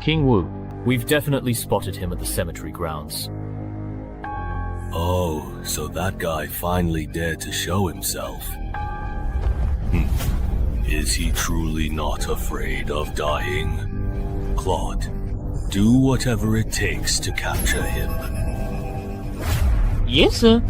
King Wu. We've definitely spotted him at the cemetery grounds. Oh, so that guy finally dared to show himself. Is he truly not afraid of dying? Claude, do whatever it takes to capture him. Yes, sir.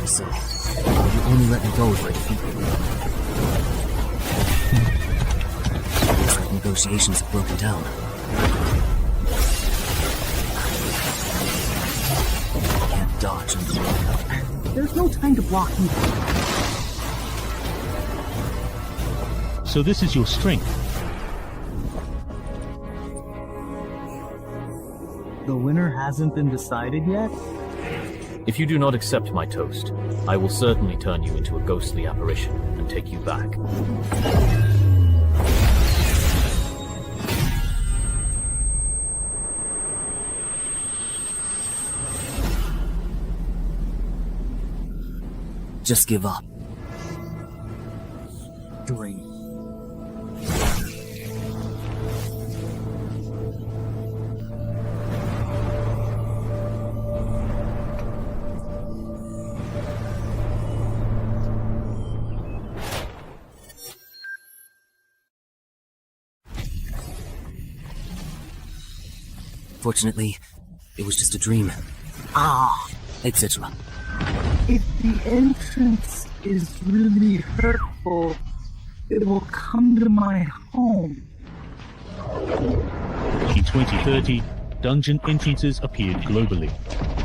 So, you only let me go if I defeat you. Looks like negotiations have broken down. I can't dodge under the cover. There's no time to block you. So this is your strength. The winner hasn't been decided yet? If you do not accept my toast, I will certainly turn you into a ghostly apparition and take you back. Just give up. Great. Fortunately, it was just a dream, etc. If the entrance is really hurtful, it will come to my home. In 2030, dungeon entrances appeared globally.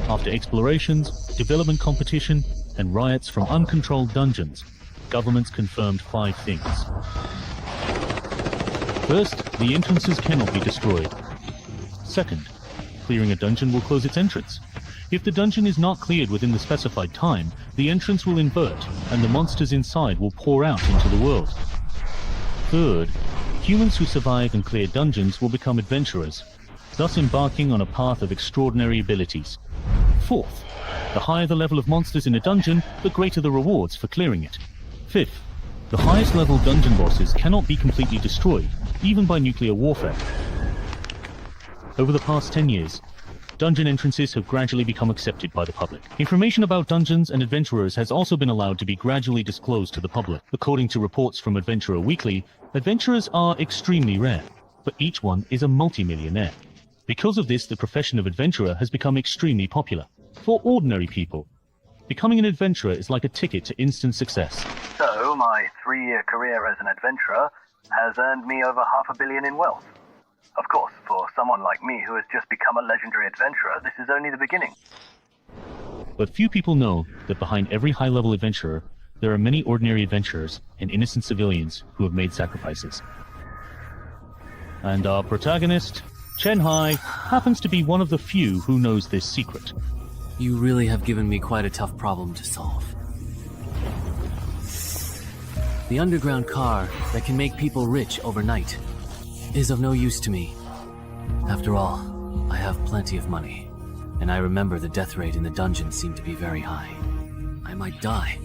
After explorations, development competition, and riots from uncontrolled dungeons, governments confirmed 5 things. First, the entrances cannot be destroyed. Second, clearing a dungeon will close its entrance. If the dungeon is not cleared within the specified time, the entrance will invert, and the monsters inside will pour out into the world. Third, humans who survive and clear dungeons will become adventurers, thus embarking on a path of extraordinary abilities. Fourth, the higher the level of monsters in a dungeon, the greater the rewards for clearing it. Fifth, the highest level dungeon bosses cannot be completely destroyed, even by nuclear warfare. Over the past 10 years, dungeon entrances have gradually become accepted by the public. Information about dungeons and adventurers has also been allowed to be gradually disclosed to the public. According to reports from Adventurer Weekly, adventurers are extremely rare, but each one is a multi-millionaire. Because of this, the profession of adventurer has become extremely popular. For ordinary people, becoming an adventurer is like a ticket to instant success. So, my 3-year career as an adventurer has earned me over $500 million in wealth. Of course, for someone like me who has just become a legendary adventurer, this is only the beginning. But few people know that behind every high-level adventurer, there are many ordinary adventurers and innocent civilians who have made sacrifices. And our protagonist, Chenhai, happens to be one of the few who knows this secret. You really have given me quite a tough problem to solve. The underground car that can make people rich overnight is of no use to me. After all, I have plenty of money, and I remember the death rate in the dungeon seemed to be very high. I might die.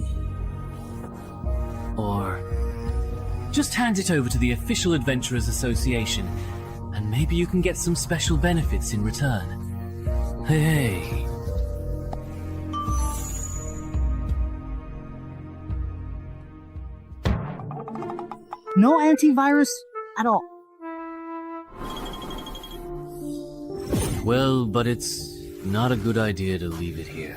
Or just hand it over to the official Adventurers Association, and maybe you can get some special benefits in return. Hey. No antivirus at all. Well, but it's not a good idea to leave it here.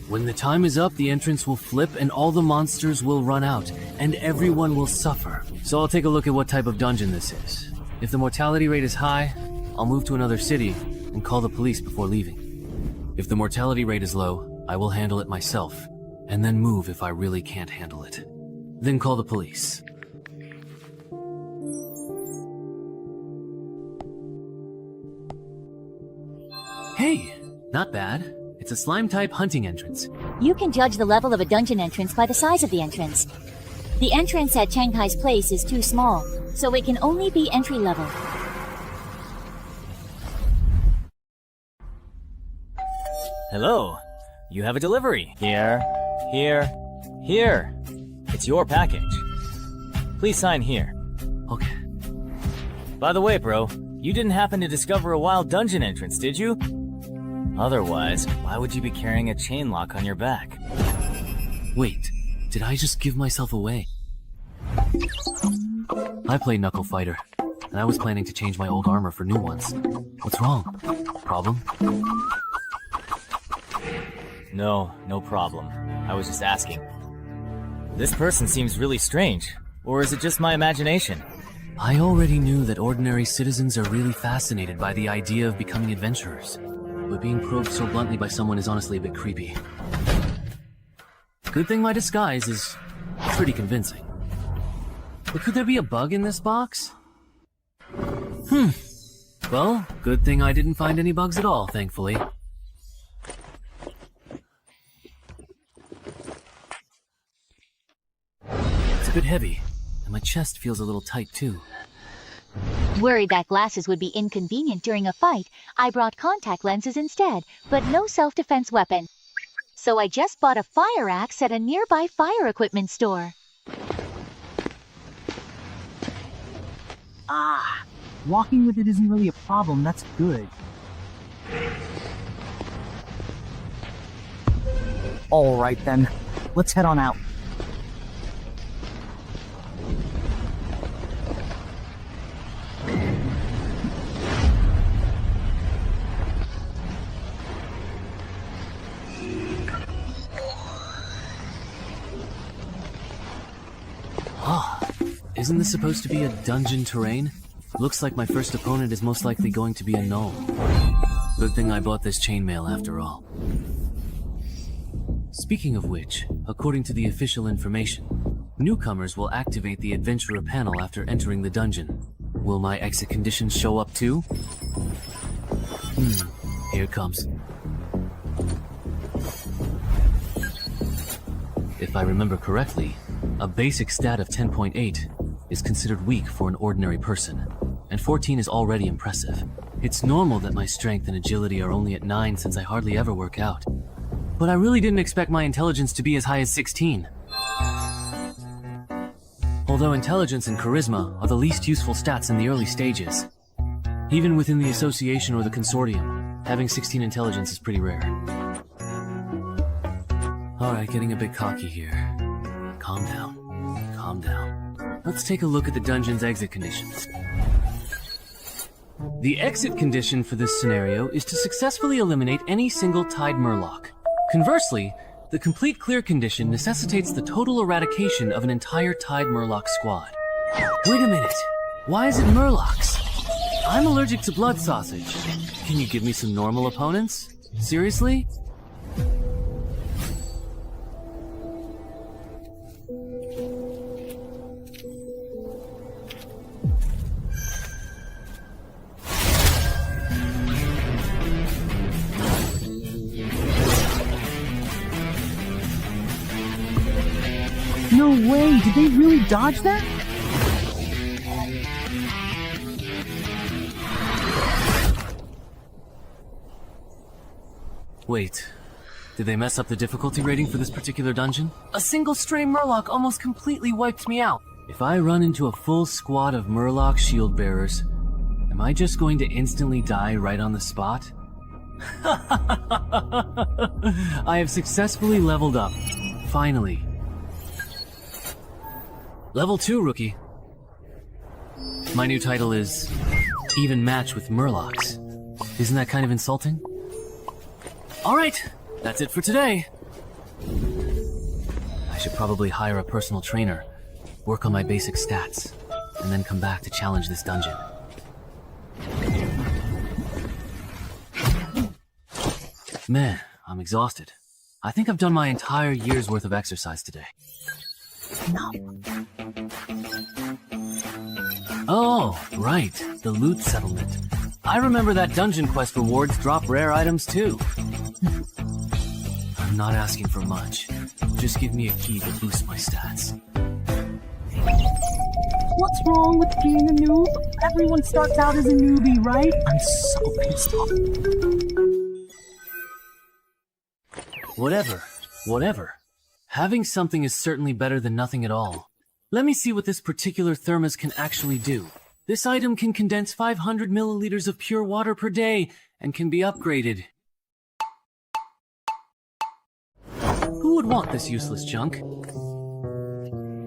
When the time is up, the entrance will flip and all the monsters will run out, and everyone will suffer. So I'll take a look at what type of dungeon this is. If the mortality rate is high, I'll move to another city and call the police before leaving. If the mortality rate is low, I will handle it myself, and then move if I really can't handle it. Then call the police. Hey, not bad. It's a slime-type hunting entrance. You can judge the level of a dungeon entrance by the size of the entrance. The entrance at Chenhai's place is too small, so it can only be entry level. Hello. You have a delivery. Here. It's your package. Please sign here. Okay. By the way, bro, you didn't happen to discover a wild dungeon entrance, did you? Otherwise, why would you be carrying a chain lock on your back? Wait, did I just give myself away? I play Knuckle Fighter, and I was planning to change my old armor for new ones. What's wrong? Problem? No problem. I was just asking. This person seems really strange, or is it just my imagination? I already knew that ordinary citizens are really fascinated by the idea of becoming adventurers, but being probed so bluntly by someone is honestly a bit creepy. Good thing my disguise is pretty convincing. But could there be a bug in this box? Well, good thing I didn't find any bugs at all, thankfully. It's a bit heavy, and my chest feels a little tight too. Worried that glasses would be inconvenient during a fight, I brought contact lenses instead, but no self-defense weapon. So I just bought a fire axe at a nearby fire equipment store. Walking with it isn't really a problem, that's good. Alright then, let's head on out. Isn't this supposed to be a dungeon terrain? Looks like my first opponent is most likely going to be a gnome. Good thing I bought this chainmail after all. Speaking of which, according to the official information, newcomers will activate the adventurer panel after entering the dungeon. Will my exit conditions show up too? Here it comes. If I remember correctly, a basic stat of 10.8 is considered weak for an ordinary person, and 14 is already impressive. It's normal that my strength and agility are only at 9 since I hardly ever work out. But I really didn't expect my intelligence to be as high as 16. Although intelligence and charisma are the least useful stats in the early stages. Even within the association or the consortium, having 16 intelligence is pretty rare. Alright, getting a bit cocky here. Calm down. Calm down. Let's take a look at the dungeon's exit conditions. The exit condition for this scenario is to successfully eliminate any single tied murloc. Conversely, the complete clear condition necessitates the total eradication of an entire tied murloc squad. Wait a minute. Why is it murlocs? I'm allergic to blood sausage. Can you give me some normal opponents? Seriously? No way, did they really dodge that? Wait, did they mess up the difficulty rating for this particular dungeon? A single stray murloc almost completely wiped me out. If I run into a full squad of murloc shield bearers, am I just going to instantly die right on the spot? I have successfully leveled up. Finally. Level 2, rookie. My new title is Even Match with Murlocs. Isn't that kind of insulting? Alright, that's it for today. I should probably hire a personal trainer, work on my basic stats, and then come back to challenge this dungeon. Man, I'm exhausted. I think I've done my entire year's worth of exercise today. No. Oh, right, the loot settlement. I remember that dungeon quest rewards drop rare items too. I'm not asking for much. Just give me a key to boost my stats. What's wrong with being a noob? Everyone starts out as a newbie, right? I'm so pissed off. Whatever. Having something is certainly better than nothing at all. Let me see what this particular thermos can actually do. This item can condense 500 milliliters of pure water per day and can be upgraded. Who would want this useless junk?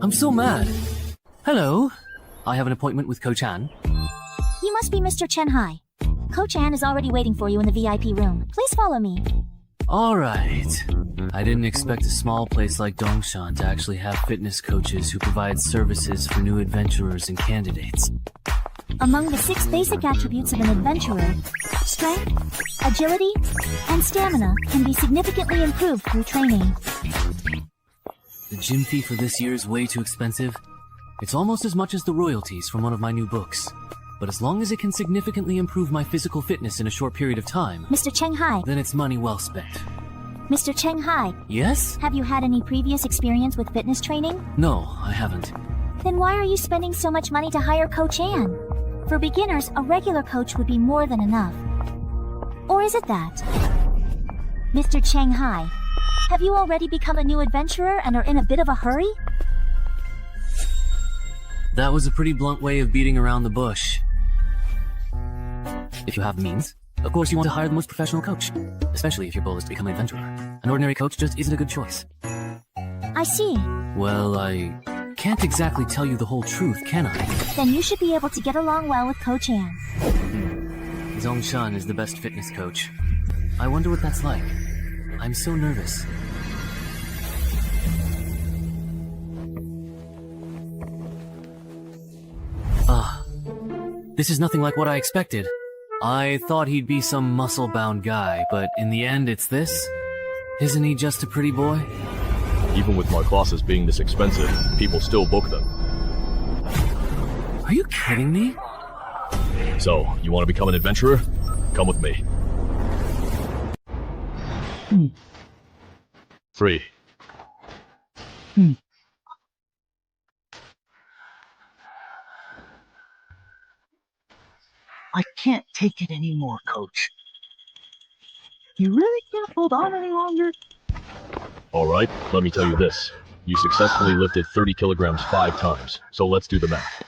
I'm so mad. Hello. I have an appointment with Coach Ann. You must be Mr. Chenhai. Coach Ann is already waiting for you in the VIP room. Please follow me. Alright. I didn't expect a small place like Dongshan to actually have fitness coaches who provide services for new adventurers and candidates. Among the 6 basic attributes of an adventurer, strength, agility, and stamina can be significantly improved through training. The gym fee for this year is way too expensive. It's almost as much as the royalties from one of my new books. But as long as it can significantly improve my physical fitness in a short period of time, Mr. Chenhai. Then it's money well spent. Mr. Chenhai. Yes? Have you had any previous experience with fitness training? No, I haven't. Then why are you spending so much money to hire Coach Ann? For beginners, a regular coach would be more than enough. Or is it that? Mr. Chenhai, have you already become a new adventurer and are in a bit of a hurry? That was a pretty blunt way of beating around the bush. If you have the means, of course you want to hire the most professional coach, especially if your goal is to become an adventurer. An ordinary coach just isn't a good choice. I see. Well, I can't exactly tell you the whole truth, can I? Then you should be able to get along well with Coach Ann. Zongshan is the best fitness coach. I wonder what that's like. I'm so nervous. This is nothing like what I expected. I thought he'd be some muscle-bound guy, but in the end it's this? Isn't he just a pretty boy? Even with my classes being this expensive, people still book them. Are you kidding me? So, you want to become an adventurer? Come with me. Free. I can't take it anymore, Coach. You really can't hold on any longer? Alright, let me tell you this. You successfully lifted 30 kilograms 5 times, so let's do the math.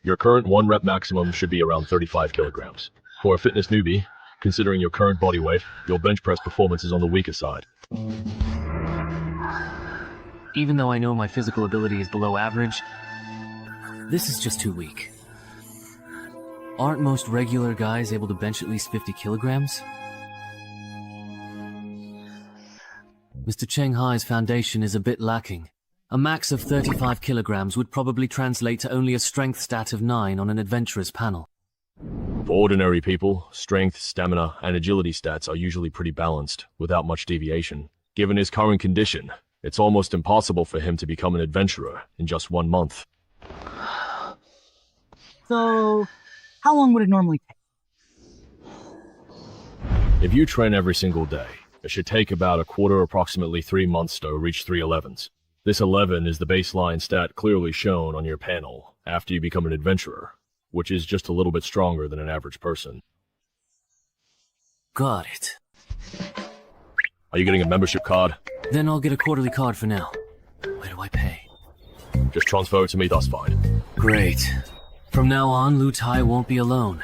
Your current 1 rep maximum should be around 35 kilograms. For a fitness newbie, considering your current body weight, your bench press performance is on the weaker side. Even though I know my physical ability is below average, this is just too weak. Aren't most regular guys able to bench at least 50 kilograms? Mr. Chenhai's foundation is a bit lacking. A max of 35 kilograms would probably translate to only a strength stat of 9 on an adventurer's panel. For ordinary people, strength, stamina, and agility stats are usually pretty balanced, without much deviation. Given his current condition, it's almost impossible for him to become an adventurer in just 1 month. So, how long would it normally take? If you train every single day, it should take about approximately 3 months to reach 311s. This 11 is the baseline stat clearly shown on your panel after you become an adventurer, which is just a little bit stronger than an average person. Got it. Are you getting a membership card? Then I'll get a quarterly card for now. Where do I pay? Just transfer it to me, that's fine. Great. From now on, Lu Tai won't be alone.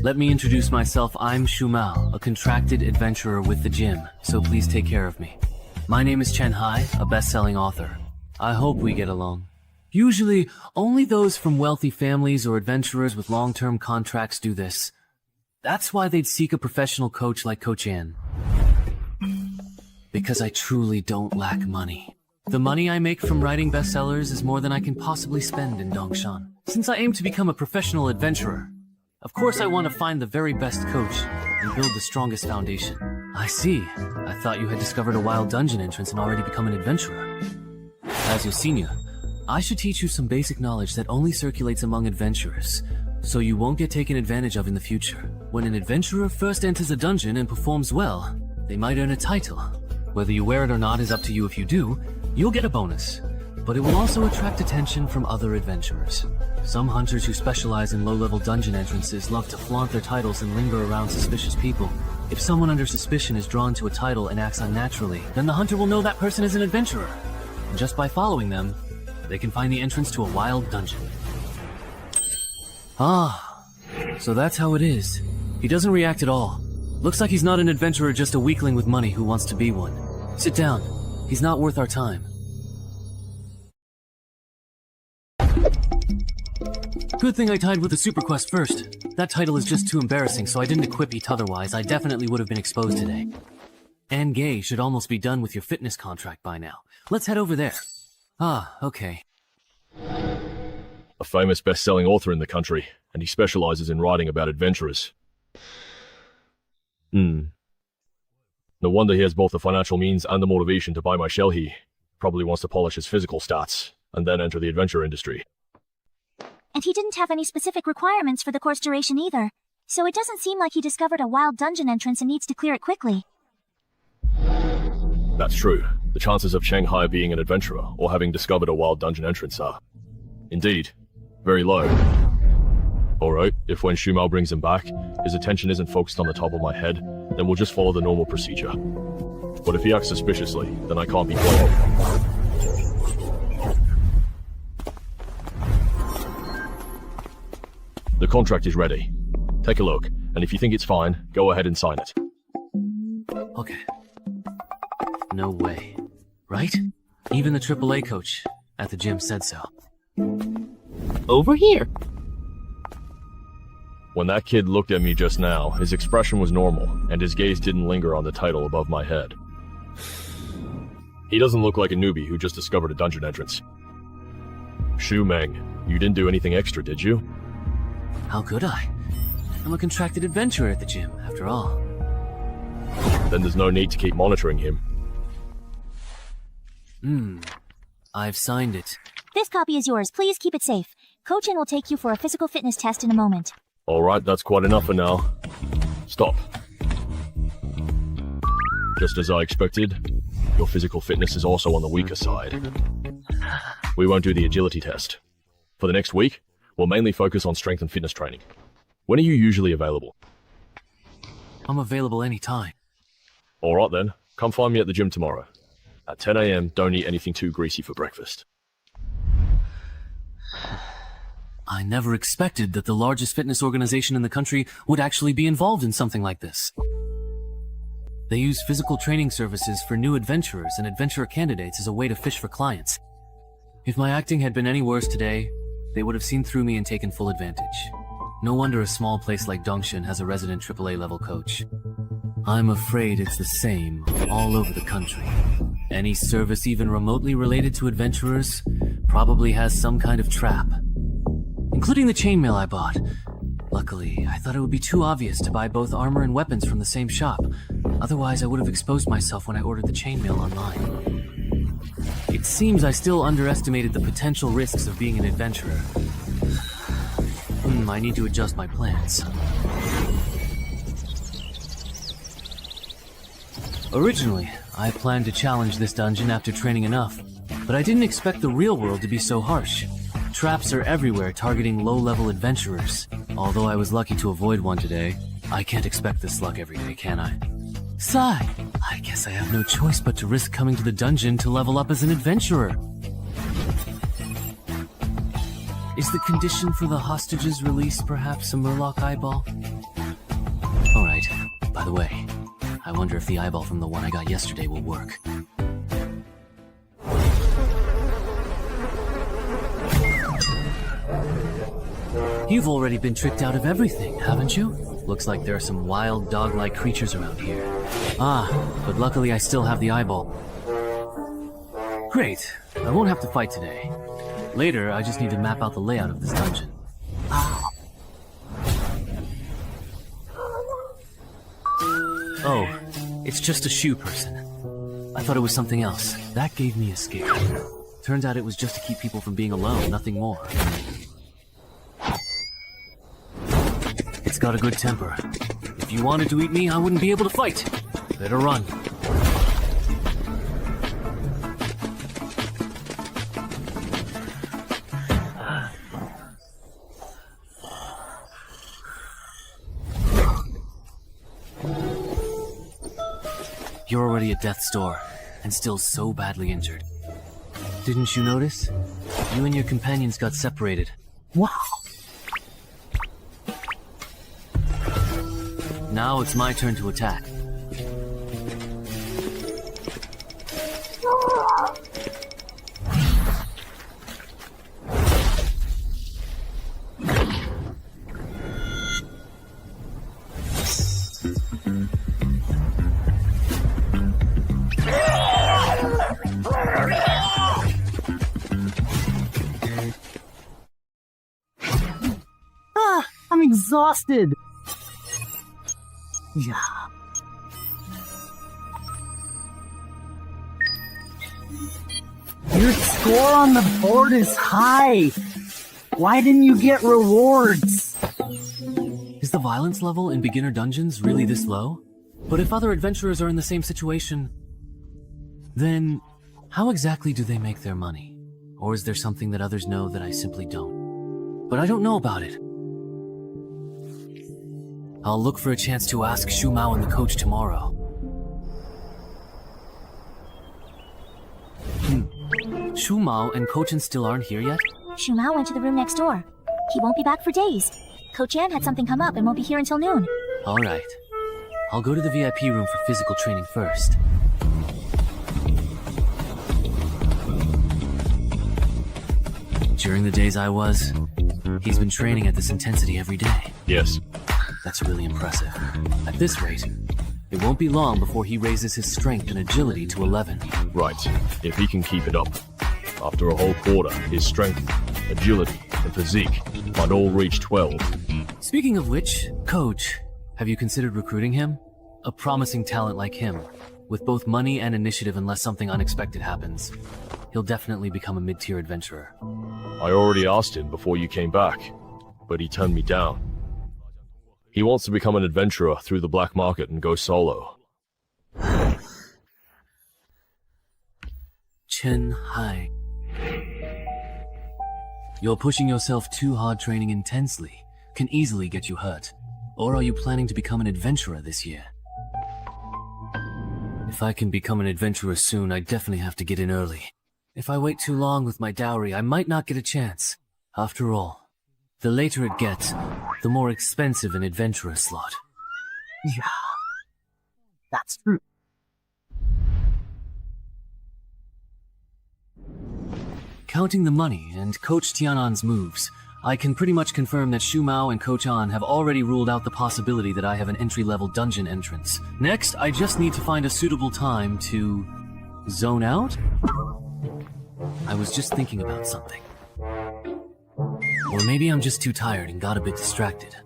Let me introduce myself. I'm Shu Mao, a contracted adventurer with the gym, so please take care of me. My name is Chenhai, a best-selling author. I hope we get along. Usually, only those from wealthy families or adventurers with long-term contracts do this. That's why they'd seek a professional coach like Coach Ann. Because I truly don't lack money. The money I make from writing bestsellers is more than I can possibly spend in Dongshan. Since I aim to become a professional adventurer, of course I want to find the very best coach and build the strongest foundation. I see. I thought you had discovered a wild dungeon entrance and already become an adventurer. As your senior, I should teach you some basic knowledge that only circulates among adventurers, so you won't get taken advantage of in the future. When an adventurer first enters a dungeon and performs well, they might earn a title. Whether you wear it or not is up to you. If you do, you'll get a bonus, but it will also attract attention from other adventurers. Some hunters who specialize in low-level dungeon entrances love to flaunt their titles and linger around suspicious people. If someone under suspicion is drawn to a title and acts unnaturally, then the hunter will know that person is an adventurer. And just by following them, they can find the entrance to a wild dungeon. Ah, so that's how it is. He doesn't react at all. Looks like he's not an adventurer, just a weakling with money who wants to be one. Sit down. He's not worth our time. Good thing I tied with the super quest first. That title is just too embarrassing, so I didn't equip it, otherwise I definitely would have been exposed today. And Gay should almost be done with your fitness contract by now. Let's head over there. Ah, okay. A famous best-selling author in the country, and he specializes in writing about adventurers. No wonder he has both the financial means and the motivation to buy my shell. He probably wants to polish his physical stats, and then enter the adventure industry. And he didn't have any specific requirements for the course duration either, so it doesn't seem like he discovered a wild dungeon entrance and needs to clear it quickly. That's true. The chances of Chenhai being an adventurer or having discovered a wild dungeon entrance are, indeed, very low. Alright, if when Shumao brings him back, his attention isn't focused on the top of my head, then we'll just follow the normal procedure. But if he acts suspiciously, then I can't be quiet. The contract is ready. Take a look, and if you think it's fine, go ahead and sign it. Okay. No way. Right? Even the AAA coach at the gym said so. Over here. When that kid looked at me just now, his expression was normal, and his gaze didn't linger on the title above my head. He doesn't look like a newbie who just discovered a dungeon entrance. Shu Meng, you didn't do anything extra, did you? How could I? I'm a contracted adventurer at the gym, after all. Then there's no need to keep monitoring him. I've signed it. This copy is yours. Please keep it safe. Coach N will take you for a physical fitness test in a moment. Alright, that's quite enough for now. Stop. Just as I expected, your physical fitness is also on the weaker side. We won't do the agility test. For the next week, we'll mainly focus on strength and fitness training. When are you usually available? I'm available anytime. Alright then, come find me at the gym tomorrow. At 10 AM, don't eat anything too greasy for breakfast. I never expected that the largest fitness organization in the country would actually be involved in something like this. They use physical training services for new adventurers and adventurer candidates as a way to fish for clients. If my acting had been any worse today, they would have seen through me and taken full advantage. No wonder a small place like Dongshan has a resident AAA level coach. I'm afraid it's the same all over the country. Any service even remotely related to adventurers probably has some kind of trap. Including the chainmail I bought. Luckily, I thought it would be too obvious to buy both armor and weapons from the same shop. Otherwise, I would have exposed myself when I ordered the chainmail online. It seems I still underestimated the potential risks of being an adventurer. I need to adjust my plans. Originally, I planned to challenge this dungeon after training enough, but I didn't expect the real world to be so harsh. Traps are everywhere targeting low-level adventurers. Although I was lucky to avoid one today, I can't expect this luck every day, can I? Sigh, I guess I have no choice but to risk coming to the dungeon to level up as an adventurer. Is the condition for the hostage's release perhaps a Murloc eyeball? Alright, by the way, I wonder if the eyeball from the one I got yesterday will work. You've already been tricked out of everything, haven't you? Looks like there are some wild dog-like creatures around here. Ah, but luckily I still have the eyeball. Great, I won't have to fight today. Later, I just need to map out the layout of this dungeon. Oh, it's just a shoe person. I thought it was something else. That gave me a scare. Turns out it was just to keep people from being alone, nothing more. It's got a good temper. If you wanted to eat me, I wouldn't be able to fight. Better run. You're already at death's door, and still so badly injured. Didn't you notice? You and your companions got separated. Wow. Now it's my turn to attack. I'm exhausted. Yeah. Your score on the board is high. Why didn't you get rewards? Is the violence level in beginner dungeons really this low? But if other adventurers are in the same situation, then how exactly do they make their money? Or is there something that others know that I simply don't? But I don't know about it. I'll look for a chance to ask Shu Mao and the coach tomorrow. Shu Mao and Coach still aren't here yet? Shu Mao went to the room next door. He won't be back for days. Coach Ann had something come up and won't be here until noon. Alright. I'll go to the VIP room for physical training first. During the days he's been training at this intensity every day. Yes. That's really impressive. At this rate, it won't be long before he raises his strength and agility to 11. Right. If he can keep it up. After a whole quarter, his strength, agility, and physique might all reach 12. Speaking of which, Coach, have you considered recruiting him? A promising talent like him, with both money and initiative unless something unexpected happens. He'll definitely become a mid-tier adventurer. I already asked him before you came back, but he turned me down. He wants to become an adventurer through the black market and go solo. Chenhai. You're pushing yourself too hard. Training intensely can easily get you hurt. Or are you planning to become an adventurer this year? If I can become an adventurer soon, I definitely have to get in early. If I wait too long with my dowry, I might not get a chance. After all, the later it gets, the more expensive an adventurer slot. Yeah. That's true. Counting the money and Coach Tianan's moves, I can pretty much confirm that Shu Mao and Coach An have already ruled out the possibility that I have an entry-level dungeon entrance. Next, I just need to find a suitable time to zone out? I was just thinking about something. Or maybe I'm just too tired and got a bit distracted.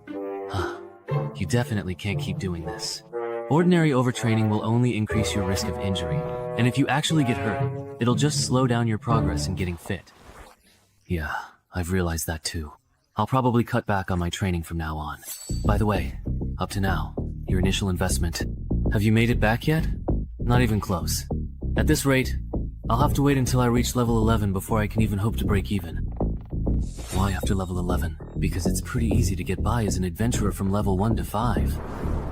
You definitely can't keep doing this. Ordinary overtraining will only increase your risk of injury, and if you actually get hurt, it'll just slow down your progress in getting fit. Yeah, I've realized that too. I'll probably cut back on my training from now on. By the way, up to now, your initial investment. Have you made it back yet? Not even close. At this rate, I'll have to wait until I reach level 11 before I can even hope to break even. Why after level 11? Because it's pretty easy to get by as an adventurer from level 1 to 5.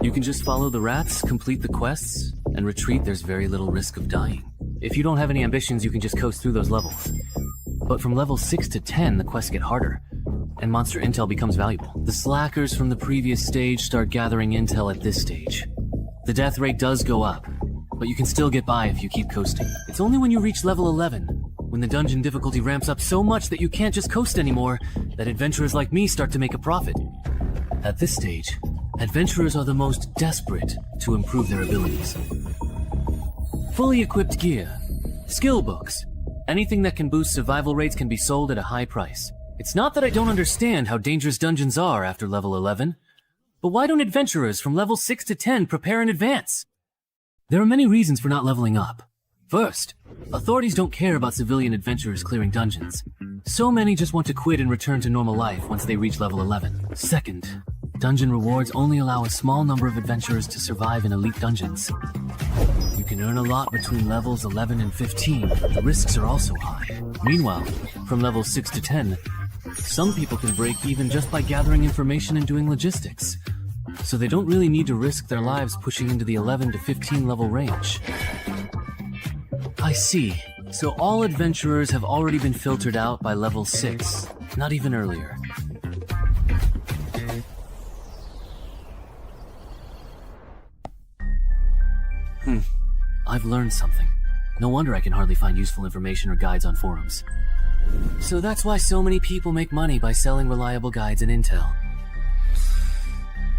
You can just follow the rats, complete the quests, and retreat. There's very little risk of dying. If you don't have any ambitions, you can just coast through those levels. But from level 6 to 10, the quests get harder, and monster intel becomes valuable. The slackers from the previous stage start gathering intel at this stage. The death rate does go up, but you can still get by if you keep coasting. It's only when you reach level 11, when the dungeon difficulty ramps up so much that you can't just coast anymore, that adventurers like me start to make a profit. At this stage, adventurers are the most desperate to improve their abilities. Fully equipped gear, skill books, anything that can boost survival rates can be sold at a high price. It's not that I don't understand how dangerous dungeons are after level 11, but why don't adventurers from level 6 to 10 prepare in advance? There are many reasons for not leveling up. First, authorities don't care about civilian adventurers clearing dungeons. So many just want to quit and return to normal life once they reach level 11. Second, dungeon rewards only allow a small number of adventurers to survive in elite dungeons. You can earn a lot between levels 11 and 15, but the risks are also high. Meanwhile, from levels 6 to 10, some people can break even just by gathering information and doing logistics. so they don't really need to risk their lives pushing into the 11 to 15 level range. I see. So all adventurers have already been filtered out by level 6, not even earlier. I've learned something. No wonder I can hardly find useful information or guides on forums. So that's why so many people make money by selling reliable guides and intel.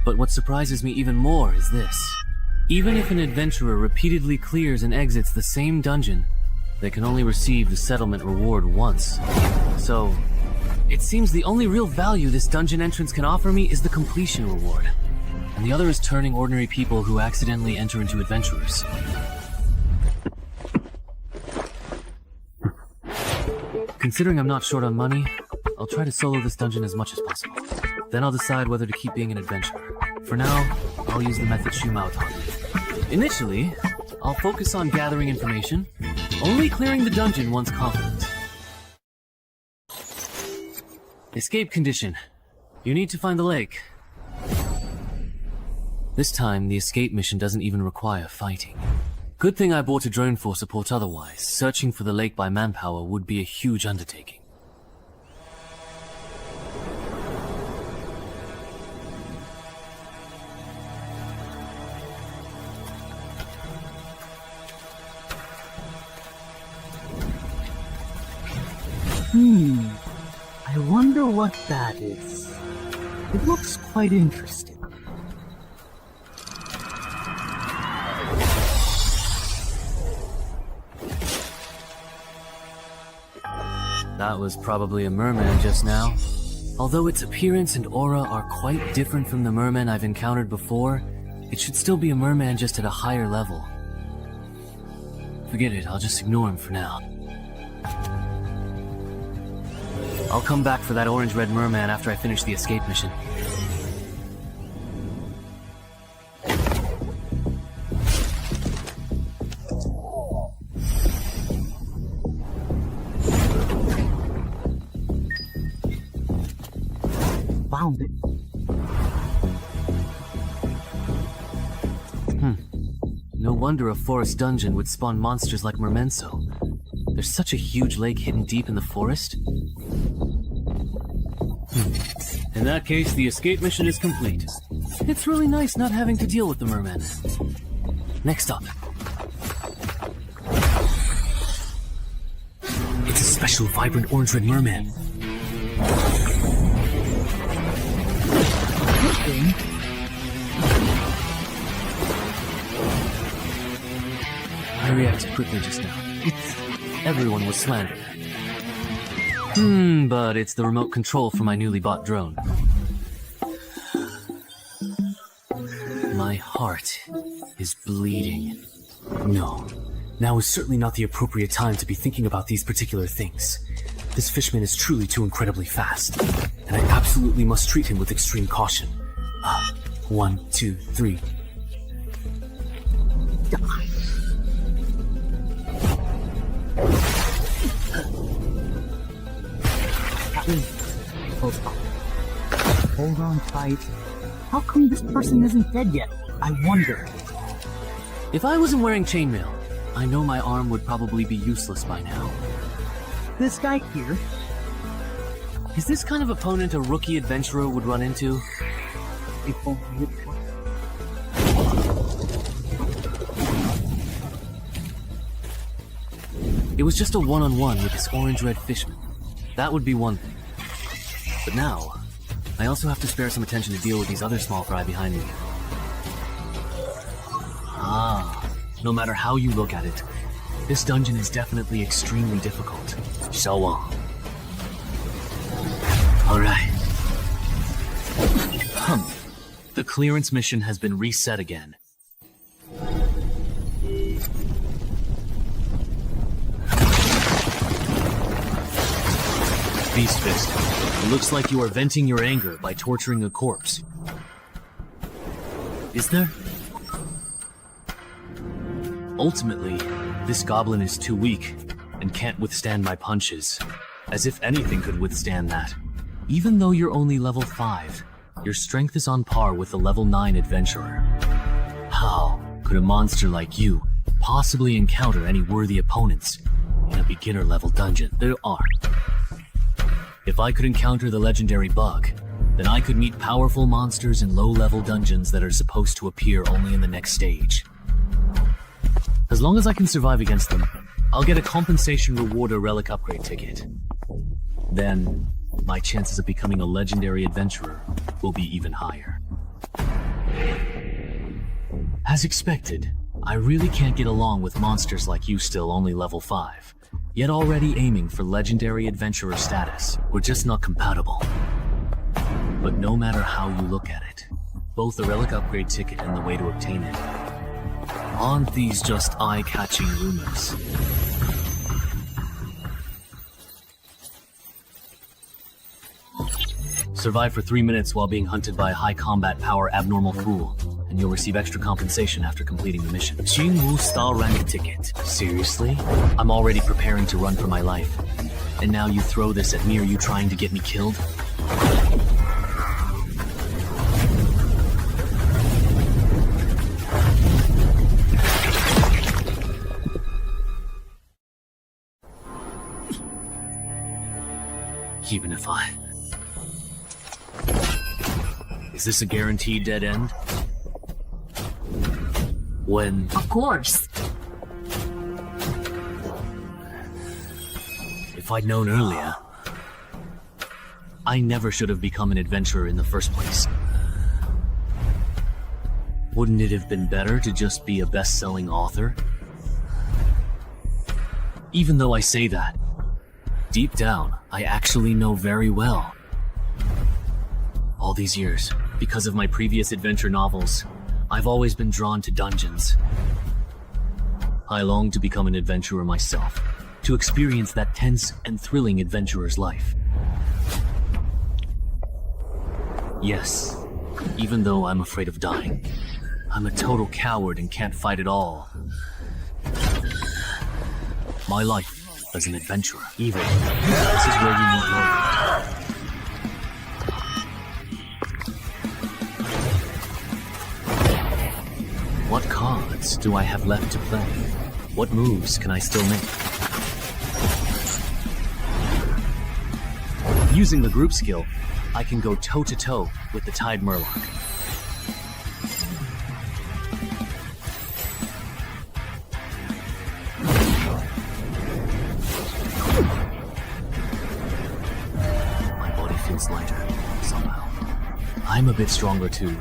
But what surprises me even more is this. Even if an adventurer repeatedly clears and exits the same dungeon, they can only receive the settlement reward once. So, it seems the only real value this dungeon entrance can offer me is the completion reward. And the other is turning ordinary people who accidentally enter into adventurers. Considering I'm not short on money, I'll try to solo this dungeon as much as possible. Then I'll decide whether to keep being an adventurer. For now, I'll use the method Shumao taught me. Initially, I'll focus on gathering information, only clearing the dungeon once confident. Escape condition. You need to find the lake. This time, the escape mission doesn't even require fighting. Good thing I bought a drone for support, otherwise searching for the lake by manpower would be a huge undertaking. I wonder what that is. It looks quite interesting. That was probably a merman just now. Although its appearance and aura are quite different from the mermen I've encountered before, it should still be a merman just at a higher level. Forget it, I'll just ignore him for now. I'll come back for that orange-red merman after I finish the escape mission. Found it. No wonder a forest dungeon would spawn monsters like mermenso. There's such a huge lake hidden deep in the forest. In that case, the escape mission is complete. It's really nice not having to deal with the mermen. Next up. It's a special vibrant orange-red merman. I reacted quickly just now. Everyone was slandered. But it's the remote control for my newly bought drone. My heart is bleeding. No, now is certainly not the appropriate time to be thinking about these particular things. This fishman is truly too incredibly fast, and I absolutely must treat him with extreme caution. 1, 2, 3. Hold on tight. How come this person isn't dead yet? I wonder. If I wasn't wearing chainmail, I know my arm would probably be useless by now. This guy here. Is this kind of opponent a rookie adventurer would run into? If only it was. It was just a one-on-one with this orange-red fishman. That would be one thing. But now, I also have to spare some attention to deal with these other small fry behind me. No matter how you look at it, this dungeon is definitely extremely difficult. So on. Alright. The clearance mission has been reset again. Beast Fist, it looks like you are venting your anger by torturing a corpse. Is there? Ultimately, this goblin is too weak and can't withstand my punches. As if anything could withstand that. Even though you're only level 5, Your strength is on par with a level 9 adventurer. How could a monster like you possibly encounter any worthy opponents in a beginner-level dungeon? There are. If I could encounter the legendary bug, then I could meet powerful monsters in low-level dungeons that are supposed to appear only in the next stage. As long as I can survive against them, I'll get a compensation reward or relic upgrade ticket. Then, my chances of becoming a legendary adventurer will be even higher. As expected, I really can't get along with monsters like you still only level 5, yet already aiming for legendary adventurer status. We're just not compatible. But no matter how you look at it, both the relic upgrade ticket and the way to obtain it, aren't these just eye-catching rumors? Survive for 3 minutes while being hunted by a high combat power abnormal fool, and you'll receive extra compensation after completing the mission. Jinwu Star Rank ticket. Seriously? I'm already preparing to run for my life. And now you throw this at me? Are you trying to get me killed? Even if I... Is this a guaranteed dead end? When... Of course. If I'd known earlier, I never should have become an adventurer in the first place. Wouldn't it have been better to just be a best-selling author? Even though I say that, deep down, I actually know very well. All these years, because of my previous adventure novels, I've always been drawn to dungeons. I long to become an adventurer myself, to experience that tense and thrilling adventurer's life. Yes, even though I'm afraid of dying, I'm a total coward and can't fight at all. My life as an adventurer, even. This is where you need more. What cards do I have left to play? What moves can I still make? Using the group skill, I can go toe-to-toe with the Tide Murloc. My body feels lighter, somehow. I'm a bit stronger too.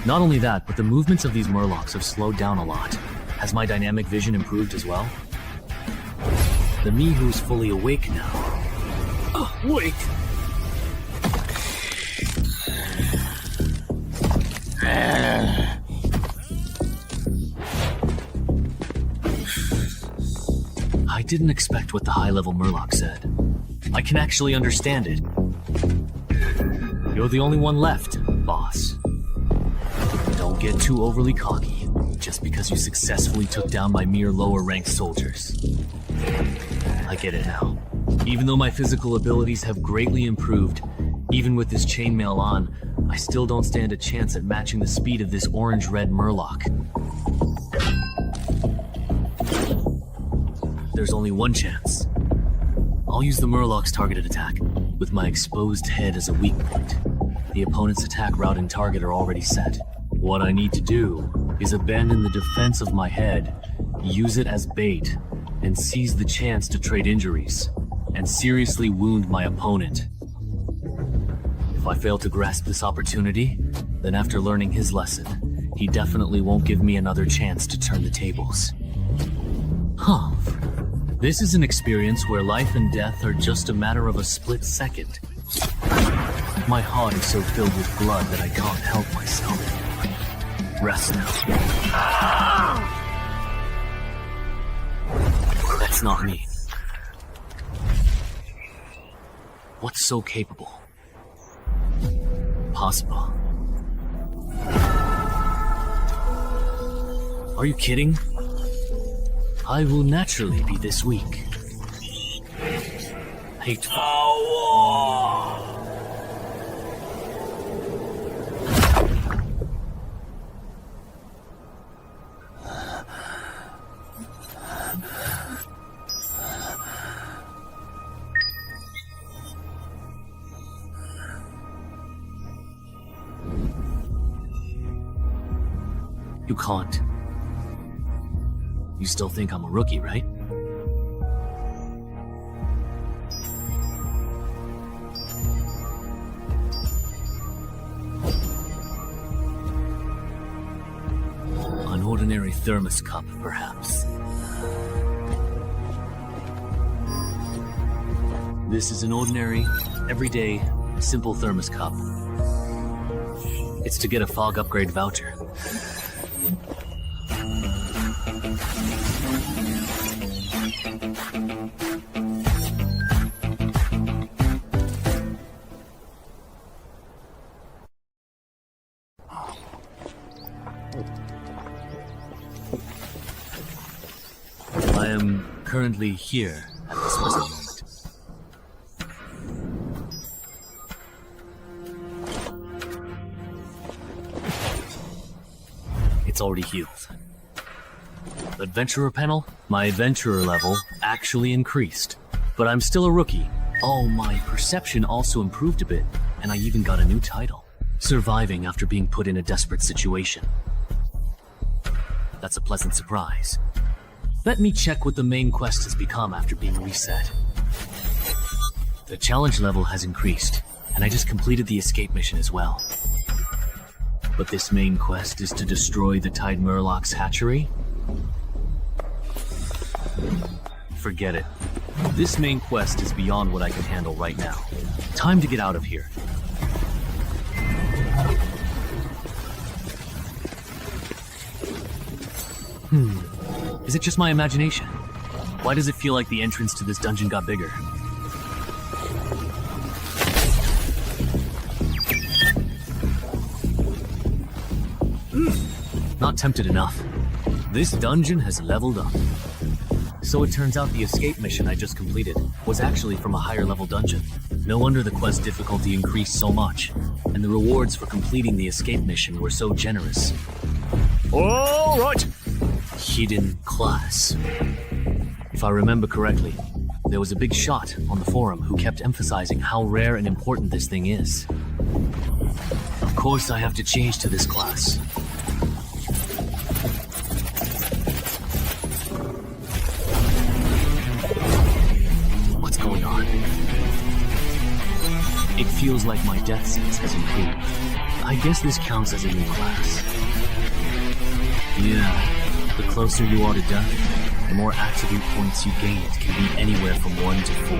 Not only that, but the movements of these Murlocs have slowed down a lot. Has my dynamic vision improved as well? The me who's fully awake now. Wait! I didn't expect what the high-level Murloc said. I can actually understand it. You're the only one left, boss. Don't get too overly cocky, just because you successfully took down my mere lower-ranked soldiers. I get it now. Even though my physical abilities have greatly improved, even with this chainmail on, I still don't stand a chance at matching the speed of this orange-red Murloc. There's only one chance. I'll use the Murloc's targeted attack, with my exposed head as a weak point. The opponent's attack route and target are already set. What I need to do is abandon the defense of my head, use it as bait, and seize the chance to trade injuries, and seriously wound my opponent. If I fail to grasp this opportunity, then after learning his lesson, he definitely won't give me another chance to turn the tables. Huh. This is an experience where life and death are just a matter of a split second. My heart is so filled with blood that I can't help myself. Rest now. That's not me. What's so capable? Possible. Are you kidding? I will naturally be this weak. Hateful. You can't. You still think I'm a rookie, right? An ordinary thermos cup, perhaps. This is an ordinary, everyday, simple thermos cup. It's to get a fog upgrade voucher. I am currently here at this present moment. It's already healed. Adventurer panel? My adventurer level actually increased. But I'm still a rookie. Oh, my perception also improved a bit, and I even got a new title. Surviving after being put in a desperate situation. That's a pleasant surprise. Let me check what the main quest has become after being reset. The challenge level has increased, and I just completed the escape mission as well. But this main quest is to destroy the Tide Murloc's hatchery? Forget it. This main quest is beyond what I can handle right now. Time to get out of here. Is it just my imagination? Why does it feel like the entrance to this dungeon got bigger? Not tempted enough. This dungeon has leveled up. So it turns out the escape mission I just completed was actually from a higher level dungeon. No wonder the quest difficulty increased so much, and the rewards for completing the escape mission were so generous. All right! Hidden class. If I remember correctly, there was a big shot on the forum who kept emphasizing how rare and important this thing is. Of course I have to change to this class. What's going on? It feels like my death sense has improved. I guess this counts as a new class. Yeah. The closer you are to death, the more attribute points you gain. It can be anywhere from 1 to 4.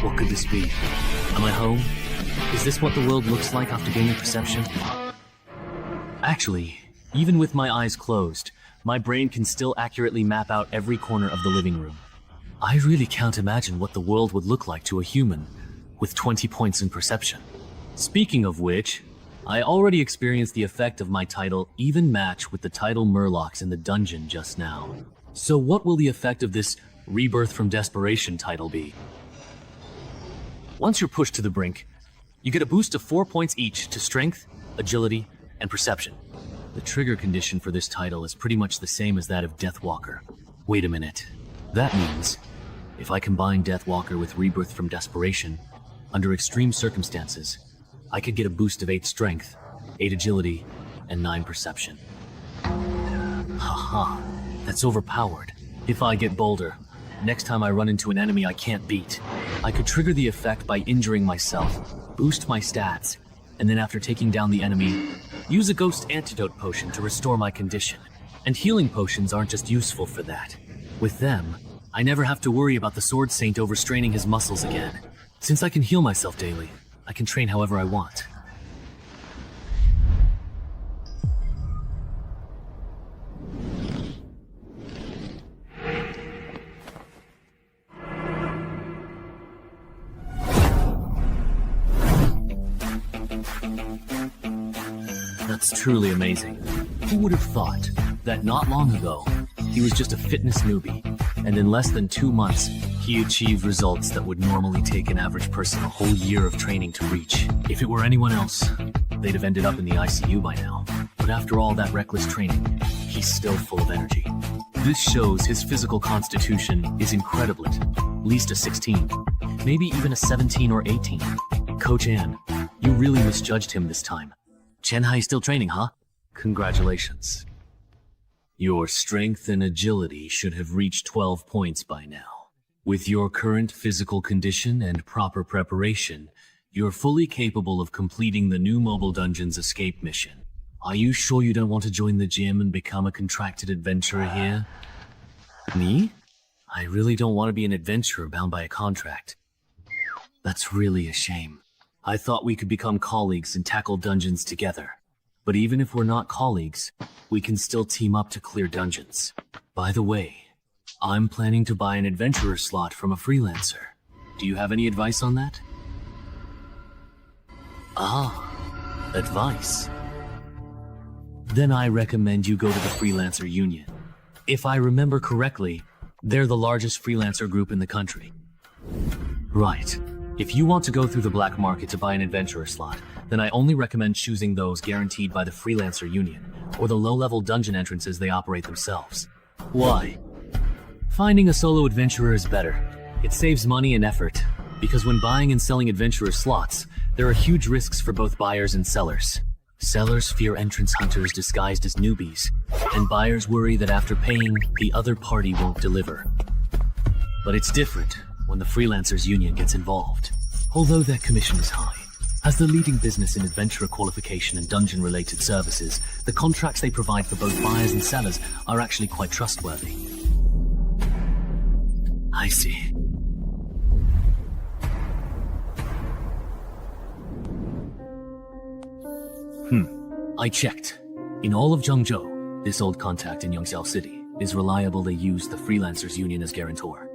What could this be? Am I home? Is this what the world looks like after gaining perception? Actually, even with my eyes closed, my brain can still accurately map out every corner of the living room. I really can't imagine what the world would look like to a human with 20 points in perception. Speaking of which, I already experienced the effect of my title even match with the title Murlocs in the dungeon just now. So what will the effect of this Rebirth from Desperation title be? Once you're pushed to the brink, you get a boost of 4 points each to Strength, Agility, and Perception. The trigger condition for this title is pretty much the same as that of Deathwalker. Wait a minute. That means, if I combine Deathwalker with Rebirth from Desperation, under extreme circumstances, I could get a boost of 8 Strength, 8 Agility, and 9 Perception. Haha, that's overpowered. If I get bolder, next time I run into an enemy I can't beat, I could trigger the effect by injuring myself, boost my stats, and then after taking down the enemy, use a Ghost Antidote Potion to restore my condition. And healing potions aren't just useful for that. With them, I never have to worry about the Sword Saint overstraining his muscles again. Since I can heal myself daily, I can train however I want. That's truly amazing. Who would have thought that not long ago, he was just a fitness newbie, and in less than 2 months, he achieved results that would normally take an average person a whole year of training to reach. If it were anyone else, they'd have ended up in the ICU by now. But after all that reckless training, he's still full of energy. This shows his physical constitution is incredible. At least a 16, maybe even a 17 or 18. Coach Ann, you really misjudged him this time. Chenhai still training, huh? Congratulations. Your strength and agility should have reached 12 points by now. With your current physical condition and proper preparation, you're fully capable of completing the new Mobile Dungeon's escape mission. Are you sure you don't want to join the gym and become a contracted adventurer here? Me? I really don't want to be an adventurer bound by a contract. That's really a shame. I thought we could become colleagues and tackle dungeons together. But even if we're not colleagues, we can still team up to clear dungeons. By the way, I'm planning to buy an adventurer slot from a freelancer. Do you have any advice on that? Ah, advice. Then I recommend you go to the Freelancer Union. If I remember correctly, they're the largest freelancer group in the country. Right. If you want to go through the black market to buy an adventurer slot, then I only recommend choosing those guaranteed by the Freelancer Union, or the low-level dungeon entrances they operate themselves. Why? Finding a solo adventurer is better. It saves money and effort, because when buying and selling adventurer slots, there are huge risks for both buyers and sellers. Sellers fear entrance hunters disguised as newbies, and buyers worry that after paying, the other party won't deliver. But it's different when the Freelancers Union gets involved. Although their commission is high, as the leading business in adventurer qualification and dungeon-related services, the contracts they provide for both buyers and sellers are actually quite trustworthy. I see. I checked. In all of Zhengzhou, this old contact in Yongxiao City is reliable. They use the Freelancers Union as guarantor.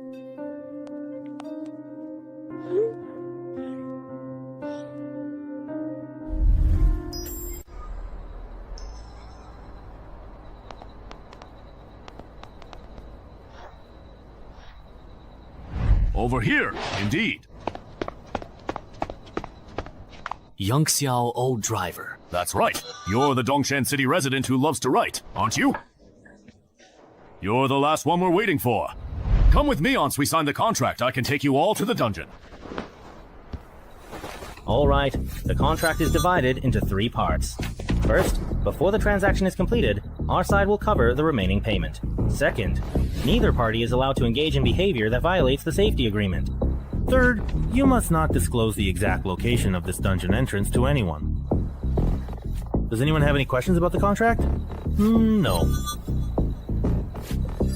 Over here, indeed. Yongxiao Old Driver. That's right. You're the Dongshan City resident who loves to write, aren't you? You're the last one we're waiting for. Come with me once we sign the contract. I can take you all to the dungeon. Alright, the contract is divided into 3 parts. First, before the transaction is completed, our side will cover the remaining payment. Second, neither party is allowed to engage in behavior that violates the safety agreement. Third, you must not disclose the exact location of this dungeon entrance to anyone. Does anyone have any questions about the contract? No.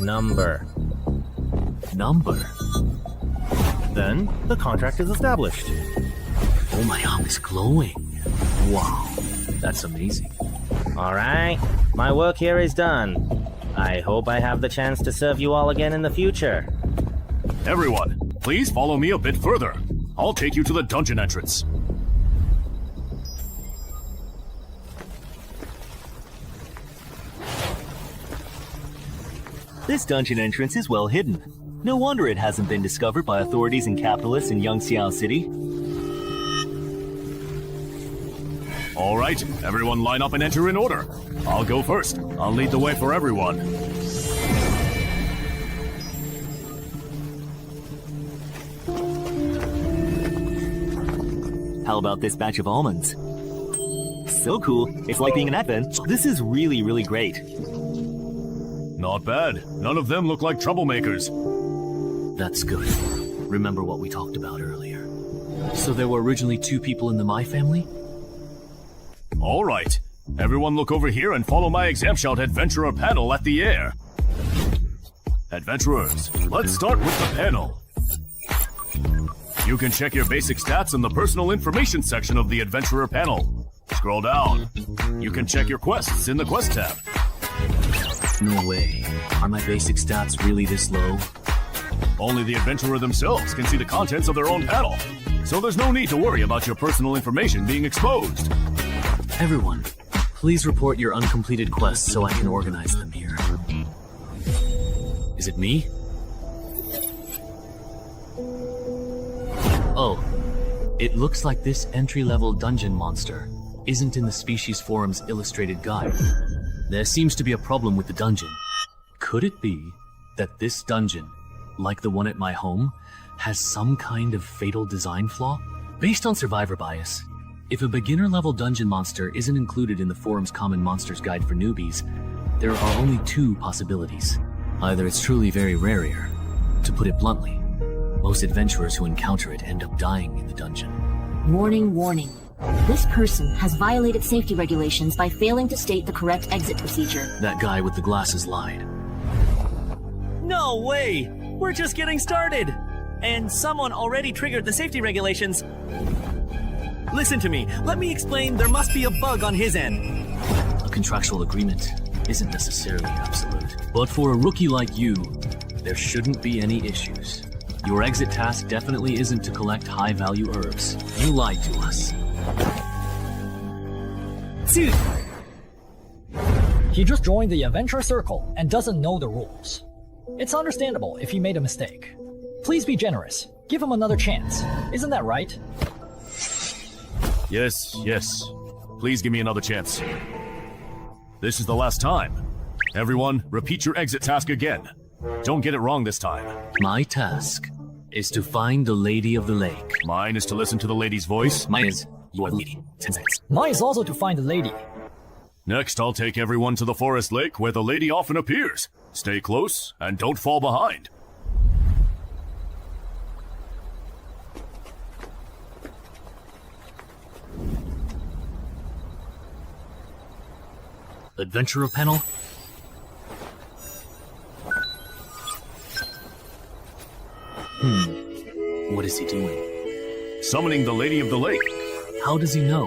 Number. Then, the contract is established. Oh, my arm is glowing. Wow, that's amazing. Alright, my work here is done. I hope I have the chance to serve you all again in the future. Everyone, please follow me a bit further. I'll take you to the dungeon entrance. This dungeon entrance is well hidden. No wonder it hasn't been discovered by authorities and capitalists in Yongxiao City. All right, everyone line up and enter in order. I'll go first. I'll lead the way for everyone. How about this batch of almonds? So cool. It's like being an advent. This is really, really great. Not bad. None of them look like troublemakers. That's good. Remember what we talked about earlier. So there were originally 2 people in the My family? All right. Everyone look over here and follow my exam shout adventurer panel at the air. Adventurers, let's start with the panel. You can check your basic stats in the personal information section of the adventurer panel. Scroll down. You can check your quests in the quest tab. No way. Are my basic stats really this low? Only the adventurer themselves can see the contents of their own panel. So there's no need to worry about your personal information being exposed. Everyone, please report your uncompleted quests so I can organize them here. Is it me? Oh, it looks like this entry-level dungeon monster isn't in the Species Forum's illustrated guide. There seems to be a problem with the dungeon. Could it be that this dungeon, like the one at my home, has some kind of fatal design flaw? Based on survivor bias, If a beginner-level dungeon monster isn't included in the forum's Common Monsters Guide for newbies, there are only two possibilities. Either it's truly very rare here. To put it bluntly, most adventurers who encounter it end up dying in the dungeon. Warning, warning. This person has violated safety regulations by failing to state the correct exit procedure. That guy with the glasses lied. No way! We're just getting started! And someone already triggered the safety regulations. Listen to me. Let me explain. There must be a bug on his end. A contractual agreement isn't necessarily absolute. But for a rookie like you, there shouldn't be any issues. Your exit task definitely isn't to collect high-value herbs. You lied to us. Dude! He just joined the adventure circle and doesn't know the rules. It's understandable if he made a mistake. Please be generous. Give him another chance. Isn't that right? Yes, yes. Please give me another chance. This is the last time. Everyone, repeat your exit task again. Don't get it wrong this time. My task is to find the Lady of the Lake. Mine is to listen to the lady's voice. Mine is, you are the lady. 10 seconds. Mine is also to find the lady. Next, I'll take everyone to the forest lake where the lady often appears. Stay close and don't fall behind. Adventurer panel? What is he doing? Summoning the Lady of the Lake. How does he know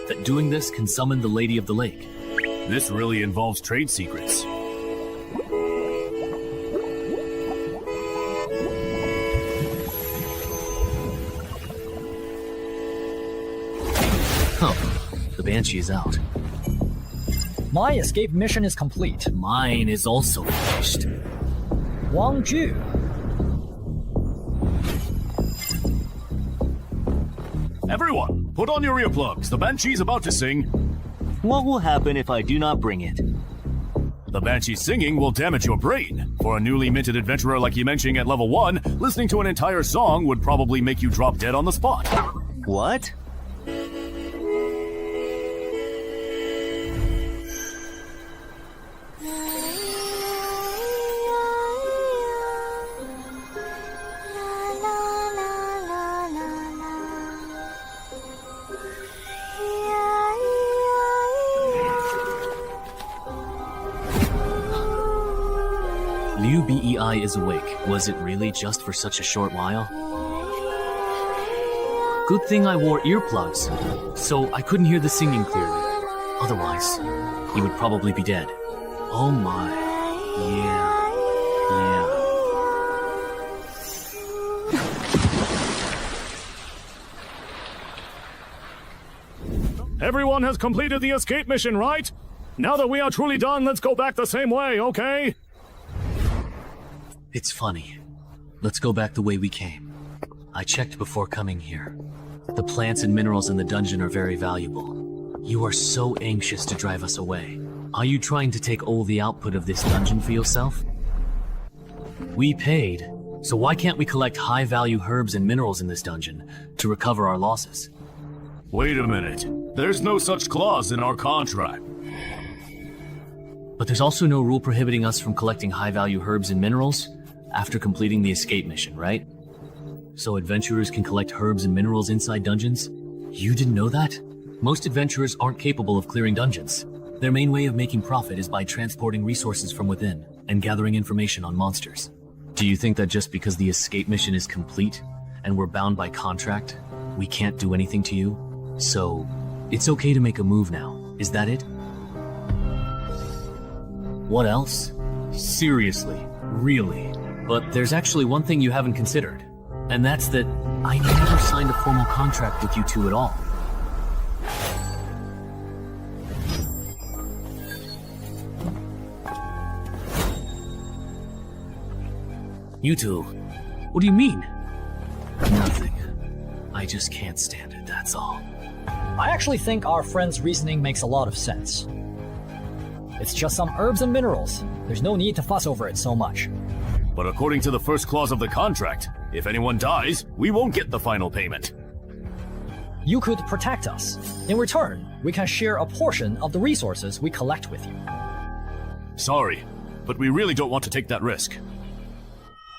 that doing this can summon the Lady of the Lake? This really involves trade secrets. The Banshee is out. My escape mission is complete. Mine is also finished. Wang Ju. Everyone, put on your earplugs. The Banshee's about to sing. What will happen if I do not bring it? The Banshee singing will damage your brain. For a newly minted adventurer like Yimenching at level 1, listening to an entire song would probably make you drop dead on the spot. What? Liu Bei is awake. Was it really just for such a short while? Good thing I wore earplugs, so I couldn't hear the singing clearly. Otherwise, he would probably be dead. Oh my. Yeah. Everyone has completed the escape mission, right? Now that we are truly done, let's go back the same way, okay? It's funny. Let's go back the way we came. I checked before coming here. The plants and minerals in the dungeon are very valuable. You are so anxious to drive us away. Are you trying to take all the output of this dungeon for yourself? We paid, so why can't we collect high-value herbs and minerals in this dungeon to recover our losses? Wait a minute. There's no such clause in our contract. But there's also no rule prohibiting us from collecting high-value herbs and minerals after completing the escape mission, right? So adventurers can collect herbs and minerals inside dungeons? You didn't know that? Most adventurers aren't capable of clearing dungeons. Their main way of making profit is by transporting resources from within and gathering information on monsters. Do you think that just because the escape mission is complete and we're bound by contract, we can't do anything to you? So, it's okay to make a move now, is that it? What else? Seriously, really. But there's actually one thing you haven't considered, and that's that I never signed a formal contract with you two at all. You two, what do you mean? Nothing. I just can't stand it, that's all. I actually think our friend's reasoning makes a lot of sense. It's just some herbs and minerals. There's no need to fuss over it so much. But according to the first clause of the contract, if anyone dies, we won't get the final payment. you could protect us. In return, we can share a portion of the resources we collect with you. Sorry, but we really don't want to take that risk.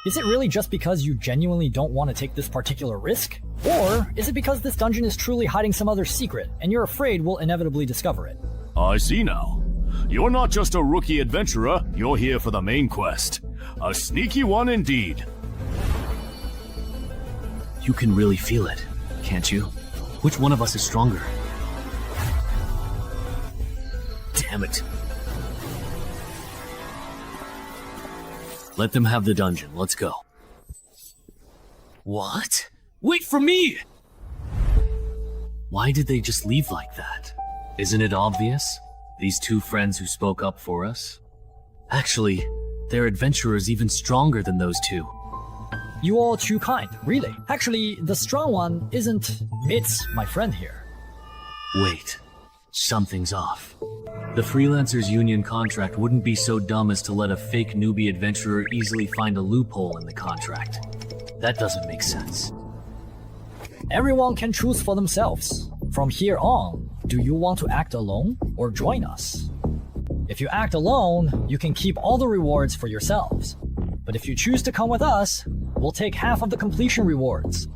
Is it really just because you genuinely don't want to take this particular risk? Or is it because this dungeon is truly hiding some other secret and you're afraid we'll inevitably discover it? I see now. You're not just a rookie adventurer, you're here for the main quest. A sneaky one indeed. You can really feel it, can't you? Which one of us is stronger? Damn it. Let them have the dungeon. Let's go. What? Wait for me! Why did they just leave like that? Isn't it obvious? These two friends who spoke up for us? Actually, their adventurers even stronger than those two. You all too kind, really. Actually, the strong one isn't... It's my friend here. Wait. Something's off. The Freelancers Union contract wouldn't be so dumb as to let a fake newbie adventurer easily find a loophole in the contract. That doesn't make sense. Everyone can choose for themselves. From here on, do you want to act alone or join us? If you act alone, you can keep all the rewards for yourselves. But if you choose to come with us, we'll take half of the completion rewards.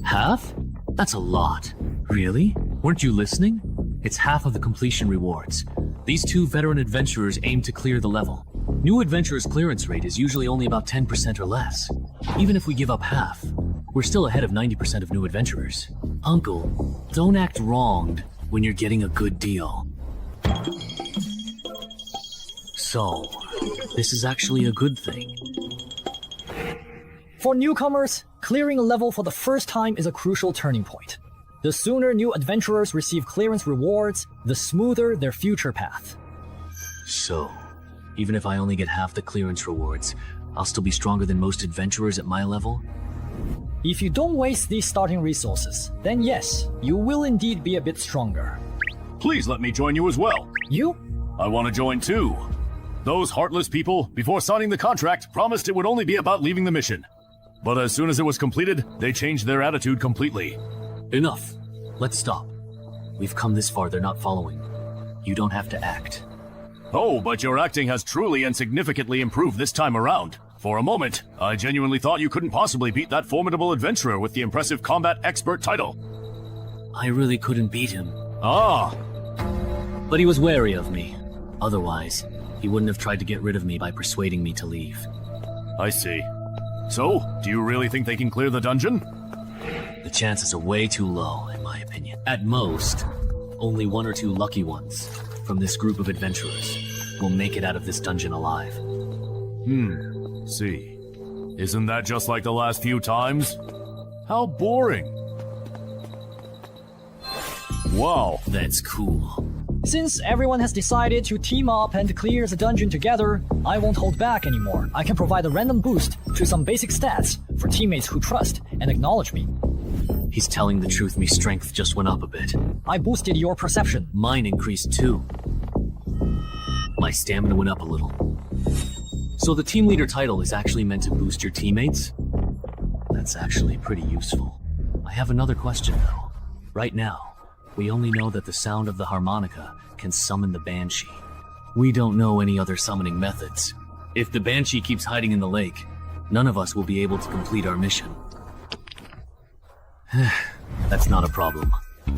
Half? That's a lot. Really? Weren't you listening? It's half of the completion rewards. These two veteran adventurers aim to clear the level. New adventurers' clearance rate is usually only about 10% or less. Even if we give up half, we're still ahead of 90% of new adventurers. Uncle, don't act wronged when you're getting a good deal. So, this is actually a good thing. For newcomers, clearing a level for the first time is a crucial turning point. The sooner new adventurers receive clearance rewards, the smoother their future path. So, even if I only get half the clearance rewards, I'll still be stronger than most adventurers at my level? If you don't waste these starting resources, then yes, you will indeed be a bit stronger. Please let me join you as well. You? I want to join too. Those heartless people, before signing the contract, promised it would only be about leaving the mission. But as soon as it was completed, they changed their attitude completely. Enough. Let's stop. We've come this far, they're not following. You don't have to act. Oh, but your acting has truly and significantly improved this time around. For a moment, I genuinely thought you couldn't possibly beat that formidable adventurer with the impressive combat expert title. I really couldn't beat him. Ah! But he was wary of me. Otherwise, he wouldn't have tried to get rid of me by persuading me to leave. I see. So, do you really think they can clear the dungeon? The chances are way too low, in my opinion. At most, only one or two lucky ones from this group of adventurers will make it out of this dungeon alive. See. Isn't that just like the last few times? How boring. Wow. That's cool. Since everyone has decided to team up and clear the dungeon together, I won't hold back anymore. I can provide a random boost to some basic stats for teammates who trust and acknowledge me. He's telling the truth, my strength just went up a bit. I boosted your perception. Mine increased too. My stamina went up a little. So the team leader title is actually meant to boost your teammates? That's actually pretty useful. I have another question though. Right now, we only know that the sound of the harmonica can summon the Banshee. We don't know any other summoning methods. If the Banshee keeps hiding in the lake, none of us will be able to complete our mission. That's not a problem.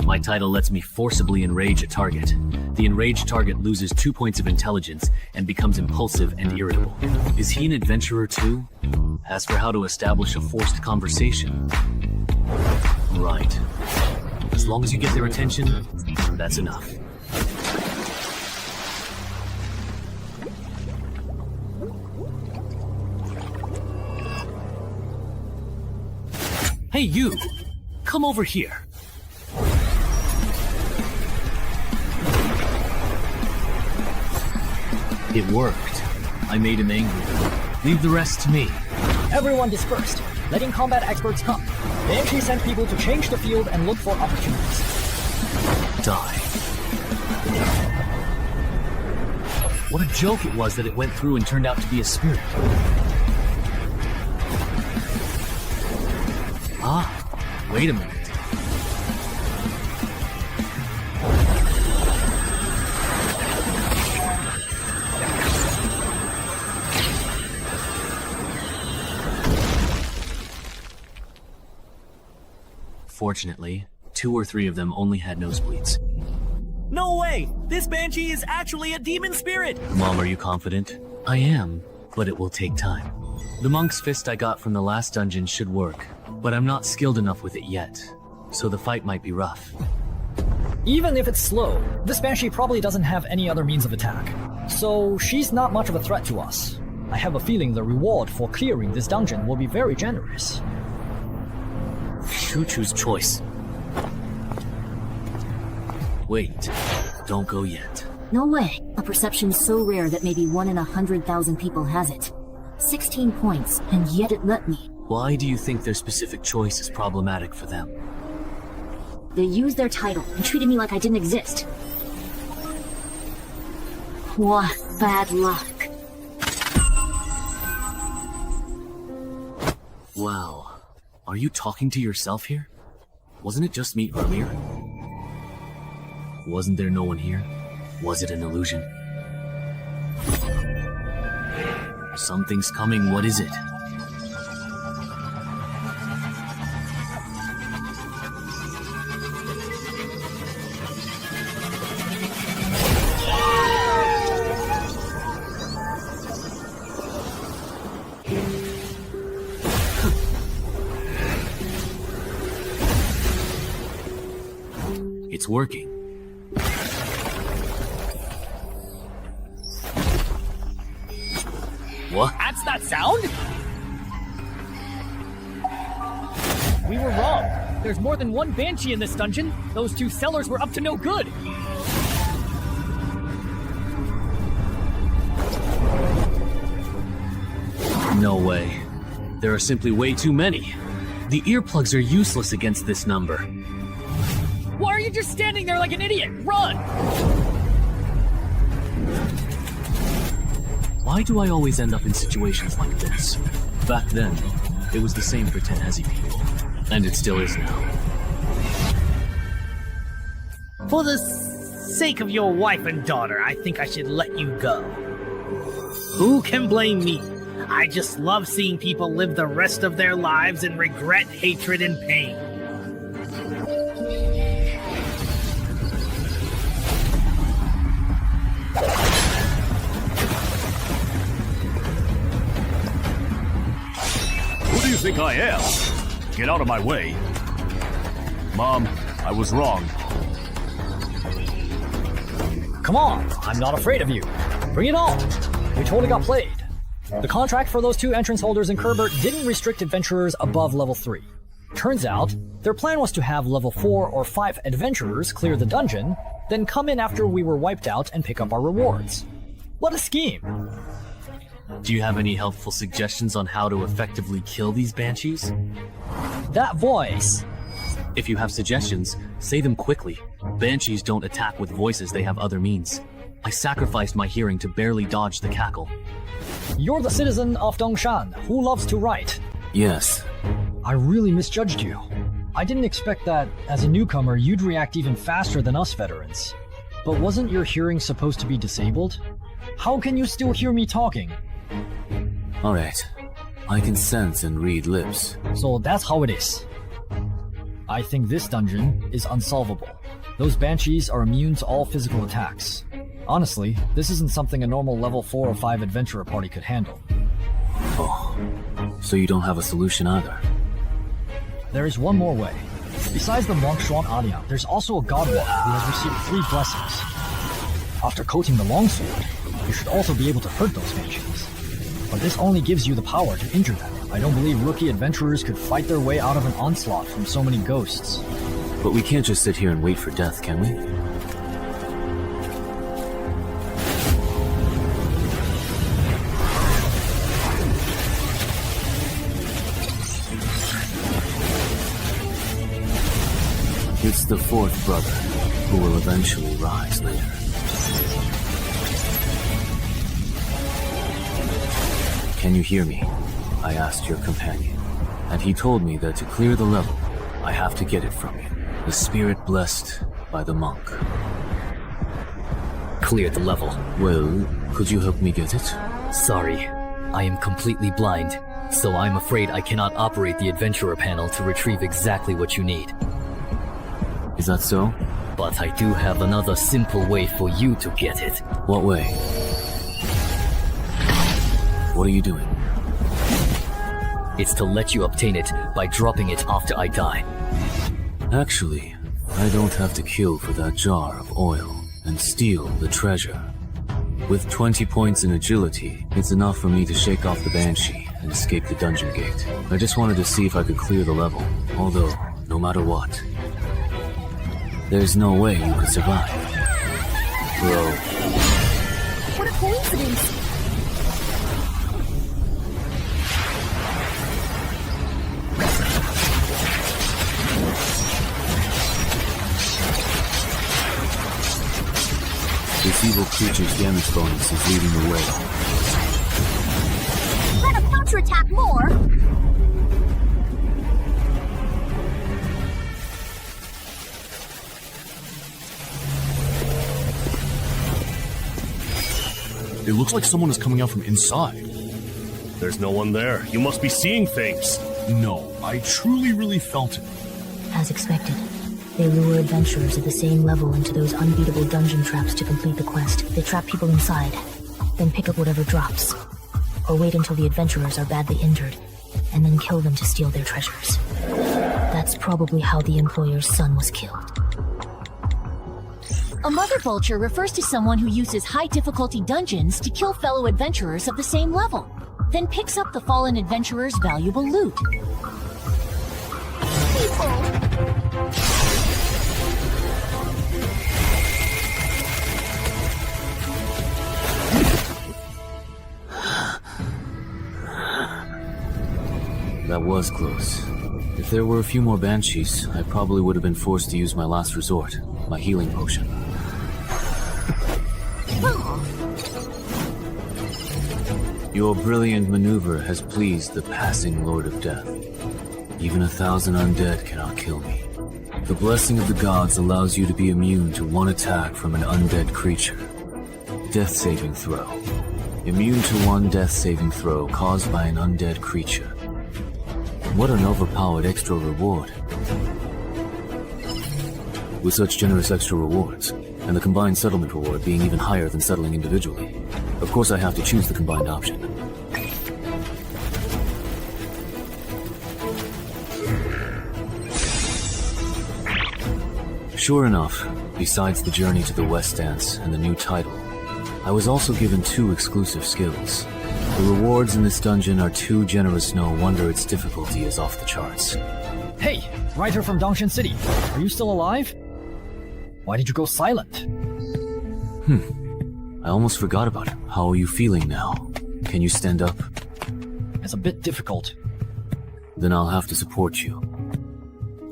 My title lets me forcibly enrage a target. The enraged target loses 2 points of intelligence and becomes impulsive and irritable. Is he an adventurer too? As for how to establish a forced conversation... Right. As long as you get their attention, that's enough. Hey you! Come over here. It worked. I made him angry. Leave the rest to me. Everyone dispersed, letting combat experts come. Banshee sent people to change the field and look for opportunities. Die. What a joke it was that it went through and turned out to be a spirit. Ah, wait a minute. Fortunately, 2 or 3 of them only had nosebleeds. No way! This Banshee is actually a demon spirit! Mom, are you confident? I am, but it will take time. The monk's fist I got from the last dungeon should work, but I'm not skilled enough with it yet, so the fight might be rough. Even if it's slow, this Banshee probably doesn't have any other means of attack, so she's not much of a threat to us. I have a feeling the reward for clearing this dungeon will be very generous. Choo-choo's choice. Wait, don't go yet. No way. A perception so rare that maybe 1 in 100,000 people has it. 16 points, and yet it let me. Why do you think their specific choice is problematic for them? They used their title and treated me like I didn't exist. What bad luck. Wow. Are you talking to yourself here? Wasn't it just me earlier? Wasn't there no one here? Was it an illusion? Something's coming, what is it? It's working. What? That's that sound? We were wrong. There's more than one Banshee in this dungeon. Those 2 sellers were up to no good. No way. There are simply way too many. The earplugs are useless against this number. Why are you just standing there like an idiot? Run! Why do I always end up in situations like this? Back then, it was the same for Chenhai people. And it still is now. For the sake of your wife and daughter, I think I should let you go. Who can blame me? I just love seeing people live the rest of their lives in regret, hatred, and pain. Who do you think I am? Get out of my way. Mom, I was wrong. Come on, I'm not afraid of you. Bring it on. We totally got played. The contract for those 2 entrance holders in Kerbert didn't restrict adventurers above level 3. Turns out, their plan was to have level 4 or 5 adventurers clear the dungeon, then come in after we were wiped out and pick up our rewards. What a scheme! Do you have any helpful suggestions on how to effectively kill these banshees? That voice! If you have suggestions, say them quickly. Banshees don't attack with voices, they have other means. I sacrificed my hearing to barely dodge the cackle. You're the citizen of Dongshan who loves to write. Yes. I really misjudged you. I didn't expect that, as a newcomer, you'd react even faster than us veterans. But wasn't your hearing supposed to be disabled? How can you still hear me talking? Alright. I can sense and read lips. So that's how it is. I think this dungeon is unsolvable. Those banshees are immune to all physical attacks. Honestly, this isn't something a normal level 4 or 5 adventurer party could handle. Oh, so you don't have a solution either? There is one more way. Besides the monk Shuan Alia, there's also a godwalker who has received 3 blessings. After coating the longsword, you should also be able to hurt those banshees. But this only gives you the power to injure them. I don't believe rookie adventurers could fight their way out of an onslaught from so many ghosts. But we can't just sit here and wait for death, can we? It's the 4th brother, who will eventually rise later. Can you hear me? I asked your companion, and he told me that to clear the level, I have to get it from you. The spirit blessed by the monk. Clear the level. Well, could you help me get it? Sorry, I am completely blind, so I'm afraid I cannot operate the adventurer panel to retrieve exactly what you need. Is that so? But I do have another simple way for you to get it. What way? What are you doing? It's to let you obtain it by dropping it after I die. Actually, I don't have to kill for that jar of oil and steal the treasure. With 20 points in agility, it's enough for me to shake off the Banshee and escape the dungeon gate. I just wanted to see if I could clear the level, although, no matter what, there's no way you could survive. Bro. What a coincidence! This evil creature's damage bonus is leading the way. Let him counterattack more! It looks like someone is coming out from inside. There's no one there. You must be seeing things. No, I truly really felt it. As expected, they lure adventurers at the same level into those unbeatable dungeon traps to complete the quest. They trap people inside, then pick up whatever drops. Or wait until the adventurers are badly injured, and then kill them to steal their treasures. That's probably how the employer's son was killed. A mother vulture refers to someone who uses high-difficulty dungeons to kill fellow adventurers of the same level, then picks up the fallen adventurer's valuable loot. That was close. If there were a few more Banshees, I probably would have been forced to use my last resort, my healing potion. Your brilliant maneuver has pleased the passing Lord of Death. Even 1,000 undead cannot kill me. The blessing of the gods allows you to be immune to one attack from an undead creature. Death saving throw. Immune to one death saving throw caused by an undead creature. What an overpowered extra reward. With such generous extra rewards, and the combined settlement reward being even higher than settling individually, of course I have to choose the combined option. Sure enough, besides the journey to the West Dance and the new title, I was also given 2 exclusive skills. The rewards in this dungeon are too generous, no wonder its difficulty is off the charts. Hey, writer from Dongshan City, are you still alive? Why did you go silent? I almost forgot about it. How are you feeling now? Can you stand up? It's a bit difficult. Then I'll have to support you.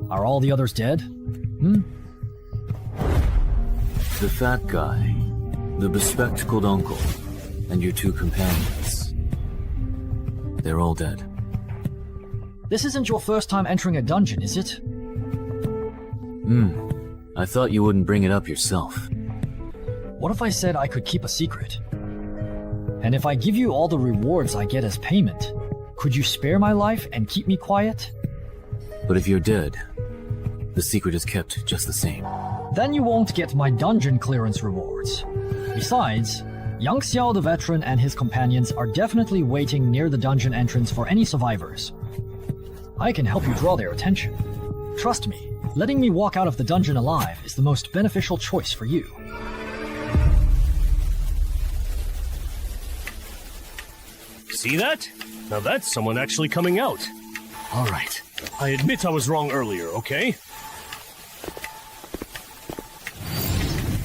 Are all the others dead? The fat guy, the bespectacled uncle, and your 2 companions. They're all dead. This isn't your first time entering a dungeon, is it? I thought you wouldn't bring it up yourself. What if I said I could keep a secret? And if I give you all the rewards I get as payment, could you spare my life and keep me quiet? But if you're dead, the secret is kept just the same. Then you won't get my dungeon clearance rewards. Besides, Yang Xiao the veteran and his companions are definitely waiting near the dungeon entrance for any survivors. I can help you draw their attention. Trust me, letting me walk out of the dungeon alive is the most beneficial choice for you. See that? Now that's someone actually coming out. All right. I admit I was wrong earlier, okay?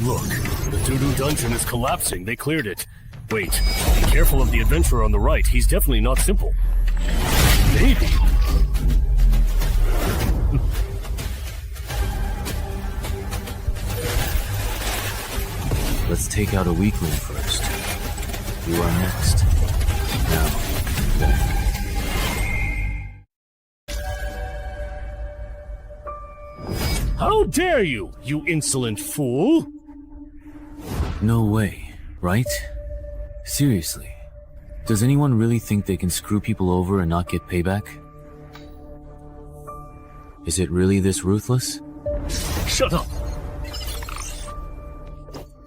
Look, the doo-doo dungeon is collapsing. They cleared it. Wait, be careful of the adventurer on the right. He's definitely not simple. Maybe. Let's take out a weakling first. You are next. Now, then. How dare you, you insolent fool! No way, right? Seriously. Does anyone really think they can screw people over and not get payback? Is it really this ruthless? Shut up!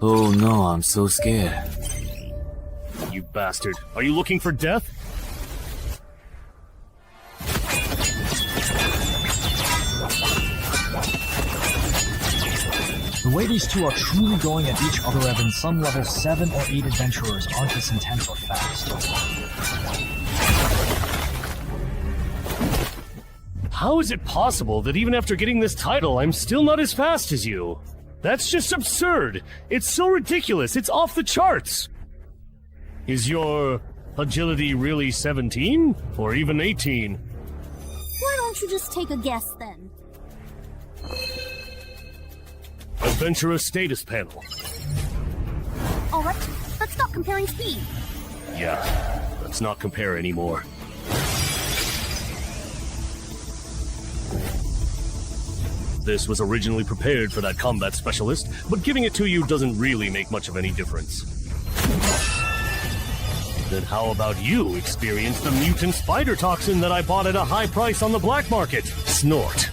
Oh no, I'm so scared. You bastard. Are you looking for death? The way these two are truly going at each other, even some level 7 or 8 adventurers aren't this intense or fast. How is it possible that even after getting this title, I'm still not as fast as you? That's just absurd. It's so ridiculous. It's off the charts. Is your agility really 17? Or even 18? Why don't you just take a guess then? Adventurer status panel. Alright, let's stop comparing speed. Yeah, let's not compare anymore. This was originally prepared for that combat specialist, but giving it to you doesn't really make much of any difference. Then how about you experience the mutant spider toxin that I bought at a high price on the black market? Snort.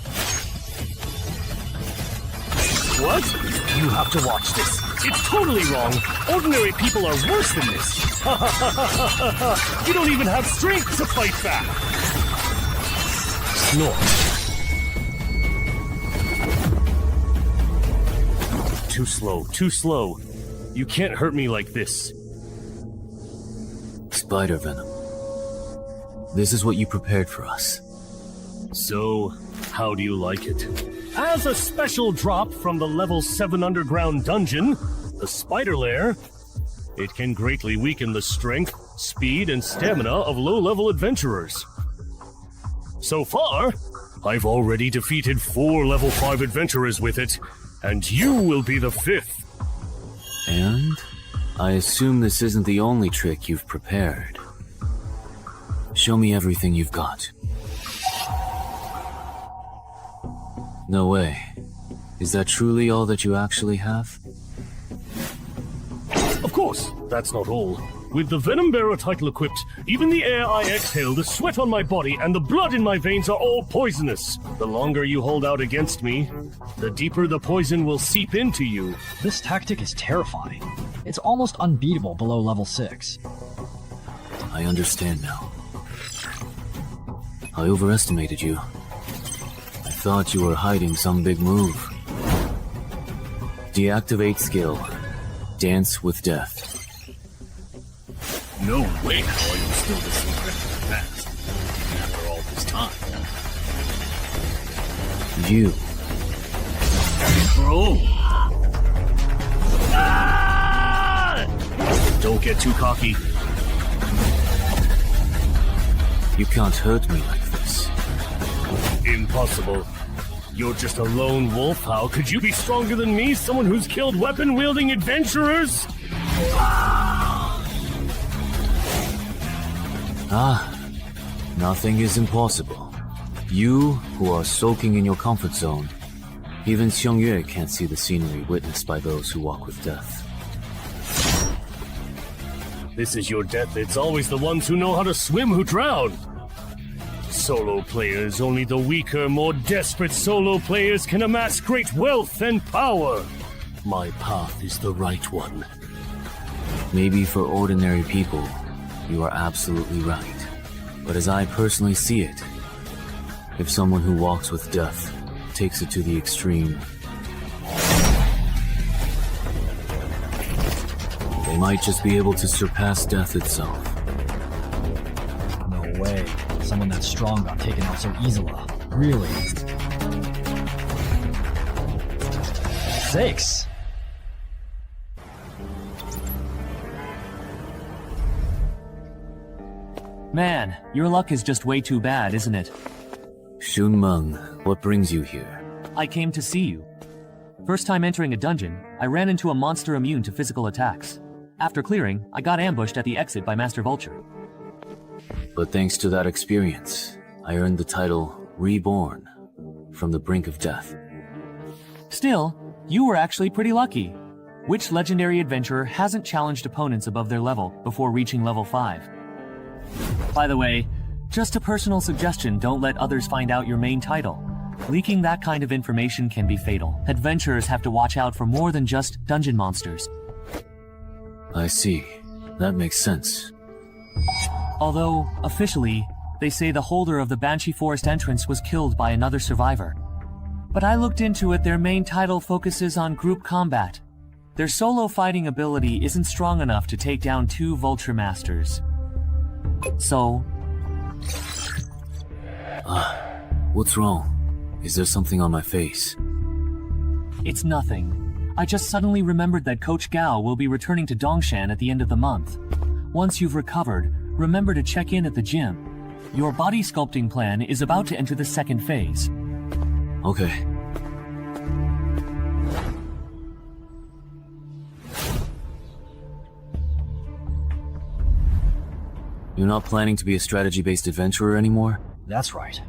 What? You have to watch this. It's totally wrong. Ordinary people are worse than this. You don't even have strength to fight back. Snort. Too slow, too slow. You can't hurt me like this. Spider venom. This is what you prepared for us. So, how do you like it? As a special drop from the level 7 underground dungeon, the Spider Lair, it can greatly weaken the strength, speed, and stamina of low-level adventurers. So far, I've already defeated 4 level 5 adventurers with it, and you will be the 5th. And I assume this isn't the only trick you've prepared. Show me everything you've got. No way. Is that truly all that you actually have? Of course, that's not all. With the Venom Bearer title equipped, even the air I exhale, the sweat on my body, and the blood in my veins are all poisonous. The longer you hold out against me, the deeper the poison will seep into you. This tactic is terrifying. It's almost unbeatable below level 6. I understand now. I overestimated you. I thought you were hiding some big move. Deactivate skill. Dance with death. No way how are you still this incredibly fast after all this time. You. Bro! Ah! Don't get too cocky. You can't hurt me like this. Impossible. You're just a lone wolf. How could you be stronger than me? Someone who's killed weapon-wielding adventurers? Nothing is impossible. You, who are soaking in your comfort zone, even Xiangyue can't see the scenery witnessed by those who walk with death. This is your death. It's always the ones who know how to swim who drown. Solo players, only the weaker, more desperate solo players can amass great wealth and power. My path is the right one. Maybe for ordinary people, you are absolutely right. But as I personally see it, if someone who walks with death takes it to the extreme, they might just be able to surpass death itself. No way. Someone that strong got taken out so easily. Really? 6. Man, your luck is just way too bad, isn't it? Shunmeng, what brings you here? I came to see you. First time entering a dungeon, I ran into a monster immune to physical attacks. After clearing, I got ambushed at the exit by Master Vulture. But thanks to that experience, I earned the title Reborn, from the brink of death. Still, you were actually pretty lucky. Which legendary adventurer hasn't challenged opponents above their level before reaching level 5? By the way, just a personal suggestion, don't let others find out your main title. Leaking that kind of information can be fatal. Adventurers have to watch out for more than just dungeon monsters. I see. That makes sense. Although, officially, they say the holder of the Banshee Forest entrance was killed by another survivor. But I looked into it, their main title focuses on group combat. Their solo fighting ability isn't strong enough to take down 2 Vulture Masters. So... What's wrong? Is there something on my face? It's nothing. I just suddenly remembered that Coach Gao will be returning to Dongshan at the end of the month. Once you've recovered, remember to check in at the gym. Your body sculpting plan is about to enter the second phase. Okay. You're not planning to be a strategy-based adventurer anymore? That's right.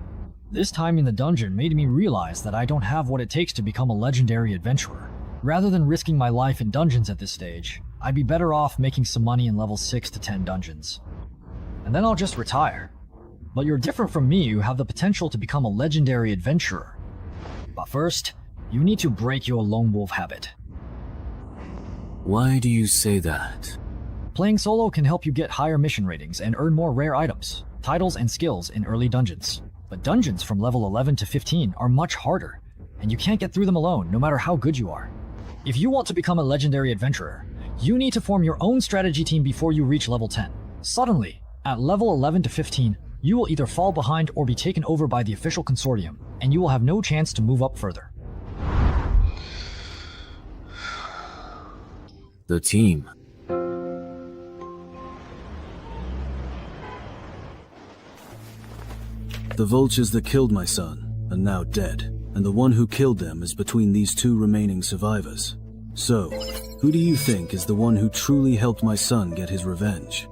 This time in the dungeon made me realize that I don't have what it takes to become a legendary adventurer. Rather than risking my life in dungeons at this stage, I'd be better off making some money in level 6 to 10 dungeons. And then I'll just retire. But you're different from me, you have the potential to become a legendary adventurer. But first, you need to break your lone wolf habit. Why do you say that? Playing solo can help you get higher mission ratings and earn more rare items, titles, and skills in early dungeons. But dungeons from level 11 to 15 are much harder, and you can't get through them alone, no matter how good you are. If you want to become a legendary adventurer, you need to form your own strategy team before you reach level 10. Suddenly, at level 11 to 15, you will either fall behind or be taken over by the official consortium, and you will have no chance to move up further. The team. The vultures that killed my son are now dead, and the one who killed them is between these 2 remaining survivors. So, who do you think is the one who truly helped my son get his revenge?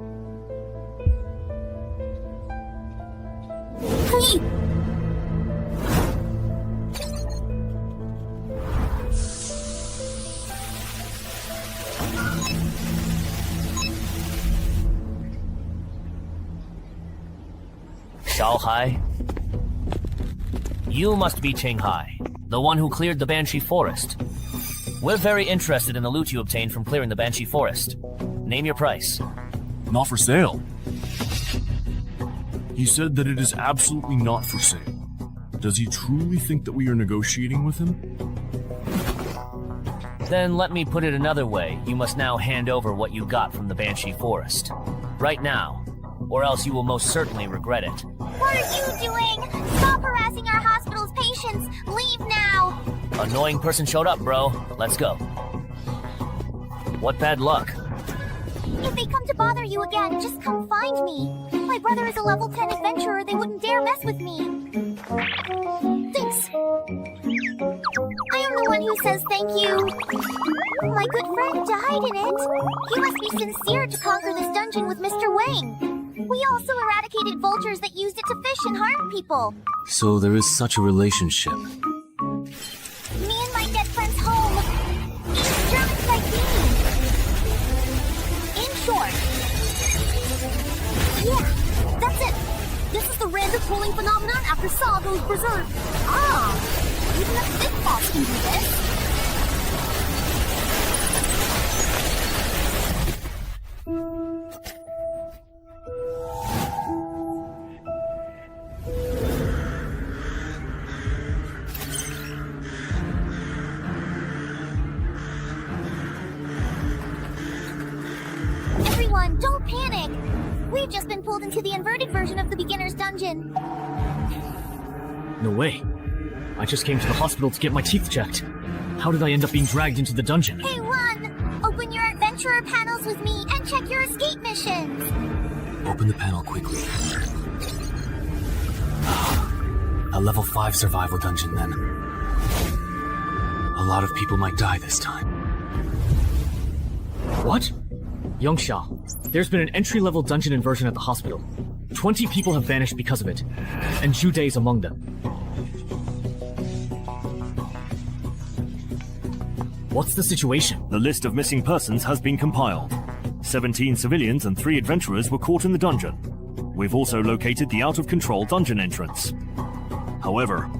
Chenhai? You must be Chenhai, the one who cleared the Banshee Forest. We're very interested in the loot you obtained from clearing the Banshee Forest. Name your price. Not for sale. He said that it is absolutely not for sale. Does he truly think that we are negotiating with him? Then let me put it another way. You must now hand over what you got from the Banshee Forest. Right now, or else you will most certainly regret it. What are you doing? Stop harassing our hospital's patients! Leave now! Annoying person showed up, bro. Let's go. What bad luck. If they come to bother you again, just come find me. My brother is a level 10 adventurer, they wouldn't dare mess with me. Thanks. I am the one who says thank you. My good friend died in it. You must be sincere to conquer this dungeon with Mr. Wang. We also eradicated vultures that used it to fish and harm people. So there is such a relationship. Me and my dead friend's home. Eavesdropped by me. In short. Yeah, that's it. This is the random pooling phenomenon after Saw goes berserk. Ah, even a thick boss can do this. Everyone, don't panic! We've just been pulled into the inverted version of the beginner's dungeon. No way. I just came to the hospital to get my teeth checked. How did I end up being dragged into the dungeon? Hey, run! Open your adventurer panels with me and check your escape missions! Open the panel quickly. A level 5 survival dungeon then. A lot of people might die this time. What? Yongsha, there's been an entry-level dungeon inversion at the hospital. 20 people have vanished because of it, and Jude is among them. What's the situation? The list of missing persons has been compiled. 17 civilians and 3 adventurers were caught in the dungeon. We've also located the out-of-control dungeon entrance. However,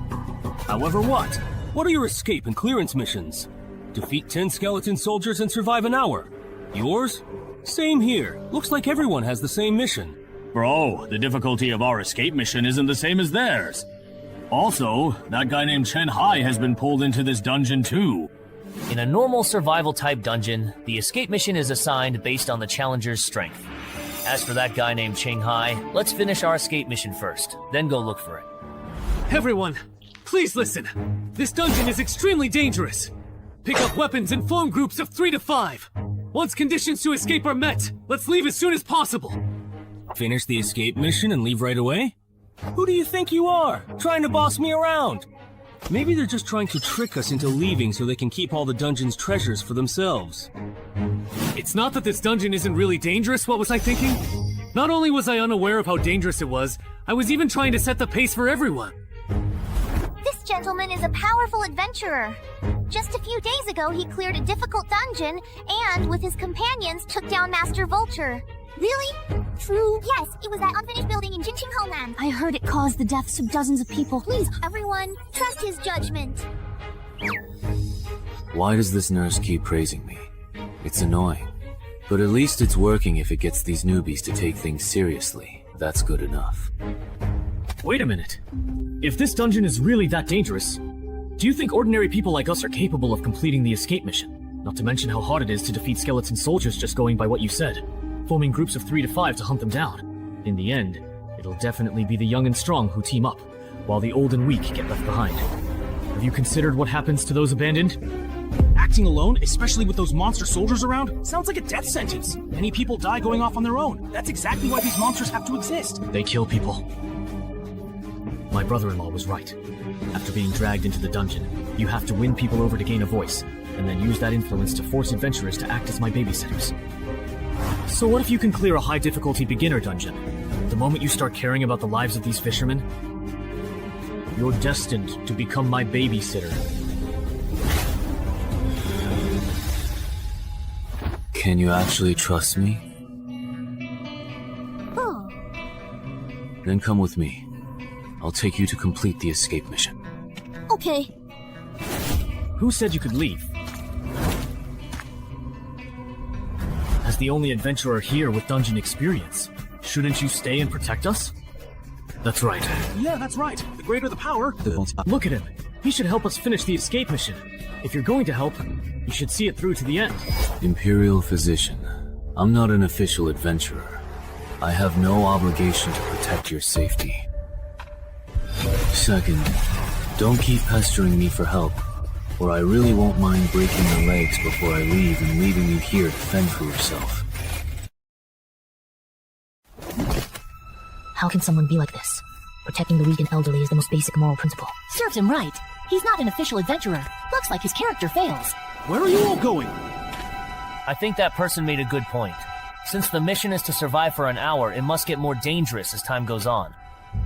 However, what? What are your escape and clearance missions? Defeat 10 skeleton soldiers and survive an hour. Yours? Same here. Looks like everyone has the same mission. Bro, the difficulty of our escape mission isn't the same as theirs. Also, that guy named Chenhai has been pulled into this dungeon too. In a normal survival-type dungeon, the escape mission is assigned based on the challenger's strength. As for that guy named Chenhai, let's finish our escape mission first, then go look for it. Everyone, please listen. This dungeon is extremely dangerous. Pick up weapons and form groups of 3 to 5. Once conditions to escape are met, let's leave as soon as possible. Finish the escape mission and leave right away? Who do you think you are, trying to boss me around? Maybe they're just trying to trick us into leaving so they can keep all the dungeon's treasures for themselves. It's not that this dungeon isn't really dangerous, what was I thinking? Not only was I unaware of how dangerous it was, I was even trying to set the pace for everyone. This gentleman is a powerful adventurer. Just a few days ago, he cleared a difficult dungeon and, with his companions, took down Master Vulture. Really? True? Yes, it was that unfinished building in Jinqing Homeland. I heard it caused the deaths of dozens of people. Please, everyone, trust his judgment. Why does this nurse keep praising me? It's annoying. But at least it's working if it gets these newbies to take things seriously. That's good enough. Wait a minute. If this dungeon is really that dangerous, do you think ordinary people like us are capable of completing the escape mission? Not to mention how hard it is to defeat skeleton soldiers just going by what you said. Forming groups of 3 to 5 to hunt them down. In the end, it'll definitely be the young and strong who team up, while the old and weak get left behind. Have you considered what happens to those abandoned? Acting alone, especially with those monster soldiers around, sounds like a death sentence. Many people die going off on their own. That's exactly why these monsters have to exist. They kill people. My brother-in-law was right. After being dragged into the dungeon, you have to win people over to gain a voice, and then use that influence to force adventurers to act as my babysitters. So what if you can clear a high-difficulty beginner dungeon? The moment you start caring about the lives of these fishermen, you're destined to become my babysitter. Can you actually trust me? Oh. Then come with me. I'll take you to complete the escape mission. Okay. Who said you could leave? As the only adventurer here with dungeon experience, shouldn't you stay and protect us? That's right. Yeah, that's right. The greater the power... Look at him. He should help us finish the escape mission. If you're going to help, you should see it through to the end. Imperial Physician, I'm not an official adventurer. I have no obligation to protect your safety. Second, don't keep pestering me for help, or I really won't mind breaking your legs before I leave and leaving you here to fend for yourself. How can someone be like this? Protecting the weak and elderly is the most basic moral principle. Serves him right. He's not an official adventurer. Looks like his character fails. Where are you all going? I think that person made a good point. Since the mission is to survive for an hour, it must get more dangerous as time goes on.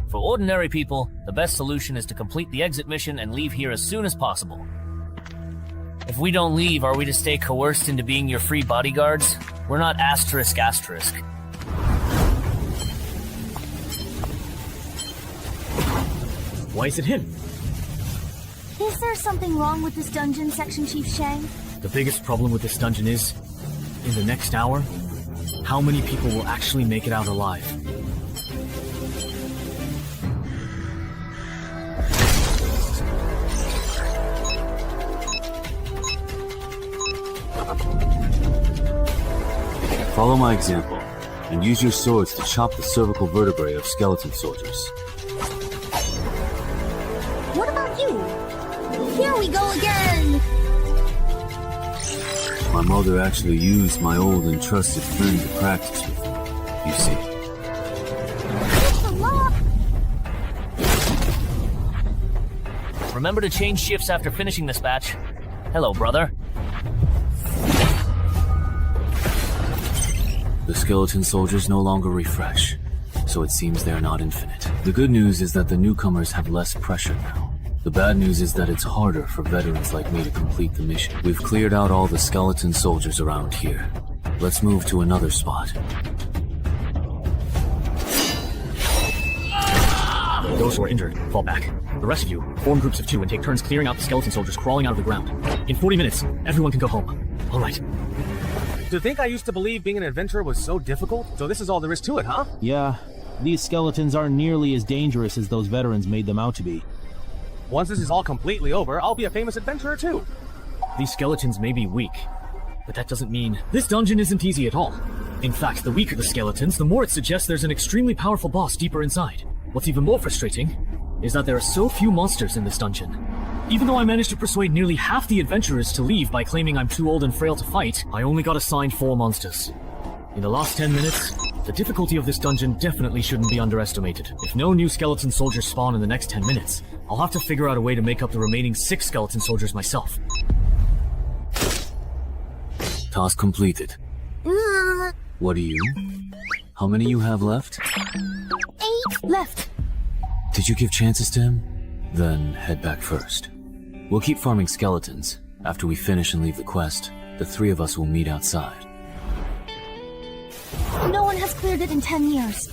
For ordinary people, the best solution is to complete the exit mission and leave here as soon as possible. If we don't leave, are we to stay coerced into being your free bodyguards? We're not asterisk. Why is it him? Is there something wrong with this dungeon, Section Chief Shang? The biggest problem with this dungeon is, in the next hour, how many people will actually make it out alive? Follow my example, and use your swords to chop the cervical vertebrae of skeleton soldiers. What about you? Here we go again! My mother actually used my old and trusted friend to practice with me, you see. Remember to change shifts after finishing this batch. Hello, brother. The skeleton soldiers no longer refresh, so it seems they're not infinite. The good news is that the newcomers have less pressure now. The bad news is that it's harder for veterans like me to complete the mission. We've cleared out all the skeleton soldiers around here. Let's move to another spot. Those who are injured, fall back. The rest of you, form groups of 2 and take turns clearing out the skeleton soldiers crawling out of the ground. In 40 minutes, everyone can go home. All right. To think I used to believe being an adventurer was so difficult, so this is all there is to it, huh? Yeah, these skeletons aren't nearly as dangerous as those veterans made them out to be. Once this is all completely over, I'll be a famous adventurer too. These skeletons may be weak, but that doesn't mean this dungeon isn't easy at all. In fact, the weaker the skeletons, the more it suggests there's an extremely powerful boss deeper inside. What's even more frustrating is that there are so few monsters in this dungeon. Even though I managed to persuade nearly half the adventurers to leave by claiming I'm too old and frail to fight, I only got assigned 4 monsters. In the last 10 minutes, the difficulty of this dungeon definitely shouldn't be underestimated. If no new skeleton soldiers spawn in the next 10 minutes, I'll have to figure out a way to make up the remaining 6 skeleton soldiers myself. Task completed. What do you? How many you have left? 8 left. Did you give chances to him? Then head back first. We'll keep farming skeletons. After we finish and leave the quest, the 3 of us will meet outside. No one has cleared it in 10 years.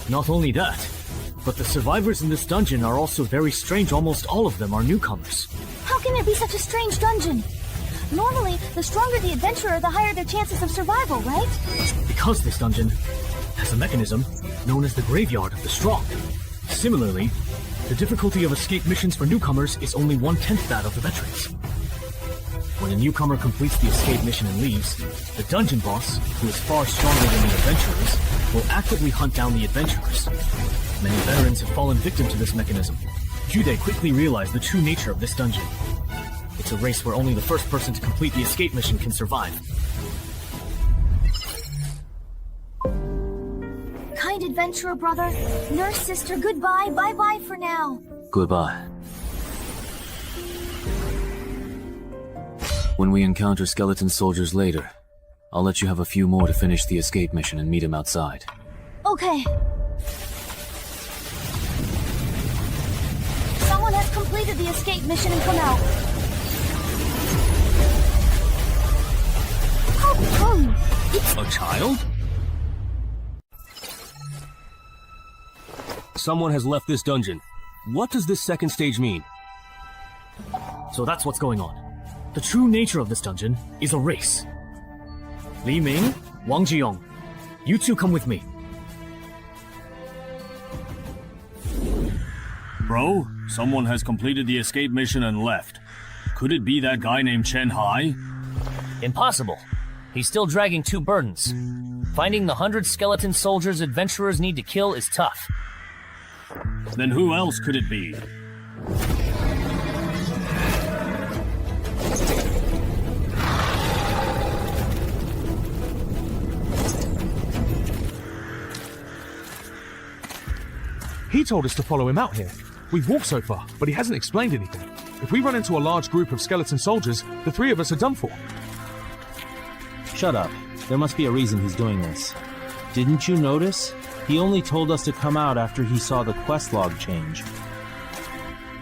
Not only that, but the survivors in this dungeon are also very strange. Almost all of them are newcomers. How can it be such a strange dungeon? Normally, the stronger the adventurer, the higher their chances of survival, right? Because this dungeon has a mechanism known as the Graveyard of the Strong. Similarly, the difficulty of escape missions for newcomers is only 1/10 that of the veterans. When a newcomer completes the escape mission and leaves, the dungeon boss, who is far stronger than the adventurers, will actively hunt down the adventurers. Many veterans have fallen victim to this mechanism. Jude quickly realized the true nature of this dungeon. It's a race where only the first person to complete the escape mission can survive. Kind adventurer brother, nurse sister, goodbye, bye-bye for now. Goodbye. When we encounter skeleton soldiers later, I'll let you have a few more to finish the escape mission and meet him outside. Okay. Someone has completed the escape mission and come out. How come? It's A child? Someone has left this dungeon. What does this second stage mean? So that's what's going on. The true nature of this dungeon is a race. Li Ming, Wang Jiyong, you 2 come with me. Bro, someone has completed the escape mission and left. Could it be that guy named Chenhai? Impossible. He's still dragging 2 burdens. Finding the 100 skeleton soldiers adventurers need to kill is tough. Then who else could it be? He told us to follow him out here. We've walked so far, but he hasn't explained anything. If we run into a large group of skeleton soldiers, the 3 of us are done for. Shut up. There must be a reason he's doing this. Didn't you notice? He only told us to come out after he saw the quest log change.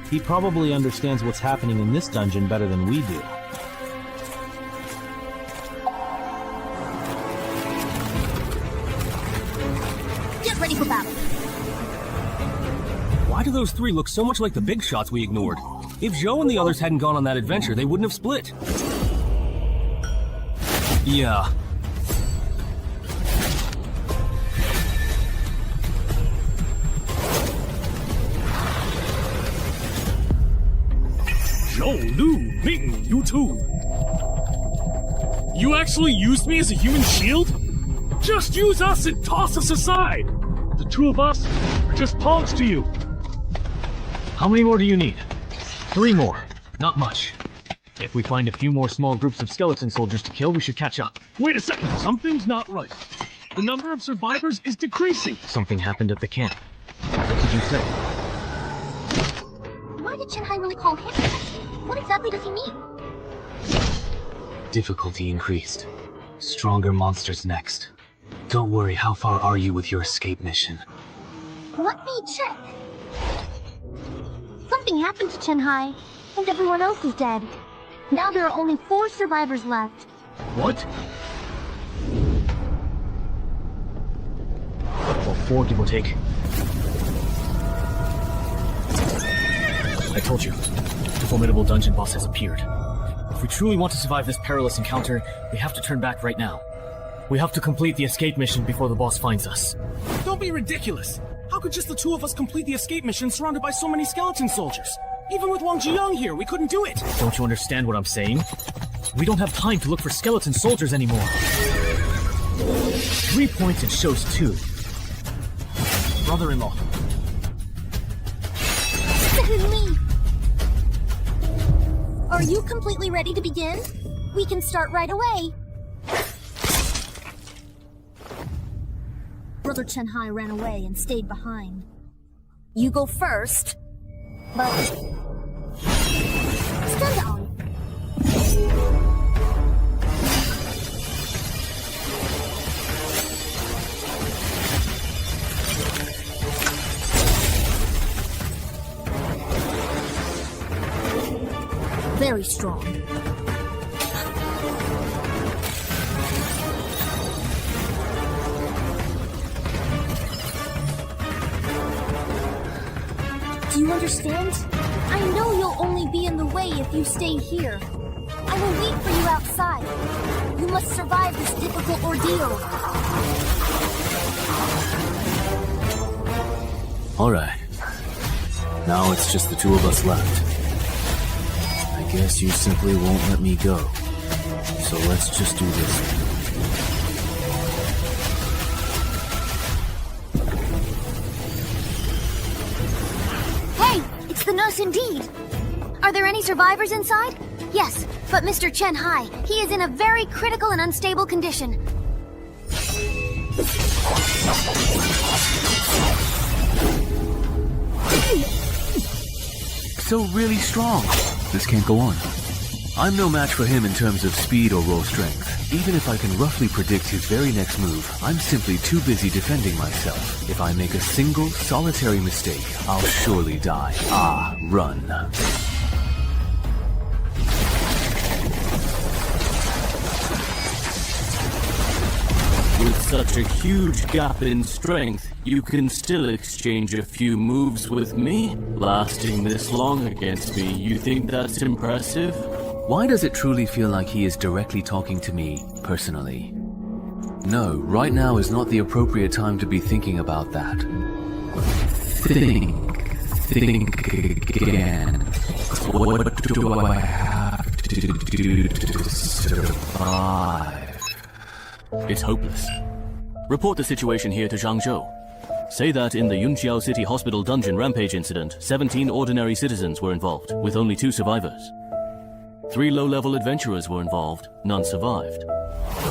He probably understands what's happening in this dungeon better than we do. get ready for battle. Why do those 3 look so much like the big shots we ignored? If Zhou and the others hadn't gone on that adventure, they wouldn't have split. Yeah. Zhou, Lu, Ming, you too. You actually used me as a human shield? Just use us and toss us aside. The 2 of us are just pawns to you. How many more do you need? 3 more. Not much. If we find a few more small groups of skeleton soldiers to kill, we should catch up. Wait a second, something's not right. The number of survivors is decreasing. Something happened at the camp. What did you say? Why did Chenhai really call him that? What exactly does he mean? Difficulty increased. Stronger monsters next. Don't worry, how far are you with your escape mission? Let me check. Something happened to Chenhai, and everyone else is dead. Now there are only 4 survivors left. What? Well, 4 give or take. I told you, the formidable dungeon boss has appeared. If we truly want to survive this perilous encounter, we have to turn back right now. We have to complete the escape mission before the boss finds us. Don't be ridiculous! How could just the two of us complete the escape mission surrounded by so many skeleton soldiers? Even with Wang Jiyoung here, we couldn't do it! Don't you understand what I'm saying? We don't have time to look for skeleton soldiers anymore. 3 points and shows 2. Brother-in-law. Are you completely ready to begin? We can start right away. Brother Chenhai ran away and stayed behind. You go first, but stand down. Very strong. Do you understand? I know you'll only be in the way if you stay here. I will wait for you outside. You must survive this difficult ordeal. Alright. Now it's just the two of us left. I guess you simply won't let me go. So let's just do this. Hey, it's the nurse indeed. Are there any survivors inside? Yes, but Mr. Chenhai, he is in a very critical and unstable condition. So really strong. This can't go on. I'm no match for him in terms of speed or raw strength. Even if I can roughly predict his very next move, I'm simply too busy defending myself. If I make a single, solitary mistake, I'll surely die. Run. With such a huge gap in strength, you can still exchange a few moves with me? Lasting this long against me, you think that's impressive? Why does it truly feel like he is directly talking to me, personally? No, right now is not the appropriate time to be thinking about that. Think again. What do I have to do to survive? It's hopeless. Report the situation here to Zhangzhou. Say that in the Yunqiao City Hospital dungeon rampage incident, 17 ordinary citizens were involved, with only 2 survivors. 3 low-level adventurers were involved, none survived.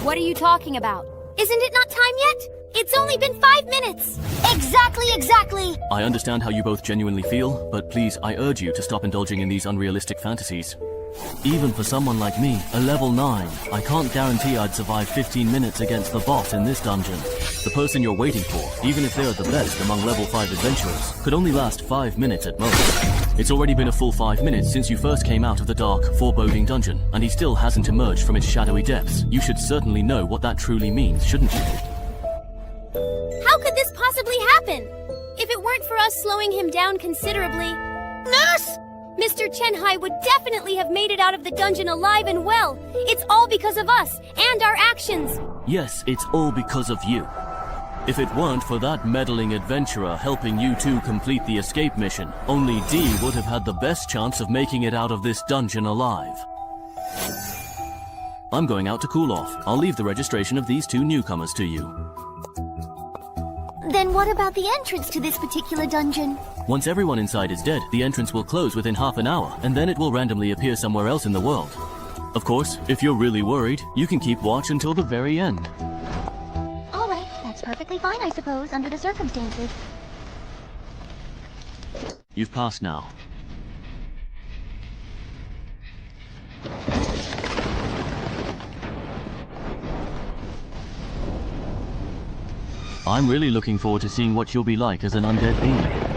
What are you talking about? Isn't it not time yet? It's only been 5 minutes! Exactly! I understand how you both genuinely feel, but please, I urge you to stop indulging in these unrealistic fantasies. Even for someone like me, a level 9, I can't guarantee I'd survive 15 minutes against the boss in this dungeon. The person you're waiting for, even if they're the best among level 5 adventurers, could only last 5 minutes at most. It's already been a full 5 minutes since you first came out of the dark, foreboding dungeon, and he still hasn't emerged from its shadowy depths. You should certainly know what that truly means, shouldn't you? How could this possibly happen? If it weren't for us slowing him down considerably... Nurse! Mr. Chenhai would definitely have made it out of the dungeon alive and well. It's all because of us, and our actions. Yes, it's all because of you. If it weren't for that meddling adventurer helping you two complete the escape mission, only D would have had the best chance of making it out of this dungeon alive. I'm going out to cool off. I'll leave the registration of these 2 newcomers to you. Then what about the entrance to this particular dungeon? Once everyone inside is dead, the entrance will close within half an hour, and then it will randomly appear somewhere else in the world. Of course, if you're really worried, you can keep watch until the very end. Alright, that's perfectly fine, I suppose, under the circumstances. You've passed now. I'm really looking forward to seeing what you'll be like as an undead being.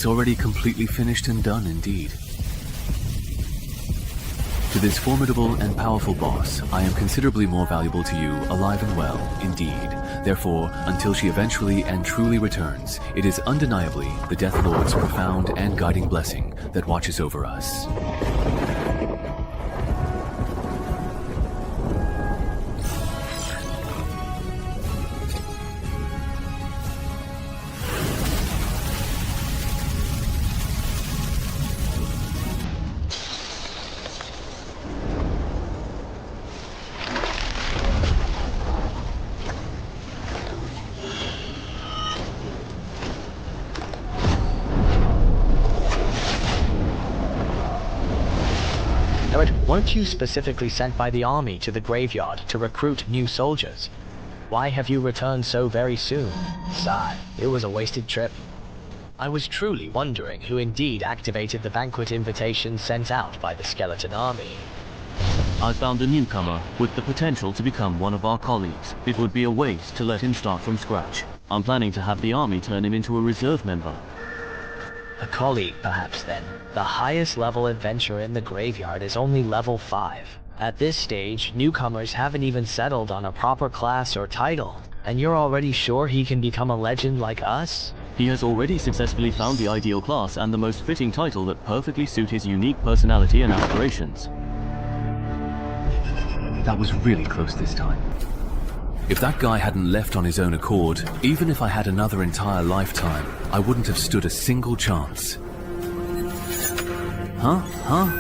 It's already completely finished and done indeed. To this formidable and powerful boss, I am considerably more valuable to you, alive and well, indeed. Therefore, until she eventually and truly returns, it is undeniably the Death Lord's profound and guiding blessing that watches over us. Weren't you specifically sent by the army to the graveyard to recruit new soldiers? Why have you returned so very soon? Sigh, it was a wasted trip. I was truly wondering who indeed activated the banquet invitation sent out by the skeleton army. I found a newcomer with the potential to become one of our colleagues. It would be a waste to let him start from scratch. I'm planning to have the army turn him into a reserve member. A colleague, perhaps, then. The highest level adventurer in the graveyard is only level 5. At this stage, newcomers haven't even settled on a proper class or title. And you're already sure he can become a legend like us? He has already successfully found the ideal class and the most fitting title that perfectly suit his unique personality and aspirations. That was really close this time. If that guy hadn't left on his own accord, even if I had another entire lifetime, I wouldn't have stood a single chance. Huh?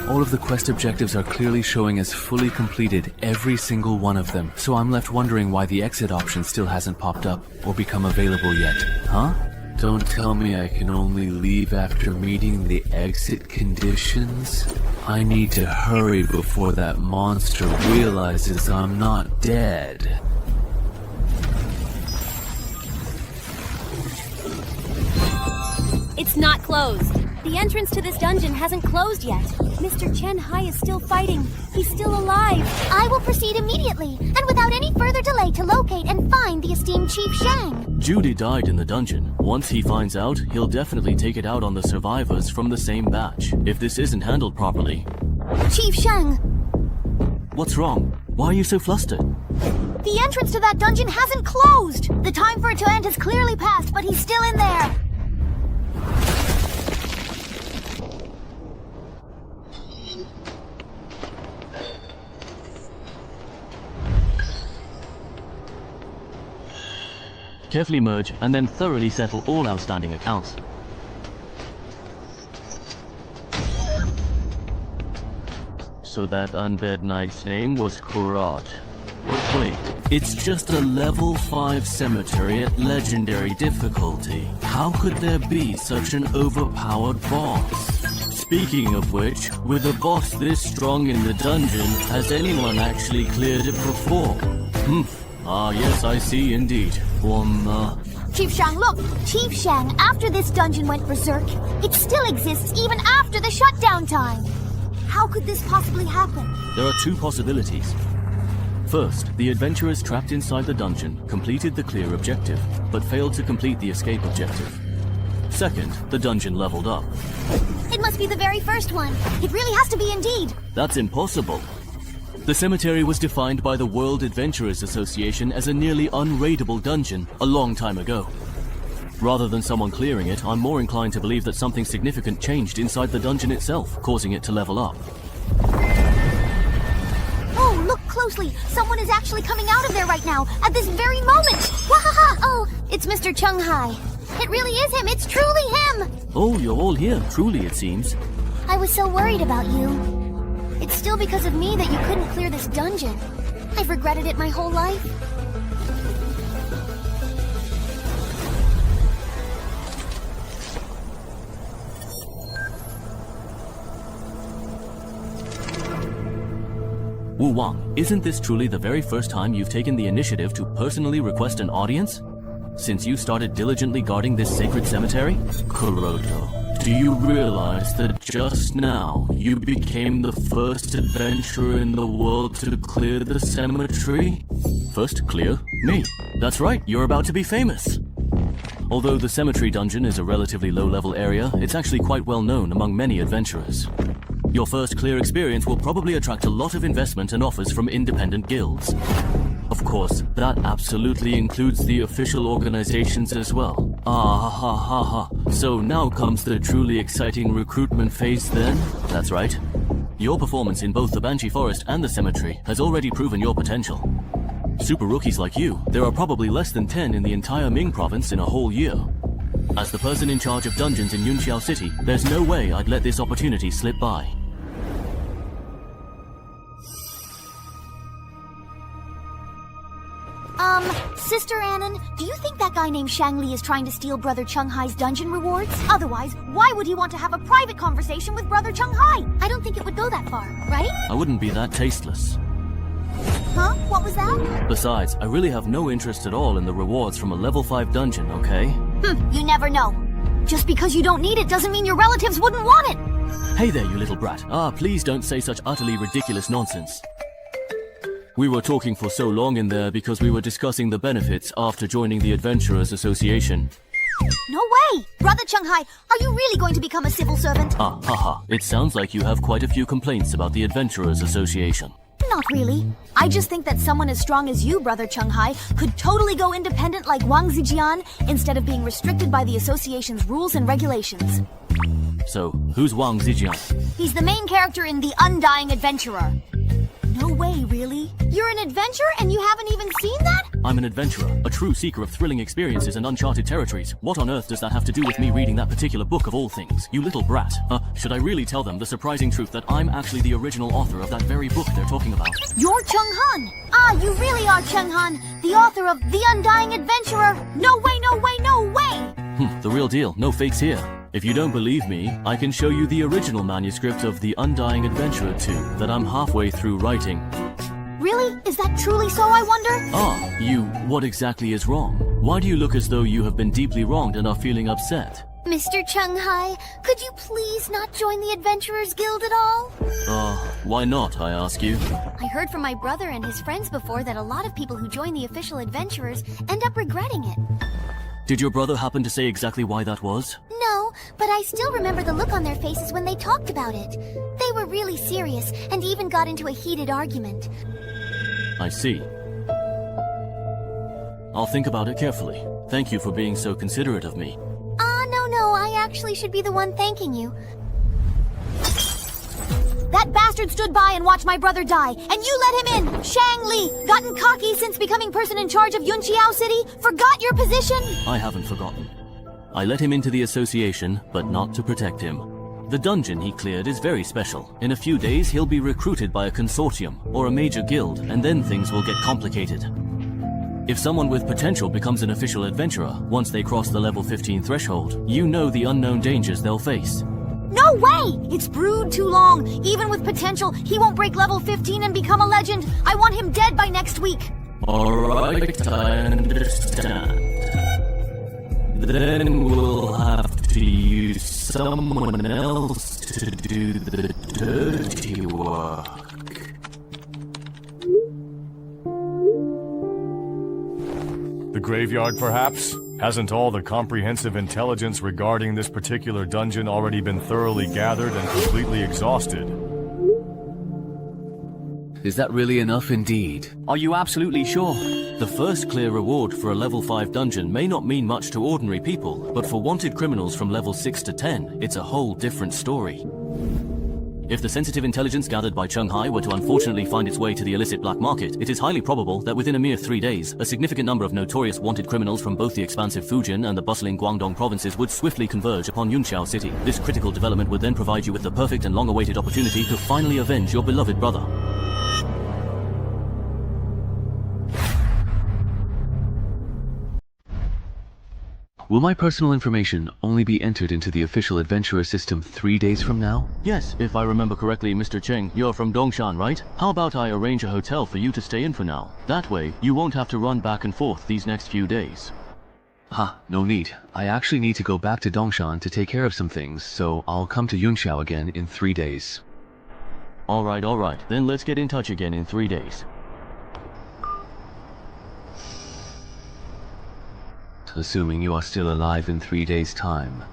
All of the quest objectives are clearly showing as fully completed, every single one of them, so I'm left wondering why the exit option still hasn't popped up or become available yet. Huh? Don't tell me I can only leave after meeting the exit conditions? I need to hurry before that monster realizes I'm not dead. It's not closed. The entrance to this dungeon hasn't closed yet. Mr. Chenhai is still fighting. He's still alive. I will proceed immediately, and without any further delay, to locate and find the esteemed Chief Shang. Judy died in the dungeon. Once he finds out, he'll definitely take it out on the survivors from the same batch. If this isn't handled properly... Chief Shang! What's wrong? Why are you so flustered? The entrance to that dungeon hasn't closed! The time for it to end has clearly passed, but he's still in there! Carefully merge and then thoroughly settle all outstanding accounts. So that undead knight's name was Kurat. Wait, it's just a level 5 cemetery at legendary difficulty. How could there be such an overpowered boss? Speaking of which, with a boss this strong in the dungeon, has anyone actually cleared it before? Ah, yes, I see indeed. Chief Shang, look! Chief Shang, after this dungeon went berserk, it still exists even after the shutdown time! How could this possibly happen? There are two possibilities. First, the adventurers trapped inside the dungeon completed the clear objective, but failed to complete the escape objective. Second, the dungeon leveled up. It must be the very first one. It really has to be indeed. That's impossible. The cemetery was defined by the World Adventurers Association as a nearly unraidable dungeon a long time ago. Rather than someone clearing it, I'm more inclined to believe that something significant changed inside the dungeon itself, causing it to level up. Oh, look closely! Someone is actually coming out of there right now, at this very moment! Wahaha! Oh, it's Mr. Chenhai. It really is him! It's truly him! Oh, you're all here, truly it seems. I was so worried about you. It's still because of me that you couldn't clear this dungeon. I've regretted it my whole life. Wu Wang, isn't this truly the very first time you've taken the initiative to personally request an audience? Since you started diligently guarding this sacred cemetery? Kuroto, do you realize that just now you became the first adventurer in the world to clear the cemetery? First clear? Me. That's right, you're about to be famous. Although the cemetery dungeon is a relatively low-level area, it's actually quite well known among many adventurers. Your first clear experience will probably attract a lot of investment and offers from independent guilds. Of course, that absolutely includes the official organizations as well. Ah ha ha ha. So now comes the truly exciting recruitment phase then? That's right. Your performance in both the Banshee Forest and the cemetery has already proven your potential. Super rookies like you, there are probably less than 10 in the entire Ming province in a whole year. As the person in charge of dungeons in Yunqiao City, there's no way I'd let this opportunity slip by. Sister Annan, do you think that guy named Shangli is trying to steal Brother Chenhai's dungeon rewards? Otherwise, why would he want to have a private conversation with Brother Chenhai? I don't think it would go that far, right? I wouldn't be that tasteless. Huh? What was that? Besides, I really have no interest at all in the rewards from a level 5 dungeon, okay? You never know. Just because you don't need it doesn't mean your relatives wouldn't want it! Hey there, you little brat. Please don't say such utterly ridiculous nonsense. We were talking for so long in there because we were discussing the benefits after joining the Adventurers Association. No way! Brother Chenhai, are you really going to become a civil servant? Haha. It sounds like you have quite a few complaints about the Adventurers Association. Not really. I just think that someone as strong as you, Brother Chenhai, could totally go independent like Wang Zijian instead of being restricted by the association's rules and regulations. So, who's Wang Zijian? He's the main character in The Undying Adventurer. No way, really? You're an adventurer and you haven't even seen that? I'm an adventurer, a true seeker of thrilling experiences and uncharted territories. What on earth does that have to do with me reading that particular book of all things? You little brat. Should I really tell them the surprising truth that I'm actually the original author of that very book they're talking about? You're Chenghan! You really are Chenghan, the author of The Undying Adventurer! No way, no way, no way! The real deal, no fakes here. If you don't believe me, I can show you the original manuscript of The Undying Adventurer 2 that I'm halfway through writing. Really? Is that truly so, I wonder? What exactly is wrong? Why do you look as though you have been deeply wronged and are feeling upset? Mr. Chenhai, could you please not join the Adventurers Guild at all? Why not, I ask you? I heard from my brother and his friends before that a lot of people who join the official adventurers end up regretting it. Did your brother happen to say exactly why that was? No, but I still remember the look on their faces when they talked about it. They were really serious and even got into a heated argument. I see. I'll think about it carefully. Thank you for being so considerate of me. No, I actually should be the one thanking you. That bastard stood by and watched my brother die, and you let him in! Shang Li, gotten cocky since becoming person in charge of Yunqiao City? Forgot your position? I haven't forgotten. I let him into the association, but not to protect him. The dungeon he cleared is very special. In a few days, he'll be recruited by a consortium or a major guild, and then things will get complicated. If someone with potential becomes an official adventurer, once they cross the level 15 threshold, you know the unknown dangers they'll face. No way! It's brewed too long. Even with potential, he won't break level 15 and become a legend. I want him dead by next week. Alright, I understand. Then we'll have to use someone else to do the dirty work. The graveyard, perhaps? Hasn't all the comprehensive intelligence regarding this particular dungeon already been thoroughly gathered and completely exhausted? Is that really enough indeed? Are you absolutely sure? The first clear reward for a level 5 dungeon may not mean much to ordinary people, but for wanted criminals from level 6 to 10, it's a whole different story. If the sensitive intelligence gathered by Chenhai were to unfortunately find its way to the illicit black market, it is highly probable that within a mere 3 days, a significant number of notorious wanted criminals from both the expansive Fujian and the bustling Guangdong provinces would swiftly converge upon Yunqiao City. This critical development would then provide you with the perfect and long-awaited opportunity to finally avenge your beloved brother. Will my personal information only be entered into the official adventurer system 3 days from now? Yes, if I remember correctly, Mr. Cheng, you're from Dongshan, right? How about I arrange a hotel for you to stay in for now? That way, you won't have to run back and forth these next few days. No need. I actually need to go back to Dongshan to take care of some things, so I'll come to Yunqiao again in 3 days. Alright. Then let's get in touch again in 3 days. assuming you are still alive in 3 days' time.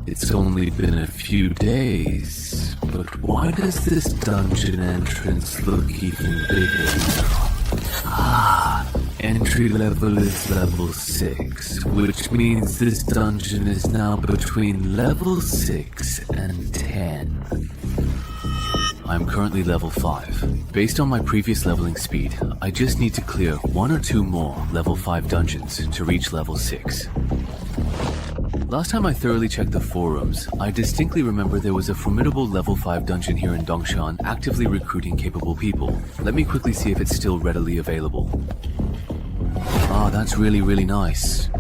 It's only been a few days, but why does this dungeon entrance look even bigger now? Entry level is level 6, which means this dungeon is now between level 6 and 10. I'm currently level 5. Based on my previous leveling speed, I just need to clear 1 or 2 more level 5 dungeons to reach level 6. Last time I thoroughly checked the forums, I distinctly remember there was a formidable level 5 dungeon here in Dongshan actively recruiting capable people. Let me quickly see if it's still readily available. Ah, that's really nice.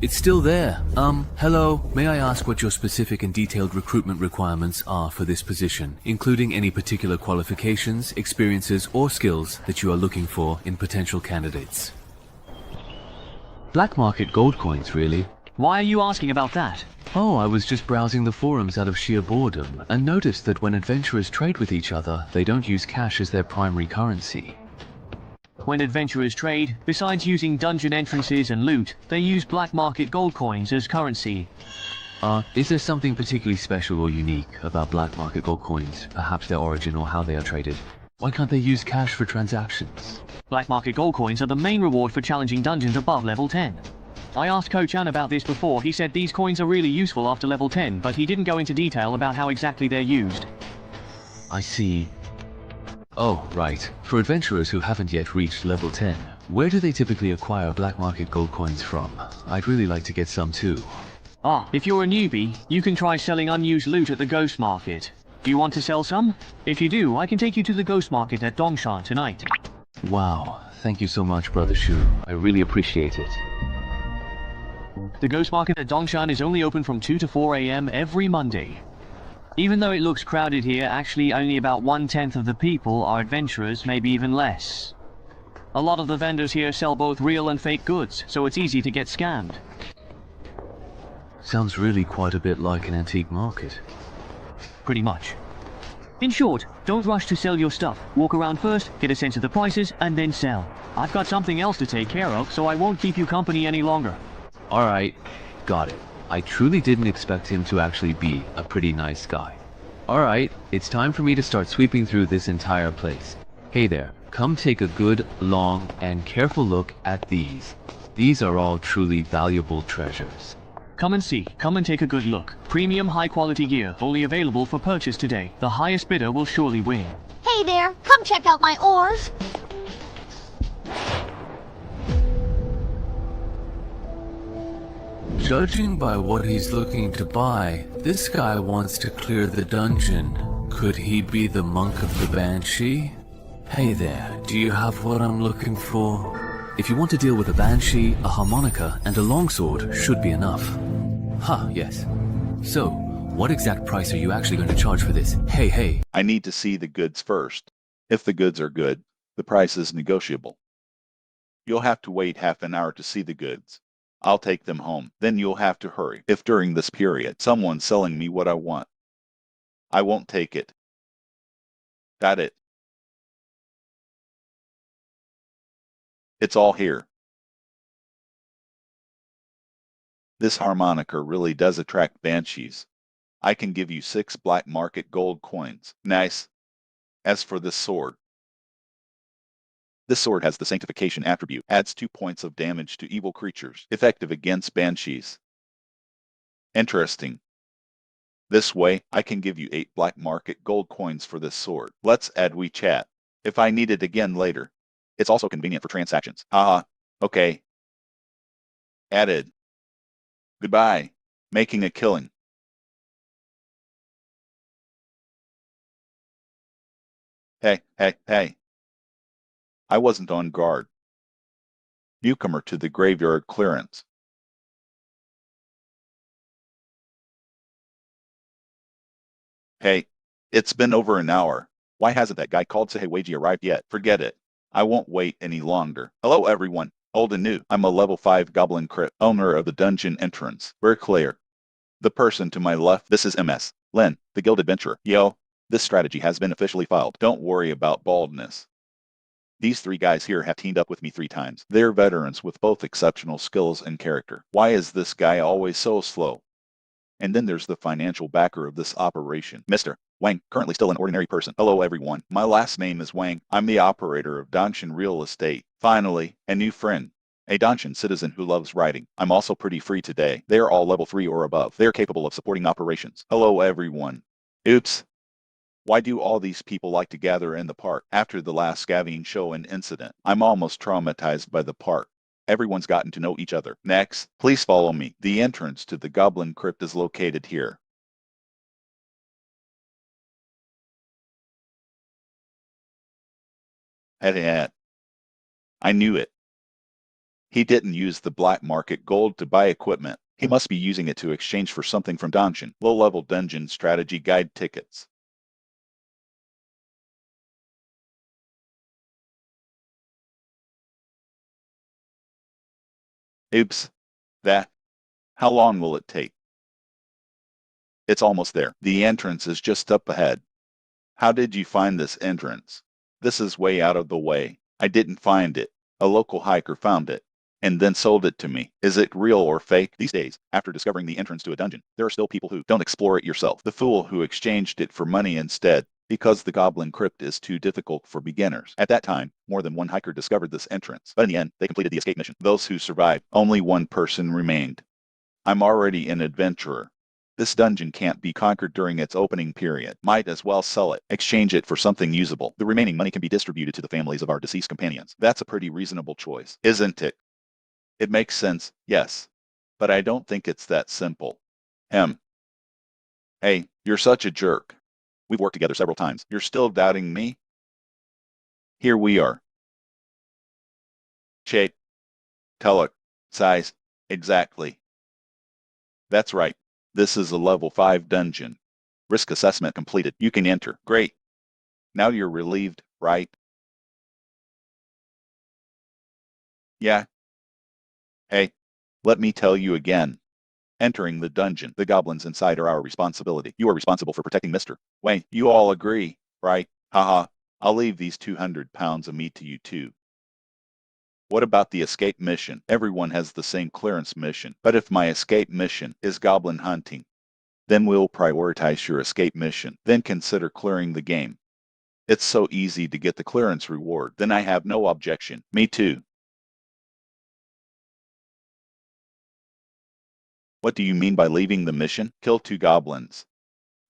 It's still there. Hello, may I ask what your specific and detailed recruitment requirements are for this position, including any particular qualifications, experiences, or skills that you are looking for in potential candidates? Black market gold coins, really. Why are you asking about that? Oh, I was just browsing the forums out of sheer boredom, and noticed that when adventurers trade with each other, they don't use cash as their primary currency. When adventurers trade, besides using dungeon entrances and loot, they use black market gold coins as currency. Is there something particularly special or unique about black market gold coins, perhaps their origin or how they are traded? Why can't they use cash for transactions? Black market gold coins are the main reward for challenging dungeons above level 10. I asked Ko-chan about this before. He said these coins are really useful after level 10, but he didn't go into detail about how exactly they're used. I see. Oh, right. For adventurers who haven't yet reached level 10, where do they typically acquire black market gold coins from? I'd really like to get some too. If you're a newbie, you can try selling unused loot at the Ghost Market. Do you want to sell some? If you do, I can take you to the Ghost Market at Dongshan tonight. Wow, thank you so much, Brother Shu. I really appreciate it. The Ghost Market at Dongshan is only open from 2 to 4 AM every Monday. Even though it looks crowded here, actually only about 1/10 of the people are adventurers, maybe even less. A lot of the vendors here sell both real and fake goods, so it's easy to get scammed. Sounds really quite a bit like an antique market. Pretty much. In short, don't rush to sell your stuff. Walk around first, get a sense of the prices, and then sell. I've got something else to take care of, so I won't keep you company any longer. Alright, got it. I truly didn't expect him to actually be a pretty nice guy. Alright, it's time for me to start sweeping through this entire place. Hey there, come take a good, long, and careful look at these. These are all truly valuable treasures. Come and see, come and take a good look. Premium high quality gear, only available for purchase today. The highest bidder will surely win. Hey there, come check out my ores. Judging by what he's looking to buy, this guy wants to clear the dungeon. Could he be the monk of the Banshee? Hey there, do you have what I'm looking for? If you want to deal with a Banshee, a harmonica, and a longsword should be enough. Yes. So, what exact price are you actually going to charge for this? Hey. I need to see the goods first. If the goods are good, the price is negotiable. You'll have to wait half an hour to see the goods. I'll take them home. Then you'll have to hurry. If during this period someone's selling me what I want, I won't take it. Got it? It's all here. This harmonica really does attract banshees. I can give you 6 black market gold coins. Nice. As for this sword has the sanctification attribute, adds 2 points of damage to evil creatures, effective against banshees. Interesting. This way, I can give you 8 black market gold coins for this sword. Let's add WeChat. If I need it again later. It's also convenient for transactions. Okay. Added. Goodbye. Making a killing. Hey. I wasn't on guard. Newcomer to the graveyard clearance. Hey, it's been over an hour. Why hasn't that guy called Chenhai arrived yet? Forget it. I won't wait any longer. Hello everyone, old and new. I'm a level 5 Goblin crypt, owner of the dungeon entrance. We're clear. The person to my left, this is MS. Len, the guild adventurer. Yo, this strategy has been officially filed. Don't worry about baldness. These three guys here have teamed up with me 3 times. They're veterans with both exceptional skills and character. Why is this guy always so slow? And then there's the financial backer of this operation, Mr. Wang, currently still an ordinary person. Hello everyone, my last name is Wang. I'm the operator of Danshan Real Estate. Finally, a new friend. A Danshan citizen who loves writing. I'm also pretty free today. They are all level 3 or above. They are capable of supporting operations. Hello everyone. Oops. Why do all these people like to gather in the park after the last scavenging show and incident? I'm almost traumatized by the park. Everyone's gotten to know each other. Next, please follow me. The entrance to the Goblin crypt is located here. I knew it. He didn't use the black market gold to buy equipment. He must be using it to exchange for something from Danshan. Low-level dungeon strategy guide tickets. Oops. How long will it take? It's almost there. The entrance is just up ahead. How did you find this entrance? This is way out of the way. I didn't find it. A local hiker found it and then sold it to me. Is it real or fake? These days, after discovering the entrance to a dungeon, there are still people who don't explore it yourself. The fool who exchanged it for money instead, because the Goblin crypt is too difficult for beginners. At that time, more than one hiker discovered this entrance, but in the end, they completed the escape mission. Those who survived, only one person remained. I'm already an adventurer. This dungeon can't be conquered during its opening period. Might as well sell it. Exchange it for something usable. The remaining money can be distributed to the families of our deceased companions. That's a pretty reasonable choice, isn't it? It makes sense, yes. But I don't think it's that simple. Hey, you're such a jerk. We've worked together several times. You're still doubting me? Here we are. Shape. Color. Size. Exactly. That's right. This is a level 5 dungeon. Risk assessment completed. You can enter. Great. Now you're relieved, right? Yeah. Hey, let me tell you again. Entering the dungeon, the goblins inside are our responsibility. You are responsible for protecting Mr. Wayne. You all agree, right? Haha. I'll leave these 200 pounds of meat to you too. What about the escape mission? Everyone has the same clearance mission. But if my escape mission is goblin hunting, then we'll prioritize your escape mission. Then consider clearing the game. It's so easy to get the clearance reward. Then I have no objection. Me too. What do you mean by leaving the mission? Kill 2 goblins.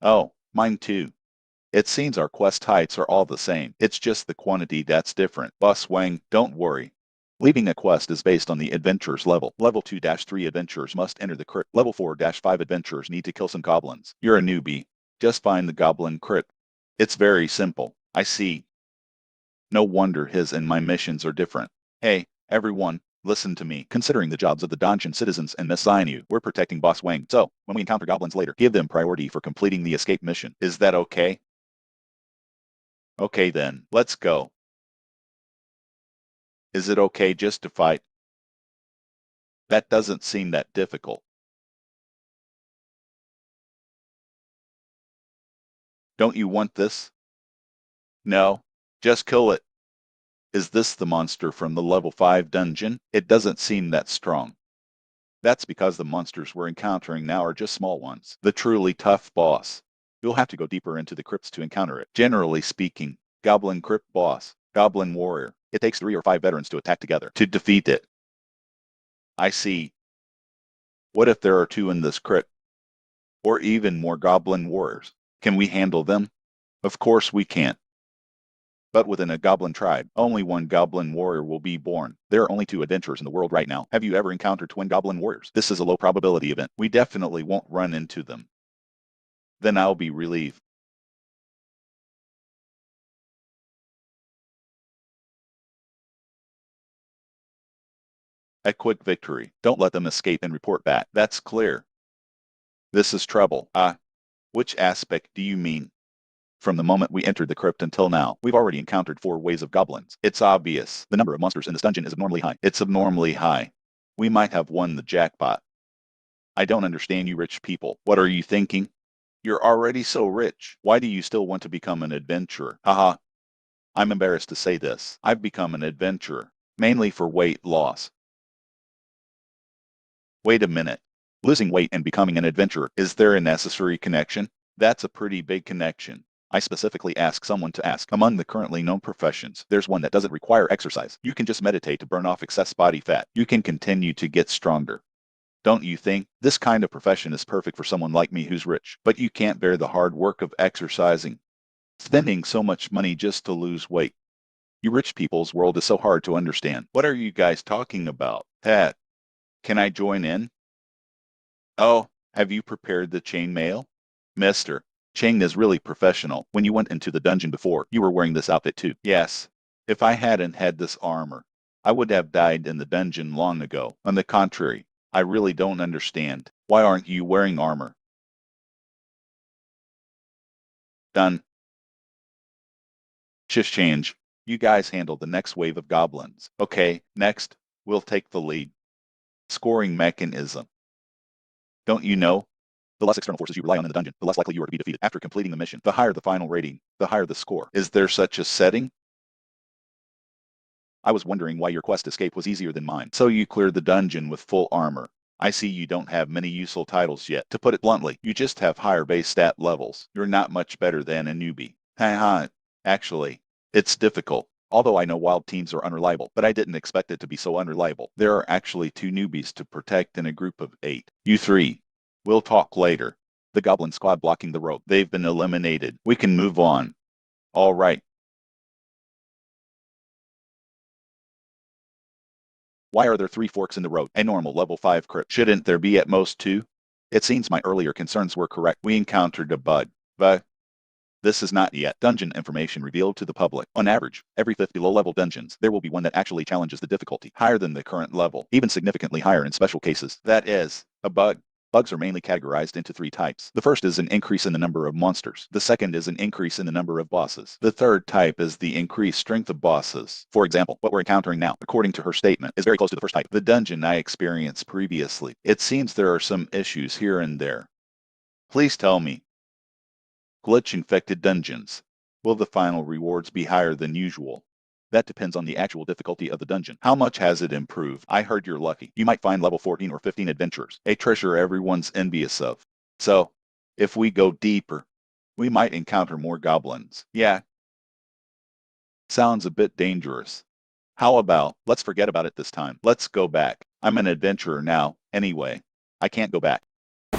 Oh, mine too. It seems our quest heights are all the same. It's just the quantity that's different. Boss Wang, don't worry. Leaving a quest is based on the adventurer's level. Level 2-3 adventurers must enter the crypt. Level 4-5 adventurers need to kill some goblins. You're a newbie. Just find the goblin crypt. It's very simple. I see. No wonder his and my missions are different. Hey, everyone, listen to me. Considering the jobs of the Danshan citizens and assign you, we're protecting Boss Wang. So, when we encounter goblins later, give them priority for completing the escape mission. Is that okay? Okay then, let's go. Is it okay just to fight? That doesn't seem that difficult. Don't you want this? No, just kill it. Is this the monster from the level 5 dungeon? It doesn't seem that strong. That's because the monsters we're encountering now are just small ones. The truly tough boss. You'll have to go deeper into the crypts to encounter it. Generally speaking, Goblin crypt boss, Goblin warrior. It takes 3 or 5 veterans to attack together to defeat it. I see. What if there are 2 in this crypt? Or even more Goblin warriors? Can we handle them? Of course we can't. But within a goblin tribe, only 1 goblin warrior will be born. There are only 2 adventurers in the world right now. Have you ever encountered twin goblin warriors? This is a low probability event. We definitely won't run into them. Then I'll be relieved. A quick victory. Don't let them escape and report back. That's clear. This is trouble. Which aspect do you mean? From the moment we entered the crypt until now, we've already encountered 4 waves of goblins. It's obvious. The number of monsters in this dungeon is abnormally high. It's abnormally high. We might have won the jackpot. I don't understand you rich people. What are you thinking? You're already so rich. Why do you still want to become an adventurer? Haha. I'm embarrassed to say this. I've become an adventurer, mainly for weight loss. Wait a minute. Losing weight and becoming an adventurer, is there a necessary connection? That's a pretty big connection. I specifically asked someone to ask. Among the currently known professions, there's one that doesn't require exercise. You can just meditate to burn off excess body fat. You can continue to get stronger. Don't you think? This kind of profession is perfect for someone like me who's rich, but you can't bear the hard work of exercising. Spending so much money just to lose weight. You rich people's world is so hard to understand. What are you guys talking about? Pat, can I join in? Oh, have you prepared the chain mail? Mister, Chang is really professional. When you went into the dungeon before, you were wearing this outfit too. Yes. If I hadn't had this armor, I would have died in the dungeon long ago. On the contrary, I really don't understand. Why aren't you wearing armor? Done. Shift change. You guys handle the next wave of goblins. Okay, next, we'll take the lead. Scoring mechanism. Don't you know? The less external forces you rely on in the dungeon, the less likely you are to be defeated. After completing the mission, the higher the final rating, the higher the score. Is there such a setting? I was wondering why your quest escape was easier than mine. So you cleared the dungeon with full armor. I see you don't have many useful titles yet. To put it bluntly, you just have higher base stat levels. You're not much better than a newbie. Haha. Actually, it's difficult. Although I know wild teams are unreliable, but I didn't expect it to be so unreliable. There are actually 2 newbies to protect in a group of 8. You 3. We'll talk later. The goblin squad blocking the road. They've been eliminated. We can move on. All right. Why are there 3 forks in the road? A normal level 5 crypt. Shouldn't there be at most 2? It seems my earlier concerns were correct. We encountered a bug. But this is not yet dungeon information revealed to the public. On average, every 5th below level dungeons, there will be one that actually challenges the difficulty higher than the current level, even significantly higher in special cases. That is, a bug. Bugs are mainly categorized into 3 types. The first is an increase in the number of monsters. The second is an increase in the number of bosses. The third type is the increased strength of bosses. For example, what we're encountering now, according to her statement, is very close to the first type. The dungeon I experienced previously. It seems there are some issues here and there. Please tell me. Glitch-infected dungeons. Will the final rewards be higher than usual? That depends on the actual difficulty of the dungeon. How much has it improved? I heard you're lucky. You might find level 14 or 15 adventurers, a treasure everyone's envious of. So, if we go deeper, we might encounter more goblins. Yeah. Sounds a bit dangerous. How about, let's forget about it this time. Let's go back. I'm an adventurer now, anyway. I can't go back.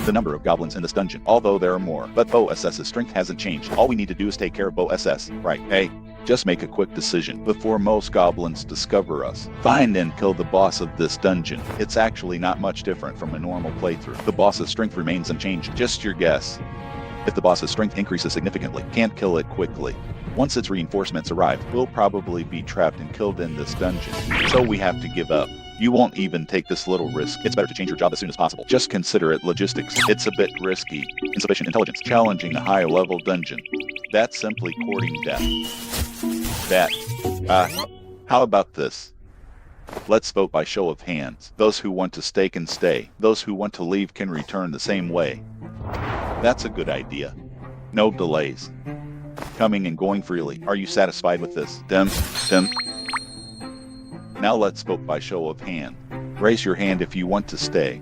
The number of goblins in this dungeon, although there are more, but Bo SS's strength hasn't changed. All we need to do is take care of Bo SS, right? Hey, just make a quick decision before most goblins discover us. Find and kill the boss of this dungeon. It's actually not much different from a normal playthrough. The boss's strength remains unchanged. Just your guess. If the boss's strength increases significantly, can't kill it quickly. Once its reinforcements arrive, we'll probably be trapped and killed in this dungeon. So we have to give up. You won't even take this little risk. It's better to change your job as soon as possible. Just consider it logistics. It's a bit risky. Insufficient intelligence. Challenging a high-level dungeon. That's simply courting death. How about this? Let's vote by show of hands. Those who want to stay can stay. Those who want to leave can return the same way. That's a good idea. No delays. Coming and going freely. Are you satisfied with this? Dem. Now let's vote by show of hand. Raise your hand if you want to stay.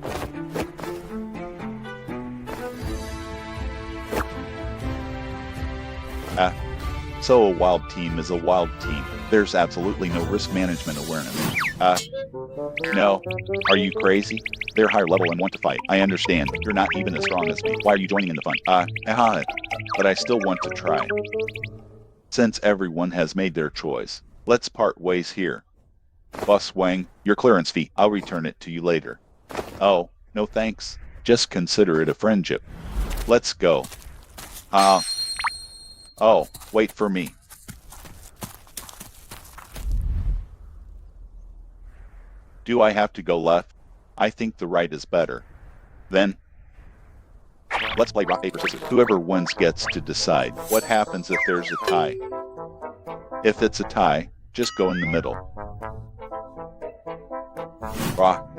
So a wild team is a wild team. There's absolutely no risk management awareness. No. Are you crazy? They're higher level and want to fight. I understand. You're not even as strong as me. Why are you joining in the fun? But I still want to try. Since everyone has made their choice, let's part ways here. Boss Wang, your clearance fee. I'll return it to you later. Oh, no thanks. Just consider it a friendship. Let's go. Oh, wait for me. Do I have to go left? I think the right is better. Then, let's play rock, paper, scissors. Whoever wins gets to decide. What happens if there's a tie? If it's a tie, just go in the middle. Rock,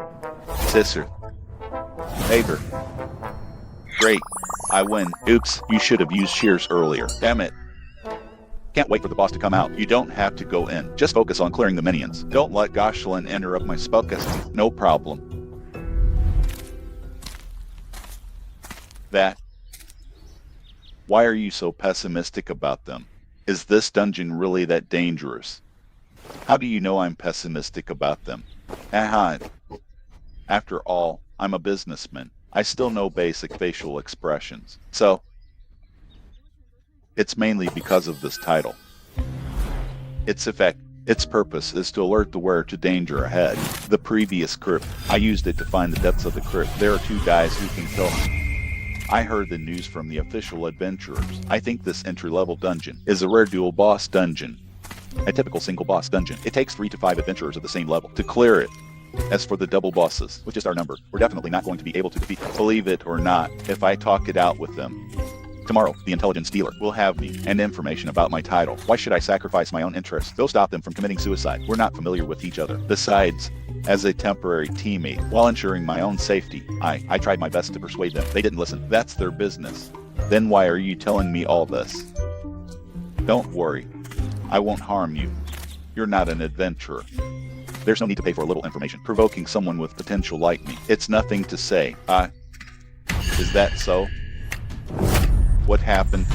scissors. Favor. Great. I win. Oops, you should have used shears earlier. Damn it. Can't wait for the boss to come out. You don't have to go in. Just focus on clearing the minions. Don't let Goblin interrupt my spellcasting. No problem. That. Why are you so pessimistic about them? Is this dungeon really that dangerous? How do you know I'm pessimistic about them? Aha. After all, I'm a businessman. I still know basic facial expressions. So, it's mainly because of this title. Its effect, its purpose is to alert the wearer to danger ahead. The previous crypt, I used it to find the depths of the crypt. There are 2 guys who can kill me. I heard the news from the official adventurers. I think this entry-level dungeon is a rare dual boss dungeon. A typical single boss dungeon. It takes 3 to 5 adventurers of the same level to clear it. As for the double bosses, which is our number, we're definitely not going to be able to defeat them. Believe it or not, if I talk it out with them. Tomorrow, the intelligence dealer will have me and information about my title. Why should I sacrifice my own interests? Go stop them from committing suicide. We're not familiar with each other. Besides, as a temporary teammate, while ensuring my own safety, I tried my best to persuade them. They didn't listen. That's their business. Then why are you telling me all this? Don't worry. I won't harm you. You're not an adventurer. There's no need to pay for a little information. Provoking someone with potential like me. It's nothing to say. Is that so? What happened?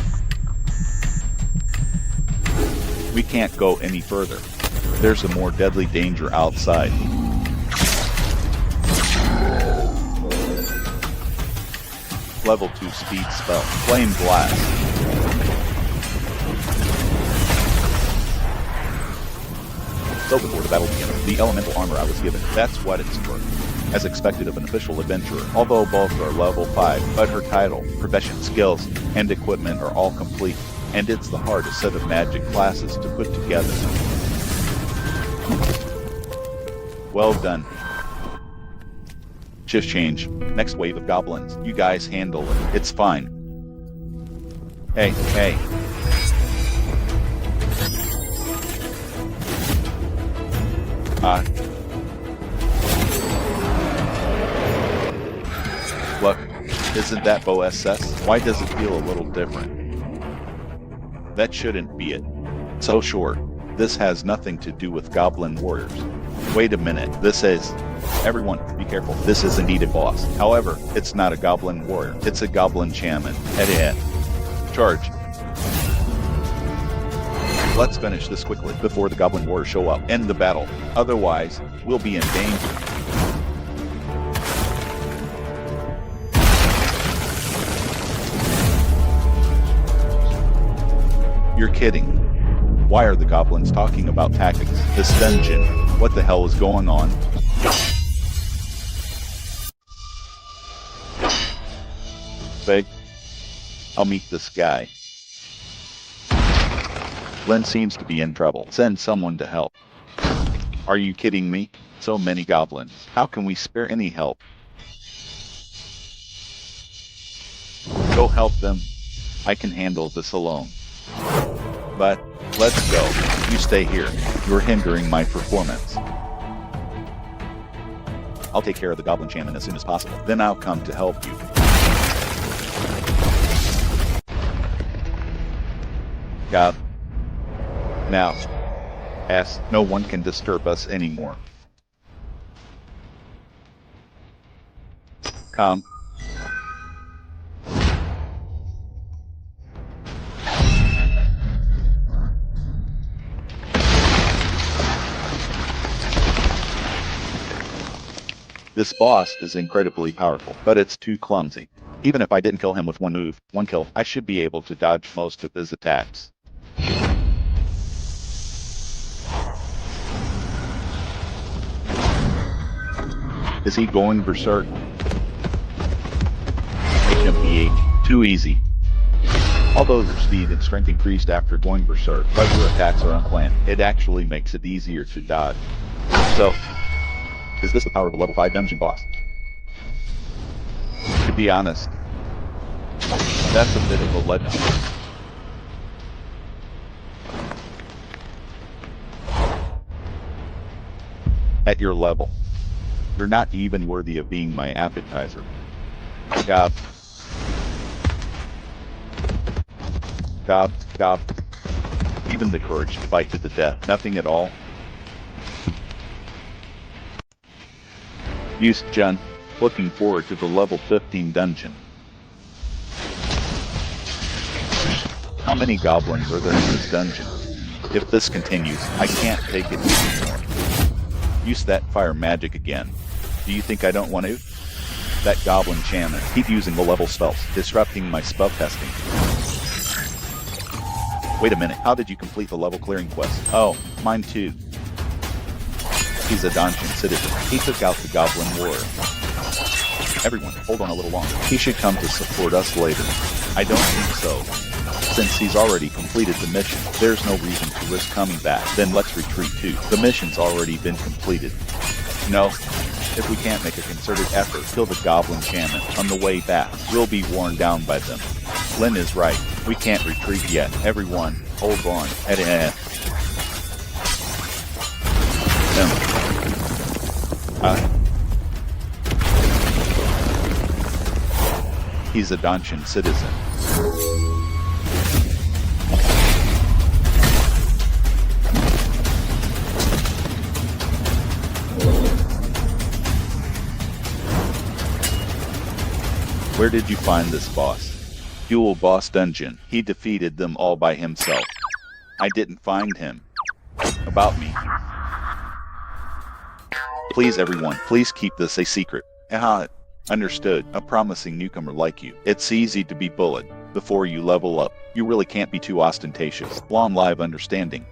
We can't go any further. There's a more deadly danger outside. Level 2 speed spell. Flame Blast. So before the battle began, the elemental armor I was given, that's what it's for. As expected of an official adventurer, although both are level 5, but her title, profession, skills, and equipment are all complete, and it's the hardest set of magic classes to put together. Well done. Shift change. Next wave of goblins. You guys handle it. It's fine. Hey. Look, isn't that Bo SS? Why does it feel a little different? That shouldn't be it. So sure, this has nothing to do with goblin warriors. Wait a minute, this is... Everyone, be careful. This is indeed a boss. However, it's not a goblin warrior. It's a goblin shaman. Head. Charge. Let's finish this quickly before the goblin warriors show up. End the battle. Otherwise, we'll be in danger. You're kidding. Why are the goblins talking about tactics? This dungeon. What the hell is going on? Big. I'll meet this guy. Lynn seems to be in trouble. Send someone to help. Are you kidding me? So many goblins. How can we spare any help? Go help them. I can handle this alone. But, let's go. You stay here. You're hindering my performance. I'll take care of the goblin shaman as soon as possible. Then I'll come to help you. God. Now. No one can disturb us anymore. Come. This boss is incredibly powerful, but it's too clumsy. Even if I didn't kill him with one move, one kill, I should be able to dodge most of his attacks. Is he going berserk? HMPH. Too easy. Although their speed and strength increased after going berserk, but your attacks are unplanned. It actually makes it easier to dodge. So, is this the power of a level 5 dungeon boss? To be honest, that's a bit of a letdown. At your level, you're not even worthy of being my appetizer. Gob. Gob, gob. Even the courage to fight to the death. Nothing at all. Use Jun. Looking forward to the level 15 dungeon. How many goblins are there in this dungeon? If this continues, I can't take it anymore. Use that fire magic again. Do you think I don't want to? That goblin shaman. Keep using the level spells, disrupting my spell testing. Wait a minute, how did you complete the level clearing quest? Oh, mine too. He's a dungeon citizen. He took out the goblin warrior. Everyone, hold on a little longer. He should come to support us later. I don't think so. Since he's already completed the mission, there's no reason to risk coming back. Then let's retreat too. The mission's already been completed. No, if we can't make a concerted effort, kill the goblin shaman on the way back, we'll be worn down by them. Lynn is right. We can't retreat yet. Everyone, hold on. He's a dungeon citizen. Where did you find this boss? Dual boss dungeon. He defeated them all by himself. I didn't find him. About me. Please everyone, please keep this a secret. Understood. A promising newcomer like you. It's easy to be bullied. Before you level up, you really can't be too ostentatious. Long live understanding.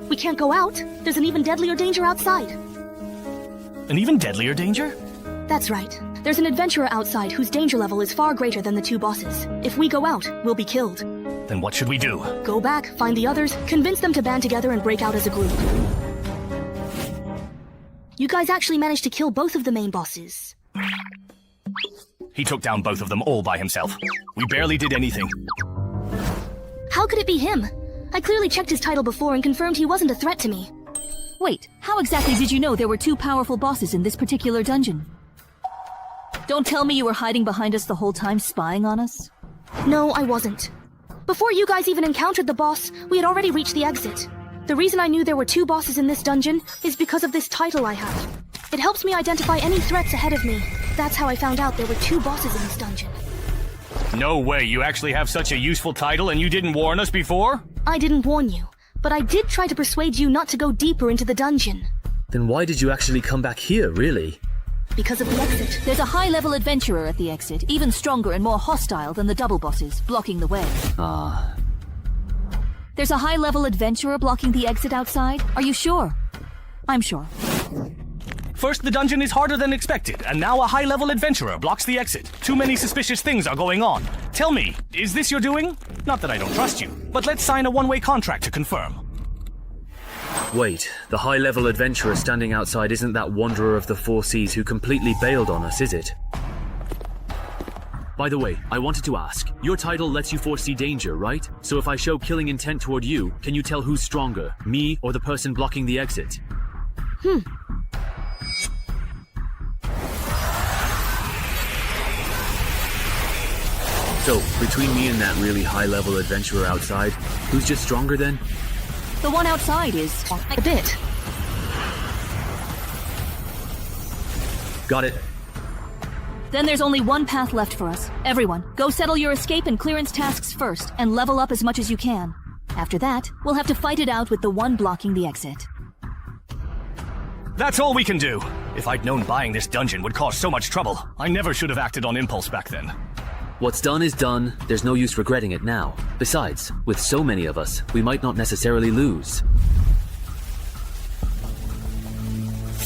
We can't go out. There's an even deadlier danger outside. An even deadlier danger? That's right. There's an adventurer outside whose danger level is far greater than the two bosses. If we go out, we'll be killed. Then what should we do? Go back, find the others, convince them to band together and break out as a group. You guys actually managed to kill both of the main bosses. He took down both of them all by himself. We barely did anything. How could it be him? I clearly checked his title before and confirmed he wasn't a threat to me. Wait, how exactly did you know there were two powerful bosses in this particular dungeon? Don't tell me you were hiding behind us the whole time, spying on us? No, I wasn't. Before you guys even encountered the boss, we had already reached the exit. The reason I knew there were two bosses in this dungeon is because of this title I have. It helps me identify any threats ahead of me. That's how I found out there were two bosses in this dungeon. No way, you actually have such a useful title and you didn't warn us before? I didn't warn you, but I did try to persuade you not to go deeper into the dungeon. Then why did you actually come back here, really? Because of the exit. There's a high-level adventurer at the exit, even stronger and more hostile than the double bosses, blocking the way. Ah. There's a high-level adventurer blocking the exit outside? Are you sure? I'm sure. First, the dungeon is harder than expected, and now a high-level adventurer blocks the exit. Too many suspicious things are going on. Tell me, is this your doing? Not that I don't trust you, but let's sign a one-way contract to confirm. Wait, the high-level adventurer standing outside isn't that wanderer of the four seas who completely bailed on us, is it? By the way, I wanted to ask, your title lets you foresee danger, right? So if I show killing intent toward you, can you tell who's stronger, me or the person blocking the exit? So, between me and that really high-level adventurer outside, who's just stronger then? The one outside is a bit. Got it. Then there's only one path left for us. Everyone, go settle your escape and clearance tasks first, and level up as much as you can. After that, we'll have to fight it out with the one blocking the exit. That's all we can do. If I'd known buying this dungeon would cause so much trouble, I never should have acted on impulse back then. What's done is done, there's no use regretting it now. Besides, with so many of us, we might not necessarily lose.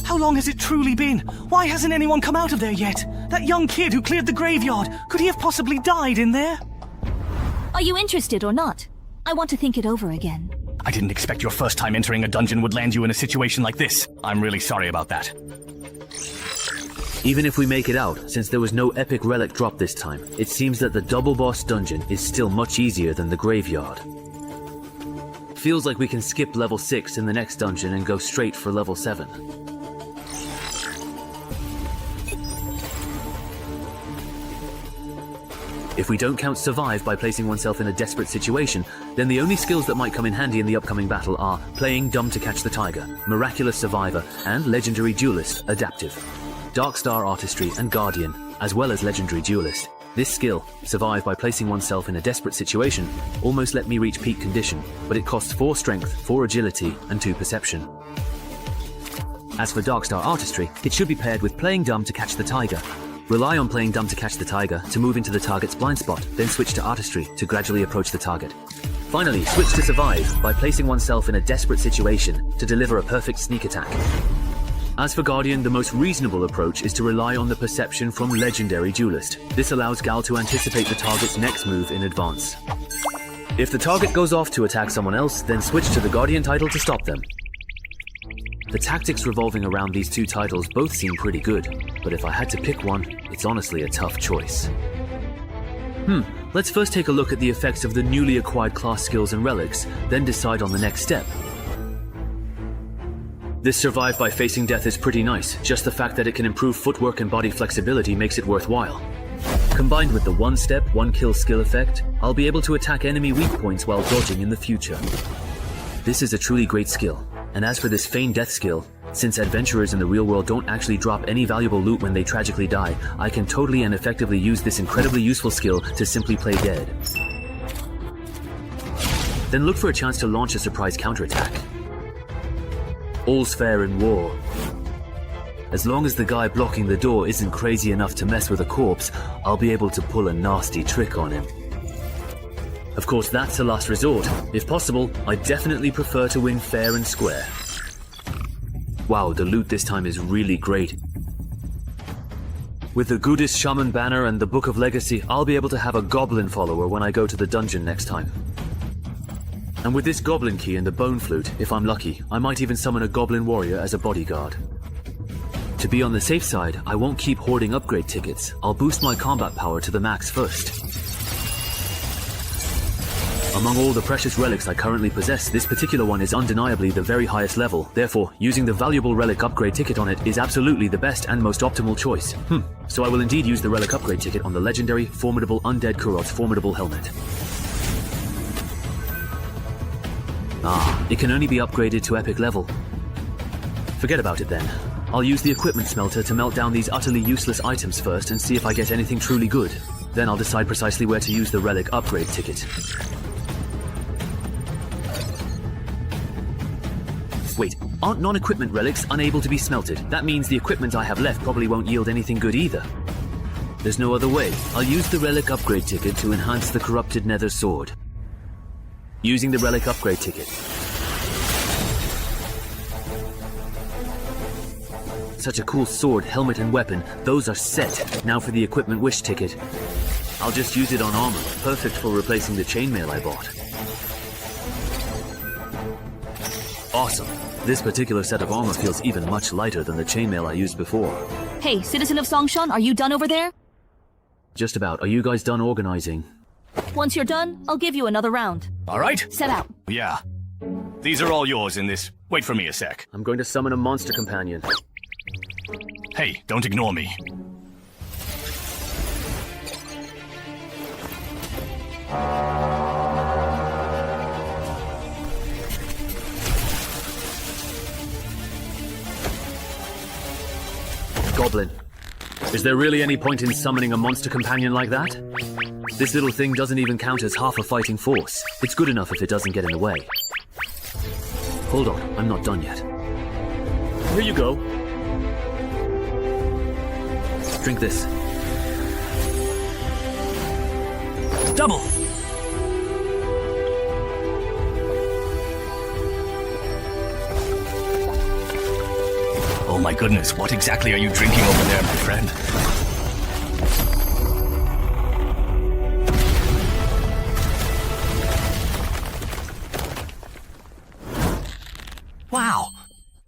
How long has it truly been? Why hasn't anyone come out of there yet? That young kid who cleared the graveyard, could he have possibly died in there? Are you interested or not? I want to think it over again. I didn't expect your first time entering a dungeon would land you in a situation like this. I'm really sorry about that. Even if we make it out, since there was no epic relic drop this time, it seems that the double boss dungeon is still much easier than the graveyard. Feels like we can skip level 6 in the next dungeon and go straight for level 7. If we don't count survive by placing oneself in a desperate situation, then the only skills that might come in handy in the upcoming battle are playing dumb to catch the tiger, miraculous survivor, and legendary duelist, adaptive. Dark Star Artistry and Guardian, as well as legendary duelist. This skill, survive by placing oneself in a desperate situation, almost let me reach peak condition, but it costs 4 strength, 4 agility, and 2 perception. As for Dark Star Artistry, it should be paired with playing dumb to catch the tiger. Rely on playing dumb to catch the tiger to move into the target's blind spot, then switch to Artistry to gradually approach the target. Finally, switch to survive by placing oneself in a desperate situation to deliver a perfect sneak attack. As for Guardian, the most reasonable approach is to rely on the perception from Legendary Duelist. This allows Gal to anticipate the target's next move in advance. If the target goes off to attack someone else, then switch to the Guardian title to stop them. The tactics revolving around these 2 titles both seem pretty good, but if I had to pick one, it's honestly a tough choice. Let's first take a look at the effects of the newly acquired class skills and relics, then decide on the next step. This survive by facing death is pretty nice, just the fact that it can improve footwork and body flexibility makes it worthwhile. Combined with the 1 step, 1 kill skill effect, I'll be able to attack enemy weak points while dodging in the future. This is a truly great skill. And as for this feigned death skill, since adventurers in the real world don't actually drop any valuable loot when they tragically die, I can totally and effectively use this incredibly useful skill to simply play dead. Then look for a chance to launch a surprise counterattack. All's fair in war. As long as the guy blocking the door isn't crazy enough to mess with a corpse, I'll be able to pull a nasty trick on him. Of course, that's a last resort. If possible, I definitely prefer to win fair and square. Wow, the loot this time is really great. With the Goodest Shaman banner and the Book of Legacy, I'll be able to have a Goblin follower when I go to the dungeon next time. And with this Goblin key and the Bone Flute, if I'm lucky, I might even summon a Goblin warrior as a bodyguard. To be on the safe side, I won't keep hoarding upgrade tickets. I'll boost my combat power to the max first. Among all the precious relics I currently possess, this particular one is undeniably the very highest level. Therefore, using the valuable relic upgrade ticket on it is absolutely the best and most optimal choice. So I will indeed use the relic upgrade ticket on the legendary, formidable Undead Kurot's formidable helmet. It can only be upgraded to epic level. Forget about it then. I'll use the equipment smelter to melt down these utterly useless items first and see if I get anything truly good. Then I'll decide precisely where to use the relic upgrade ticket. Wait, aren't non-equipment relics unable to be smelted? That means the equipment I have left probably won't yield anything good either. There's no other way. I'll use the relic upgrade ticket to enhance the corrupted nether sword. Using the relic upgrade ticket. Such a cool sword, helmet, and weapon. Those are set. Now for the equipment wish ticket. I'll just use it on armor. Perfect for replacing the chainmail I bought. Awesome. This particular set of armor feels even much lighter than the chainmail I used before. Hey, citizen of Songshan, are you done over there? Just about. Are you guys done organizing? Once you're done, I'll give you another round. All right. Set out. Yeah. These are all yours in this. Wait for me a sec. I'm going to summon a monster companion. Hey, don't ignore me. Goblin. Is there really any point in summoning a monster companion like that? This little thing doesn't even count as half a fighting force. It's good enough if it doesn't get in the way. Hold on, I'm not done yet. Here you go. Drink this. Double! Oh my goodness, what exactly are you drinking over there, my friend? Wow!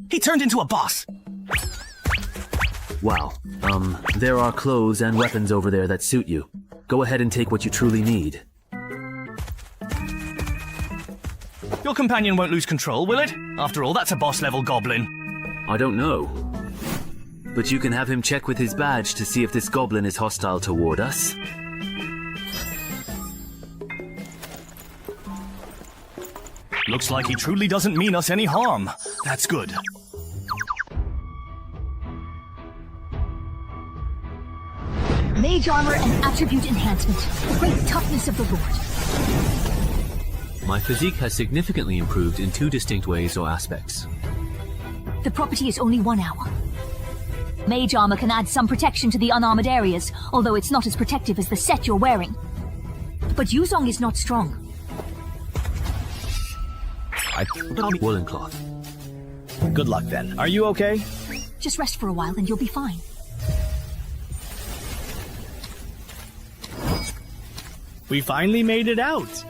He turned into a boss! Wow. There are clothes and weapons over there that suit you. Go ahead and take what you truly need. Your companion won't lose control, will it? After all, that's a boss-level goblin. I don't know. But you can have him check with his badge to see if this goblin is hostile toward us. Looks like he truly doesn't mean us any harm. That's good. Mage armor and attribute enhancement. The great toughness of the Lord. My physique has significantly improved in 2 distinct ways or aspects. The property is only 1 hour. Mage armor can add some protection to the unarmored areas, although it's not as protective as the set you're wearing. But Yuzong is not strong. I put on woolen cloth. Good luck then. Are you okay? Just rest for a while and you'll be fine. We finally made it out.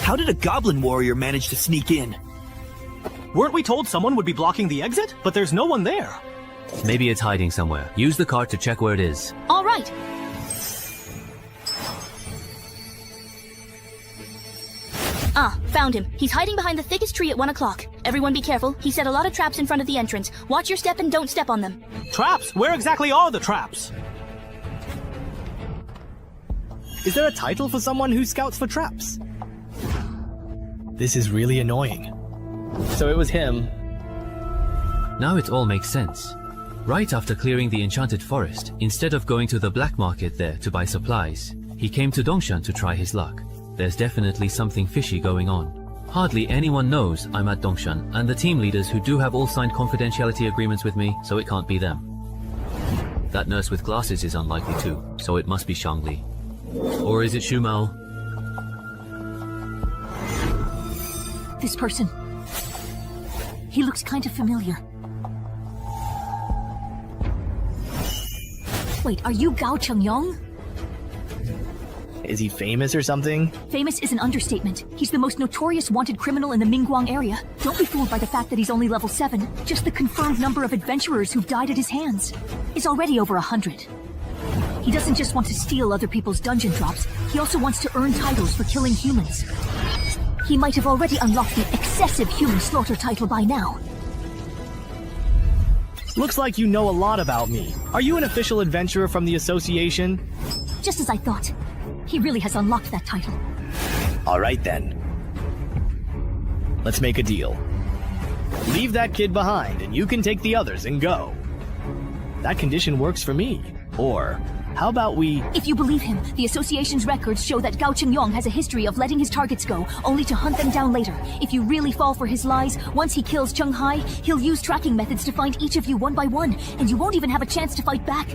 How did a goblin warrior manage to sneak in? Weren't we told someone would be blocking the exit? But there's no one there. Maybe it's hiding somewhere. Use the cart to check where it is. All right. Ah, found him. He's hiding behind the thickest tree at 1 o'clock. Everyone be careful. He set a lot of traps in front of the entrance. Watch your step and don't step on them. Traps? Where exactly are the traps? Is there a title for someone who scouts for traps? This is really annoying. So it was him. Now it all makes sense. Right after clearing the enchanted forest, instead of going to the black market there to buy supplies, he came to Dongshan to try his luck. There's definitely something fishy going on. Hardly anyone knows I'm at Dongshan, and the team leaders who do have all signed confidentiality agreements with me, so it can't be them. That nurse with glasses is unlikely too, so it must be Shangli. Or is it Shumao? This person. He looks kind of familiar. Wait, are you Gao Chengyong? Is he famous or something? Famous is an understatement. He's the most notorious wanted criminal in the Mingguang area. Don't be fooled by the fact that he's only level 7. Just the confirmed number of adventurers who've died at his hands is already over 100. He doesn't just want to steal other people's dungeon drops, he also wants to earn titles for killing humans. He might have already unlocked the excessive human slaughter title by now. Looks like you know a lot about me. Are you an official adventurer from the association? Just as I thought. He really has unlocked that title. All right then. Let's make a deal. Leave that kid behind and you can take the others and go. That condition works for me. Or, how about we... If you believe him, the association's records show that Gao Chengyong has a history of letting his targets go, only to hunt them down later. If you really fall for his lies, once he kills Chenhai, he'll use tracking methods to find each of you one by one, and you won't even have a chance to fight back.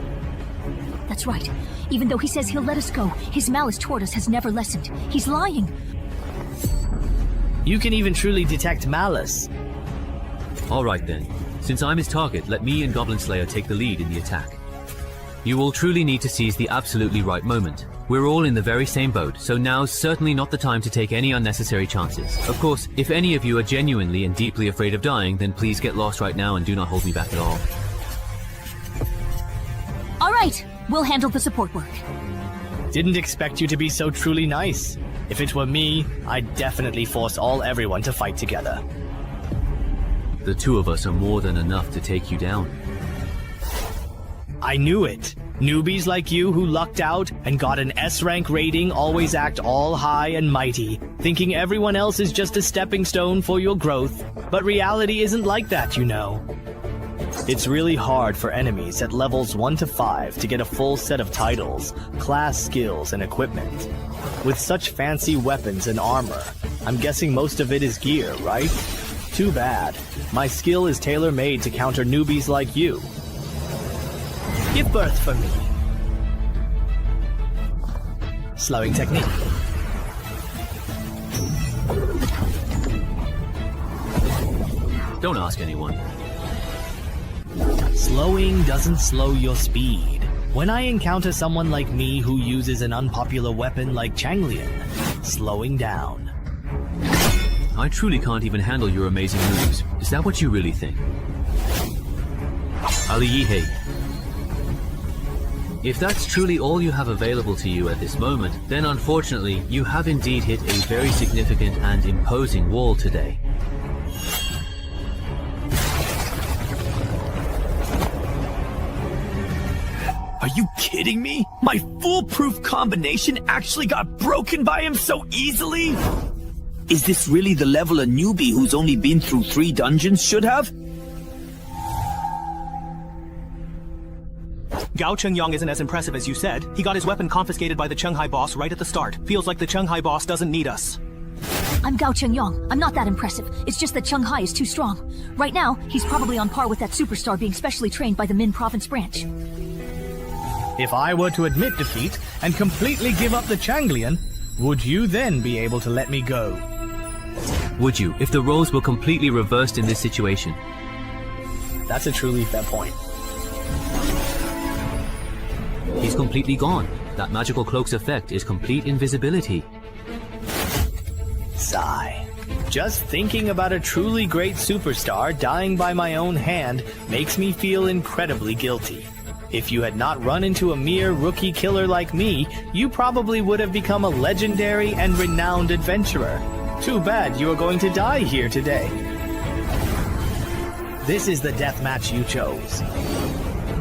That's right. Even though he says he'll let us go, his malice toward us has never lessened. He's lying. You can even truly detect malice. Alright then. Since I'm his target, let me and Goblin Slayer take the lead in the attack. You will truly need to seize the absolutely right moment. We're all in the very same boat, so now's certainly not the time to take any unnecessary chances. Of course, if any of you are genuinely and deeply afraid of dying, then please get lost right now and do not hold me back at all. Alright, we'll handle the support work. Didn't expect you to be so truly nice. If it were me, I'd definitely force everyone to fight together. The 2 of us are more than enough to take you down. I knew it. Newbies like you who lucked out and got an S-rank rating always act all high and mighty, thinking everyone else is just a stepping stone for your growth. But reality isn't like that, you know. It's really hard for enemies at levels 1 to 5 to get a full set of titles, class skills, and equipment. With such fancy weapons and armor, I'm guessing most of it is gear, right? Too bad. My skill is tailor-made to counter newbies like you. Give birth for me. Slowing technique. Don't ask anyone. Slowing doesn't slow your speed. When I encounter someone like me who uses an unpopular weapon like Changlian, slowing down. I truly can't even handle your amazing moves. Is that what you really think? Ali Yihei. If that's truly all you have available to you at this moment, then unfortunately, you have indeed hit a very significant and imposing wall today. Are you kidding me? My foolproof combination actually got broken by him so easily? Is this really the level a newbie who's only been through 3 dungeons should have? Gao Chengyang isn't as impressive as you said. He got his weapon confiscated by the Chenhai boss right at the start. Feels like the Chenhai boss doesn't need us. I'm Gao Chengyang. I'm not that impressive. It's just that Chenhai is too strong. Right now, he's probably on par with that superstar being specially trained by the Min province branch. If I were to admit defeat and completely give up the Changlian, would you then be able to let me go? Would you, if the roles were completely reversed in this situation? That's a truly fair point. He's completely gone. That magical cloak's effect is complete invisibility. Sigh. Just thinking about a truly great superstar dying by my own hand makes me feel incredibly guilty. If you had not run into a mere rookie killer like me, you probably would have become a legendary and renowned adventurer. Too bad you are going to die here today. This is the death match you chose.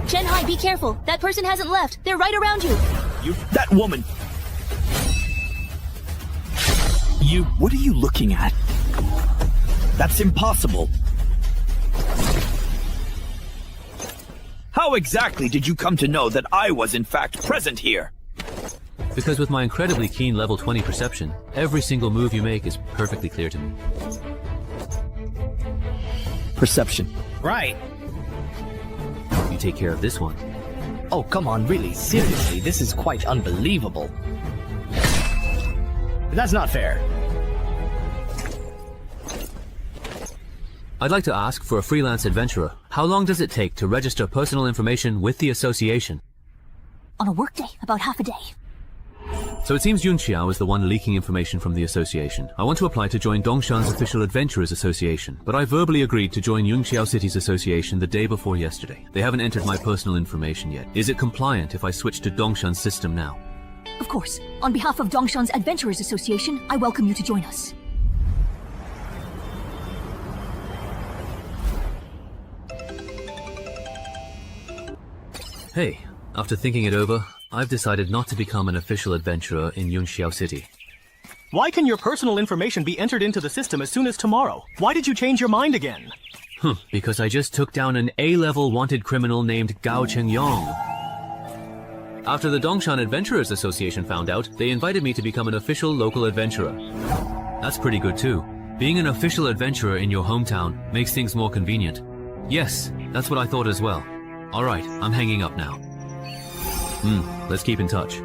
Chenhai, be careful. That person hasn't left. They're right around you. That woman! What are you looking at? That's impossible. How exactly did you come to know that I was in fact present here? Because with my incredibly keen level 20 perception, every single move you make is perfectly clear to me. Perception. Right. You take care of this one. Oh, come on, really, seriously, this is quite unbelievable. That's not fair. I'd like to ask, for a freelance adventurer, how long does it take to register personal information with the association? On a workday, about half a day. So it seems Yunqiao is the one leaking information from the association. I want to apply to join Dongshan's official Adventurers Association, but I verbally agreed to join Yunqiao City's association the day before yesterday. They haven't entered my personal information yet. Is it compliant if I switch to Dongshan's system now? Of course. On behalf of Dongshan's Adventurers Association, I welcome you to join us. Hey, after thinking it over, I've decided not to become an official adventurer in Yunqiao City. Why can your personal information be entered into the system as soon as tomorrow? Why did you change your mind again? Because I just took down an A-level wanted criminal named Gao Chengyang. After the Dongshan Adventurers Association found out, they invited me to become an official local adventurer. That's pretty good too. Being an official adventurer in your hometown makes things more convenient. Yes, that's what I thought as well. Alright, I'm hanging up now. Let's keep in touch.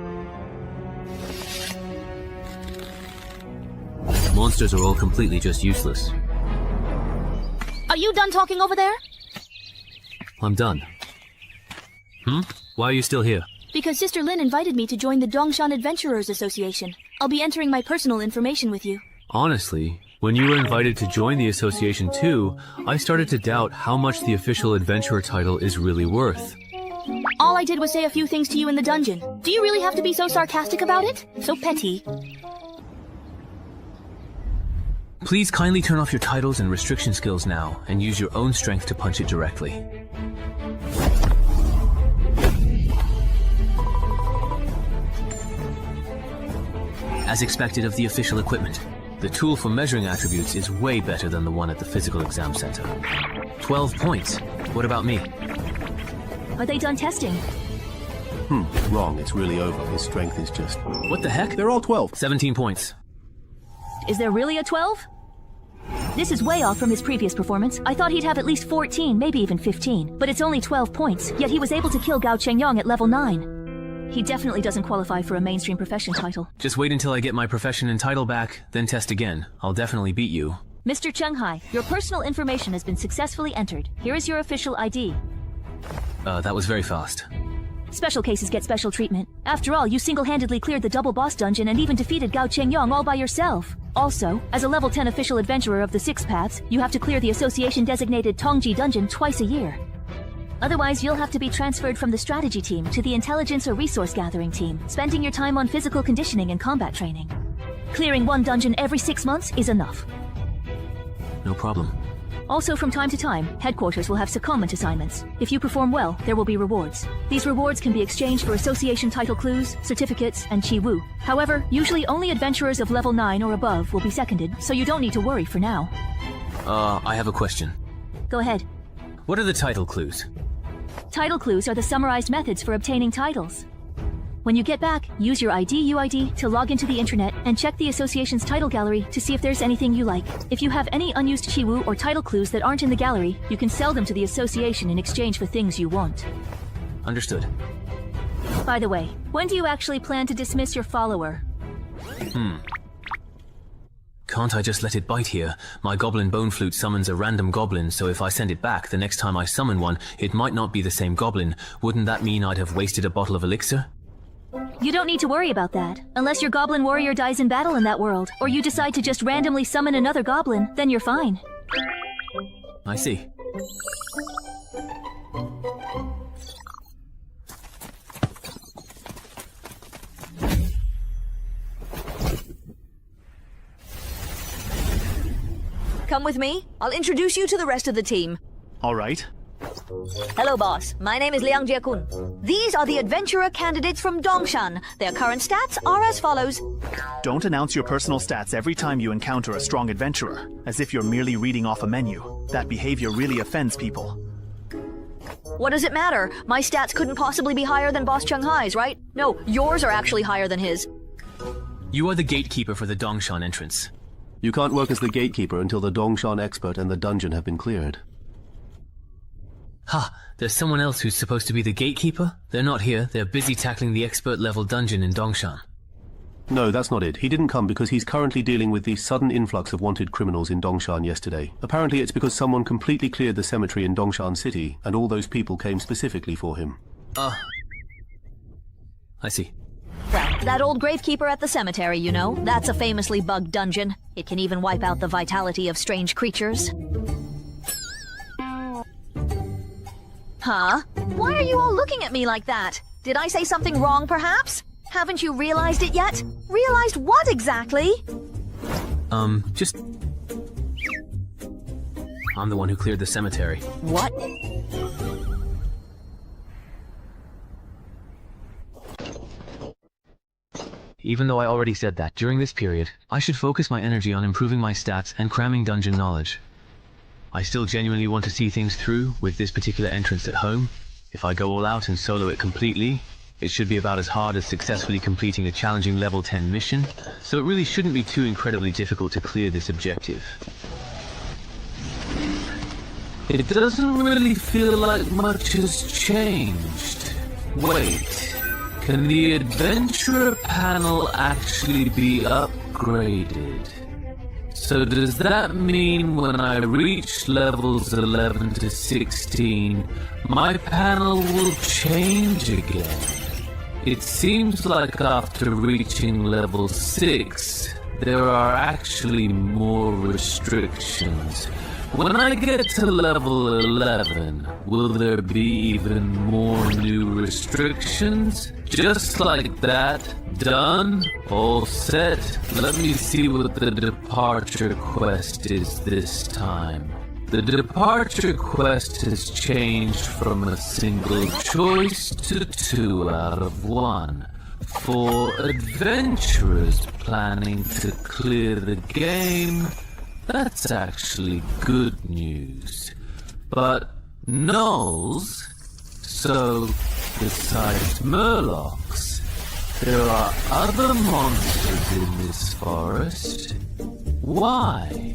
Monsters are all completely just useless. Are you done talking over there? I'm done. Why are you still here? Because Sister Lin invited me to join the Dongshan Adventurers Association. I'll be entering my personal information with you. Honestly, when you were invited to join the association too, I started to doubt how much the official adventurer title is really worth. All I did was say a few things to you in the dungeon. Do you really have to be so sarcastic about it? So petty. Please kindly turn off your titles and restriction skills now, and use your own strength to punch it directly. As expected of the official equipment, the tool for measuring attributes is way better than the one at the physical exam center. 12 points. What about me? Are they done testing? Wrong. It's really over. His strength is just... What the heck? They're all 12. 17 points. Is there really a 12? This is way off from his previous performance. I thought he'd have at least 14, maybe even 15. But it's only 12 points, yet he was able to kill Gao Chengyang at level 9. He definitely doesn't qualify for a mainstream profession title. Just wait until I get my profession and title back, then test again. I'll definitely beat you. Mr. Chenhai, your personal information has been successfully entered. Here is your official ID. That was very fast. Special cases get special treatment. After all, you single-handedly cleared the double boss dungeon and even defeated Gao Chengyang all by yourself. Also, as a level 10 official adventurer of the Six Paths, you have to clear the association-designated Tongji dungeon twice a year. Otherwise, you'll have to be transferred from the strategy team to the intelligence or resource gathering team, spending your time on physical conditioning and combat training. Clearing one dungeon every 6 months is enough. No problem. Also, from time to time, headquarters will have secondment assignments. If you perform well, there will be rewards. These rewards can be exchanged for association title clues, certificates, and chi wu. However, usually only adventurers of level 9 or above will be seconded, so you don't need to worry for now. I have a question. Go ahead. What are the title clues? Title clues are the summarized methods for obtaining titles. When you get back, use your UID to log into the intranet and check the association's title gallery to see if there's anything you like. If you have any unused chiwu or title clues that aren't in the gallery, you can sell them to the association in exchange for things you want. Understood. By the way, when do you actually plan to dismiss your follower? Can't I just let it bite here? My goblin bone flute summons a random goblin, so if I send it back, the next time I summon one, it might not be the same goblin. Wouldn't that mean I'd have wasted a bottle of elixir? You don't need to worry about that. Unless your goblin warrior dies in battle in that world, or you decide to just randomly summon another goblin, then you're fine. I see. Come with me. I'll introduce you to the rest of the team. All right. Hello, boss. My name is Liang Jiekun. These are the adventurer candidates from Dongshan. Their current stats are as follows. Don't announce your personal stats every time you encounter a strong adventurer, as if you're merely reading off a menu. That behavior really offends people. What does it matter? My stats couldn't possibly be higher than Boss Chenhai's, right? No, yours are actually higher than his. You are the gatekeeper for the Dongshan entrance. You can't work as the gatekeeper until the Dongshan expert and the dungeon have been cleared. Ha! There's someone else who's supposed to be the gatekeeper? They're not here. They're busy tackling the expert-level dungeon in Dongshan. No, that's not it. He didn't come because he's currently dealing with the sudden influx of wanted criminals in Dongshan yesterday. Apparently it's because someone completely cleared the cemetery in Dongshan City, and all those people came specifically for him. I see. Well, that old gravekeeper at the cemetery, you know, that's a famously bugged dungeon. It can even wipe out the vitality of strange creatures. Huh? Why are you all looking at me like that? Did I say something wrong, perhaps? Haven't you realized it yet? Realized what exactly? Just... I'm the one who cleared the cemetery. What? Even though I already said that, during this period, I should focus my energy on improving my stats and cramming dungeon knowledge. I still genuinely want to see things through with this particular entrance at home. If I go all out and solo it completely, it should be about as hard as successfully completing a challenging level 10 mission, so it really shouldn't be too incredibly difficult to clear this objective. It doesn't really feel like much has changed. Wait, can the adventurer panel actually be upgraded? So does that mean when I reach levels 11 to 16, my panel will change again? It seems like after reaching level 6, there are actually more restrictions. When I get to level 11, will there be even more new restrictions? Just like that? Done? All set? Let me see what the departure quest is this time. The departure quest has changed from a single choice to 2 out of 1. For adventurers planning to clear the game, that's actually good news. But gnolls? So, besides murlocs, there are other monsters in this forest? Why?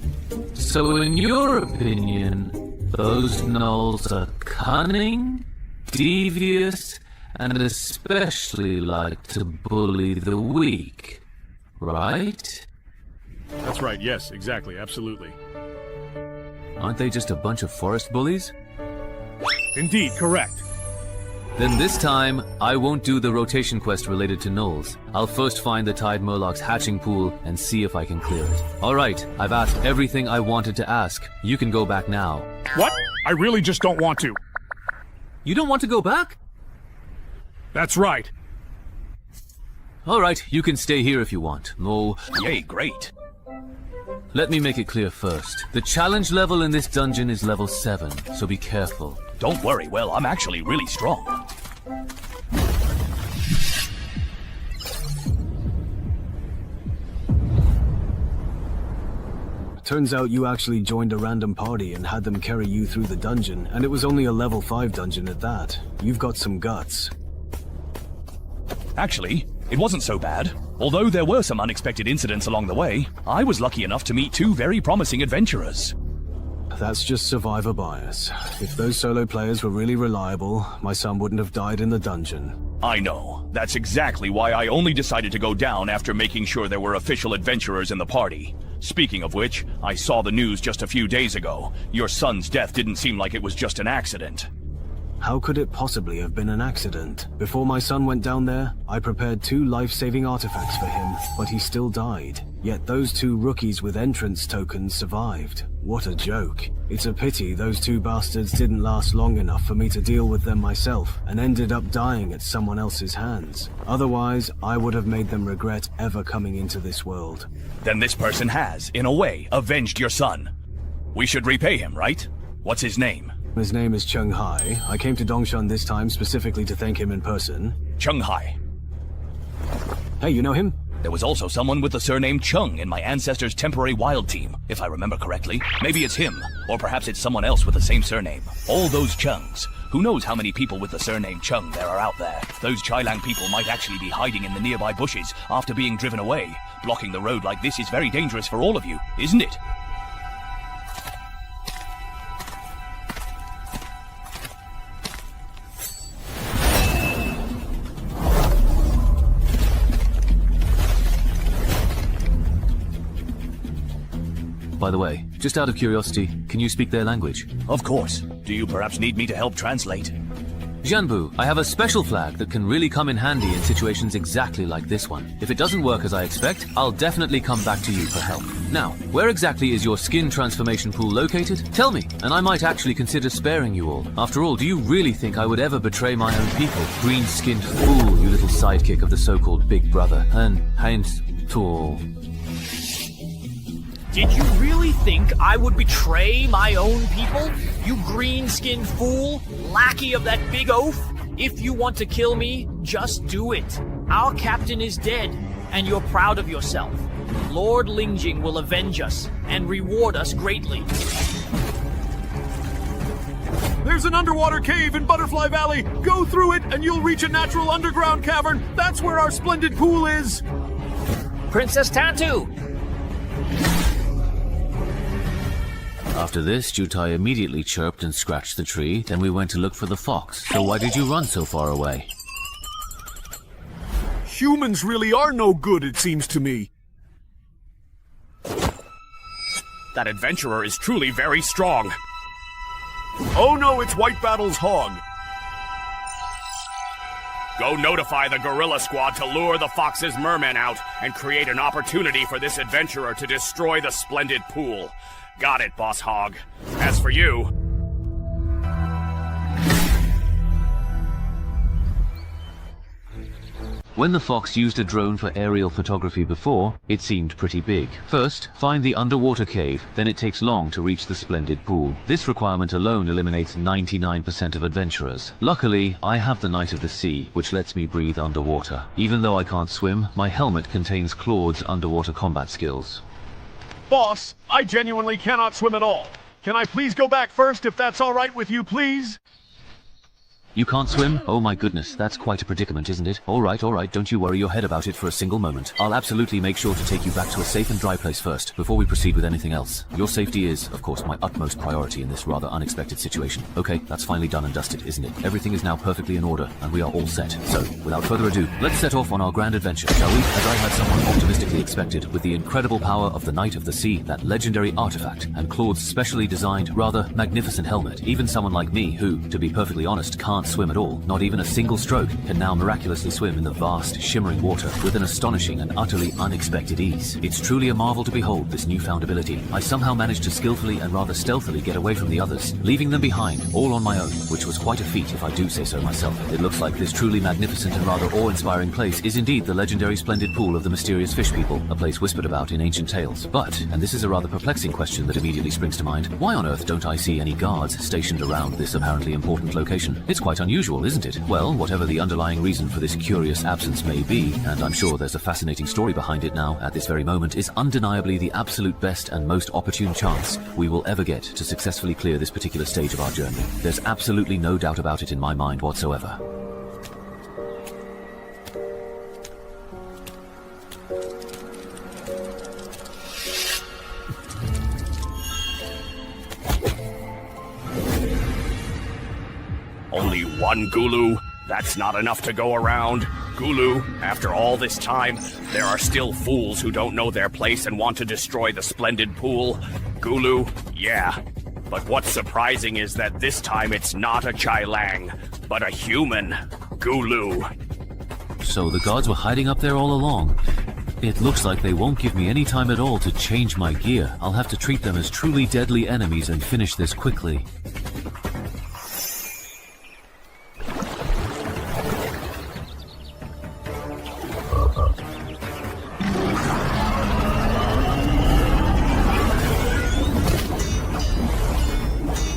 So in your opinion, those gnolls are cunning, devious, and especially like to bully the weak, right? That's right, yes, exactly, absolutely. Aren't they just a bunch of forest bullies? Indeed, correct. Then this time, I won't do the rotation quest related to gnolls. I'll first find the Tide Murloc's hatching pool and see if I can clear it. Alright, I've asked everything I wanted to ask. You can go back now. What? I really just don't want to. You don't want to go back? That's right. Alright, you can stay here if you want. No. Yay, great. Let me make it clear first. The challenge level in this dungeon is level 7, so be careful. Don't worry, well, I'm actually really strong. Turns out you actually joined a random party and had them carry you through the dungeon, and it was only a level 5 dungeon at that. You've got some guts. Actually, it wasn't so bad. Although there were some unexpected incidents along the way, I was lucky enough to meet 2 very promising adventurers. That's just survivor bias. If those solo players were really reliable, my son wouldn't have died in the dungeon. I know. That's exactly why I only decided to go down after making sure there were official adventurers in the party. Speaking of which, I saw the news just a few days ago. Your son's death didn't seem like it was just an accident. How could it possibly have been an accident? Before my son went down there, I prepared 2 life-saving artifacts for him, but he still died. Yet those 2 rookies with entrance tokens survived. What a joke. It's a pity those 2 bastards didn't last long enough for me to deal with them myself, and ended up dying at someone else's hands. Otherwise, I would have made them regret ever coming into this world. Then this person has, in a way, avenged your son. We should repay him, right? What's his name? His name is Chenhai. I came to Dongshan this time specifically to thank him in person. Chenhai. Hey, you know him? There was also someone with the surname Chung in my ancestors' temporary wild team, if I remember correctly. Maybe it's him, or perhaps it's someone else with the same surname. All those Chungs. Who knows how many people with the surname Chung there are out there? Those Chailang people might actually be hiding in the nearby bushes after being driven away. Blocking the road like this is very dangerous for all of you, isn't it? By the way, just out of curiosity, can you speak their language? Of course. Do you perhaps need me to help translate? Jianbu, I have a special flag that can really come in handy in situations exactly like this one. If it doesn't work as I expect, I'll definitely come back to you for help. Now, where exactly is your skin transformation pool located? Tell me, and I might actually consider sparing you all. After all, do you really think I would ever betray my own people? Green-skinned fool, you little sidekick of the so-called Big Brother. And Heinz Tool. Did you really think I would betray my own people? You green-skinned fool, lackey of that big oaf? If you want to kill me, just do it. Our captain is dead, and you're proud of yourself. Lord Lingjing will avenge us and reward us greatly. There's an underwater cave in Butterfly Valley. Go through it, and you'll reach a natural underground cavern. That's where our splendid pool is. Princess Tatu! After this, Jutai immediately chirped and scratched the tree, then we went to look for the fox. So why did you run so far away? Humans really are no good, it seems to me. That adventurer is truly very strong. Oh no, it's White Battle's hog. Go notify the gorilla squad to lure the fox's mermen out and create an opportunity for this adventurer to destroy the splendid pool. Got it, Boss Hog. As for you... When the fox used a drone for aerial photography before, it seemed pretty big. First, find the underwater cave, then it takes long to reach the splendid pool. This requirement alone eliminates 99% of adventurers. Luckily, I have the Knight of the Sea, which lets me breathe underwater. Even though I can't swim, my helmet contains Claude's underwater combat skills. Boss, I genuinely cannot swim at all. Can I please go back first if that's all right with you, please? You can't swim? Oh my goodness, that's quite a predicament, isn't it? Alright, don't you worry your head about it for a single moment. I'll absolutely make sure to take you back to a safe and dry place first, before we proceed with anything else. Your safety is, of course, my utmost priority in this rather unexpected situation. Okay, that's finally done and dusted, isn't it? Everything is now perfectly in order, and we are all set. So, without further ado, let's set off on our grand adventure, shall we? As I had somewhat optimistically expected, with the incredible power of the Knight of the Sea, that legendary artifact, and Claude's specially designed, rather magnificent helmet, even someone like me, who, to be perfectly honest, can't swim at all, not even a single stroke, can now miraculously swim in the vast, shimmering water with an astonishing and utterly unexpected ease. It's truly a marvel to behold, this newfound ability. I somehow managed to skillfully and rather stealthily get away from the others, leaving them behind, all on my own, which was quite a feat if I do say so myself. It looks like this truly magnificent and rather awe-inspiring place is indeed the legendary splendid pool of the mysterious fish people, a place whispered about in ancient tales. But, and this is a rather perplexing question that immediately springs to mind, why on earth don't I see any guards stationed around this apparently important location? It's quite unusual, isn't it? Well, whatever the underlying reason for this curious absence may be, and I'm sure there's a fascinating story behind it now, at this very moment, is undeniably the absolute best and most opportune chance we will ever get to successfully clear this particular stage of our journey. There's absolutely no doubt about it in my mind whatsoever. Only one Gulu? That's not enough to go around. Gulu, after all this time, there are still fools who don't know their place and want to destroy the splendid pool. Gulu, yeah. But what's surprising is that this time it's not a Chai Lang, but a human Gulu. So the guards were hiding up there all along. It looks like they won't give me any time at all to change my gear. I'll have to treat them as truly deadly enemies and finish this quickly.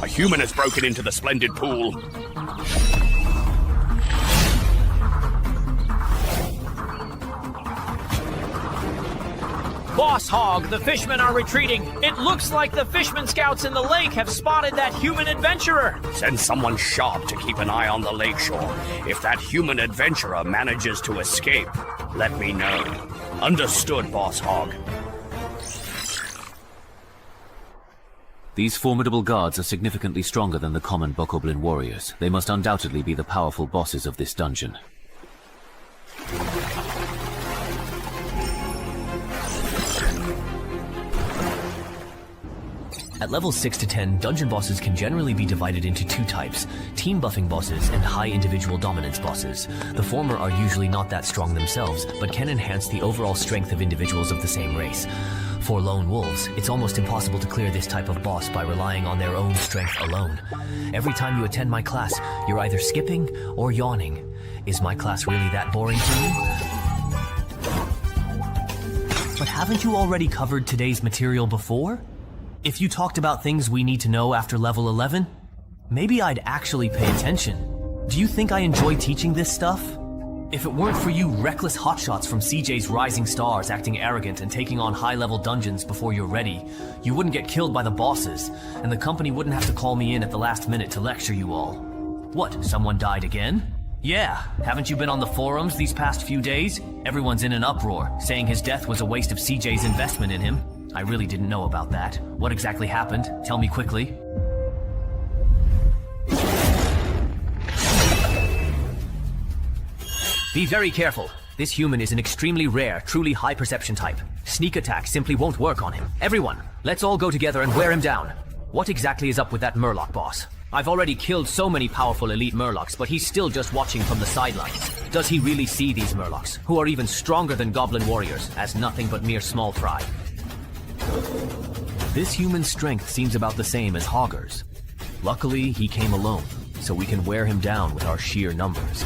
A human has broken into the splendid pool. Boss Hog, the fishmen are retreating. It looks like the fishman scouts in the lake have spotted that human adventurer. Send someone sharp to keep an eye on the lakeshore. If that human adventurer manages to escape, let me know. Understood, Boss Hog. These formidable guards are significantly stronger than the common Bokoblin warriors. They must undoubtedly be the powerful bosses of this dungeon. At levels 6 to 10, dungeon bosses can generally be divided into two types, team buffing bosses and high individual dominance bosses. The former are usually not that strong themselves, but can enhance the overall strength of individuals of the same race. For lone wolves, it's almost impossible to clear this type of boss by relying on their own strength alone. Every time you attend my class, you're either skipping or yawning. Is my class really that boring to you? But haven't you already covered today's material before? If you talked about things we need to know after level 11, maybe I'd actually pay attention. Do you think I enjoy teaching this stuff? If it weren't for you reckless hotshots from CJ's Rising Stars acting arrogant and taking on high-level dungeons before you're ready, you wouldn't get killed by the bosses, and the company wouldn't have to call me in at the last minute to lecture you all. What, someone died again? Yeah, haven't you been on the forums these past few days? Everyone's in an uproar, saying his death was a waste of CJ's investment in him. I really didn't know about that. What exactly happened? Tell me quickly. Be very careful. This human is an extremely rare, truly high perception type. Sneak attack simply won't work on him. Everyone, let's all go together and wear him down. What exactly is up with that Murloc boss? I've already killed so many powerful elite Murlocs, but he's still just watching from the sidelines. Does he really see these Murlocs, who are even stronger than Goblin warriors, as nothing but mere small fry? This human's strength seems about the same as Hogger's. Luckily, he came alone, so we can wear him down with our sheer numbers.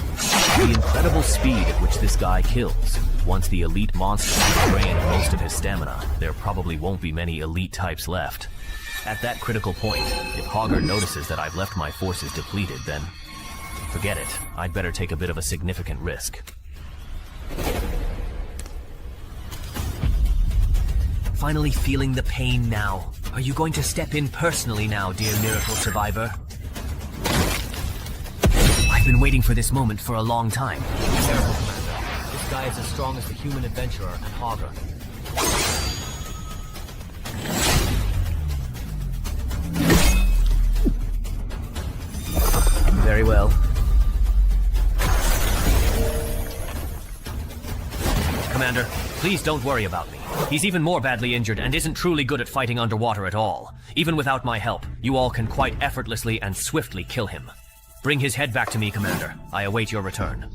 The incredible speed at which this guy kills. Once the elite monster has drained most of his stamina, there probably won't be many elite types left. At that critical point, if Hogger notices that I've left my forces depleted, then forget it. I'd better take a bit of a significant risk. Finally feeling the pain now. Are you going to step in personally now, dear miracle survivor? I've been waiting for this moment for a long time. Careful, Commander. This guy is as strong as the human adventurer and Hogger. Very well. Commander, please don't worry about me. He's even more badly injured and isn't truly good at fighting underwater at all. Even without my help, you all can quite effortlessly and swiftly kill him. Bring his head back to me, Commander. I await your return.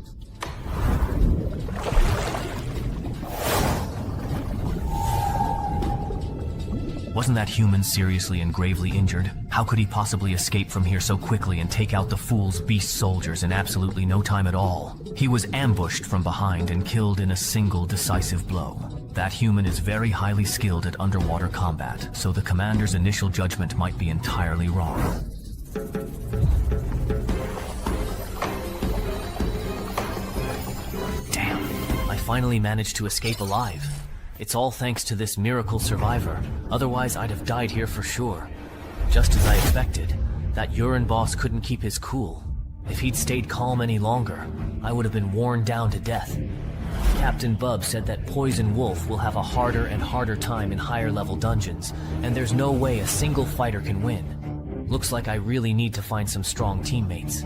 Wasn't that human seriously and gravely injured? How could he possibly escape from here so quickly and take out the fool's beast soldiers in absolutely no time at all? He was ambushed from behind and killed in a single decisive blow. That human is very highly skilled at underwater combat, so the commander's initial judgment might be entirely wrong. Damn, I finally managed to escape alive. It's all thanks to this miracle survivor. Otherwise, I'd have died here for sure. Just as I expected, that urine boss couldn't keep his cool. If he'd stayed calm any longer, I would have been worn down to death. Captain Bub said that Poison Wolf will have a harder and harder time in higher level dungeons, and there's no way a single fighter can win. Looks like I really need to find some strong teammates.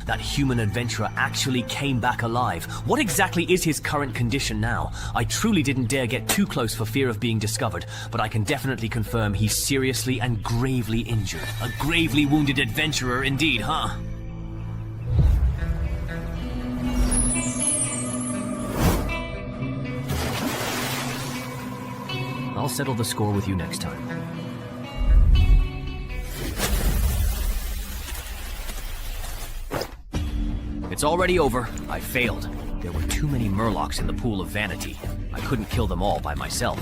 That human adventurer actually came back alive. What exactly is his current condition now? I truly didn't dare get too close for fear of being discovered, but I can definitely confirm he's seriously and gravely injured. A gravely wounded adventurer indeed, huh? I'll settle the score with you next time. It's already over. I failed. There were too many murlocs in the pool of vanity. I couldn't kill them all by myself.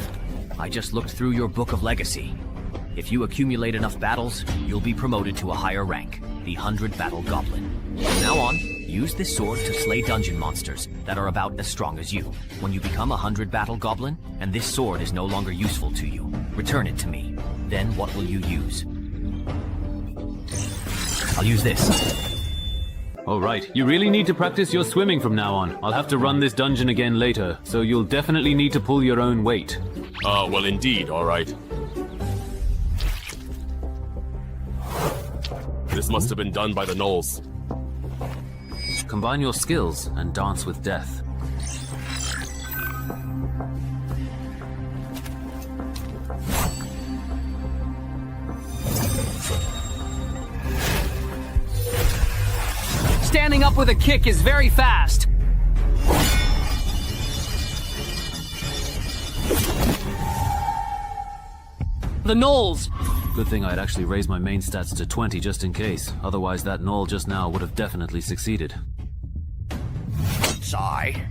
I just looked through your book of legacy. If you accumulate enough battles, you'll be promoted to a higher rank, the 100-battle Goblin. From now on, use this sword to slay dungeon monsters that are about as strong as you. When you become a 100-battle Goblin, and this sword is no longer useful to you, return it to me. Then what will you use? I'll use this. Alright, you really need to practice your swimming from now on. I'll have to run this dungeon again later, so you'll definitely need to pull your own weight. Well indeed, alright. This must have been done by the gnolls. Combine your skills and dance with death. Standing up with a kick is very fast. The gnolls. Good thing I'd actually raised my main stats to 20 just in case. Otherwise that gnoll just now would have definitely succeeded. Sigh.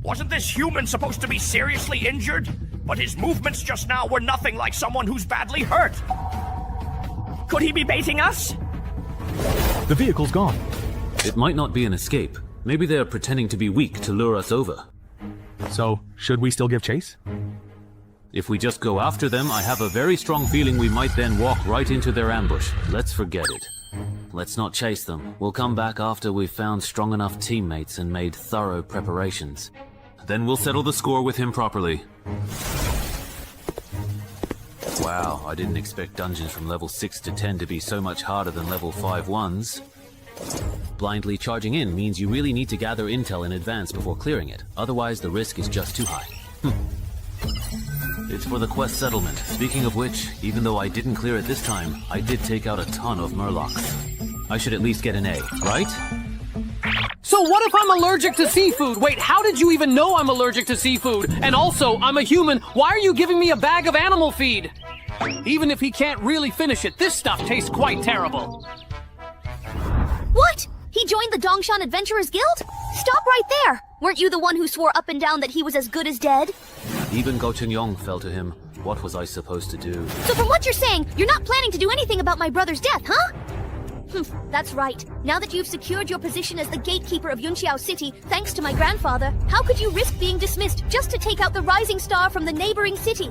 Wasn't this human supposed to be seriously injured? But his movements just now were nothing like someone who's badly hurt. Could he be baiting us? The vehicle's gone. It might not be an escape. Maybe they're pretending to be weak to lure us over. So, should we still give chase? If we just go after them, I have a very strong feeling we might then walk right into their ambush. Let's forget it. Let's not chase them. We'll come back after we've found strong enough teammates and made thorough preparations. Then we'll settle the score with him properly. Wow, I didn't expect dungeons from level 6 to 10 to be so much harder than level 5 ones. Blindly charging in means you really need to gather intel in advance before clearing it. Otherwise, the risk is just too high. It's for the quest settlement. Speaking of which, even though I didn't clear it this time, I did take out a ton of murlocs. I should at least get an A, right? So what if I'm allergic to seafood? Wait, how did you even know I'm allergic to seafood? And also, I'm a human. Why are you giving me a bag of animal feed? Even if he can't really finish it, this stuff tastes quite terrible. What? He joined the Dongshan Adventurers Guild? Stop right there! Weren't you the one who swore up and down that he was as good as dead? Even Go Chen-yong fell to him. What was I supposed to do? So from what you're saying, you're not planning to do anything about my brother's death, huh? That's right. Now that you've secured your position as the gatekeeper of Yunqiao City, thanks to my grandfather, how could you risk being dismissed just to take out the rising star from the neighboring city?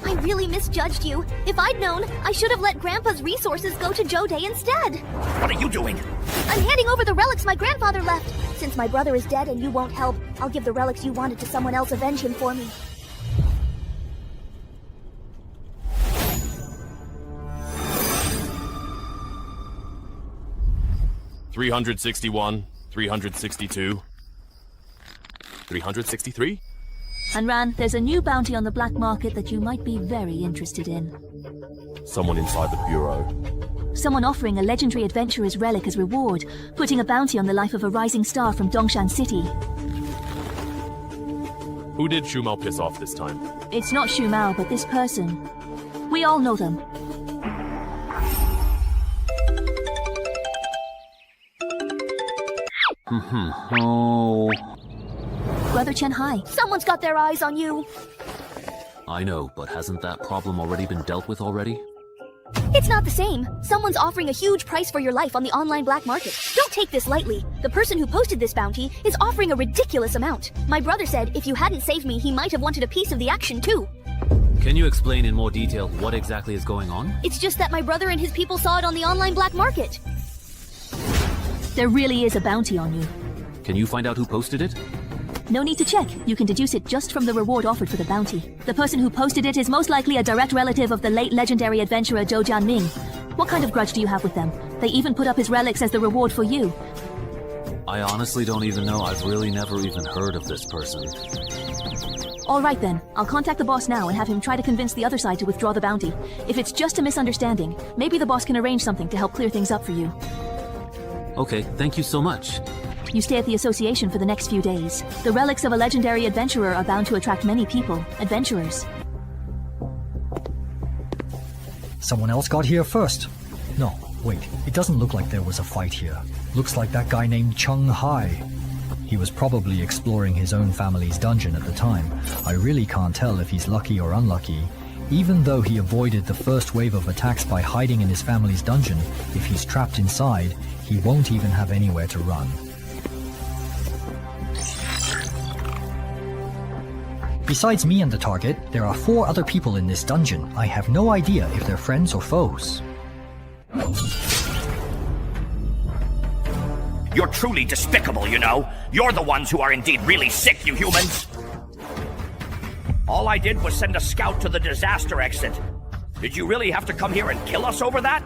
I really misjudged you. If I'd known, I should have let Grandpa's resources go to Jode instead. What are you doing? I'm handing over the relics my grandfather left. Since my brother is dead and you won't help, I'll give the relics you wanted to someone else avenge him for me. $361, $362. 363? And Ran, there's a new bounty on the black market that you might be very interested in. Someone inside the bureau. Someone offering a legendary adventurer's relic as reward, putting a bounty on the life of a rising star from Dongshan City. Who did Shu Mao piss off this time? It's not Shu Mao, but this person. We all know them. Oh. Brother Chenhai, someone's got their eyes on you. I know, but hasn't that problem already been dealt with already? It's not the same. Someone's offering a huge price for your life on the online black market. Don't take this lightly. The person who posted this bounty is offering a ridiculous amount. My brother said if you hadn't saved me, he might have wanted a piece of the action too. Can you explain in more detail what exactly is going on? It's just that my brother and his people saw it on the online black market. There really is a bounty on you. Can you find out who posted it? No need to check. You can deduce it just from the reward offered for the bounty. The person who posted it is most likely a direct relative of the late legendary adventurer Zhou Jianming. What kind of grudge do you have with them? They even put up his relics as the reward for you. I honestly don't even know. I've really never even heard of this person. All right then. I'll contact the boss now and have him try to convince the other side to withdraw the bounty. If it's just a misunderstanding, maybe the boss can arrange something to help clear things up for you. Okay, thank you so much. You stay at the association for the next few days. The relics of a legendary adventurer are bound to attract many people, adventurers. Someone else got here first. No, wait, it doesn't look like there was a fight here. Looks like that guy named Chenhai. He was probably exploring his own family's dungeon at the time. I really can't tell if he's lucky or unlucky. Even though he avoided the first wave of attacks by hiding in his family's dungeon, if he's trapped inside, he won't even have anywhere to run. Besides me and the target, there are 4 other people in this dungeon. I have no idea if they're friends or foes. You're truly despicable, you know. You're the ones who are indeed really sick, you humans. All I did was send a scout to the disaster exit. Did you really have to come here and kill us over that?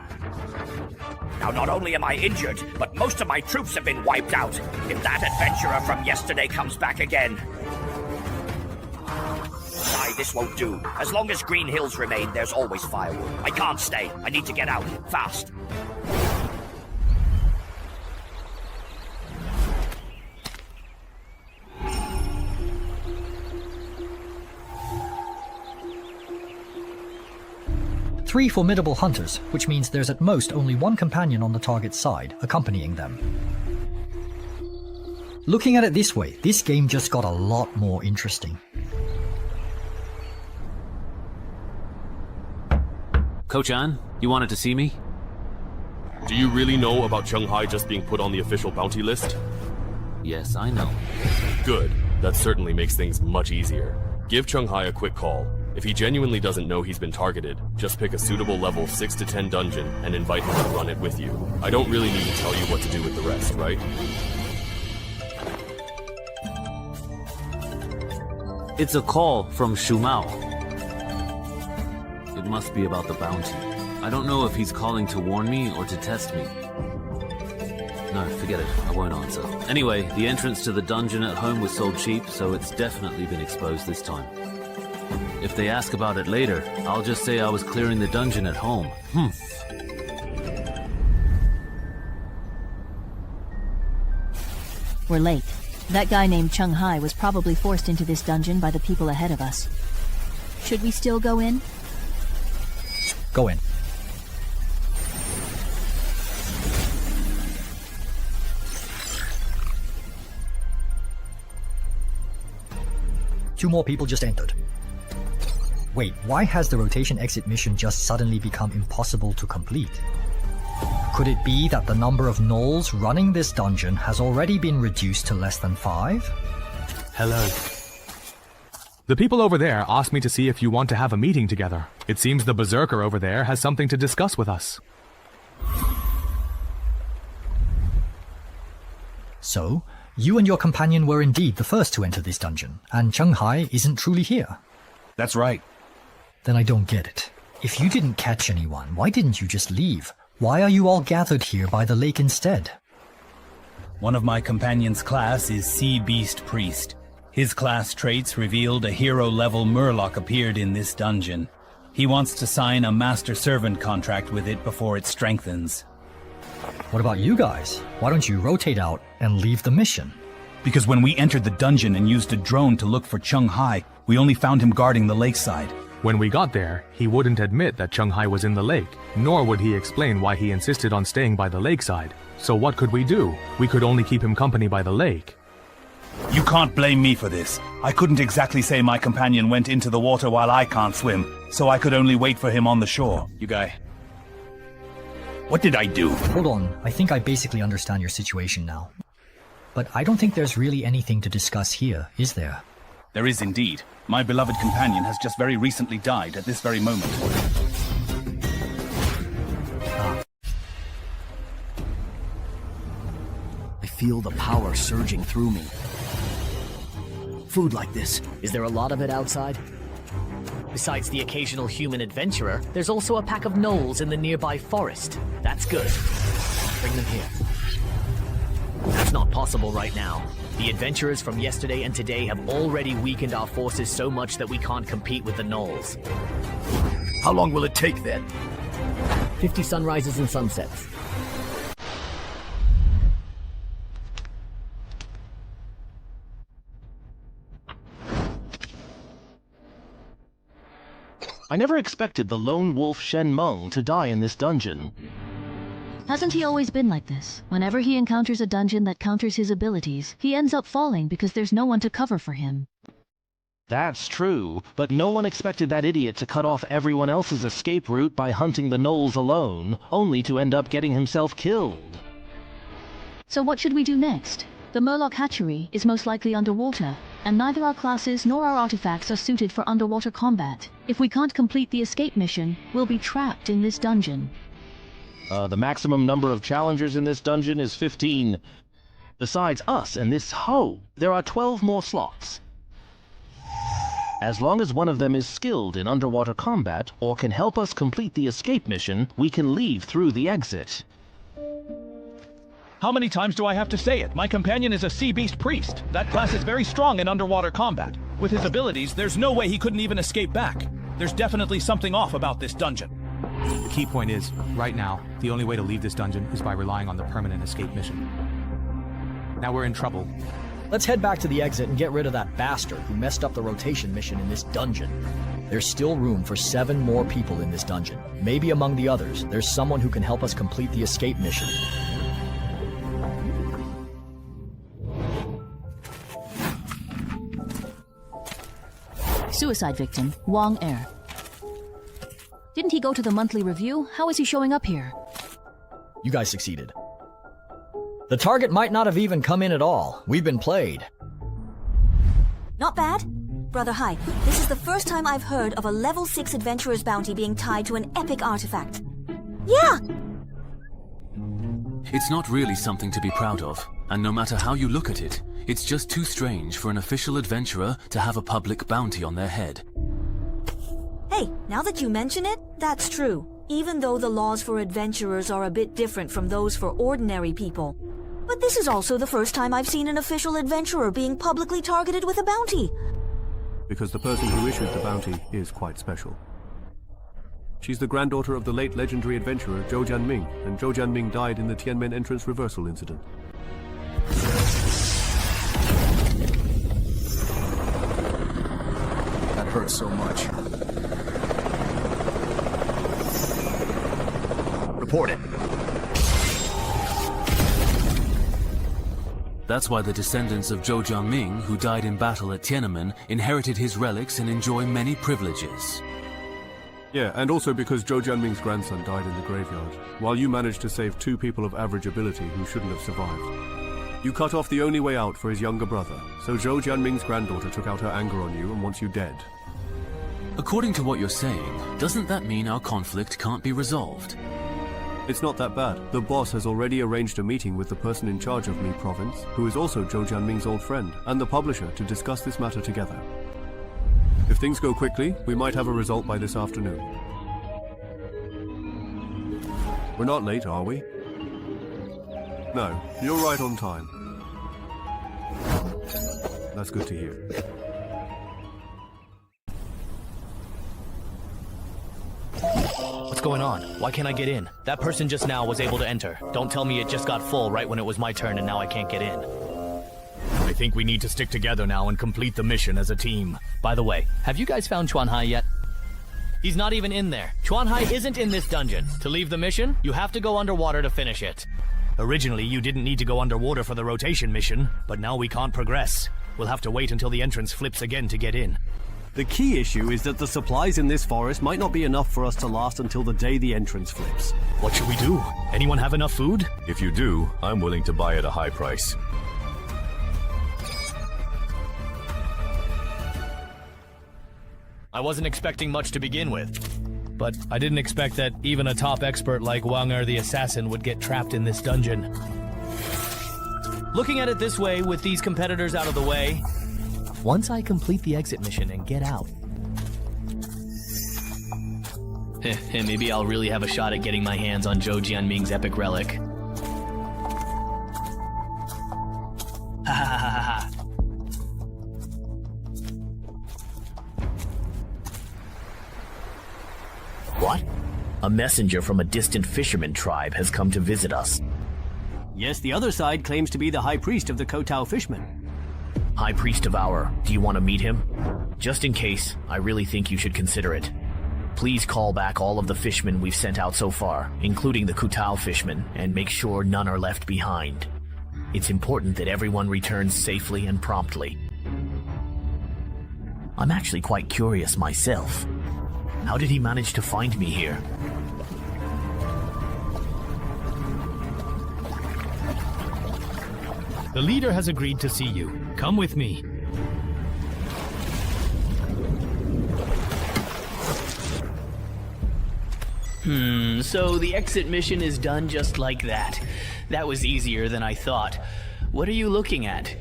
Now, not only am I injured, but most of my troops have been wiped out. If that adventurer from yesterday comes back again... This won't do. As long as Green Hills remain, there's always firewood. I can't stay. I need to get out. Fast. Three formidable hunters, which means there's at most only one companion on the target's side, accompanying them. Looking at it this way, this game just got a lot more interesting. Ko-chan, you wanted to see me? Do you really know about Chenhai just being put on the official bounty list? Yes, I know. Good. That certainly makes things much easier. Give Chenhai a quick call. If he genuinely doesn't know he's been targeted, just pick a suitable level 6 to 10 dungeon and invite him to run it with you. I don't really need to tell you what to do with the rest, right? It's a call from Shu Mao. It must be about the bounty. I don't know if he's calling to warn me or to test me. No, forget it. I won't answer. Anyway, the entrance to the dungeon at home was sold cheap, so it's definitely been exposed this time. If they ask about it later, I'll just say I was clearing the dungeon at home. We're late. That guy named Chenhai was probably forced into this dungeon by the people ahead of us. Should we still go in? Go in. Two more people just entered. Wait, why has the rotation exit mission just suddenly become impossible to complete? Could it be that the number of gnolls running this dungeon has already been reduced to less than 5? Hello. The people over there asked me to see if you want to have a meeting together. It seems the berserker over there has something to discuss with us. So, you and your companion were indeed the first to enter this dungeon, and Chenhai isn't truly here. That's right. Then I don't get it. If you didn't catch anyone, why didn't you just leave? Why are you all gathered here by the lake instead? One of my companion's class is Sea Beast Priest. His class traits revealed a hero-level Murloc appeared in this dungeon. He wants to sign a master-servant contract with it before it strengthens. What about you guys? Why don't you rotate out and leave the mission? Because when we entered the dungeon and used a drone to look for Chenhai, we only found him guarding the lakeside. When we got there, he wouldn't admit that Chenhai was in the lake, nor would he explain why he insisted on staying by the lakeside. So what could we do? We could only keep him company by the lake. You can't blame me for this. I couldn't exactly say my companion went into the water while I can't swim, so I could only wait for him on the shore. You guy. What did I do? Hold on, I think I basically understand your situation now. But I don't think there's really anything to discuss here, is there? There is indeed. My beloved companion has just very recently died at this very moment. I feel the power surging through me. Food like this, is there a lot of it outside? Besides the occasional human adventurer, there's also a pack of gnolls in the nearby forest. That's good. Bring them here. That's not possible right now. The adventurers from yesterday and today have already weakened our forces so much that we can't compete with the gnolls. How long will it take then? 50 sunrises and sunsets. I never expected the lone wolf Shen Meng to die in this dungeon. Hasn't he always been like this? Whenever he encounters a dungeon that counters his abilities, he ends up falling because there's no one to cover for him. That's true, but no one expected that idiot to cut off everyone else's escape route by hunting the gnolls alone, only to end up getting himself killed. So what should we do next? The Murloc hatchery is most likely underwater, and neither our classes nor our artifacts are suited for underwater combat. If we can't complete the escape mission, we'll be trapped in this dungeon. The maximum number of challengers in this dungeon is 15. Besides us and this hoe, there are 12 more slots. As long as one of them is skilled in underwater combat or can help us complete the escape mission, we can leave through the exit. How many times do I have to say it? My companion is a sea beast priest. That class is very strong in underwater combat. With his abilities, there's no way he couldn't even escape back. There's definitely something off about this dungeon. The key point is, right now, the only way to leave this dungeon is by relying on the permanent escape mission. Now we're in trouble. Let's head back to the exit and get rid of that bastard who messed up the rotation mission in this dungeon. There's still room for 7 more people in this dungeon. Maybe among the others, there's someone who can help us complete the escape mission. Suicide victim, Wang Er. Didn't he go to the monthly review? How is he showing up here? You guys succeeded. The target might not have even come in at all. We've been played. Not bad. Brother Hai, this is the first time I've heard of a level 6 adventurer's bounty being tied to an epic artifact. Yeah! It's not really something to be proud of, and no matter how you look at it, it's just too strange for an official adventurer to have a public bounty on their head. Hey, now that you mention it, that's true. Even though the laws for adventurers are a bit different from those for ordinary people. But this is also the first time I've seen an official adventurer being publicly targeted with a bounty. Because the person who issued the bounty is quite special. She's the granddaughter of the late legendary adventurer Zhou Jianming, and Zhou Jianming died in the Tianmen entrance reversal incident. That hurts so much. Report it. That's why the descendants of Zhou Jianming, who died in battle at Tiananmen, inherited his relics and enjoy many privileges. Yeah, and also because Zhou Jianming's grandson died in the graveyard, while you managed to save 2 people of average ability who shouldn't have survived. You cut off the only way out for his younger brother, so Zhou Jianming's granddaughter took out her anger on you and wants you dead. According to what you're saying, doesn't that mean our conflict can't be resolved? It's not that bad. The boss has already arranged a meeting with the person in charge of Mi Province, who is also Zhou Jianming's old friend, and the publisher to discuss this matter together. If things go quickly, we might have a result by this afternoon. We're not late, are we? No, you're right on time. That's good to hear. What's going on? Why can't I get in? That person just now was able to enter. Don't tell me it just got full right when it was my turn and now I can't get in. I think we need to stick together now and complete the mission as a team. By the way, have you guys found Chenhai yet? He's not even in there. Chenhai isn't in this dungeon. To leave the mission, you have to go underwater to finish it. Originally, you didn't need to go underwater for the rotation mission, but now we can't progress. We'll have to wait until the entrance flips again to get in. The key issue is that the supplies in this forest might not be enough for us to last until the day the entrance flips. What should we do? Anyone have enough food? If you do, I'm willing to buy at a high price. I wasn't expecting much to begin with, but I didn't expect that even a top expert like Wanger the Assassin would get trapped in this dungeon. Looking at it this way, with these competitors out of the way, once I complete the exit mission and get out, maybe I'll really have a shot at getting my hands on Zhou Jianming's epic relic. Ha ha ha ha ha. What? A messenger from a distant fisherman tribe has come to visit us. Yes, the other side claims to be the High Priest of the Kotao Fishmen. High Priest of Our, do you want to meet him? Just in case, I really think you should consider it. Please call back all of the fishmen we've sent out so far, including the Kutao fishmen, and make sure none are left behind. It's important that everyone returns safely and promptly. I'm actually quite curious myself. How did he manage to find me here? The leader has agreed to see you. Come with me. So the exit mission is done just like that. That was easier than I thought. What are you looking at?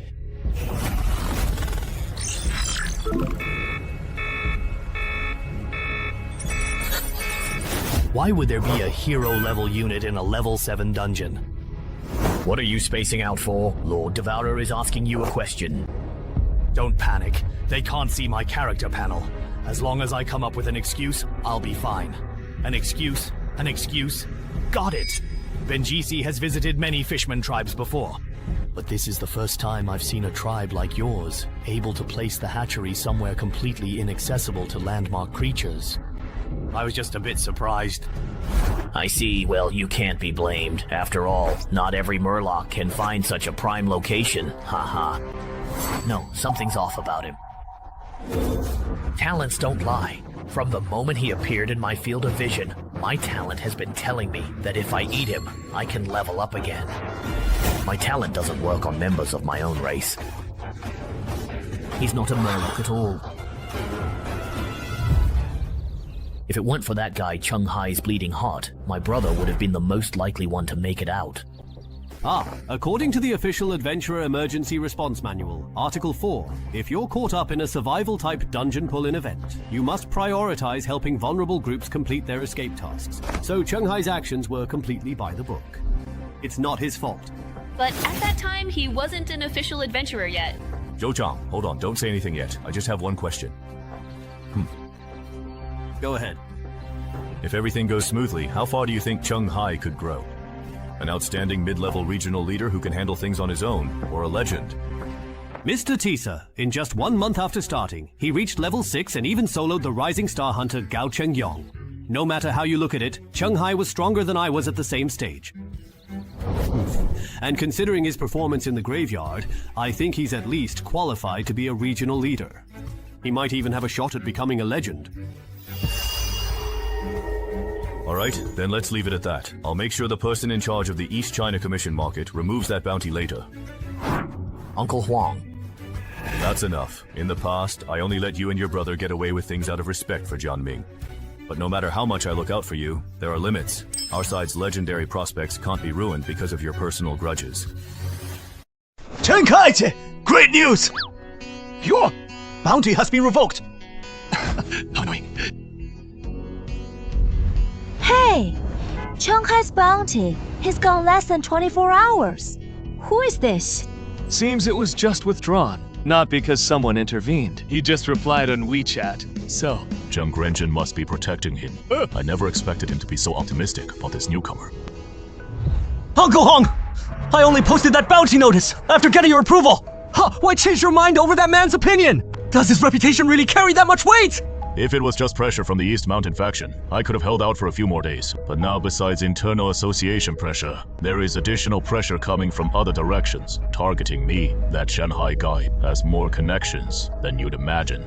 Why would there be a hero-level unit in a level 7 dungeon? What are you spacing out for? Lord Devourer is asking you a question. Don't panic. They can't see my character panel. As long as I come up with an excuse, I'll be fine. An excuse? An excuse? Got it! Banshee has visited many fishman tribes before. But this is the first time I've seen a tribe like yours, able to place the hatchery somewhere completely inaccessible to landmark creatures. I was just a bit surprised. I see. Well, you can't be blamed. After all, not every Murloc can find such a prime location. Haha. No, something's off about him. Talents don't lie. From the moment he appeared in my field of vision, my talent has been telling me that if I eat him, I can level up again. My talent doesn't work on members of my own race. He's not a Murloc at all. If it weren't for that guy Chenhai's bleeding heart, my brother would have been the most likely one to make it out. According to the official Adventurer Emergency Response Manual, Article 4, if you're caught up in a survival-type dungeon pull-in event, you must prioritize helping vulnerable groups complete their escape tasks. So Chenhai's actions were completely by the book. It's not his fault. But at that time, he wasn't an official adventurer yet. Zhou, hold on, don't say anything yet. I just have one question. Go ahead. If everything goes smoothly, how far do you think Chenhai could grow? An outstanding mid-level regional leader who can handle things on his own, or a legend? Mr. Tisa, in just 1 month after starting, he reached level 6 and even soloed the rising star hunter Gao Chengyong. No matter how you look at it, Chenhai was stronger than I was at the same stage. And considering his performance in the graveyard, I think he's at least qualified to be a regional leader. He might even have a shot at becoming a legend. Alright, then let's leave it at that. I'll make sure the person in charge of the East China Commission Market removes that bounty later. Uncle Huang. That's enough. In the past, I only let you and your brother get away with things out of respect for Jianming. But no matter how much I look out for you, there are limits. Our side's legendary prospects can't be ruined because of your personal grudges. Chenhai! Great news! Your bounty has been revoked! How annoying. Hey! Chenhai's bounty has gone less than 24 hours. Who is this? Seems it was just withdrawn. Not because someone intervened. He just replied on WeChat. So, Zheng Renjin must be protecting him. I never expected him to be so optimistic about this newcomer. Uncle Hong! I only posted that bounty notice after getting your approval! Huh, why change your mind over that man's opinion? Does his reputation really carry that much weight? If it was just pressure from the East Mountain faction, I could have held out for a few more days. But now, besides internal association pressure, there is additional pressure coming from other directions, targeting me. That Chenhai guy has more connections than you'd imagine.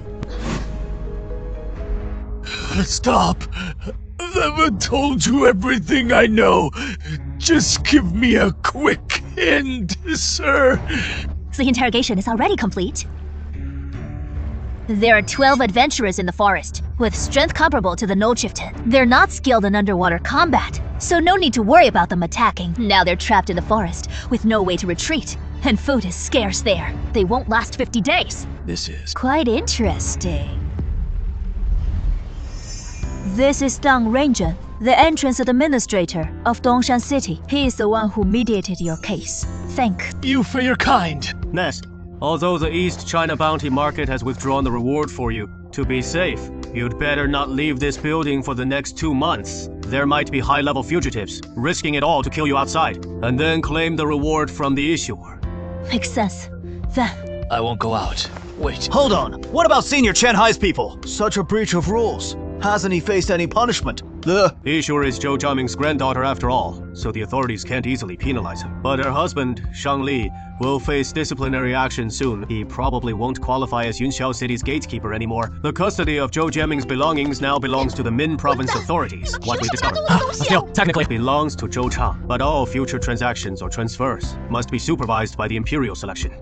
Stop! I've never told you everything I know. Just give me a quick hint, sir. The interrogation is already complete. There are 12 adventurers in the forest, with strength comparable to the No Chieftain. They're not skilled in underwater combat, so no need to worry about them attacking. Now they're trapped in the forest, with no way to retreat, and food is scarce there. They won't last 50 days. This is quite interesting. This is Dang Renjin, the entrance administrator of Dongshan City. He is the one who mediated your case. Thank you for your kind. Nest, although the East China bounty market has withdrawn the reward for you, to be safe, you'd better not leave this building for the next 2 months. There might be high-level fugitives, risking it all to kill you outside, and then claim the reward from the issuer. Makes sense. Then I won't go out. Wait. Hold on. What about Senior Chenhai's people? Such a breach of rules. Hasn't he faced any punishment? The issuer is Zhou Jiaming's granddaughter after all, so the authorities can't easily penalize him. But her husband, Shang Li, will face disciplinary action soon. He probably won't qualify as Yunxiao City's gatekeeper anymore. The custody of Zhou Jiaming's belongings now belongs to the Min Province authorities. What we discovered still technically belongs to Zhou Chang, but all future transactions or transfers must be supervised by the Imperial selection.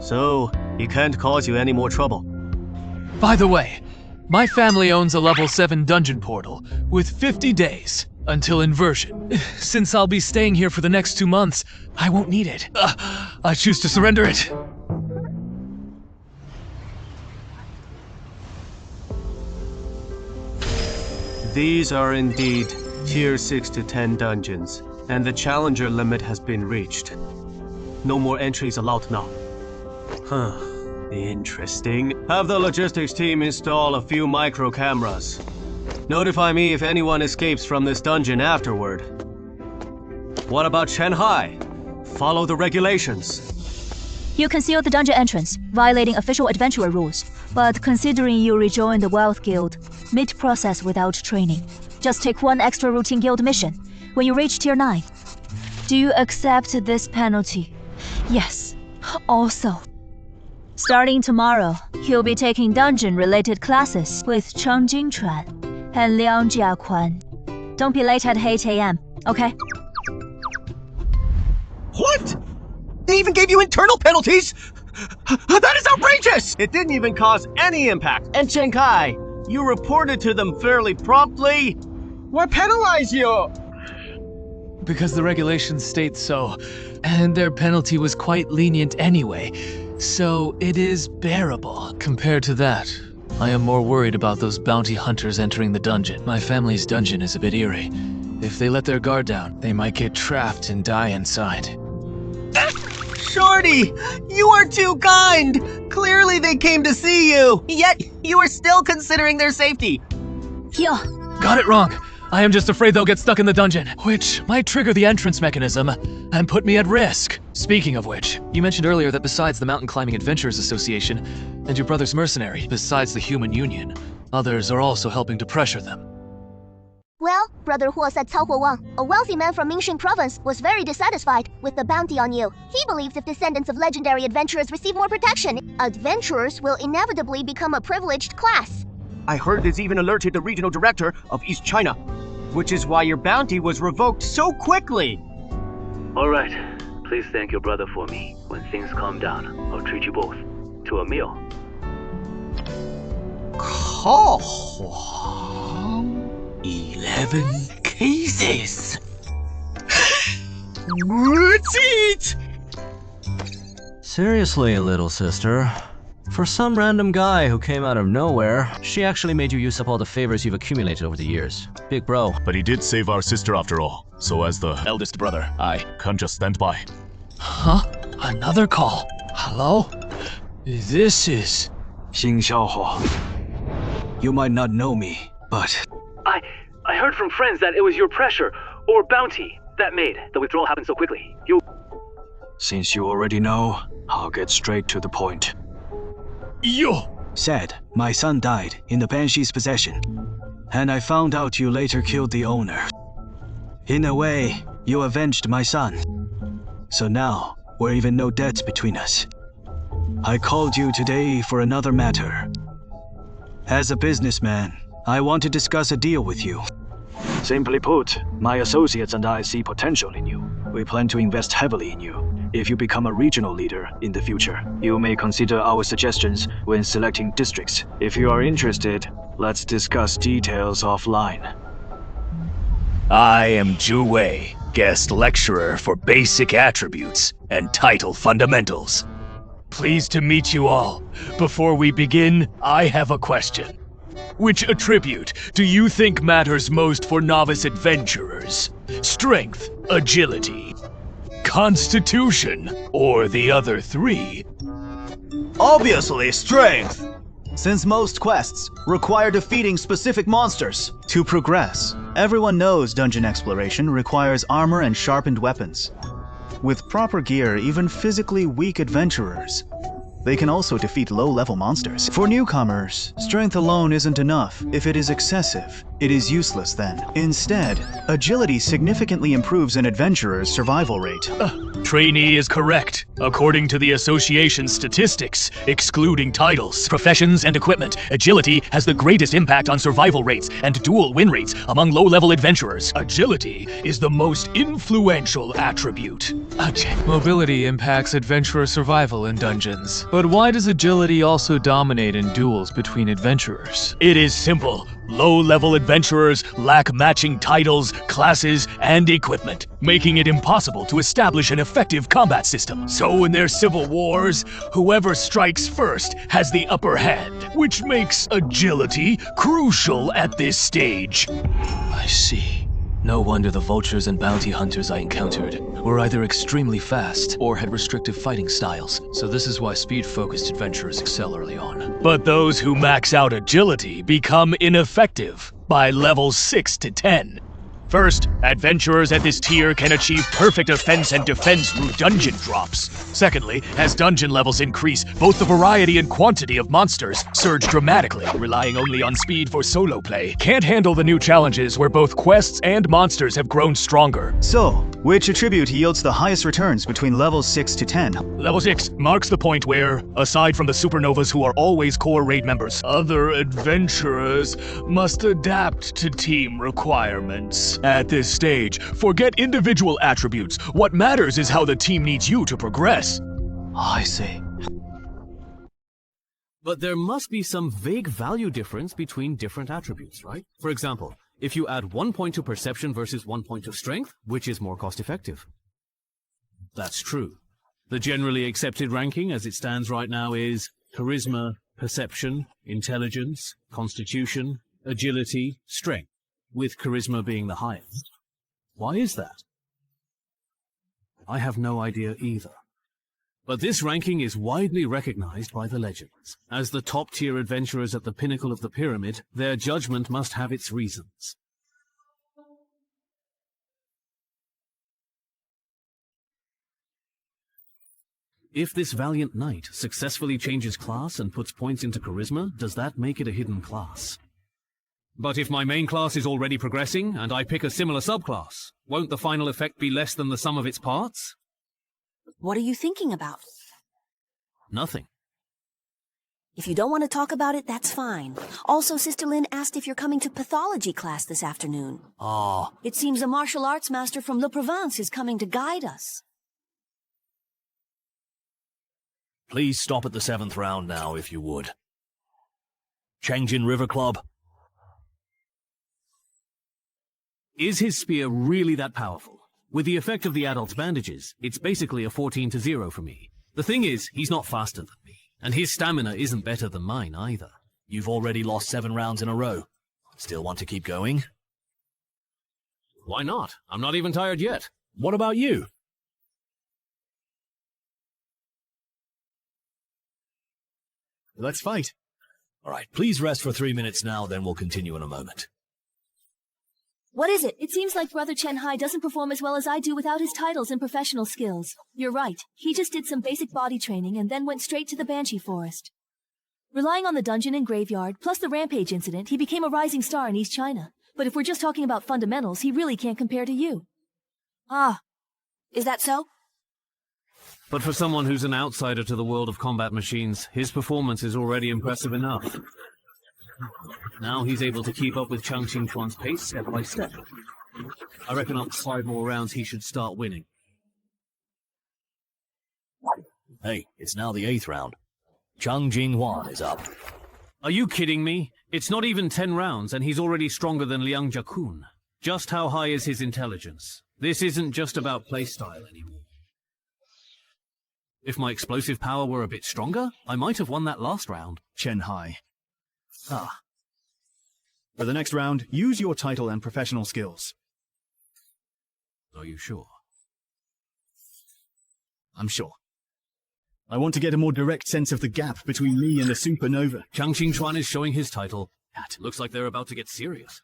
So, he can't cause you any more trouble. By the way, my family owns a level 7 dungeon portal with 50 days until inversion. Since I'll be staying here for the next 2 months, I won't need it. I choose to surrender it. These are indeed tier 6 to 10 dungeons, and the challenger limit has been reached. No more entries allowed now. Huh. Interesting. Have the logistics team install a few micro cameras. Notify me if anyone escapes from this dungeon afterward. What about Chenhai? Follow the regulations. you concealed the dungeon entrance, violating official adventurer rules. But considering you rejoined the Wealth Guild mid-process without training, just take one extra routine guild mission when you reach tier 9. Do you accept this penalty? Yes. Also, starting tomorrow, you'll be taking dungeon-related classes with Cheng Jingchuan and Liang Jiaquan. Don't be late at 8 AM, okay? What? They even gave you internal penalties? That is outrageous! It didn't even cause any impact. And Chenhai, you reported to them fairly promptly. Why penalize you? Because the regulations state so, and their penalty was quite lenient anyway, so it is bearable. Compared to that, I am more worried about those bounty hunters entering the dungeon. My family's dungeon is a bit eerie. If they let their guard down, they might get trapped and die inside. Shorty, you are too kind! Clearly they came to see you, yet you are still considering their safety. Yeah. Got it wrong. I am just afraid they'll get stuck in the dungeon, which might trigger the entrance mechanism and put me at risk. Speaking of which, you mentioned earlier that besides the Mountain Climbing Adventurers Association and your brother's mercenary, besides the Human Union, others are also helping to pressure them. Well, Brother Huo said Cao Huowang, a wealthy man from Mingxing Province, was very dissatisfied with the bounty on you. He believes if descendants of legendary adventurers receive more protection, adventurers will inevitably become a privileged class. I heard this even alerted the regional director of East China. Which is why your bounty was revoked so quickly. All right. Please thank your brother for me. When things calm down, I'll treat you both to a meal. Cao Huang? 11 cases. Let's eat! Seriously, little sister. For some random guy who came out of nowhere, she actually made you use up all the favors you've accumulated over the years. Big bro. But he did save our sister after all. So as the eldest brother, I can't just stand by. Huh? Another call. Hello? This is... Xing Xiaohua. You might not know me, but... I heard from friends that it was your pressure, or bounty, that made the withdrawal happen so quickly. Since you already know, I'll get straight to the point. Said, my son died in the Banshee's possession, and I found out you later killed the owner. In a way, you avenged my son. So now, we're even no debts between us. I called you today for another matter. As a businessman, I want to discuss a deal with you. Simply put, my associates and I see potential in you. We plan to invest heavily in you. If you become a regional leader in the future, you may consider our suggestions when selecting districts. If you are interested, let's discuss details offline. I am Zhu Wei, guest lecturer for basic attributes and title fundamentals. Pleased to meet you all. Before we begin, I have a question. Which attribute do you think matters most for novice adventurers? Strength, agility, constitution, or the other three? Obviously, strength! Since most quests require defeating specific monsters. To progress, everyone knows dungeon exploration requires armor and sharpened weapons. With proper gear, even physically weak adventurers, they can also defeat low-level monsters. For newcomers, strength alone isn't enough. If it is excessive, it is useless then. Instead, agility significantly improves an adventurer's survival rate. Trainee is correct. According to the association's statistics, excluding titles, professions, and equipment, agility has the greatest impact on survival rates and dual win rates among low-level adventurers. Agility is the most influential attribute. Mobility impacts adventurer survival in dungeons. But why does agility also dominate in duels between adventurers? It is simple. Low-level adventurers lack matching titles, classes, and equipment, making it impossible to establish an effective combat system. So in their civil wars, whoever strikes first has the upper hand, which makes agility crucial at this stage. I see. No wonder the vultures and bounty hunters I encountered were either extremely fast or had restrictive fighting styles, so this is why speed-focused adventurers excel early on. But those who max out agility become ineffective by levels 6 to 10. First, adventurers at this tier can achieve perfect offense and defense through dungeon drops. Secondly, as dungeon levels increase, both the variety and quantity of monsters surge dramatically, relying only on speed for solo play. Can't handle the new challenges where both quests and monsters have grown stronger. So, which attribute yields the highest returns between levels 6 to 10? Level 6 marks the point where, aside from the supernovas who are always core raid members, other adventurers must adapt to team requirements. At this stage, forget individual attributes. What matters is how the team needs you to progress. I see. But there must be some vague value difference between different attributes, right? For example, if you add 1 point to perception versus 1 point to strength, which is more cost-effective? That's true. The generally accepted ranking as it stands right now is charisma, perception, intelligence, constitution, agility, strength, with charisma being the highest. Why is that? I have no idea either. But this ranking is widely recognized by the legends. As the top-tier adventurers at the pinnacle of the pyramid, their judgment must have its reasons. If this valiant knight successfully changes class and puts points into charisma, does that make it a hidden class? But if my main class is already progressing, and I pick a similar subclass, won't the final effect be less than the sum of its parts? What are you thinking about? Nothing. If you don't want to talk about it, that's fine. Also, Sister Lin asked if you're coming to pathology class this afternoon. Ah. It seems a martial arts master from Le Provence is coming to guide us. Please stop at the 7th round now, if you would. Changjin River Club. Is his spear really that powerful? With the effect of the adult's bandages, it's basically a 14-0 for me. The thing is, he's not faster than me, and his stamina isn't better than mine either. You've already lost 7 rounds in a row. Still want to keep going? Why not? I'm not even tired yet. What about you? let's fight. Alright, please rest for 3 minutes now, then we'll continue in a moment. What is it? It seems like Brother Chenhai doesn't perform as well as I do without his titles and professional skills. You're right. He just did some basic body training and then went straight to the Banshee forest. Relying on the dungeon and graveyard, plus the rampage incident, he became a rising star in East China. But if we're just talking about fundamentals, he really can't compare to you. Ah, is that so? But for someone who's an outsider to the world of combat machines, his performance is already impressive enough. Now he's able to keep up with Chang Qingchuan's pace step by step. I reckon after 5 more rounds he should start winning. Hey, it's now the 8th round. Chang Jinghuan is up. Are you kidding me? It's not even 10 rounds and he's already stronger than Liang Jiakun. Just how high is his intelligence? This isn't just about playstyle anymore. If my explosive power were a bit stronger, I might have won that last round. Chenhai. For the next round, use your title and professional skills. Are you sure? I'm sure. I want to get a more direct sense of the gap between me and a supernova. Chang Qingchuan is showing his title. Looks like they're about to get serious.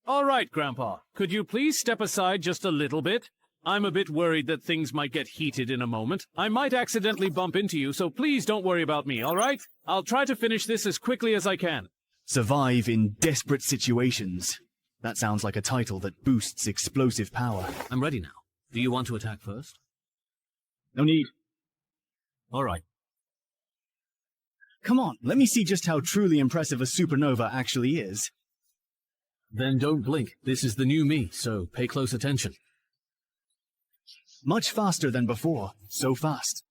All right, Grandpa. Could you please step aside just a little bit? I'm a bit worried that things might get heated in a moment. I might accidentally bump into you, so please don't worry about me, all right? I'll try to finish this as quickly as I can. Survive in desperate situations. That sounds like a title that boosts explosive power. I'm ready now. Do you want to attack first? No need. All right. Come on, let me see just how truly impressive a supernova actually is. Then don't blink. This is the new me, so pay close attention. Much faster than before. So fast.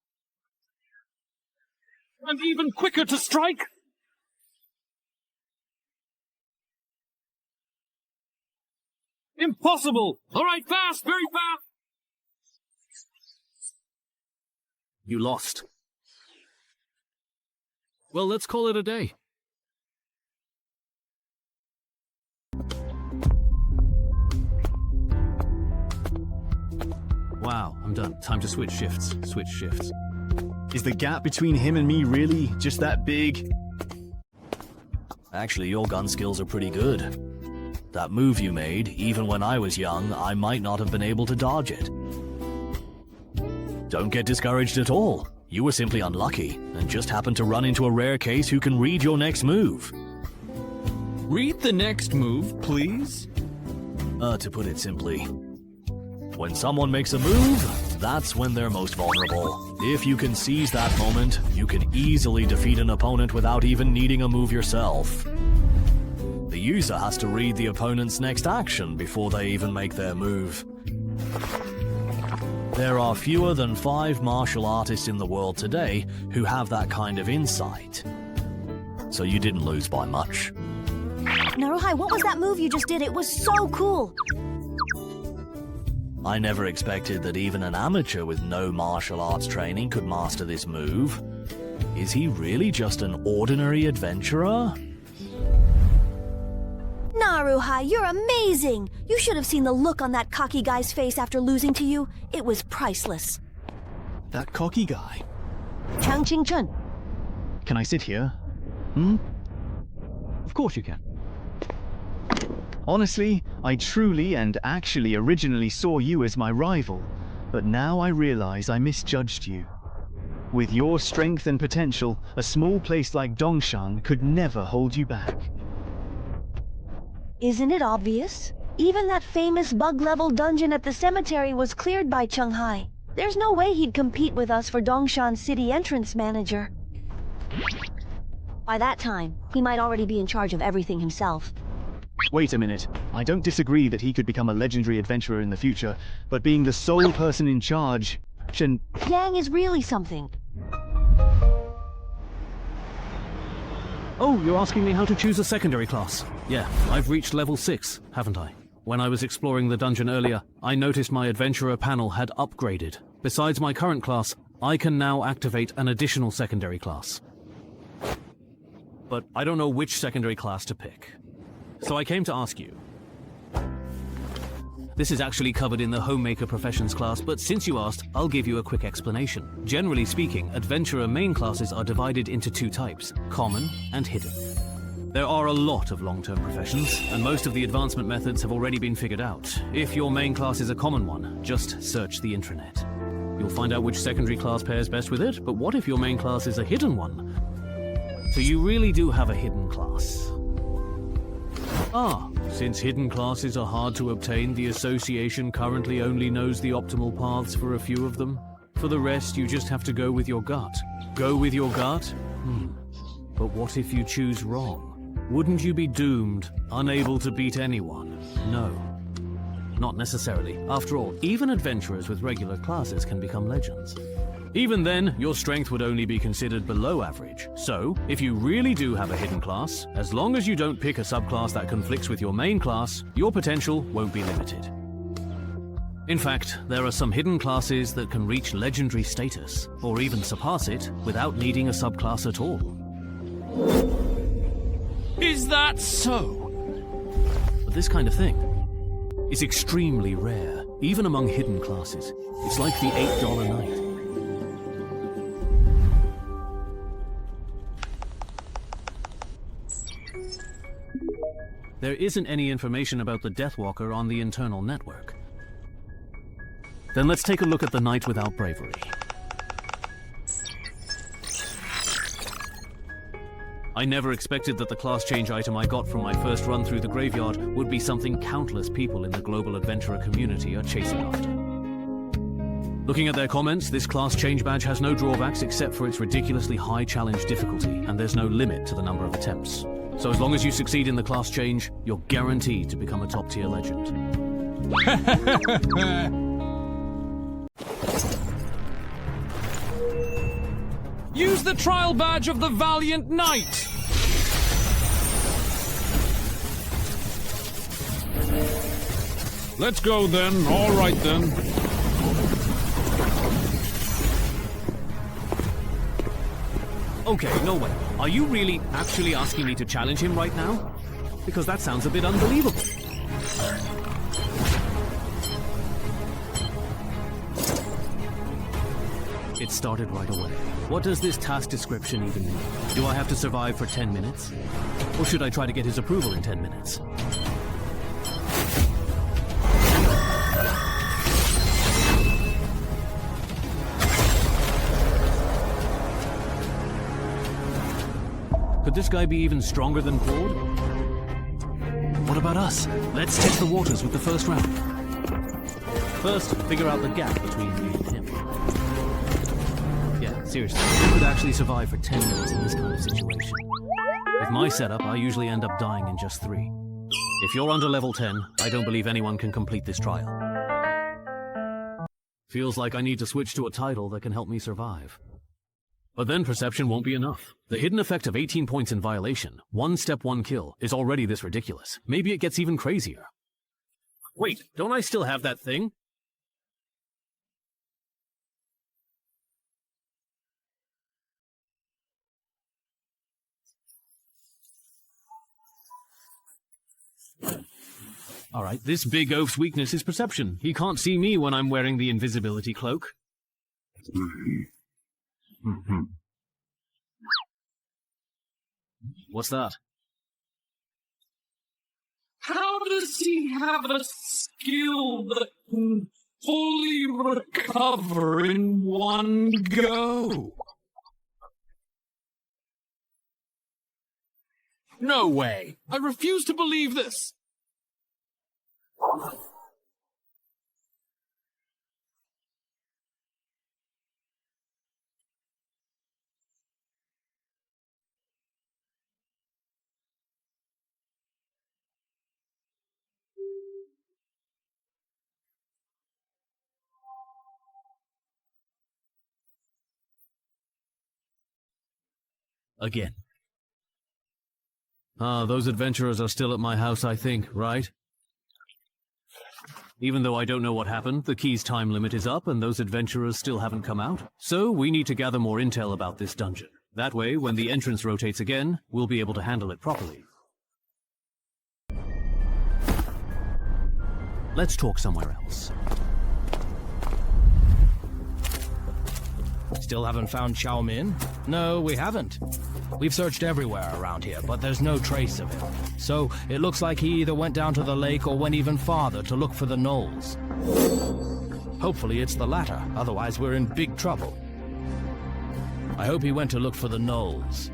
And even quicker to strike! Impossible! All right, fast! Very fast! You lost. Well, let's call it a day. Wow, I'm done. Time to switch shifts. Switch shifts. Is the gap between him and me really just that big? Actually, your gun skills are pretty good. That move you made, even when I was young, I might not have been able to dodge it. Don't get discouraged at all. You were simply unlucky, and just happened to run into a rare case who can read your next move. Read the next move, please? To put it simply, when someone makes a move, that's when they're most vulnerable. If you can seize that moment, you can easily defeat an opponent without even needing a move yourself. The user has to read the opponent's next action before they even make their move. There are fewer than 5 martial artists in the world today who have that kind of insight. So you didn't lose by much. Naruhai, what was that move you just did? It was so cool! I never expected that even an amateur with no martial arts training could master this move. Is he really just an ordinary adventurer? Naruhai, you're amazing! You should have seen the look on that cocky guy's face after losing to you. It was priceless. That cocky guy? Chang Qingchun. Can I sit here? Of course you can. Honestly, I truly and actually originally saw you as my rival, but now I realize I misjudged you. With your strength and potential, a small place like Dongshan could never hold you back. Isn't it obvious? Even that famous bug-level dungeon at the cemetery was cleared by Chenhai. There's no way he'd compete with us for Dongshan City entrance manager. By that time, he might already be in charge of everything himself. Wait a minute. I don't disagree that he could become a legendary adventurer in the future, but being the sole person in charge... Yang is really something. Oh, you're asking me how to choose a secondary class? Yeah, I've reached level 6, haven't I? When I was exploring the dungeon earlier, I noticed my adventurer panel had upgraded. Besides my current class, I can now activate an additional secondary class. But I don't know which secondary class to pick. So I came to ask you. This is actually covered in the Homemaker Professions class, but since you asked, I'll give you a quick explanation. Generally speaking, Adventurer main classes are divided into two types, common and hidden. There are a lot of long-term professions, and most of the advancement methods have already been figured out. If your main class is a common one, just search the intranet. You'll find out which secondary class pairs best with it, but what if your main class is a hidden one? So you really do have a hidden class. Since hidden classes are hard to obtain, the association currently only knows the optimal paths for a few of them. For the rest, you just have to go with your gut. Go with your gut? But what if you choose wrong? Wouldn't you be doomed, unable to beat anyone? No. Not necessarily. After all, even adventurers with regular classes can become legends. Even then, your strength would only be considered below average. So, if you really do have a hidden class, as long as you don't pick a subclass that conflicts with your main class, your potential won't be limited. In fact, there are some hidden classes that can reach legendary status, or even surpass it, without needing a subclass at all. Is that so? But this kind of thing is extremely rare, even among hidden classes. It's like the $8 night. There isn't any information about the Deathwalker on the internal network. Then let's take a look at the Knight Without Bravery. I never expected that the class change item I got from my first run through the graveyard would be something countless people in the global adventurer community are chasing after. Looking at their comments, this class change badge has no drawbacks except for its ridiculously high challenge difficulty, and there's no limit to the number of attempts. So as long as you succeed in the class change, you're guaranteed to become a top-tier legend. Use the trial badge of the Valiant Knight! Let's go then. All right then. Okay, no way. Are you really actually asking me to challenge him right now? Because that sounds a bit unbelievable. It started right away. What does this task description even mean? Do I have to survive for 10 minutes? Or should I try to get his approval in 10 minutes? Could this guy be even stronger than Claude? What about us? Let's test the waters with the first round. First, figure out the gap between me and him. Yeah, seriously, who could actually survive for 10 minutes in this kind of situation? With my setup, I usually end up dying in just 3. If you're under level 10, I don't believe anyone can complete this trial. Feels like I need to switch to a title that can help me survive. But then perception won't be enough. The hidden effect of 18 points in violation, 1 step 1 kill, is already this ridiculous. Maybe it gets even crazier. Wait, don't I still have that thing? Alright, this big oaf's weakness is perception. He can't see me when I'm wearing the invisibility cloak. What's that? How does he have a skill that can fully recover in one go? No way! I refuse to believe this! Again. Those adventurers are still at my house, I think, right? Even though I don't know what happened, the key's time limit is up and those adventurers still haven't come out. So we need to gather more intel about this dungeon. That way, when the entrance rotates again, we'll be able to handle it properly. Let's talk somewhere else. Still haven't found Xiao Min? No, we haven't. We've searched everywhere around here, but there's no trace of him. So, it looks like he either went down to the lake or went even farther to look for the gnolls. Hopefully it's the latter, otherwise we're in big trouble. I hope he went to look for the gnolls.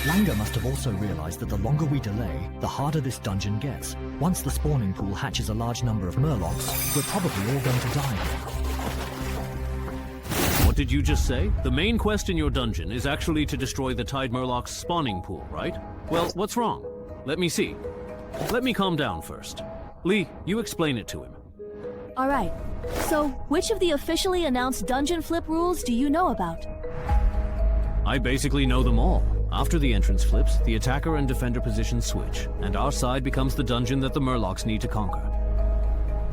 Langer must have also realized that the longer we delay, the harder this dungeon gets. Once the spawning pool hatches a large number of murlocs, we're probably all going to die. What did you just say? The main quest in your dungeon is actually to destroy the Tide Murloc's spawning pool, right? Well, what's wrong? Let me see. Let me calm down first. Lee, you explain it to him. Alright, so which of the officially announced dungeon flip rules do you know about? I basically know them all. After the entrance flips, the attacker and defender positions switch, and our side becomes the dungeon that the Murlocs need to conquer.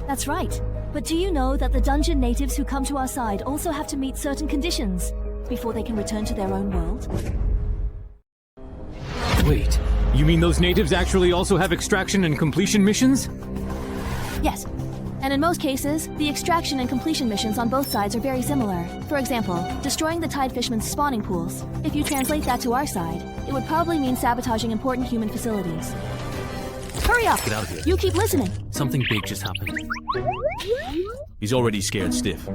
That's right. But do you know that the dungeon natives who come to our side also have to meet certain conditions before they can return to their own world? Wait, you mean those natives actually also have extraction and completion missions? Yes. And in most cases, the extraction and completion missions on both sides are very similar. For example, destroying the Tide Fishman's spawning pools. If you translate that to our side, it would probably mean sabotaging important human facilities. Hurry up! Get out of here. You keep listening. Something big just happened. He's already scared stiff.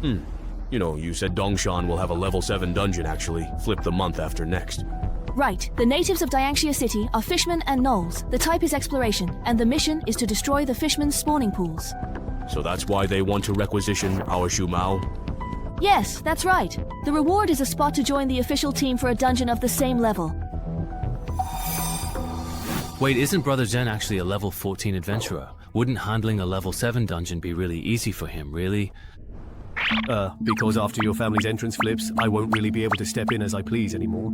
You know, you said Dongshan will have a level 7 dungeon actually, flip the month after next. Right. The natives of Dianxia City are fishmen and gnolls. The type is exploration, and the mission is to destroy the fishmen's spawning pools. So that's why they want to requisition our Shumao? Yes, that's right. The reward is a spot to join the official team for a dungeon of the same level. Wait, isn't Brother Zen actually a level 14 adventurer? Wouldn't handling a level 7 dungeon be really easy for him, really? Because after your family's entrance flips, I won't really be able to step in as I please anymore.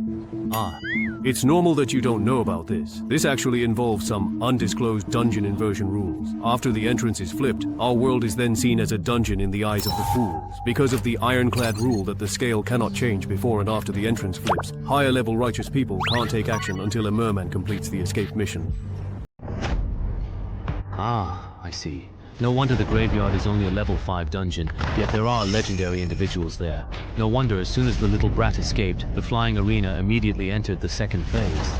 Ah. It's normal that you don't know about this. This actually involves some undisclosed dungeon inversion rules. After the entrance is flipped, our world is then seen as a dungeon in the eyes of the fools. Because of the ironclad rule that the scale cannot change before and after the entrance flips, higher level righteous people can't take action until a merman completes the escape mission. Ah, I see. No wonder the graveyard is only a level 5 dungeon, yet there are legendary individuals there. No wonder as soon as the little brat escaped, the flying arena immediately entered the second phase.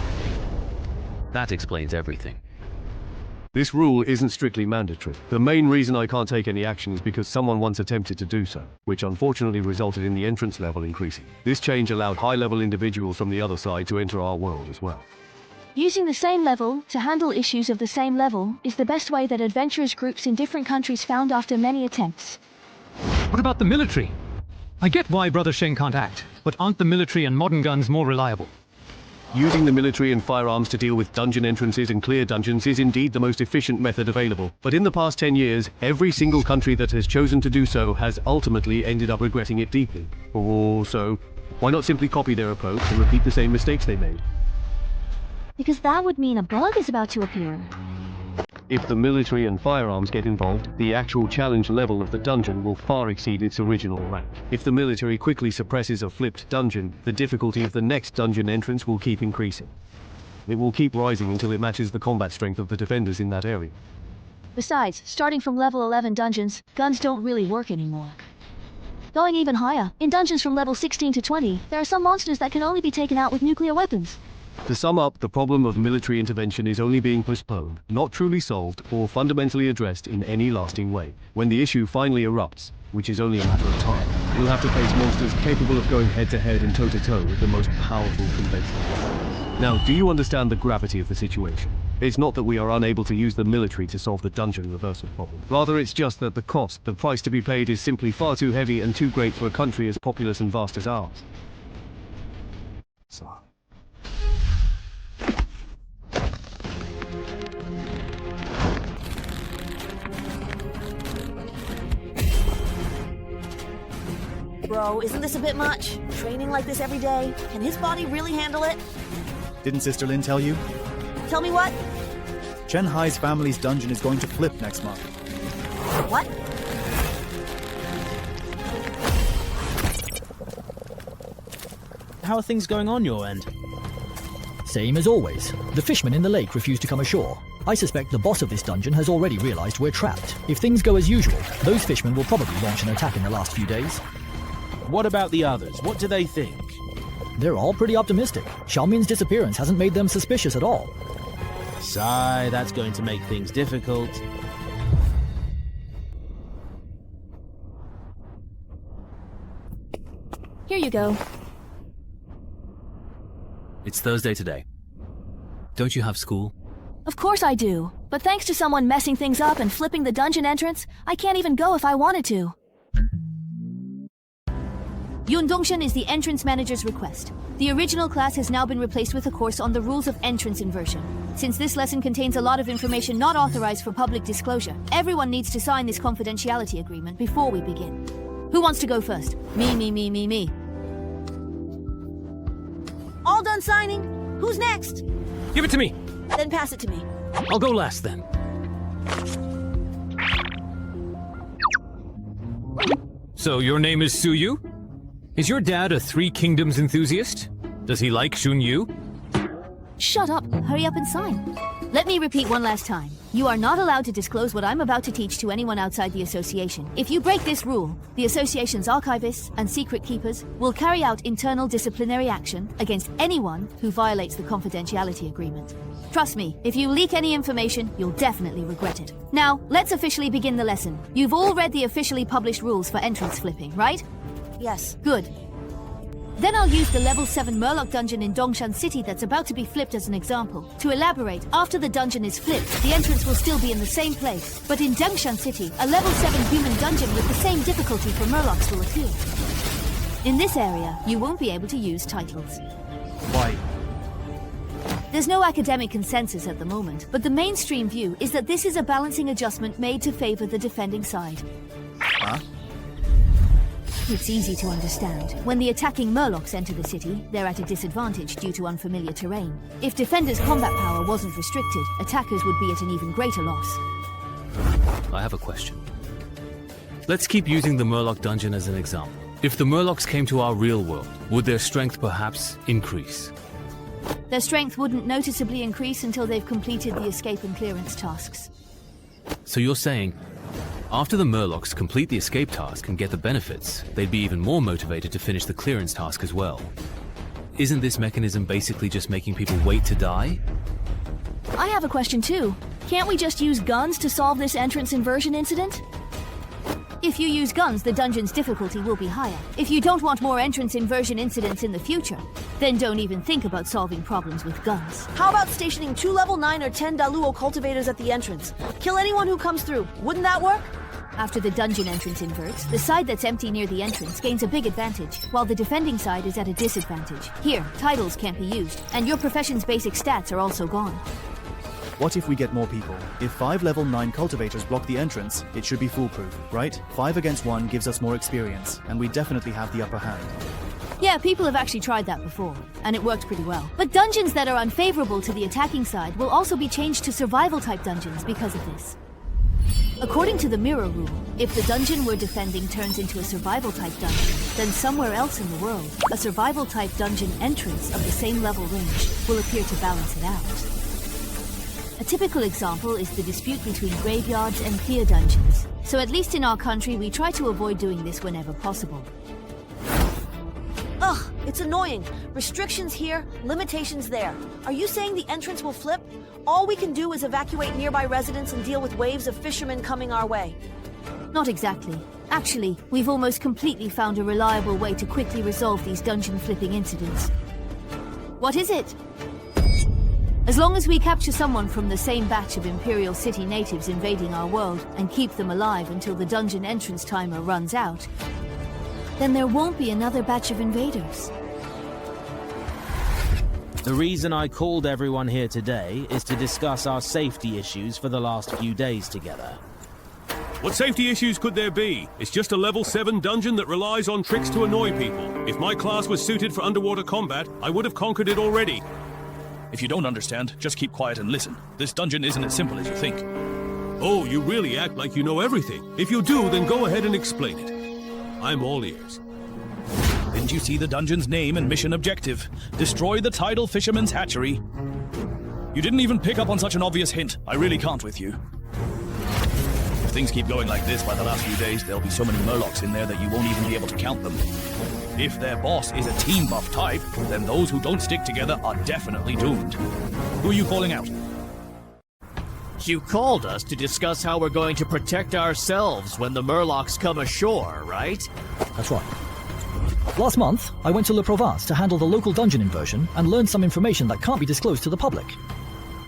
That explains everything. This rule isn't strictly mandatory. The main reason I can't take any action is because someone once attempted to do so, which unfortunately resulted in the entrance level increasing. This change allowed high-level individuals from the other side to enter our world as well. Using the same level to handle issues of the same level is the best way that adventurers groups in different countries found after many attempts. What about the military? I get why Brother Sheng can't act, but aren't the military and modern guns more reliable? Using the military and firearms to deal with dungeon entrances and clear dungeons is indeed the most efficient method available. But in the past 10 years, every single country that has chosen to do so has ultimately ended up regretting it deeply. So, why not simply copy their approach and repeat the same mistakes they made? Because that would mean a bug is about to appear. If the military and firearms get involved, the actual challenge level of the dungeon will far exceed its original rank. If the military quickly suppresses a flipped dungeon, the difficulty of the next dungeon entrance will keep increasing. It will keep rising until it matches the combat strength of the defenders in that area. Besides, starting from level 11 dungeons, guns don't really work anymore. Going even higher, in dungeons from level 16 to 20, there are some monsters that can only be taken out with nuclear weapons. To sum up, the problem of military intervention is only being postponed, not truly solved, or fundamentally addressed in any lasting way. When the issue finally erupts, which is only a matter of time, we'll have to face monsters capable of going head-to-head and toe-to-toe with the most powerful conventions. Now, do you understand the gravity of the situation? It's not that we are unable to use the military to solve the dungeon reversal problem. Rather, it's just that the price to be paid is simply far too heavy and too great for a country as populous and vast as ours. So. Bro, isn't this a bit much? Training like this every day? Can his body really handle it? Didn't Sister Lin tell you? Tell me what? Chenhai's family's dungeon is going to flip next month. What? How are things going on your end? Same as always. The fishmen in the lake refuse to come ashore. I suspect the boss of this dungeon has already realized we're trapped. If things go as usual, those fishmen will probably launch an attack in the last few days. What about the others? What do they think? They're all pretty optimistic. Xiaomin's disappearance hasn't made them suspicious at all. Sigh, that's going to make things difficult. Here you go. It's Thursday today. Don't you have school? Of course I do. But thanks to someone messing things up and flipping the dungeon entrance, I can't even go if I wanted to. Yun Dongshan is the entrance manager's request. The original class has now been replaced with a course on the rules of entrance inversion. Since this lesson contains a lot of information not authorized for public disclosure, everyone needs to sign this confidentiality agreement before we begin. Who wants to go first? Me. All done signing? Who's next? Give it to me. Then pass it to me. I'll go last then. So your name is Suyu? Is your dad a Three Kingdoms enthusiast? Does he like Shunyu? Shut up. Hurry up and sign. Let me repeat one last time. You are not allowed to disclose what I'm about to teach to anyone outside the association. If you break this rule, the association's archivists and secret keepers will carry out internal disciplinary action against anyone who violates the confidentiality agreement. Trust me, if you leak any information, you'll definitely regret it. Now, let's officially begin the lesson. You've all read the officially published rules for entrance flipping, right? Yes. Good. Then I'll use the level 7 Murloc dungeon in Dongshan City that's about to be flipped as an example. To elaborate, after the dungeon is flipped, the entrance will still be in the same place. But in Dongshan City, a level 7 human dungeon with the same difficulty for Murlocs will appear. In this area, you won't be able to use titles. Why? There's no academic consensus at the moment, but the mainstream view is that this is a balancing adjustment made to favor the defending side. Huh? It's easy to understand. When the attacking Murlocs enter the city, they're at a disadvantage due to unfamiliar terrain. If defenders' combat power wasn't restricted, attackers would be at an even greater loss. I have a question. Let's keep using the Murloc dungeon as an example. If the Murlocs came to our real world, would their strength perhaps increase? Their strength wouldn't noticeably increase until they've completed the escape and clearance tasks. So you're saying, after the Murlocs complete the escape task and get the benefits, they'd be even more motivated to finish the clearance task as well. Isn't this mechanism basically just making people wait to die? I have a question too. Can't we just use guns to solve this entrance inversion incident? If you use guns, the dungeon's difficulty will be higher. If you don't want more entrance inversion incidents in the future, then don't even think about solving problems with guns. How about stationing 2 level 9 or 10 Daluo cultivators at the entrance? Kill anyone who comes through. Wouldn't that work? After the dungeon entrance inverts, the side that's empty near the entrance gains a big advantage, while the defending side is at a disadvantage. Here, titles can't be used, and your profession's basic stats are also gone. What if we get more people? If 5 level 9 cultivators block the entrance, it should be foolproof, right? 5 against 1 gives us more experience, and we definitely have the upper hand. Yeah, people have actually tried that before, and it worked pretty well. But dungeons that are unfavorable to the attacking side will also be changed to survival-type dungeons because of this. According to the mirror rule, if the dungeon we're defending turns into a survival-type dungeon, then somewhere else in the world, a survival-type dungeon entrance of the same level range will appear to balance it out. A typical example is the dispute between graveyards and clear dungeons. So at least in our country, we try to avoid doing this whenever possible. Ugh, it's annoying. Restrictions here, limitations there. Are you saying the entrance will flip? All we can do is evacuate nearby residents and deal with waves of fishermen coming our way. Not exactly. Actually, we've almost completely found a reliable way to quickly resolve these dungeon flipping incidents. What is it? As long as we capture someone from the same batch of Imperial City natives invading our world and keep them alive until the dungeon entrance timer runs out, then there won't be another batch of invaders. The reason I called everyone here today is to discuss our safety issues for the last few days together. What safety issues could there be? It's just a level 7 dungeon that relies on tricks to annoy people. If my class was suited for underwater combat, I would have conquered it already. If you don't understand, just keep quiet and listen. This dungeon isn't as simple as you think. Oh, you really act like you know everything. If you do, then go ahead and explain it. I'm all ears. Didn't you see the dungeon's name and mission objective? Destroy the tidal fisherman's hatchery. You didn't even pick up on such an obvious hint. I really can't with you. If things keep going like this by the last few days, there'll be so many murlocs in there that you won't even be able to count them. If their boss is a team buff type, then those who don't stick together are definitely doomed. Who are you calling out? You called us to discuss how we're going to protect ourselves when the murlocs come ashore, right? That's right. Last month, I went to Le Provence to handle the local dungeon inversion and learned some information that can't be disclosed to the public.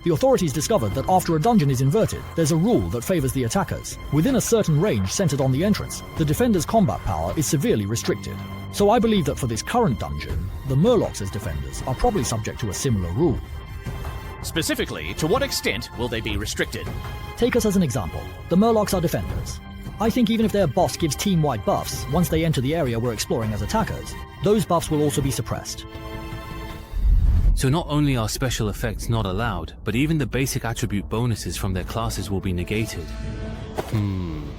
The authorities discovered that after a dungeon is inverted, there's a rule that favors the attackers. Within a certain range centered on the entrance, the defender's combat power is severely restricted. So I believe that for this current dungeon, the murlocs as defenders are probably subject to a similar rule. Specifically, to what extent will they be restricted? Take us as an example. The murlocs are defenders. I think even if their boss gives team-wide buffs, once they enter the area we're exploring as attackers, those buffs will also be suppressed. So not only are special effects not allowed, but even the basic attribute bonuses from their classes will be negated.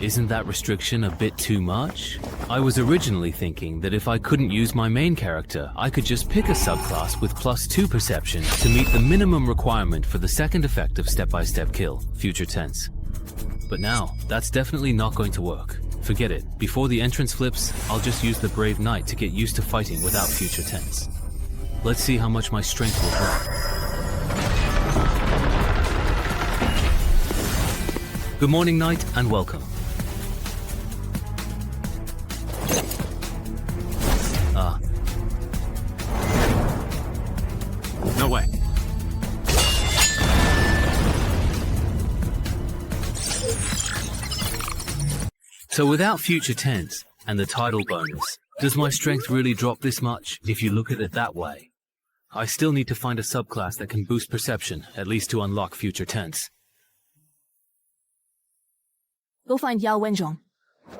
Isn't that restriction a bit too much? I was originally thinking that if I couldn't use my main character, I could just pick a subclass with +2 perception to meet the minimum requirement for the second effect of step-by-step kill, future tense. But now, that's definitely not going to work. Forget it. Before the entrance flips, I'll just use the Brave Knight to get used to fighting without future tense. Let's see how much my strength will drop. Good morning, Knight, and welcome. No way. So without future tense and the tidal bonus, does my strength really drop this much if you look at it that way? I still need to find a subclass that can boost perception, at least to unlock future tense. Go find Yao Wenzhong.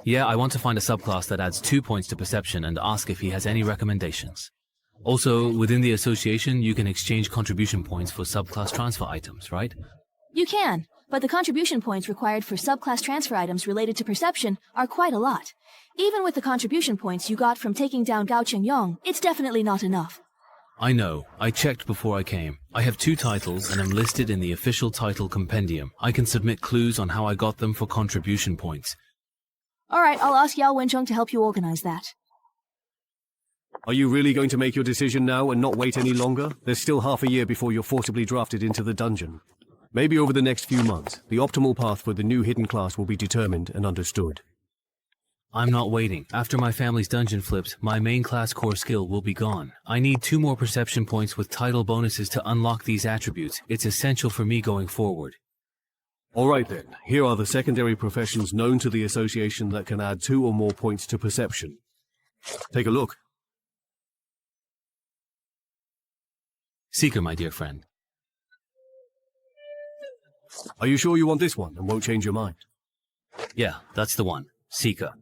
Yeah, I want to find a subclass that adds 2 points to perception and ask if he has any recommendations. Also, within the association, you can exchange contribution points for subclass transfer items, right? You can, but the contribution points required for subclass transfer items related to perception are quite a lot. Even with the contribution points you got from taking down Gao Chengyong, it's definitely not enough. I know. I checked before I came. I have 2 titles and I'm listed in the official title compendium. I can submit clues on how I got them for contribution points. Alright, I'll ask Yao Wenzhong to help you organize that. Are you really going to make your decision now and not wait any longer? There's still half a year before you're forcibly drafted into the dungeon. Maybe over the next few months, the optimal path for the new hidden class will be determined and understood. I'm not waiting. After my family's dungeon flips, my main class core skill will be gone. I need 2 more perception points with title bonuses to unlock these attributes. It's essential for me going forward. Alright then, here are the secondary professions known to the association that can add 2 or more points to perception. Take a look. Seeker, my dear friend. Are you sure you want this one and won't change your mind? Yeah, that's the one. Seeker.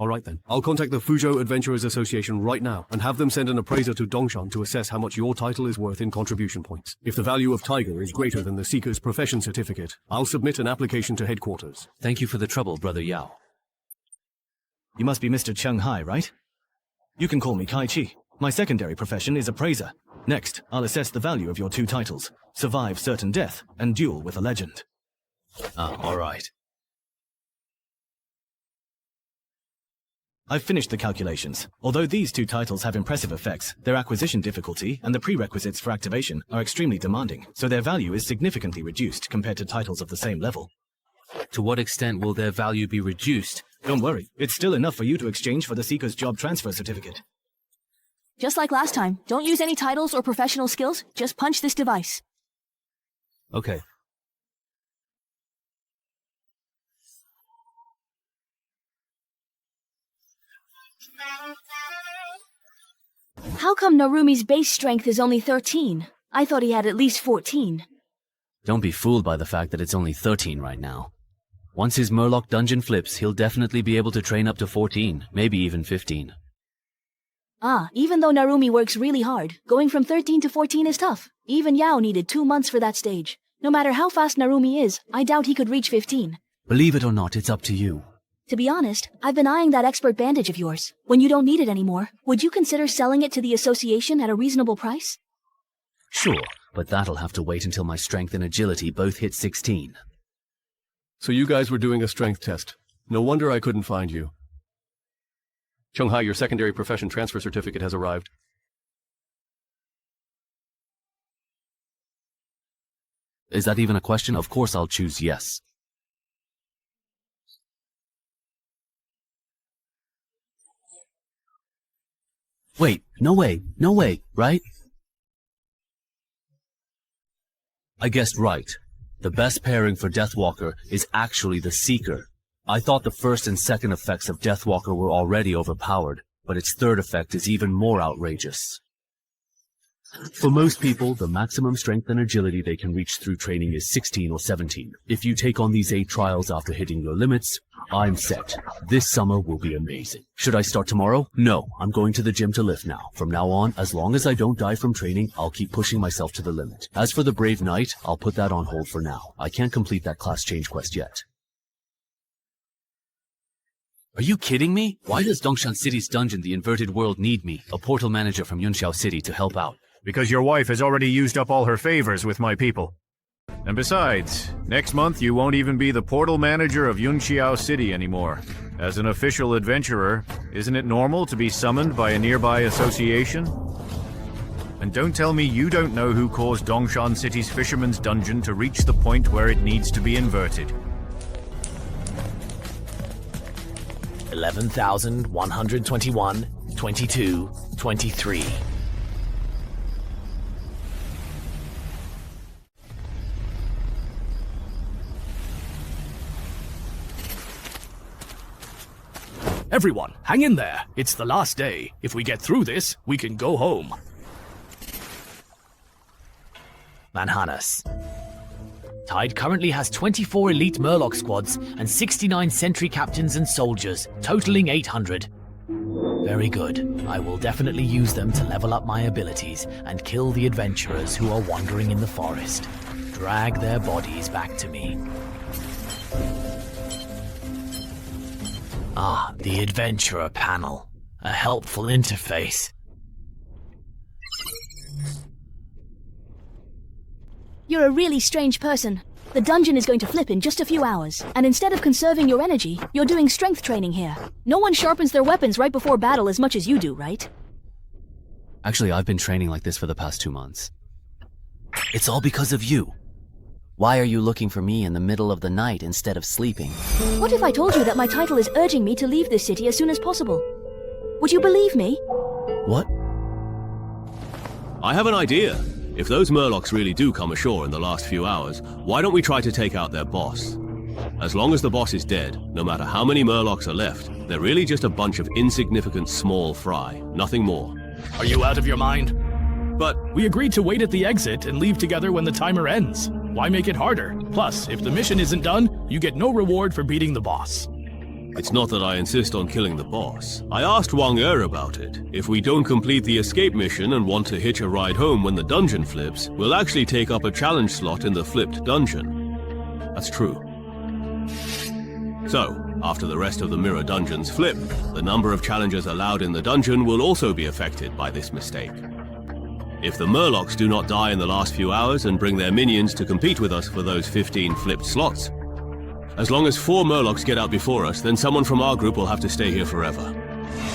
Alright then. I'll contact the Fuzhou Adventurers Association right now and have them send an appraiser to Dongshan to assess how much your title is worth in contribution points. If the value of Tiger is greater than the Seeker's profession certificate, I'll submit an application to headquarters. Thank you for the trouble, Brother Yao. You must be Mr. Chenhai, right? You can call me Kai Chi. My secondary profession is appraiser. Next, I'll assess the value of your 2 titles: Survive Certain Death and Duel with a Legend. Alright. I've finished the calculations. Although these 2 titles have impressive effects, their acquisition difficulty and the prerequisites for activation are extremely demanding, so their value is significantly reduced compared to titles of the same level. To what extent will their value be reduced? Don't worry, it's still enough for you to exchange for the Seeker's Job Transfer Certificate. Just like last time, don't use any titles or professional skills, just punch this device. Okay. How come Narumi's base strength is only 13? I thought he had at least 14. Don't be fooled by the fact that it's only 13 right now. Once his Murloc dungeon flips, he'll definitely be able to train up to 14, maybe even 15. Even though Narumi works really hard, going from 13 to 14 is tough. Even Yao needed 2 months for that stage. No matter how fast Narumi is, I doubt he could reach 15. Believe it or not, it's up to you. To be honest, I've been eyeing that expert bandage of yours. When you don't need it anymore, would you consider selling it to the association at a reasonable price? Sure, but that'll have to wait until my strength and agility both hit 16. So you guys were doing a strength test. No wonder I couldn't find you. Chenhai, your secondary profession transfer certificate has arrived. Is that even a question? Of course I'll choose yes. Wait, no way, right? I guessed right. The best pairing for Deathwalker is actually the Seeker. I thought the first and second effects of Deathwalker were already overpowered, but its third effect is even more outrageous. For most people, the maximum strength and agility they can reach through training is 16 or 17. If you take on these 8 trials after hitting your limits, I'm set. This summer will be amazing. Should I start tomorrow? No, I'm going to the gym to lift now. From now on, as long as I don't die from training, I'll keep pushing myself to the limit. As for the Brave Knight, I'll put that on hold for now. I can't complete that class change quest yet. Are you kidding me? Why does Dongshan City's dungeon, the Inverted World, need me, a portal manager from Yunxiao City, to help out? Because your wife has already used up all her favors with my people. And besides, next month you won't even be the portal manager of Yunxiao City anymore. As an official adventurer, isn't it normal to be summoned by a nearby association? And don't tell me you don't know who caused Dongshan City's Fisherman's Dungeon to reach the point where it needs to be inverted. 11,121, 22, 23. Everyone, hang in there. It's the last day. If we get through this, we can go home. Manhanus. Tide currently has 24 elite Murloc squads and 69 sentry captains and soldiers, totaling 800. Very good. I will definitely use them to level up my abilities and kill the adventurers who are wandering in the forest. Drag their bodies back to me. Ah, the Adventurer panel. A helpful interface. You're a really strange person. The dungeon is going to flip in just a few hours, and instead of conserving your energy, you're doing strength training here. No one sharpens their weapons right before battle as much as you do, right? Actually, I've been training like this for the past 2 months. It's all because of you. Why are you looking for me in the middle of the night instead of sleeping? What if I told you that my title is urging me to leave this city as soon as possible? Would you believe me? What? I have an idea. If those Murlocs really do come ashore in the last few hours, why don't we try to take out their boss? As long as the boss is dead, no matter how many Murlocs are left, they're really just a bunch of insignificant small fry, nothing more. Are you out of your mind? But we agreed to wait at the exit and leave together when the timer ends. Why make it harder? Plus, if the mission isn't done, you get no reward for beating the boss. It's not that I insist on killing the boss. I asked Wang Er about it. If we don't complete the escape mission and want to hitch a ride home when the dungeon flips, we'll actually take up a challenge slot in the flipped dungeon. That's true. So, after the rest of the mirror dungeons flip, the number of challengers allowed in the dungeon will also be affected by this mistake. If the Murlocs do not die in the last few hours and bring their minions to compete with us for those 15 flipped slots, as long as 4 Murlocs get out before us, then someone from our group will have to stay here forever.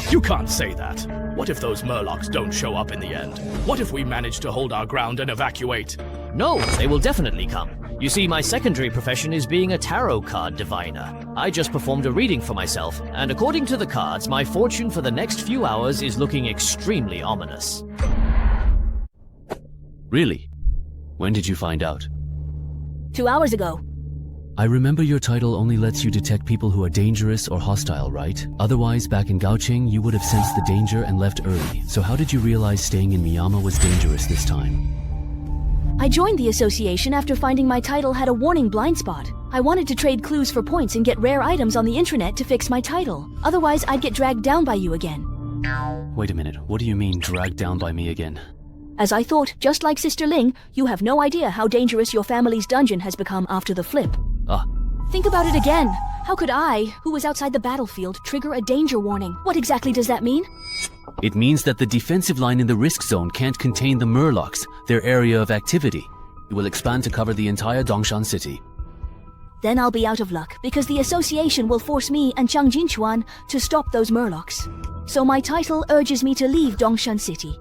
You can't say that. What if those Murlocs don't show up in the end? What if we manage to hold our ground and evacuate? No, they will definitely come. You see, my secondary profession is being a tarot card diviner. I just performed a reading for myself, and according to the cards, my fortune for the next few hours is looking extremely ominous. Really? When did you find out? 2 hours ago. I remember your title only lets you detect people who are dangerous or hostile, right? Otherwise, back in Gaoqing, you would have sensed the danger and left early. So how did you realize staying in Miyama was dangerous this time? I joined the association after finding my title had a warning blind spot. I wanted to trade clues for points and get rare items on the intranet to fix my title. Otherwise, I'd get dragged down by you again. Wait a minute, what do you mean, dragged down by me again? As I thought, just like Sister Ling, you have no idea how dangerous your family's dungeon has become after the flip. Ah. Think about it again. How could I, who was outside the battlefield, trigger a danger warning? What exactly does that mean? It means that the defensive line in the risk zone can't contain the Murlocs, their area of activity. It will expand to cover the entire Dongshan city. Then I'll be out of luck, because the association will force me and Chang Jinchuan to stop those Murlocs. So my title urges me to leave Dongshan City.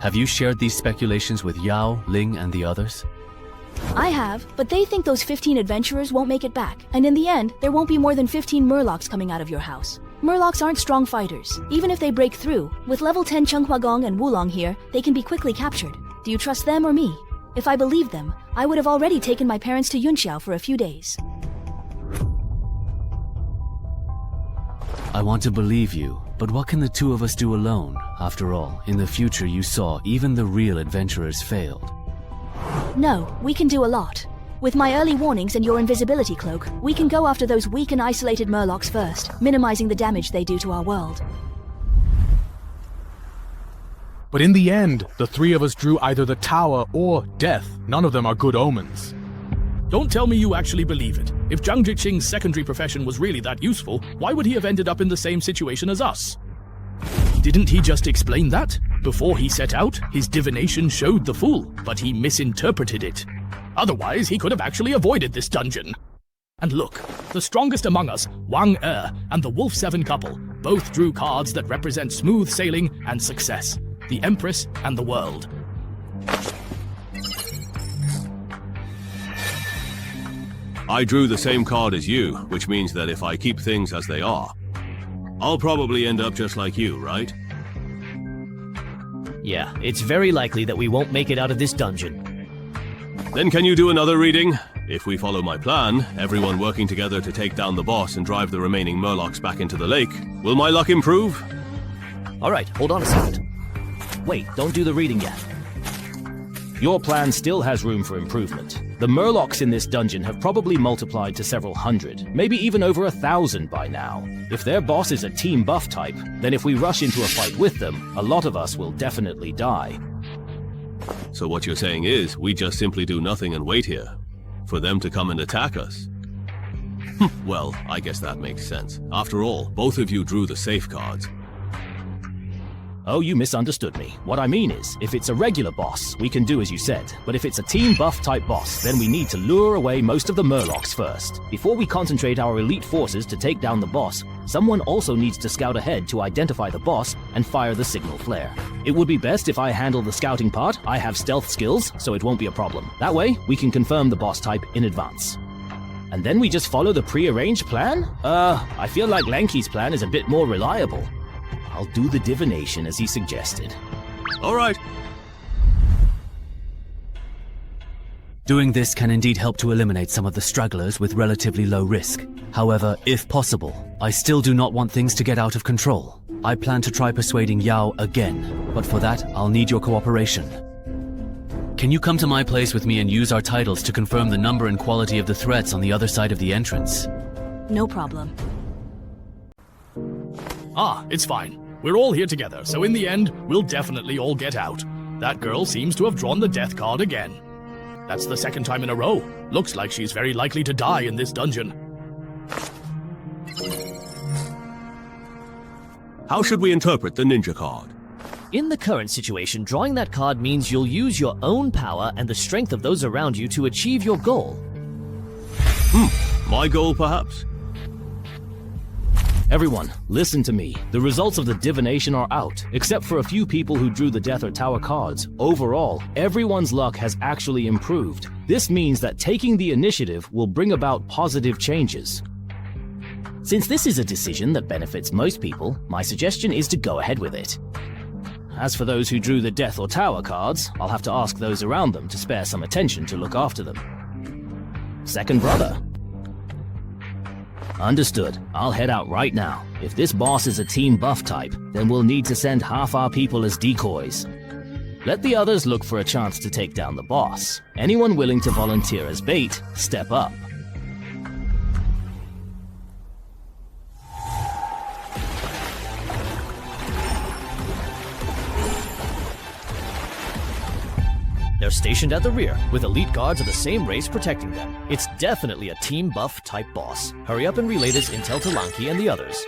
Have you shared these speculations with Yao, Ling, and the others? I have, but they think those 15 adventurers won't make it back, and in the end, there won't be more than 15 Murlocs coming out of your house. Murlocs aren't strong fighters. Even if they break through, with level 10 Chenhua Gong and Wulong here, they can be quickly captured. Do you trust them or me? If I believed them, I would have already taken my parents to Yunxiao for a few days. I want to believe you, but what can the two of us do alone? After all, in the future you saw even the real adventurers failed. No, we can do a lot. With my early warnings and your invisibility cloak, we can go after those weak and isolated Murlocs first, minimizing the damage they do to our world. But in the end, the three of us drew either the tower or death. None of them are good omens. Don't tell me you actually believe it. If Zhang Jiqing's secondary profession was really that useful, why would he have ended up in the same situation as us? Didn't he just explain that? Before he set out, his divination showed the fool, but he misinterpreted it. Otherwise, he could have actually avoided this dungeon. And look, the strongest among us, Wang Er and the Wolf 7 couple, both drew cards that represent smooth sailing and success. The Empress and the world. I drew the same card as you, which means that if I keep things as they are, I'll probably end up just like you, right? Yeah, it's very likely that we won't make it out of this dungeon. Then can you do another reading? If we follow my plan, everyone working together to take down the boss and drive the remaining Murlocs back into the lake, will my luck improve? Alright, hold on a second. Wait, don't do the reading yet. Your plan still has room for improvement. The Murlocs in this dungeon have probably multiplied to several hundred, maybe even over 1,000 by now. If their boss is a team buff type, then if we rush into a fight with them, a lot of us will definitely die. So what you're saying is, we just simply do nothing and wait here, for them to come and attack us? Well, I guess that makes sense. After all, both of you drew the safe cards. Oh, you misunderstood me. What I mean is, if it's a regular boss, we can do as you said. But if it's a team buff type boss, then we need to lure away most of the Murlocs first. Before we concentrate our elite forces to take down the boss, someone also needs to scout ahead to identify the boss and fire the signal flare. It would be best if I handle the scouting part. I have stealth skills, so it won't be a problem. That way, we can confirm the boss type in advance. And then we just follow the pre-arranged plan? I feel like Lanky's plan is a bit more reliable. I'll do the divination as he suggested. All right. Doing this can indeed help to eliminate some of the stragglers with relatively low risk. However, if possible, I still do not want things to get out of control. I plan to try persuading Yao again, but for that, I'll need your cooperation. Can you come to my place with me and use our titles to confirm the number and quality of the threats on the other side of the entrance? No problem. Ah, it's fine. We're all here together, so in the end, we'll definitely all get out. That girl seems to have drawn the death card again. That's the second time in a row. Looks like she's very likely to die in this dungeon. How should we interpret the ninja card? In the current situation, drawing that card means you'll use your own power and the strength of those around you to achieve your goal. My goal, perhaps? Everyone, listen to me. The results of the divination are out, except for a few people who drew the death or tower cards. Overall, everyone's luck has actually improved. This means that taking the initiative will bring about positive changes. Since this is a decision that benefits most people, my suggestion is to go ahead with it. As for those who drew the death or tower cards, I'll have to ask those around them to spare some attention to look after them. Second brother. Understood. I'll head out right now. If this boss is a team buff type, then we'll need to send half our people as decoys. Let the others look for a chance to take down the boss. Anyone willing to volunteer as bait, step up. They're stationed at the rear, with elite guards of the same race protecting them. It's definitely a team buff type boss. Hurry up and relay this intel to Lanky and the others.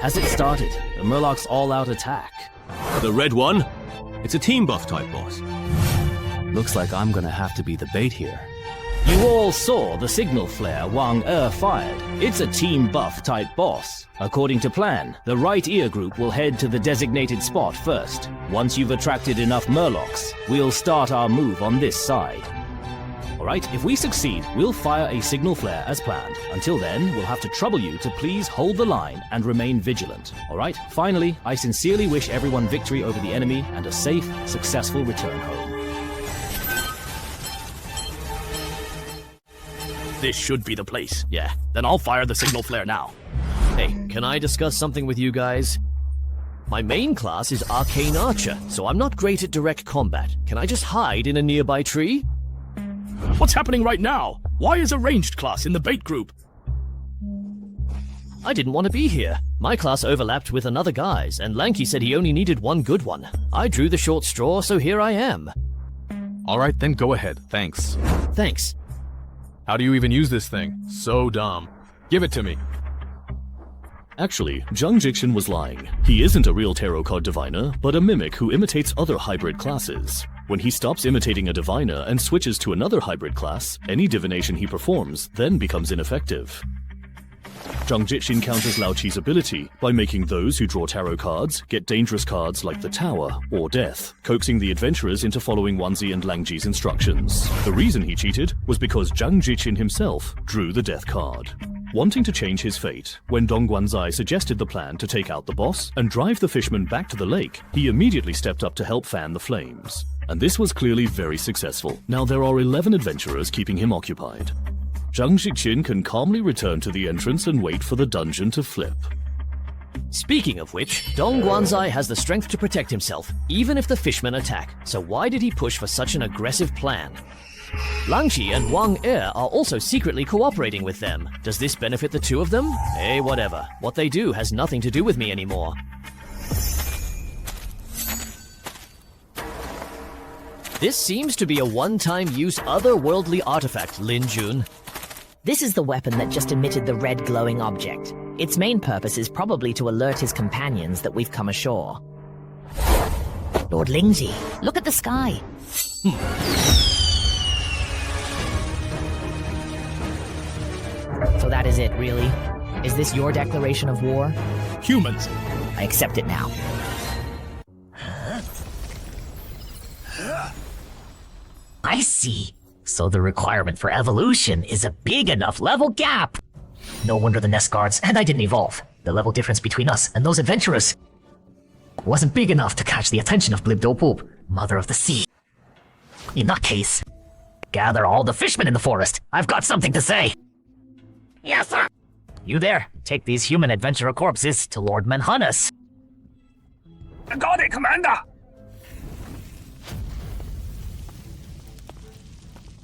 Has it started? The Murloc's all-out attack. The red one? It's a team buff type boss. Looks like I'm gonna have to be the bait here. You all saw the signal flare Wang fired. It's a team buff type boss. According to plan, the right ear group will head to the designated spot first. Once you've attracted enough Murlocs, we'll start our move on this side. Alright, if we succeed, we'll fire a signal flare as planned. Until then, we'll have to trouble you to please hold the line and remain vigilant. Alright, finally, I sincerely wish everyone victory over the enemy and a safe, successful return home. This should be the place. Yeah, then I'll fire the signal flare now. Hey, can I discuss something with you guys? My main class is Arcane Archer, so I'm not great at direct combat. Can I just hide in a nearby tree? What's happening right now? Why is a ranged class in the bait group? I didn't want to be here. My class overlapped with another guy's, and Lanky said he only needed one good one. I drew the short straw, so here I am. Alright, then go ahead. Thanks. Thanks. How do you even use this thing? So dumb. Give it to me. Actually, Zhang Jixin was lying. He isn't a real tarot card diviner, but a mimic who imitates other hybrid classes. When he stops imitating a diviner and switches to another hybrid class, any divination he performs then becomes ineffective. Zhang Jixin counters Lao Chi's ability by making those who draw tarot cards get dangerous cards like the Tower or Death, coaxing the adventurers into following Wanzi and Langji's instructions. The reason he cheated was because Zhang Jixin himself drew the Death card. Wanting to change his fate, when Dong Guanzai suggested the plan to take out the boss and drive the fishman back to the lake, he immediately stepped up to help fan the flames. And this was clearly very successful. Now there are 11 adventurers keeping him occupied. Zhang Jixin can calmly return to the entrance and wait for the dungeon to flip. Speaking of which, Dong Guanzai has the strength to protect himself, even if the fishmen attack, so why did he push for such an aggressive plan? Langqi and Wang are also secretly cooperating with them. Does this benefit the two of them? Hey, whatever. What they do has nothing to do with me anymore. This seems to be a one-time use otherworldly artifact, Lin Jun. This is the weapon that just emitted the red glowing object. Its main purpose is probably to alert his companions that we've come ashore. Lord Lingzi, look at the sky. So that is it, really? Is this your declaration of war? Humans. I accept it now. I see. So the requirement for evolution is a big enough level gap. No wonder the nest guards and I didn't evolve. The level difference between us and those adventurers wasn't big enough to catch the attention of Blibdopoop, Mother of the Sea. In that case, gather all the fishmen in the forest. I've got something to say. Yes, sir. You there, take these human adventurer corpses to Lord Manhanus. Got it, Commander!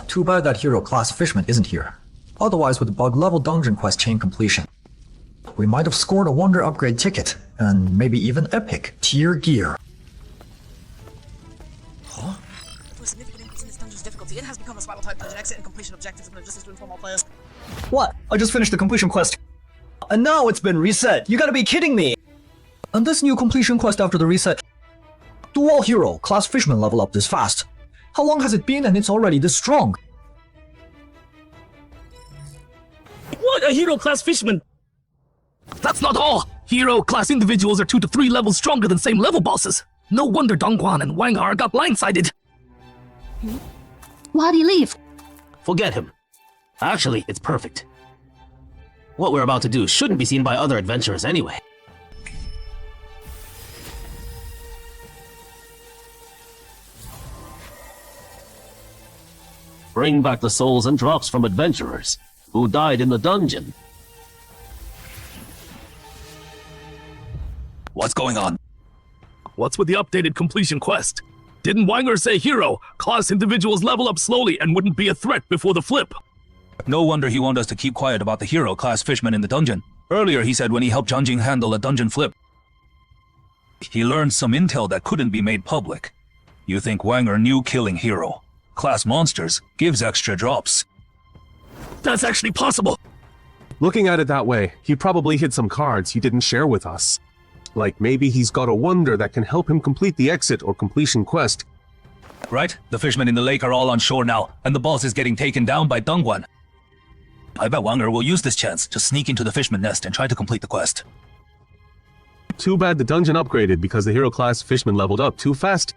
Too bad that hero class fishman isn't here. Otherwise would bug level dungeon quest chain completion. We might have scored a wonder upgrade ticket, and maybe even epic tier gear. Huh? To a significant increase in this dungeon's difficulty, it has become a spiral type dungeon. Exit and completion objectives have been adjusted to inform all players. What? I just finished the completion quest. And now it's been reset. You gotta be kidding me! And this new completion quest after the reset. Do all hero class fishmen level up this fast? How long has it been and it's already this strong? What? A hero class fishman? That's not all! Hero class individuals are 2 to 3 levels stronger than same level bosses. No wonder Dongguan and Wang Har got blindsided. Why'd he leave? Forget him. Actually, it's perfect. What we're about to do shouldn't be seen by other adventurers anyway. Bring back the souls and drops from adventurers who died in the dungeon. What's going on? What's with the updated completion quest? Didn't Wanger say hero, class individuals level up slowly and wouldn't be a threat before the flip? No wonder he wanted us to keep quiet about the hero class fishman in the dungeon. Earlier he said when he helped Zhang Jing handle a dungeon flip, he learned some intel that couldn't be made public. You think Wanger knew killing hero, class monsters, gives extra drops. That's actually possible. Looking at it that way, he probably hid some cards he didn't share with us. Like maybe he's got a wonder that can help him complete the exit or completion quest. Right? The fishmen in the lake are all on shore now, and the boss is getting taken down by Dongguan. I bet Wanger will use this chance to sneak into the fishman nest and try to complete the quest. Too bad the dungeon upgraded because the hero class fishman leveled up too fast.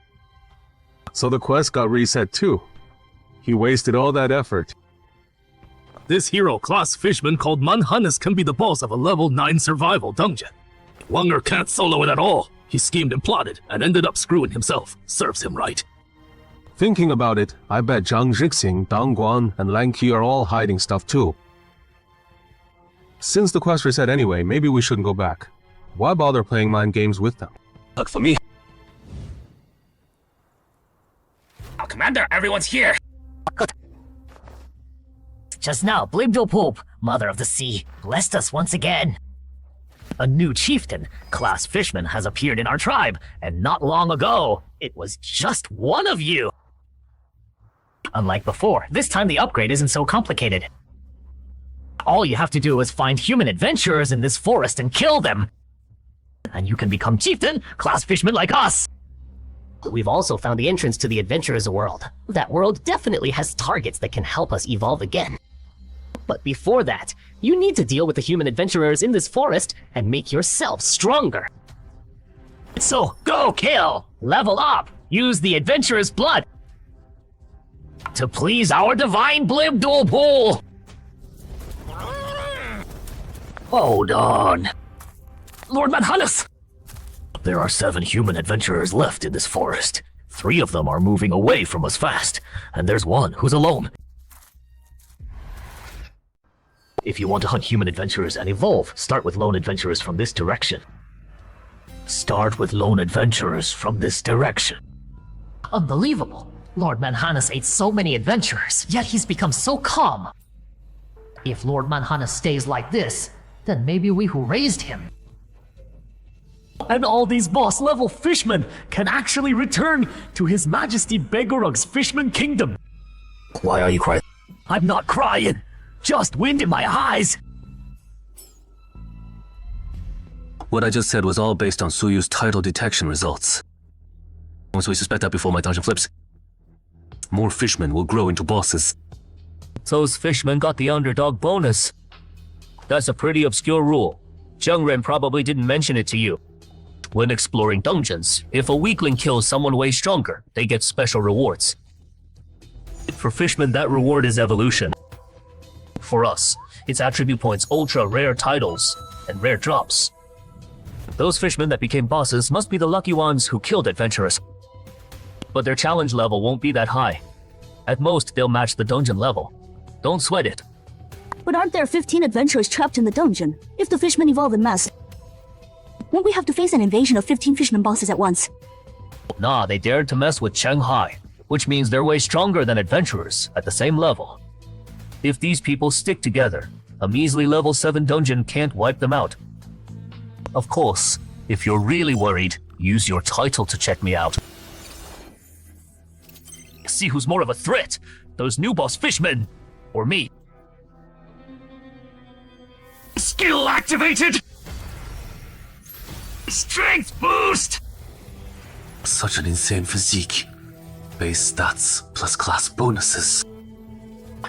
So the quest got reset too. He wasted all that effort. This hero class fishman called Manhannes can be the boss of a level 9 survival dungeon. Wanger can't solo it at all. He schemed and plotted and ended up screwing himself. Serves him right. Thinking about it, I bet Zhang Zhixing, Dang Guan, and Lang Qi are all hiding stuff too. Since the quest reset anyway, maybe we shouldn't go back. Why bother playing mind games with them? Look for me. Oh, Commander, everyone's here. Just now, Blibdopulp, Mother of the Sea, blessed us once again. A new chieftain, class fishman, has appeared in our tribe, and not long ago, it was just one of you. Unlike before, this time the upgrade isn't so complicated. All you have to do is find human adventurers in this forest and kill them. And you can become chieftain, class fishman like us. We've also found the entrance to the adventurer's world. That world definitely has targets that can help us evolve again. But before that, you need to deal with the human adventurers in this forest and make yourself stronger. So, go kill, level up, use the adventurer's blood to please our divine Blibdopulp. Hold on. Lord Manhannes! There are 7 human adventurers left in this forest. 3 of them are moving away from us fast, and there's 1 who's alone. If you want to hunt human adventurers and evolve, start with lone adventurers from this direction. Start with lone adventurers from this direction. Unbelievable! Lord Manhannes ate so many adventurers, yet he's become so calm. If Lord Manhannes stays like this, then maybe we who raised him. And all these boss-level fishmen can actually return to His Majesty Begorug's Fishman Kingdom. Why are you crying? I'm not crying, just wind in my eyes. What I just said was all based on Suyu's title detection results. Once we suspect that before my dungeon flips, more fishmen will grow into bosses. Those fishmen got the underdog bonus. That's a pretty obscure rule. Zhengren probably didn't mention it to you. When exploring dungeons, if a weakling kills someone way stronger, they get special rewards. For fishmen, that reward is evolution. For us, it's attribute points, ultra rare titles, and rare drops. Those fishmen that became bosses must be the lucky ones who killed adventurers. But their challenge level won't be that high. At most, they'll match the dungeon level. Don't sweat it. But aren't there 15 adventurers trapped in the dungeon? If the fishmen evolve en masse, won't we have to face an invasion of 15 fishmen bosses at once? Nah, they dared to mess with Chenhai, which means they're way stronger than adventurers at the same level. If these people stick together, a measly level 7 dungeon can't wipe them out. Of course, if you're really worried, use your title to check me out. See who's more of a threat, those new boss fishmen, or me. Skill activated! Strength boost! Such an insane physique. Base stats plus class bonuses.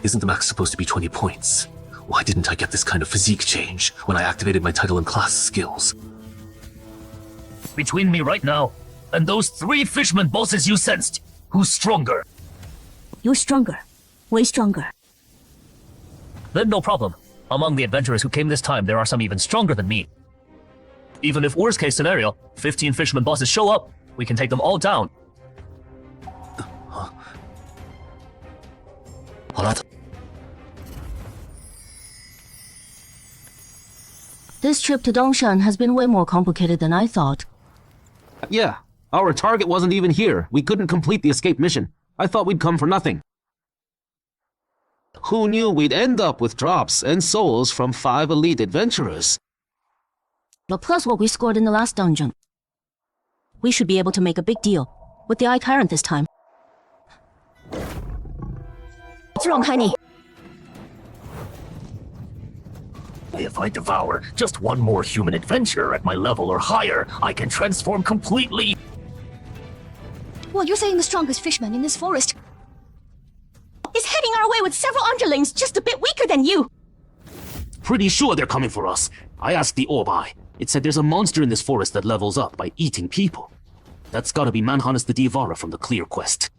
Isn't the max supposed to be 20 points? Why didn't I get this kind of physique change when I activated my title and class skills? Between me right now and those 3 fishmen bosses you sensed, who's stronger? You're stronger. Way stronger. Then no problem. Among the adventurers who came this time, there are some even stronger than me. Even if worst case scenario, 15 fisherman bosses show up, we can take them all down. This trip to Dongshan has been way more complicated than I thought. Yeah, our target wasn't even here. We couldn't complete the escape mission. I thought we'd come for nothing. Who knew we'd end up with drops and souls from 5 elite adventurers? Plus what we scored in the last dungeon. We should be able to make a big deal with the Eye Tyrant this time. What's wrong, honey? If I devour just one more human adventurer at my level or higher, I can transform completely. Well, you're saying the strongest fishman in this forest is heading our way with several underlings just a bit weaker than you. Pretty sure they're coming for us. I asked the Orbai. It said there's a monster in this forest that levels up by eating people. That's gotta be Manhannes the Diavara from the Clear quest.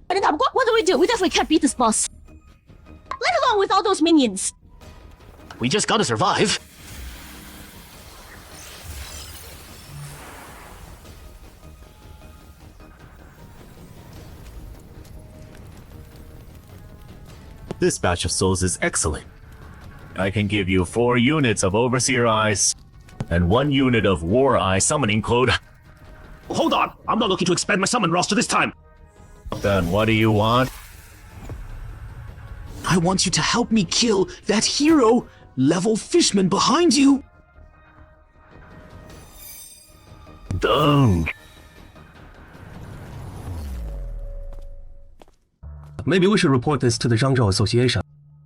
What do we do? We definitely can't beat this boss. Let alone with all those minions. We just gotta survive. This batch of souls is excellent. I can give you 4 units of Overseer Eyes, and 1 unit of War Eye summoning code. Hold on! I'm not looking to expand my summon roster this time! Then what do you want? I want you to help me kill that hero level fishman behind you! Done. Maybe we should report this to the Zhangzhou Association.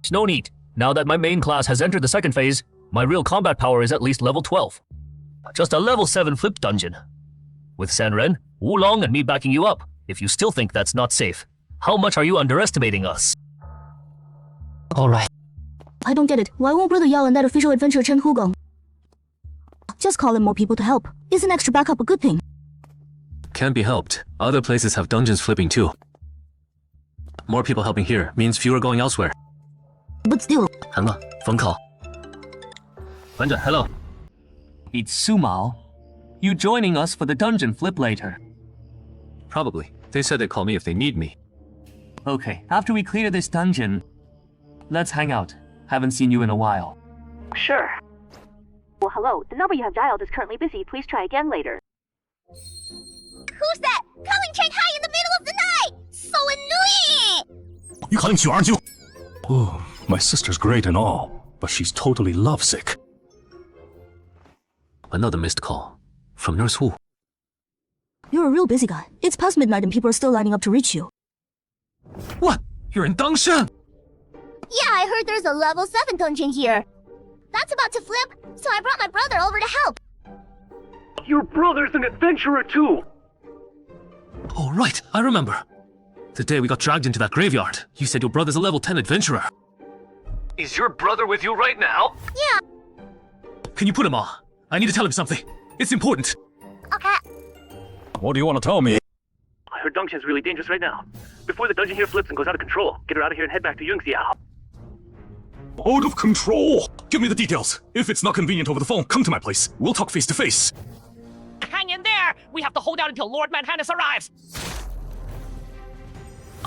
No need. Now that my main class has entered the second phase, my real combat power is at least level 12. Just a level 7 flip dungeon. With Sanren, Wulong, and me backing you up, if you still think that's not safe. How much are you underestimating us? Alright. I don't get it. Why won't Brother Yao and that official adventurer Chenhai go? Just call in more people to help. Isn't extra backup a good thing? Can't be helped. Other places have dungeons flipping too. More people helping here means fewer going elsewhere. But still. 韩乐，phone call. 班长 hello. It's Sumao. You joining us for the dungeon flip later? Probably. They said they'd call me if they need me. Okay, after we clear this dungeon, let's hang out. Haven't seen you in a while. Sure. Well, hello. The number you have dialed is currently busy. Please try again later. Who's that? Calling Chenhai in the middle of the night! So annoying! You calling Qiu aren't you? Oh, my sister's great and all, but she's totally lovesick. Another missed call. From Nurse Wu. You're a real busy guy. It's past midnight and people are still lining up to reach you. What? You're in Dangshan? Yeah, I heard there's a level 7 dungeon here. That's about to flip, so I brought my brother over to help. Your brother's an adventurer too! Oh, right, I remember. The day we got dragged into that graveyard, you said your brother's a level 10 adventurer. Is your brother with you right now? Yeah. Can you put him on? I need to tell him something. It's important. Okay. What do you want to tell me? I heard Dongshan's really dangerous right now. Before the dungeon here flips and goes out of control, get her out of here and head back to Yungxiao. Out of control! Give me the details. If it's not convenient over the phone, come to my place. We'll talk face to face. Hang in there! We have to hold out until Lord Manhannes arrives!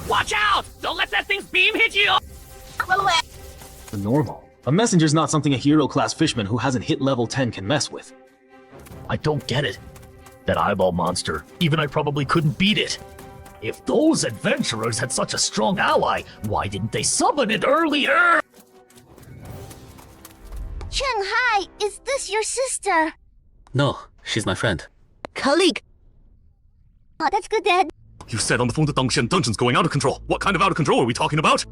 Watch out! Don't let that thing's beam hit you! Normal. A messenger's not something a hero-class fishman who hasn't hit level 10 can mess with. I don't get it. That eyeball monster, even I probably couldn't beat it. If those adventurers had such a strong ally, why didn't they summon it earlier? Chenhai, is this your sister? No, she's my friend. Colleague. Oh, that's good then. You said on the phone that Dongshan Dungeon's going out of control. What kind of out of control are we talking about?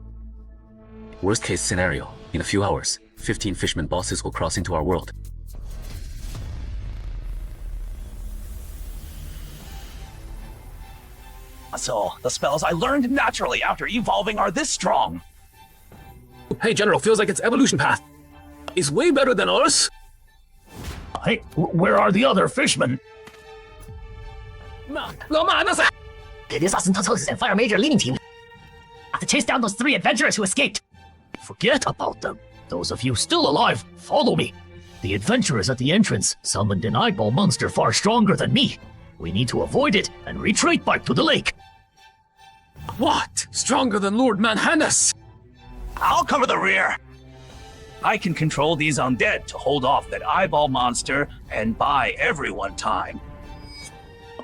Worst case scenario, in a few hours, 15 fishman bosses will cross into our world. So, the spells I learned naturally after evolving are this strong. Hey, General, feels like its evolution path is way better than ours. Hey, where are the other fishmen? It is us and Fire Major leading team. Have to chase down those 3 adventurers who escaped. Forget about them. Those of you still alive, follow me. The adventurers at the entrance summoned an eyeball monster far stronger than me. We need to avoid it and retreat back to the lake. What? Stronger than Lord Manhannes? I'll cover the rear. I can control these undead to hold off that eyeball monster and buy everyone time.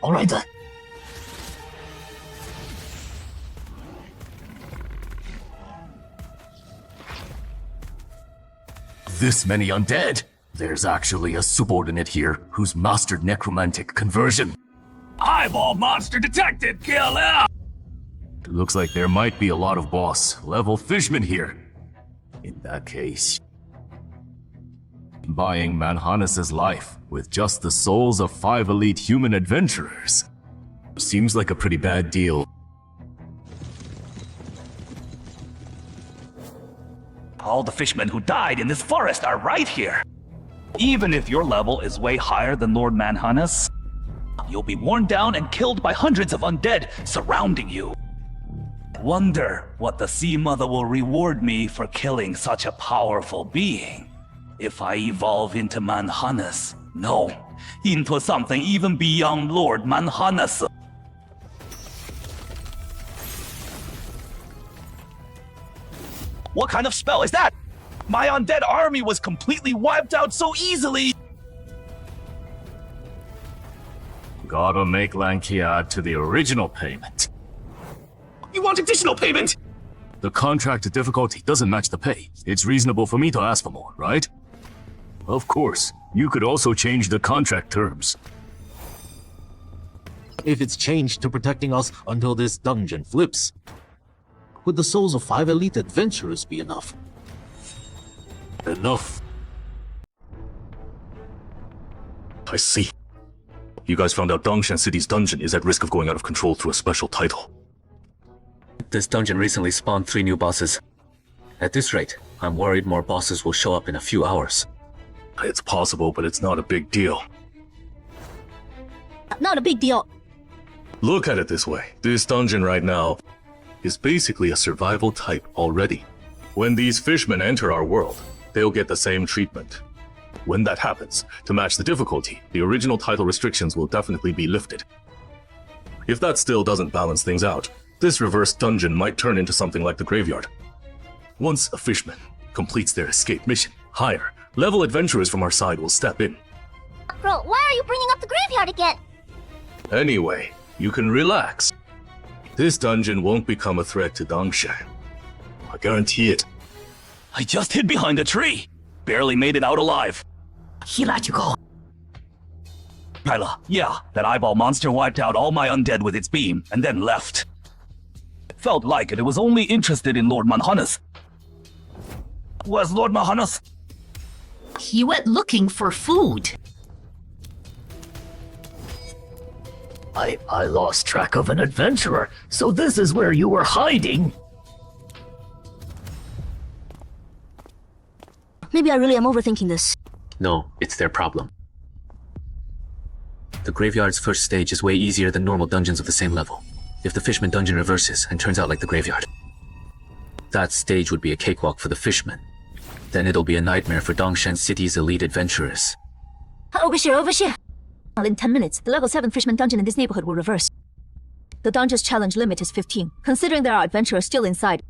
All right then. This many undead? There's actually a subordinate here who's mastered necromantic conversion. Eyeball monster detected! Kill him! It looks like there might be a lot of boss-level fishmen here. In that case, buying Manhannes' life with just the souls of 5 elite human adventurers seems like a pretty bad deal. All the fishmen who died in this forest are right here. Even if your level is way higher than Lord Manhannes, you'll be worn down and killed by hundreds of undead surrounding you. Wonder what the Sea Mother will reward me for killing such a powerful being. If I evolve into Manhannes, no, into something even beyond Lord Manhannes. What kind of spell is that? My undead army was completely wiped out so easily! Gotta make Lanky add to the original payment. You want additional payment? The contract difficulty doesn't match the pay. It's reasonable for me to ask for more, right? Of course, you could also change the contract terms. If it's changed to protecting us until this dungeon flips, would the souls of 5 elite adventurers be enough? Enough. I see. You guys found out Dongshan City's dungeon is at risk of going out of control through a special title. This dungeon recently spawned 3 new bosses. At this rate, I'm worried more bosses will show up in a few hours. It's possible, but it's not a big deal. Not a big deal. Look at it this way. This dungeon right now is basically a survival type already. When these fishmen enter our world, they'll get the same treatment. When that happens, to match the difficulty, the original title restrictions will definitely be lifted. If that still doesn't balance things out, this reverse dungeon might turn into something like the graveyard. Once a fishman completes their escape mission, higher level adventurers from our side will step in. Bro, why are you bringing up the graveyard again? Anyway, you can relax. This dungeon won't become a threat to Dongshan. I guarantee it. I just hid behind a tree. Barely made it out alive. He let you go. Kyla, yeah, that eyeball monster wiped out all my undead with its beam and then left. Felt like it was only interested in Lord Manhannes. Where's Lord Manhannes? He went looking for food. I lost track of an adventurer, so this is where you were hiding. Maybe I really am overthinking this. No, it's their problem. The graveyard's first stage is way easier than normal dungeons of the same level. If the fishman dungeon reverses and turns out like the graveyard, that stage would be a cakewalk for the fishmen. Then it'll be a nightmare for Dongshan City's elite adventurers. Over here. In 10 minutes, the level 7 fishman dungeon in this neighborhood will reverse. The dungeon's challenge limit is 15, considering there are adventurers still inside.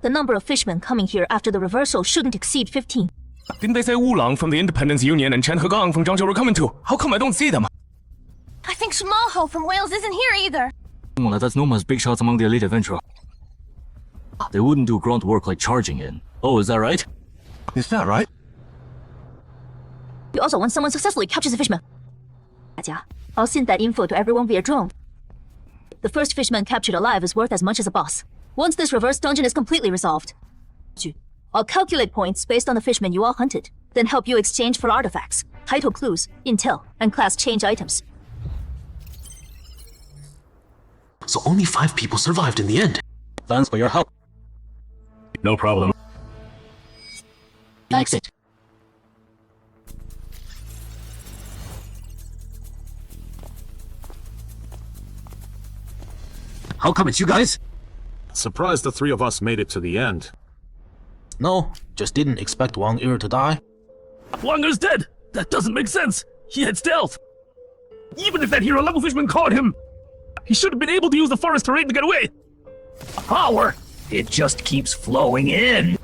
The number of fishmen coming here after the reversal shouldn't exceed 15. Didn't they say Wulang from the Independence Union and Chenhai from Zhangzhou were coming too? How come I don't see them? I think Shmaho from Wales isn't here either. That's known as big shots among the elite adventurer. They wouldn't do grunt work like charging in. Oh, is that right? Is that right? We also want someone successfully captures a fishman. I'll send that info to everyone via drone. The first fishman captured alive is worth as much as a boss. Once this reverse dungeon is completely resolved, I'll calculate points based on the fishmen you all hunted, then help you exchange for artifacts, title clues, intel, and class change items. So only 5 people survived in the end. Thanks for your help. No problem. Exit. How come it's you guys? Surprised the 3 of us made it to the end. No, just didn't expect Wang Ir to die. Wang Ir's dead! That doesn't make sense! He had stealth! Even if that hero level fishman caught him, he should have been able to use the forest terrain to get away! Power! It just keeps flowing in.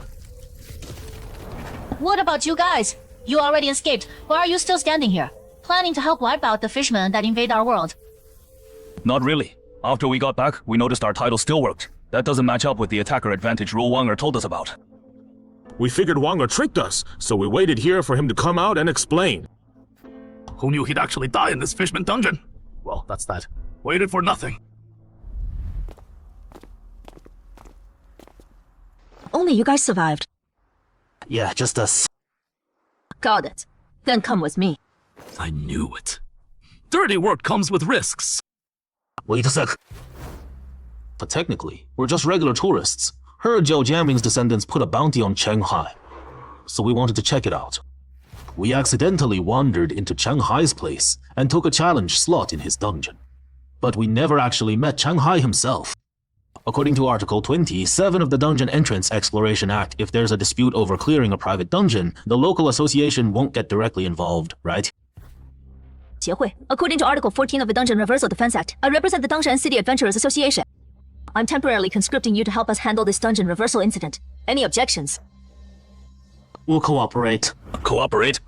What about you guys? You already escaped. Why are you still standing here? Planning to help wipe out the fishmen that invade our world? Not really. After we got back, we noticed our title still worked. That doesn't match up with the attacker advantage rule Wang Ir told us about. We figured Wanger tricked us, so we waited here for him to come out and explain. Who knew he'd actually die in this fishman dungeon? Well, that's that. Waited for nothing. Only you guys survived. Yeah, just us. Got it. Then come with me. I knew it. Dirty work comes with risks. Wait a sec. But technically, we're just regular tourists. Heard Zhou Jianming's descendants put a bounty on Chenhai, so we wanted to check it out. We accidentally wandered into Chenhai's place and took a challenge slot in his dungeon. But we never actually met Chenhai himself. According to Article 27 of the Dungeon Entrance Exploration Act, if there's a dispute over clearing a private dungeon, the local association won't get directly involved, right? 协会. According to Article 14 of the Dungeon Reversal Defense Act, I represent the Dungeon and City Adventurers Association. I'm temporarily conscripting you to help us handle this dungeon reversal incident. Any objections? We'll cooperate. Cooperate.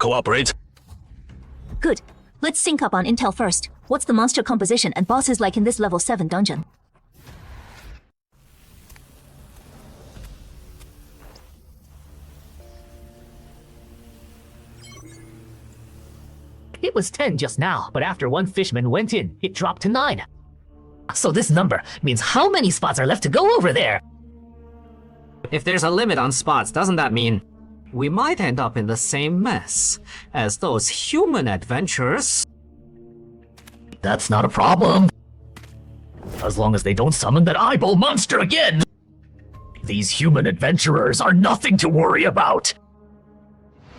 Good. Let's sync up on intel first. What's the monster composition and bosses like in this level 7 dungeon? It was 10 just now, but after one fishman went in, it dropped to 9. So this number means how many spots are left to go over there? If there's a limit on spots, doesn't that mean we might end up in the same mess as those human adventurers? That's not a problem. As long as they don't summon that eyeball monster again. These human adventurers are nothing to worry about.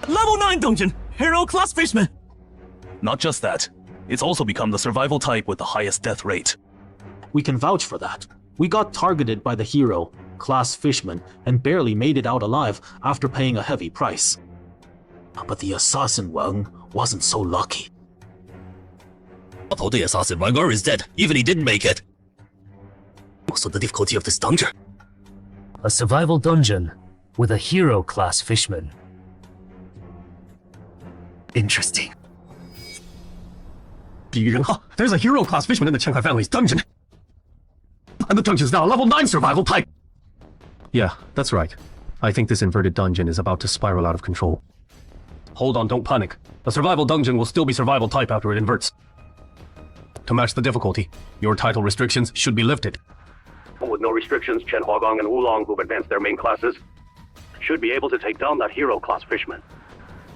Level 9 dungeon! Hero class fishman! Not just that. It's also become the survival type with the highest death rate. We can vouch for that. We got targeted by the hero, class fishman, and barely made it out alive after paying a heavy price. But the assassin Wang wasn't so lucky. Although the assassin Wanger is dead, even he didn't make it. So the difficulty of this dungeon? A survival dungeon with a hero class fishman. Interesting. There's a hero class fishman in the Chenhai family's dungeon. And the dungeon's now a level 9 survival type. Yeah, that's right. I think this inverted dungeon is about to spiral out of control. Hold on, don't panic. The survival dungeon will still be survival type after it inverts. To match the difficulty, your title restrictions should be lifted. With no restrictions, Chen Huagong and Wulong, who've advanced their main classes, should be able to take down that hero class fishman.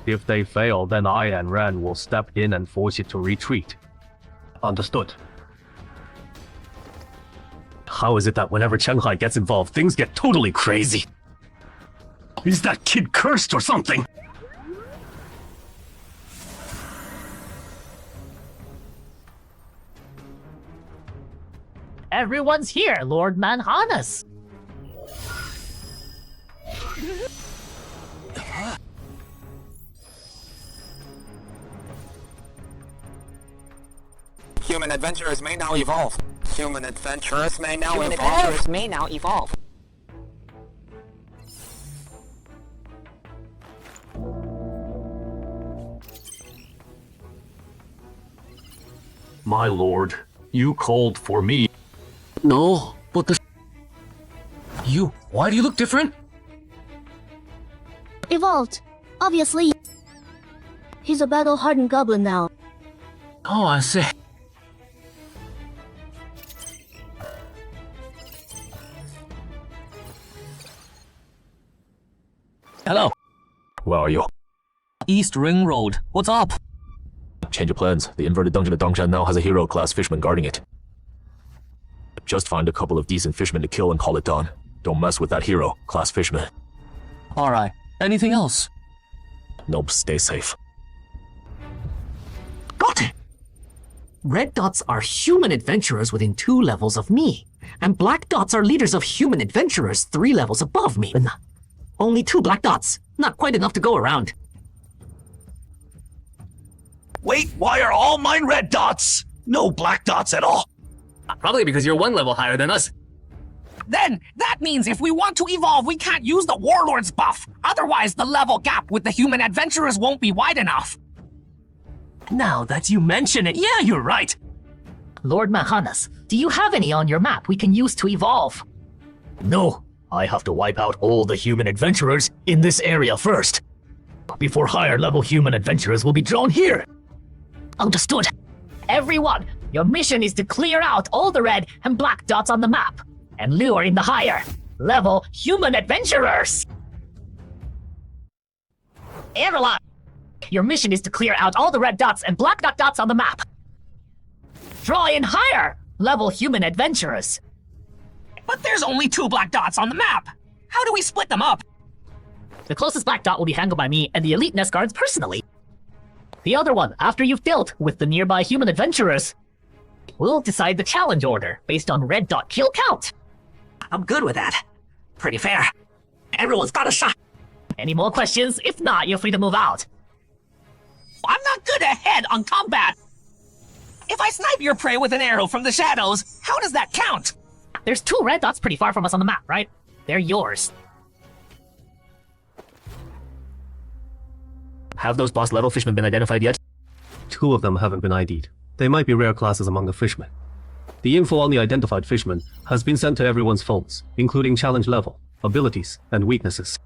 If they fail, then I and Ran will step in and force it to retreat. Understood. How is it that whenever Chenhai gets involved, things get totally crazy? Is that kid cursed or something? Everyone's here, Lord Manhanus. Human adventurers may now evolve. Human adventurers may now evolve. My lord, you called for me. No, but why do you look different? Evolved. Obviously. He's a battle-hardened goblin now. Oh, I see. Hello. Where are you? East Ring Road. What's up? Change of plans. The inverted dungeon at Dongshan now has a hero class fishman guarding it. Just find a couple of decent fishmen to kill and call it done. Don't mess with that hero class fishman. Alright. Anything else? Nope, stay safe. Got it! Red dots are human adventurers within 2 levels of me, and black dots are leaders of human adventurers 3 levels above me. Only 2 black dots. Not quite enough to go around. Wait, why are all mine red dots? No black dots at all. Probably because you're 1 level higher than us. Then, that means if we want to evolve, we can't use the Warlord's buff. Otherwise, the level gap with the human adventurers won't be wide enough. Now that you mention it, yeah, you're right. Lord Mahanas, do you have any on your map we can use to evolve? No, I have to wipe out all the human adventurers in this area first, before higher level human adventurers will be drawn here. Understood. Everyone, your mission is to clear out all the red and black dots on the map and lure in the higher level human adventurers. Everyone, your mission is to clear out all the red dots and black dots on the map. Draw in higher level human adventurers. But there's only 2 black dots on the map. How do we split them up? The closest black dot will be handled by me and the elite nest guards personally. The other one, after you've dealt with the nearby human adventurers, we'll decide the challenge order based on red dot kill count. I'm good with that. Pretty fair. Everyone's got a shot. Any more questions? If not, you're free to move out. I'm not good at head on combat. If I snipe your prey with an arrow from the shadows, how does that count? There's 2 red dots pretty far from us on the map, right? They're yours. Have those boss level fishmen been identified yet? 2 of them haven't been ID'd. They might be rare classes among the fishmen. The info on the identified fishmen has been sent to everyone's phones, including challenge level, abilities, and weaknesses.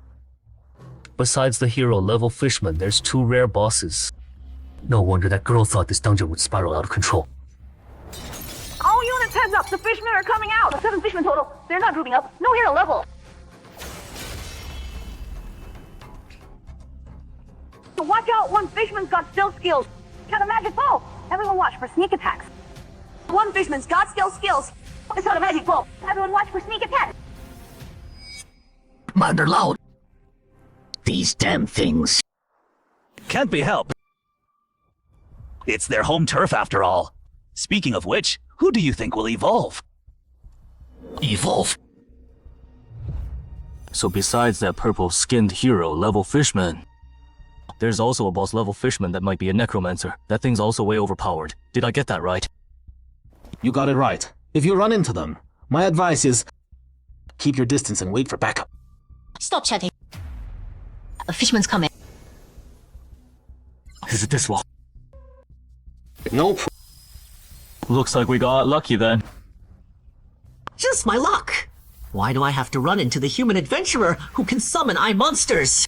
Besides the hero level fishmen, there's 2 rare bosses. No wonder that girl thought this dungeon would spiral out of control. All units, heads up! The fishmen are coming out! 7 fishmen total. They're not grouping up. No hero level. So watch out! One fishman's got stealth skills. Got a magic bow. Everyone watch for sneak attacks. One fishman's got stealth skills. It's got a magic bow. Everyone watch for sneak attacks. Commander Loud. These damn things. Can't be helped. It's their home turf after all. Speaking of which, who do you think will evolve? Evolve? So besides that purple-skinned hero level fishman, there's also a boss level fishman that might be a necromancer. That thing's also way overpowered. Did I get that right? You got it right. If you run into them, my advice is keep your distance and wait for backup. Stop chatting. A fishman's coming. Is it this wall? Nope. Looks like we got lucky then. Just my luck. Why do I have to run into the human adventurer who can summon eye monsters?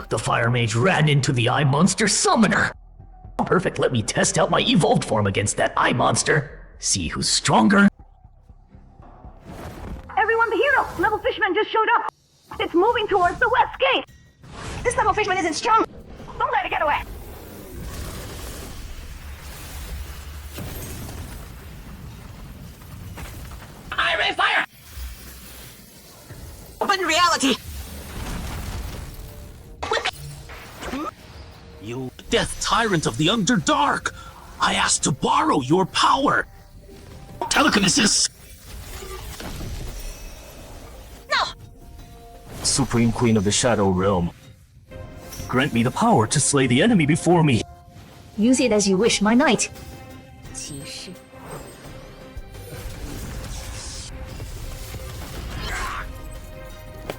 The fire mage ran into the eye monster summoner. Perfect, let me test out my evolved form against that eye monster. See who's stronger. Everyone, the hero level fishman just showed up. It's moving towards the west gate. This level fishman isn't strong. Don't let it get away. I ray fire! Open reality! You death tyrant of the Underdark! I asked to borrow your power! Telekinesis! No! Supreme Queen of the Shadow Realm, grant me the power to slay the enemy before me. Use it as you wish, my knight. 骑士.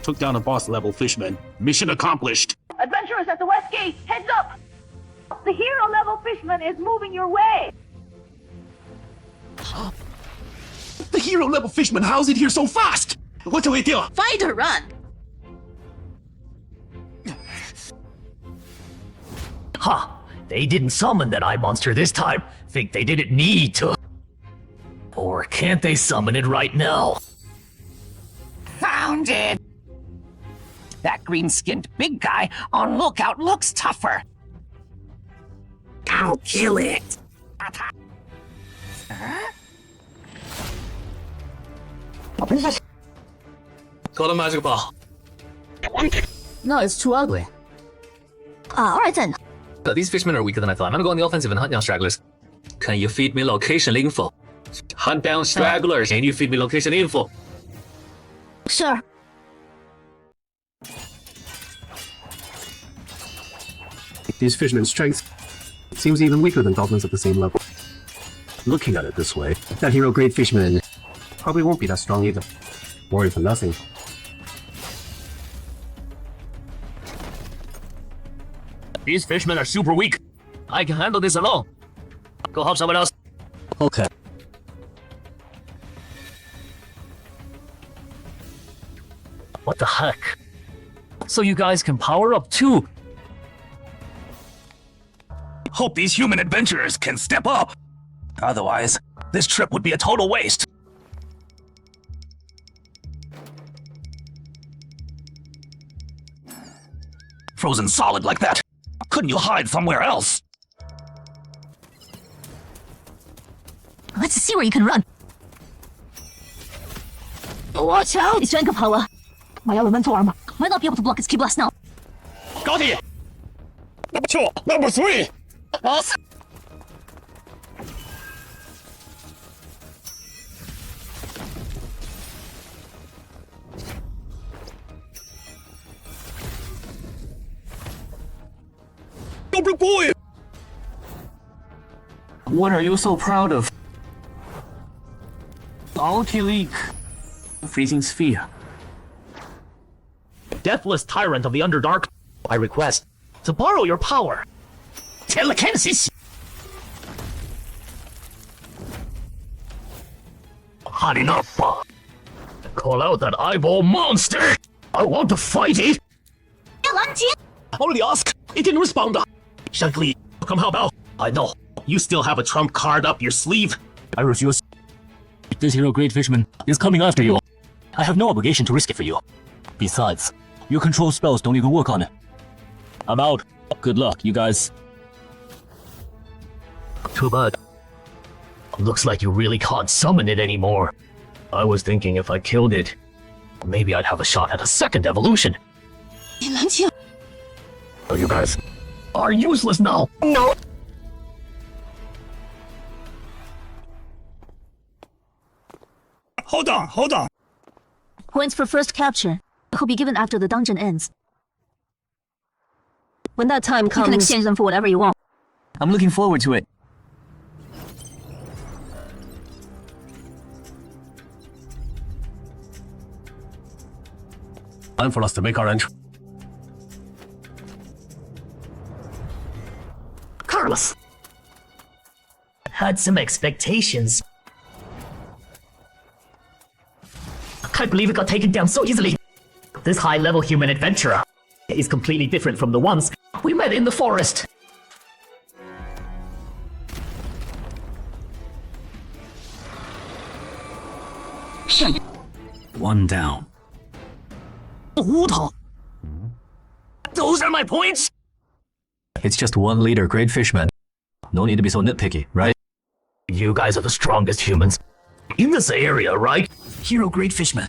Took down a boss level fishman. Mission accomplished! Adventurers at the west gate, heads up! The hero level fishman is moving your way. The hero level fishman, how's it here so fast? What do we do? Fight or run? Ha! They didn't summon that eye monster this time. Think they didn't need to. Or can't they summon it right now? Found it! That green-skinned big guy on lookout looks tougher. I'll kill it. Got a magic ball. No, it's too ugly. Alright then. These fishmen are weaker than I thought. I'm gonna go on the offensive and hunt down stragglers. Can you feed me location info? Hunt down stragglers. Can you feed me location info? Sure. These fishermen's strength seems even weaker than goblins at the same level. Looking at it this way, that hero grade fishman probably won't be that strong either. Worry for nothing. These fishmen are super weak. I can handle this alone. Go help someone else. Okay. What the heck? So you guys can power up too. Hope these human adventurers can step up. Otherwise, this trip would be a total waste. Frozen solid like that. Couldn't you hide somewhere else? Let's see where you can run. Watch out! It's Jenga power. My elemental armor might not be able to block its key blast now. Got it! Number 2, number 3! Us! Number boy! What are you so proud of? Ulti-Leak. Freezing Sphere. Deathless Tyrant of the Underdark, I request to borrow your power. Telekinesis! Hot enough. Call out that eyeball monster! I want to fight it! Only ask, it didn't respond. Shankly, come help out. I know, you still have a trump card up your sleeve. I refuse. This hero great fishman is coming after you. I have no obligation to risk it for you. Besides, your control spells don't even work on it. I'm out. Good luck, you guys. Too bad. Looks like you really can't summon it anymore. I was thinking if I killed it, maybe I'd have a shot at a second evolution. Oh, you guys are useless now. No. Hold on. Points for first capture will be given after the dungeon ends. When that time comes, you can exchange them for whatever you want. I'm looking forward to it. Time for us to make our entry. Carlos! Had some expectations. I can't believe it got taken down so easily. This high-level human adventurer is completely different from the ones we met in the forest. One down. Those are my points! It's just one leader, great fishman. No need to be so nitpicky, right? You guys are the strongest humans in this area, right? Hero great fishman.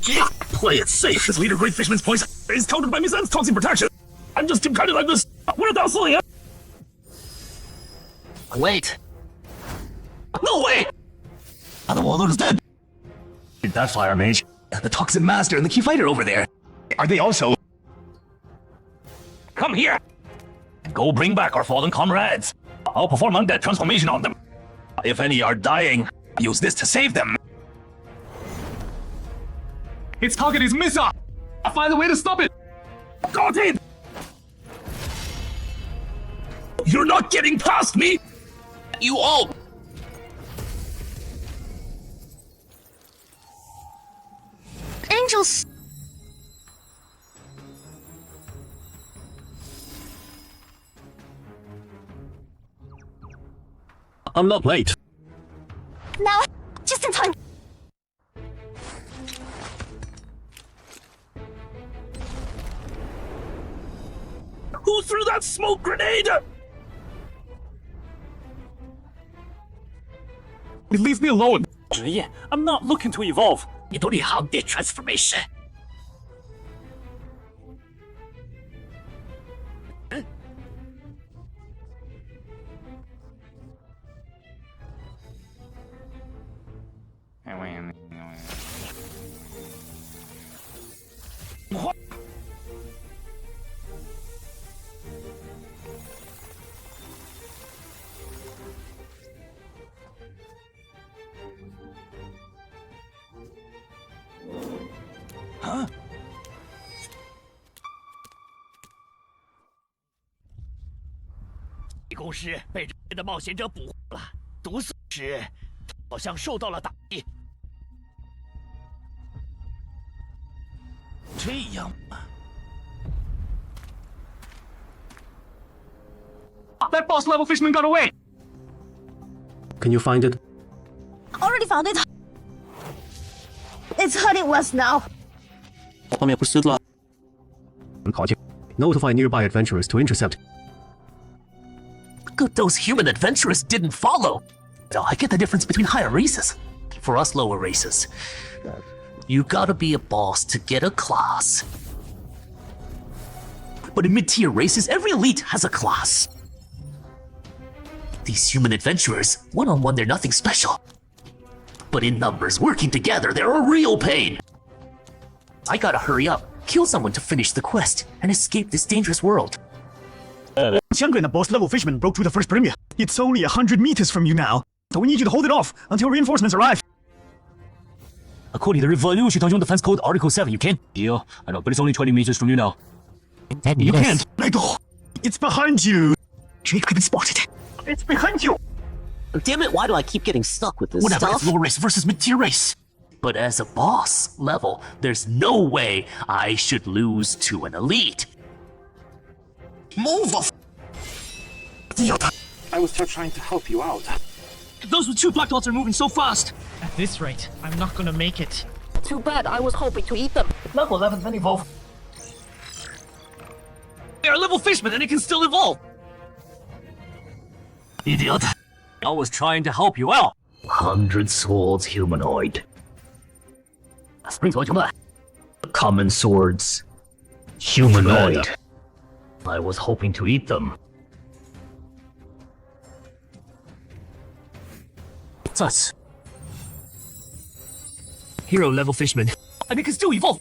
Yeah, play it safe. This leader great fishman's poison is countered by Miss Anne's toxin protection. I'm just kind of like this. What are silly? Wait. No way! The warlord is dead. That fire mage, the toxin master, and the key fighter over there. Are they also? Come here. Go bring back our fallen comrades. I'll perform undead transformation on them. If any are dying, use this to save them. Its target is Missa! I'll find a way to stop it! Got it! You're not getting past me! You all! Angels! I'm not late. Now, just in time. Who threw that smoke grenade? Leave me alone! I'm not looking to evolve. You don't need how the transformation. What? Huh? 公师被人类的冒险者捕获了，毒死时好像受到了打击。这样吗？ That boss level fishman got away! Can you find it? Already found it. It's heading west now. Notify nearby adventurers to intercept. Good those human adventurers didn't follow. Now, I get the difference between higher races. For us lower races, you gotta be a boss to get a class. But in mid-tier races, every elite has a class. These human adventurers, one-on-one they're nothing special. But in numbers, working together, they're a real pain. I gotta hurry up, kill someone to finish the quest, and escape this dangerous world. Xiangren, the boss level fishman, broke through the first perimeter. It's only 100 meters from you now, so we need you to hold it off until reinforcements arrive. According to the Revolution Dungeon Defense Code Article 7, you can? Yeah, I know, but it's only 20 meters from you now. You can't. It's behind you. Jake could be spotted. It's behind you. Damn it, why do I keep getting stuck with this Whatever, stuff? it's low race versus mid-tier race. But as a boss level, there's no way I should lose to an elite. Move off. I was just trying to help you out. Those with 2 black dots are moving so fast. At this rate, I'm not gonna make it. Too bad, I was hoping to eat them. Level 11, then evolve. They are level fishmen and it can still evolve. Idiot. I was trying to help you out. 100 swords humanoid. Common swords humanoid. I was hoping to eat them. It's us. Hero level fishman. And it can still evolve.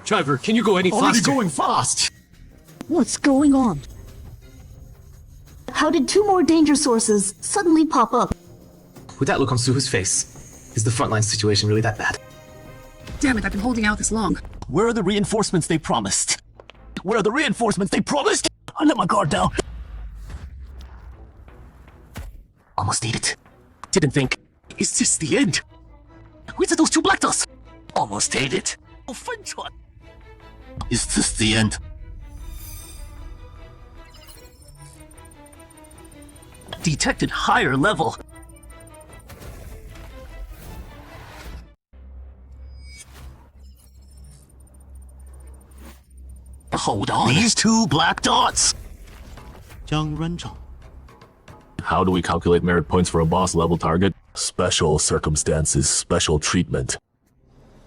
Driver, can you go any Already faster? going fast. What's going on? How did 2 more danger sources suddenly pop up? With that look on Suhu's face, is the frontline situation really that bad? Damn it, I've been holding out this long. Where are the reinforcements they promised? Where are the reinforcements they promised? I let my guard down. Almost ate it. Didn't think. Is this the end? Where's those 2 black dots? Almost ate it. Oh, Fenchuan. Is this the end? Detected higher level. Hold on. These 2 black dots. How do we calculate merit points for a boss level target? Special circumstances, special treatment.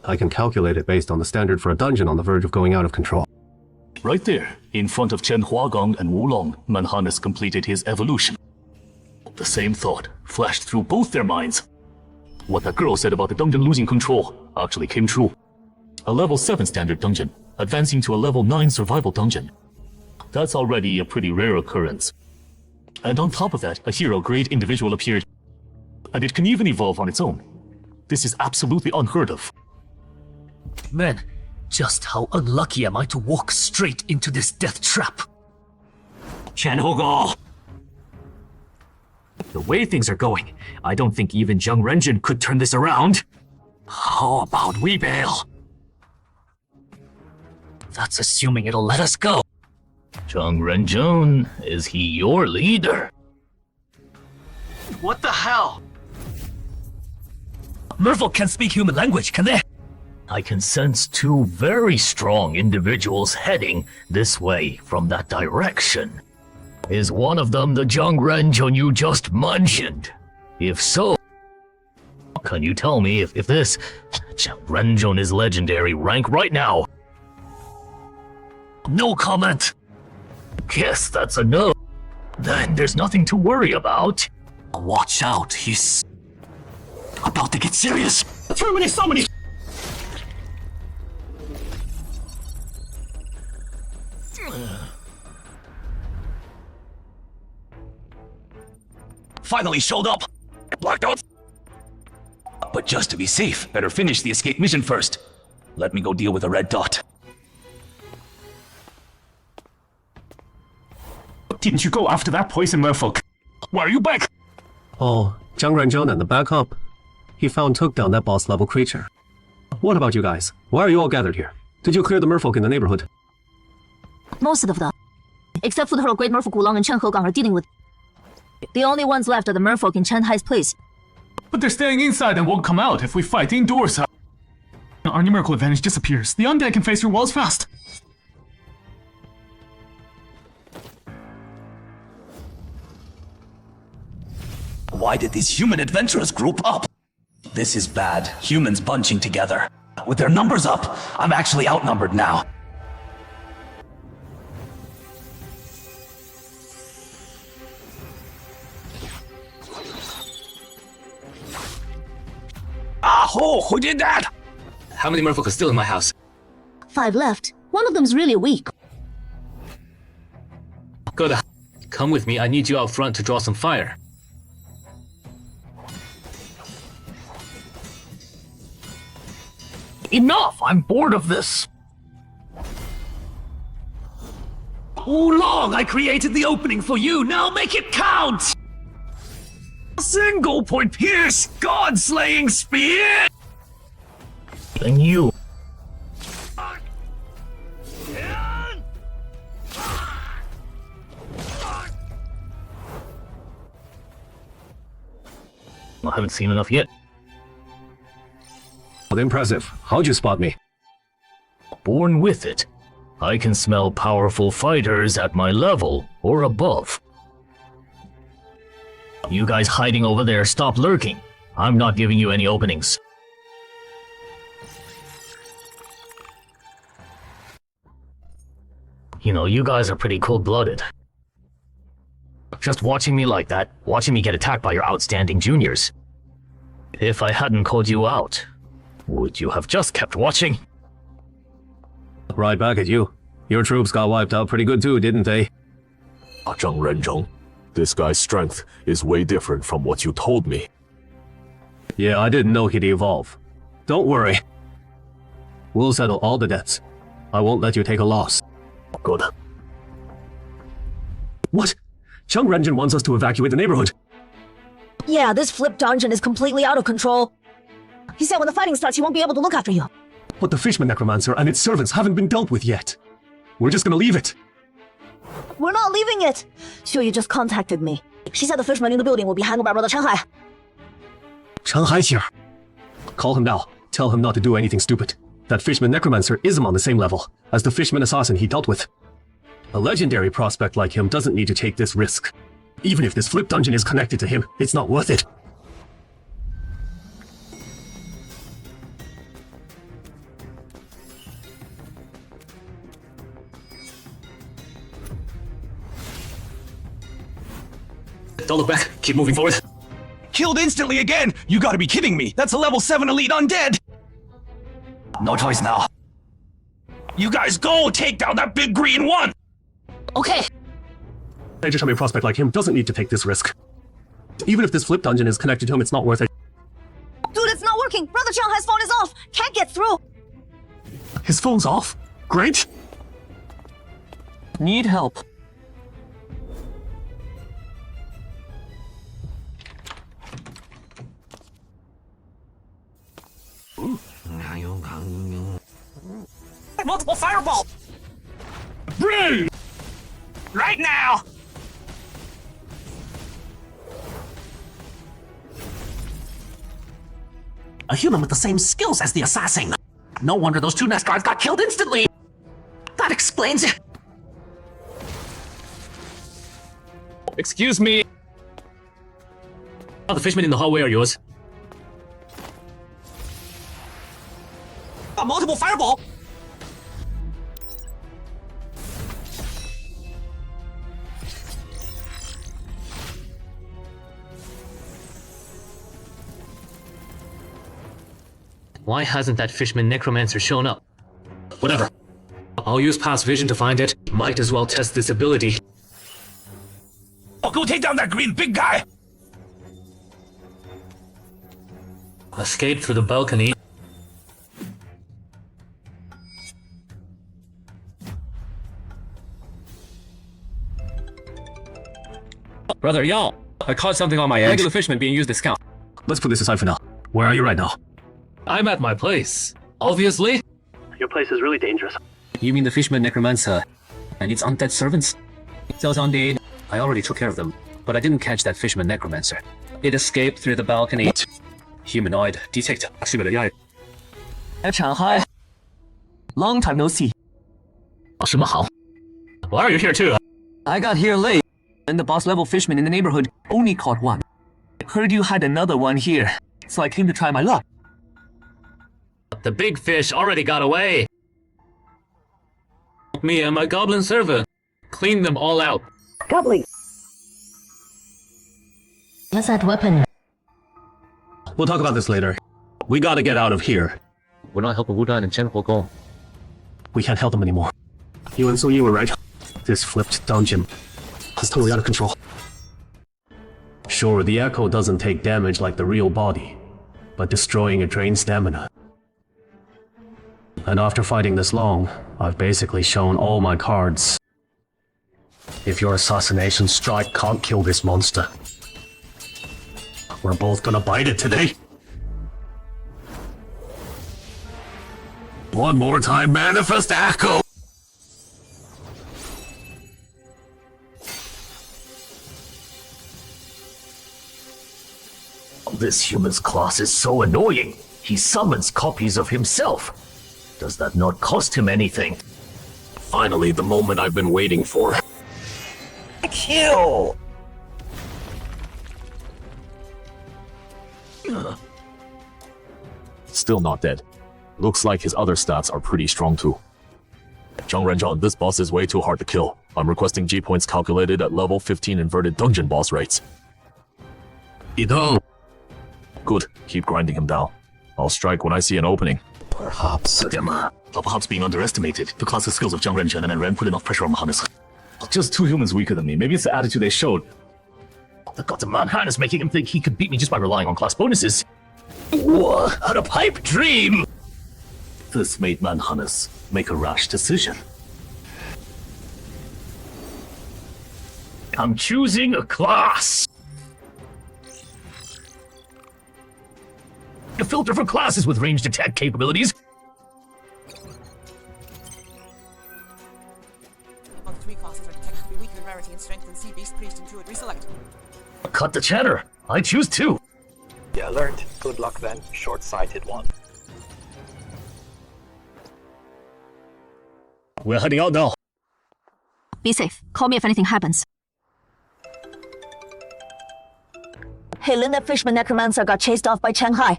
I can calculate it based on the standard for a dungeon on the verge of going out of control. Right there, in front of Chenhai and Wulong, Manhannes completed his evolution. The same thought flashed through both their minds. What that girl said about the dungeon losing control actually came true. A level 7 standard dungeon, advancing to a level 9 survival dungeon. That's already a pretty rare occurrence. And on top of that, a hero-grade individual appeared. And it can even evolve on its own. This is absolutely unheard of. Man, just how unlucky am I to walk straight into this death trap? Chenhai. The way things are going, I don't think even Zhang Renjun could turn this around. How about we bail? That's assuming it'll let us go. Zhang Renjun, is he your leader? What the hell? Merfolk can't speak human language, can they? I can sense 2 very strong individuals heading this way from that direction. Is one of them the Zhang Renjun you just mentioned? If so, can you tell me if this Zhang Renjun is legendary rank right now? No comment. Guess that's a no. Then there's nothing to worry about. Watch out, he's about to get serious. Too many summoning. Finally showed up. locked out. But just to be safe, better finish the escape mission first. Let me go deal with the red dot. Didn't you go after that poison merfolk? Why are you back? Oh, Jiang Renzheng and the backup. He found took down that boss level creature. What about you guys? Why are you all gathered here? Did you clear the merfolk in the neighborhood? Most of them, except for the Great Merfolk Wulong and Chenhai are dealing with. The only ones left are the merfolk in Chenhai's place. But they're staying inside and won't come out if we fight indoors. Our numerical advantage disappears. The undead can face through walls fast. Why did these human adventurers group up? This is bad. Humans bunching together. With their numbers up, I'm actually outnumbered now. Who did that? How many merfolk are still in my house? 5 left. One of them's really weak. Good. Come with me, I need you out front to draw some fire. Enough! I'm bored of this! Oolong, I created the opening for you, now make it count! Single point pierce, god-slaying spear! Then you. I haven't seen enough yet. Impressive. How'd you spot me? Born with it. I can smell powerful fighters at my level or above. You guys hiding over there, stop lurking. I'm not giving you any openings. You know, you guys are pretty cold-blooded. Just watching me like that, watching me get attacked by your outstanding juniors. If I hadn't called you out, would you have just kept watching? Right back at you. Your troops got wiped out pretty good too, didn't they? Jiang Renzheng, this guy's strength is way different from what you told me. Yeah, I didn't know he'd evolve. Don't worry. We'll settle all the debts. I won't let you take a loss. Good. What? Jiang Renzheng wants us to evacuate the neighborhood. Yeah, this flip dungeon is completely out of control. He said when the fighting starts, he won't be able to look after you. But the fishman necromancer and its servants haven't been dealt with yet. We're just gonna leave it. We're not leaving it. Xiu just contacted me. She said the fishman in the building will be handled by brother Chenhai. Chenhai's here. Call him now. Tell him not to do anything stupid. That fishman necromancer isn't on the same level as the fishman assassin he dealt with. A legendary prospect like him doesn't need to take this risk. Even if this flip dungeon is connected to him, it's not worth it. Don't look back. Keep moving forward. Killed instantly again! You gotta be kidding me! That's a level 7 elite undead! No choice now. You guys go take down that big green one! Okay. A determined prospect like him doesn't need to take this risk. Even if this flip dungeon is connected to him, it's not worth it. Dude, it's not working! Brother Chenhai's phone is off! Can't get through! His phone's off? Great! Need help. Multiple fireball! Bring! Right now! A human with the same skills as the assassin. No wonder those 2 nest guards got killed instantly. That explains it. Excuse me. Oh, the fishmen in the hallway are yours. A multiple fireball! Why hasn't that fishman necromancer shown up? Whatever. I'll use past vision to find it. Might as well test this ability. Oh, go take down that green big guy! Escape through the balcony. Brother Yao, I caught something on my end. Regular fishman being used as scout. Let's put this aside for now. Where are you right now? I'm at my place. Obviously. Your place is really dangerous. You mean the fishman necromancer and its undead servants? Those undead, I already took care of them, but I didn't catch that fishman necromancer. It escaped through the balcony. What? Humanoid detector. Chenhai. Long time no see. 什么好? Why are you here too? I got here late, and the boss level fishman in the neighborhood only caught one. Heard you had another one here, so I came to try my luck. The big fish already got away. Me and my goblin servant cleaned them all out. Goblin. What's that weapon? We'll talk about this later. We gotta get out of here. We're not helping Wudan and Chenhai. We can't help them anymore. You and Su Yi were right. This flipped dungeon is totally out of control. Sure, the echo doesn't take damage like the real body, but destroying it drains stamina. And after fighting this long, I've basically shown all my cards. If your assassination strike can't kill this monster, we're both gonna bite it today. One more time, manifest echo! This human's class is so annoying. He summons copies of himself. Does that not cost him anything? Finally, the moment I've been waiting for. Kill! Still not dead. Looks like his other stats are pretty strong too. Zhang Renzhan, this boss is way too hard to kill. I'm requesting G points calculated at level 15 inverted dungeon boss rates. Good, keep grinding him down. I'll strike when I see an opening. Perhaps being underestimated. The classic skills of Zhang Renzhan and Ren put enough pressure on Manhanus. Just 2 humans weaker than me. Maybe it's the attitude they showed. The gods of Manhanus making him think he could beat me just by relying on class bonuses. What a pipe dream! This made Manhanus make a rash decision. I'm choosing a class. A filter for classes with ranged attack capabilities. Among 3 classes are detected to be weaker in rarity and strength than Sea Beast, Priest, and Druid. Reselect. Cut the chatter. I choose 2. Yeah, learned. Good luck then, short-sighted one. We're heading out now. Be safe. Call me if anything happens. Hey, Lin, that fishman necromancer got chased off by Chenhai.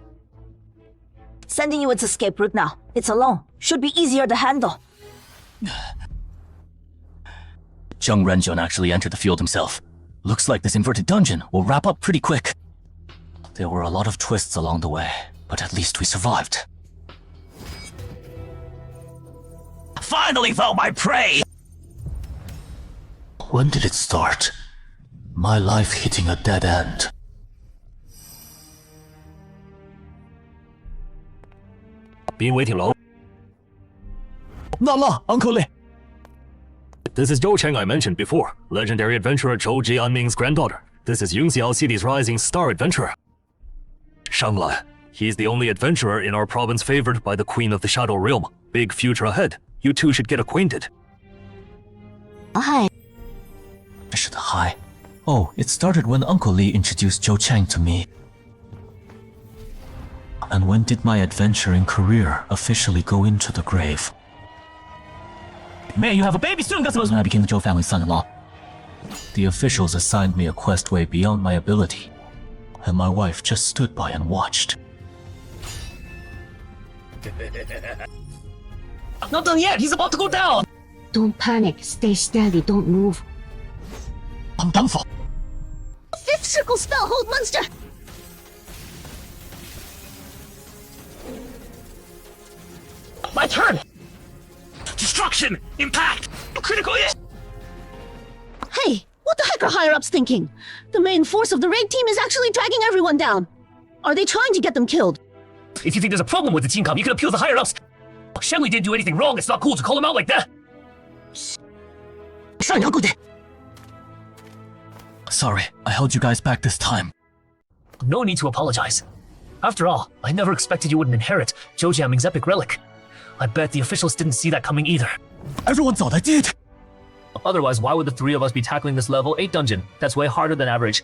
Sending you its escape route now. It's alone. Should be easier to handle. Zhang Renzhan actually entered the field himself. Looks like this inverted dungeon will wrap up pretty quick. There were a lot of twists along the way, but at least we survived. Finally found my prey! When did it start? My life hitting a dead end. Been waiting long? No, Uncle Li. This is Zhou Cheng I mentioned before, legendary adventurer Zhou Jianming's granddaughter. This is Yungxiao City's rising star adventurer. Shanglan. He's the only adventurer in our province favored by the Queen of the Shadow Realm. Big future ahead. You two should get acquainted. Hi. Hi. Oh, it started when Uncle Li introduced Zhou Cheng to me. And when did my adventuring career officially go into the grave? May you have a baby soon, when I became the Zhou family's son-in-law. The officials assigned me a quest way beyond my ability, and my wife just stood by and watched. Not done yet, he's about to go down! Don't panic, stay steady, don't move. I'm done for. 5th circle spell, hold monster! My turn! Destruction! Impact! Critical hit! Hey, what the heck are higher-ups thinking? The main force of the raid team is actually dragging everyone down. Are they trying to get them killed? If you think there's a problem with the team comp, you can appeal to higher ups. Shenhui didn't do anything wrong. It's not cool to call him out like that. Sorry, I held you guys back this time. No need to apologize. After all, I never expected you wouldn't inherit Zhou Jiaming's epic relic. I bet the officials didn't see that coming either. Everyone thought I did. Otherwise, why would the three of us be tackling this level 8 dungeon? That's way harder than average.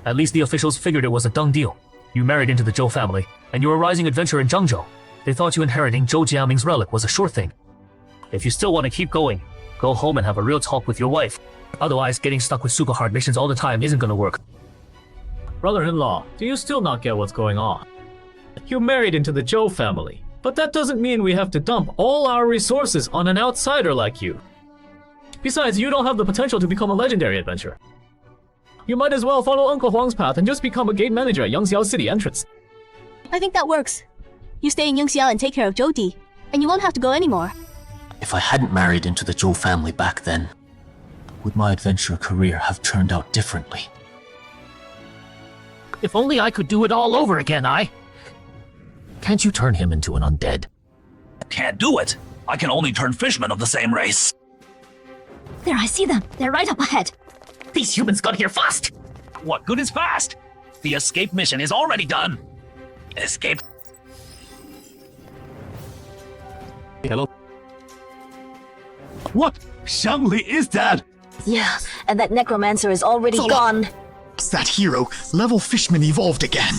At least the officials figured it was a done deal. You married into the Zhou family, and you're a rising adventurer in Zhengzhou. They thought you inheriting Zhou Jiaming's relic was a sure thing. If you still want to keep going, go home and have a real talk with your wife. Otherwise, getting stuck with super hard missions all the time isn't gonna work. Brother-in-law, do you still not get what's going on? You married into the Zhou family, but that doesn't mean we have to dump all our resources on an outsider like you. Besides, you don't have the potential to become a legendary adventurer. You might as well follow Uncle Huang's path and just become a gate manager at Yangxiao City entrance. I think that works. You stay in Yangxiao and take care of Zhou Di, and you won't have to go anymore. If I hadn't married into the Zhou family back then, would my adventure career have turned out differently? If only I could do it all over again, Can't you turn him into an undead? Can't do it. I can only turn fishmen of the same race. There, I see them. They're right up ahead. These humans got here fast! What good is fast? The escape mission is already done. Escape. Hello? What? Shangli is dead! Yeah, and that necromancer is already gone. It's that hero. Level fishman evolved again.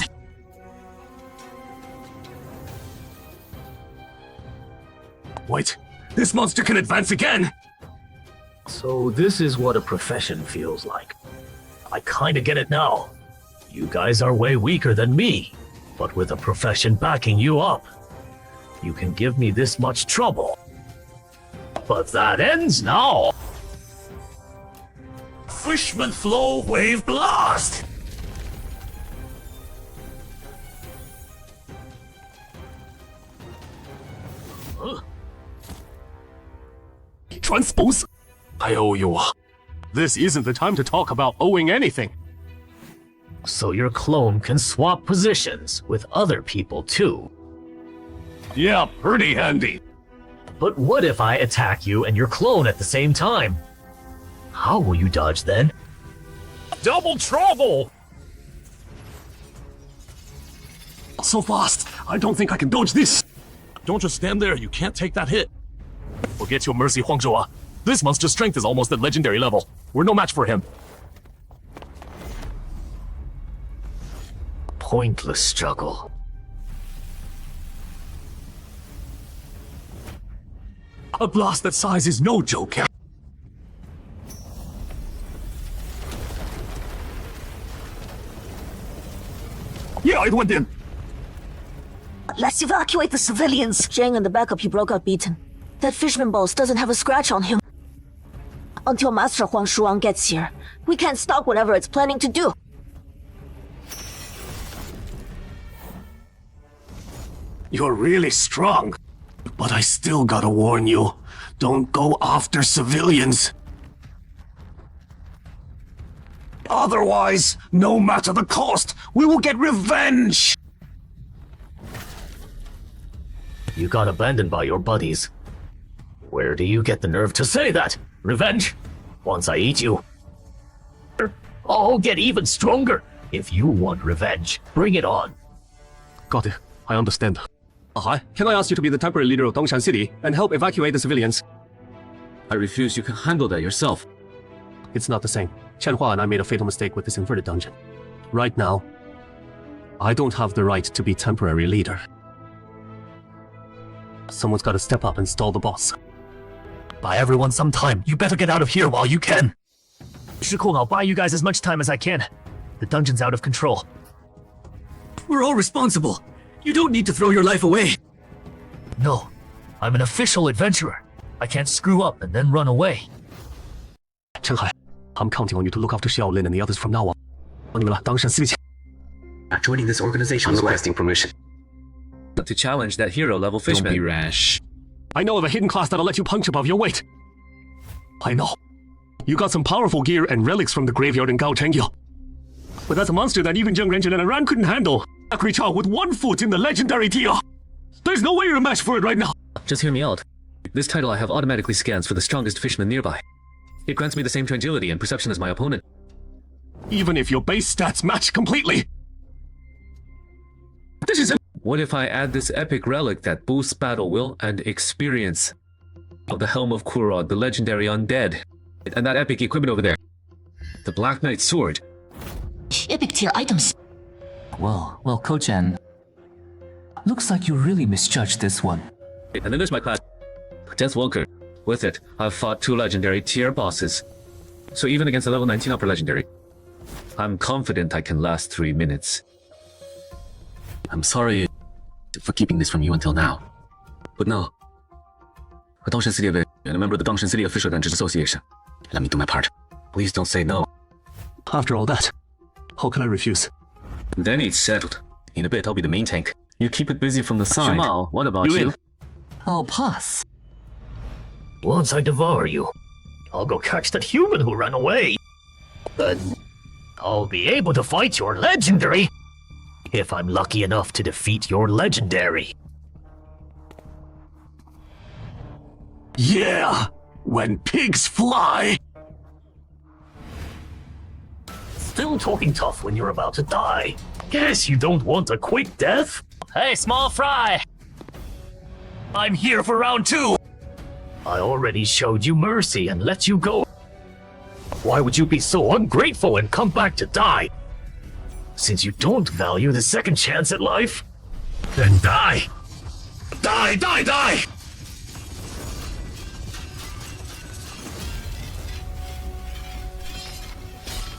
Wait, this monster can advance again! So this is what a profession feels like. I kinda get it now. You guys are way weaker than me, but with a profession backing you up, you can give me this much trouble. But that ends now! Fishman Flow Wave Blast! Transpose? I owe you. This isn't the time to talk about owing anything. So your clone can swap positions with other people too. Yeah, pretty handy. But what if I attack you and your clone at the same time? How will you dodge then? Double trouble! So fast, I don't think I can dodge this. Don't just stand there, you can't take that hit. Forget your mercy, Huangzhou. This monster's strength is almost at legendary level. We're no match for him. Pointless struggle. A blast that size is no joke. Yeah, it went in. Let's evacuate the civilians. Zhang and the backup he broke out beaten. That fishman boss doesn't have a scratch on him. Until Master Huang Shuang gets here, we can't stop whatever it's planning to do. You're really strong. But I still gotta warn you. Don't go after civilians. Otherwise, no matter the cost, we will get revenge! You got abandoned by your buddies. Where do you get the nerve to say that? Revenge? Once I eat you, I'll get even stronger. If you want revenge, bring it on. Got it. I understand. Hi, can I ask you to be the temporary leader of Dongshan City and help evacuate the civilians? I refuse. You can handle that yourself. It's not the same. Chenhai and I made a fatal mistake with this inverted dungeon. Right now, I don't have the right to be temporary leader. Someone's got to step up and stall the boss. Buy everyone some time. You better get out of here while you can. Shikong, I'll buy you guys as much time as I can. The dungeon's out of control. We're all responsible. You don't need to throw your life away. No, I'm an official adventurer. I can't screw up and then run away. Chenhai, I'm counting on you to look after Xiaolin and the others from now on. Joining this organization is requesting permission. To challenge that hero level fishman. Don't be rash. I know of a hidden class that'll let you punch above your weight. I know. You got some powerful gear and relics from the graveyard in Gaochengyo. But that's a monster that even Zheng Renjin and Aran couldn't handle. Creature with 1 foot in the legendary tier. There's no way you're a match for it right now. Just hear me out. This title I have automatically scans for the strongest fishman nearby. It grants me the same agility and perception as my opponent. Even if your base stats match completely. This is What if I add this epic relic that boosts battle will and experience of the Helm of Kurod, the legendary undead, and that epic equipment over there, the Black Knight sword. Epic tier items. Well, Ko-chan. Looks like you really misjudged this one. And then there's my class, Death Walker. With it, I've fought 2 legendary tier bosses. So even against a level 19 upper legendary, I'm confident I can last 3 minutes. I'm sorry for keeping this from you until now. But no. A Dongshan City and a member of the Dongshan City Official Dungeons Association. Let me do my part. Please don't say no. After all that, how can I refuse? Then it's settled. In a bit, I'll be the main tank. You keep it busy from the side. Jamal, what about you? I'll pass. Once I devour you, I'll go catch that human who ran away. Then I'll be able to fight your legendary. If I'm lucky enough to defeat your legendary. Yeah! When pigs fly! Still talking tough when you're about to die. Guess you don't want a quick death? Hey, small fry! I'm here for round 2! I already showed you mercy and let you go. Why would you be so ungrateful and come back to die? Since you don't value the second chance at life, then die! Die, die, die!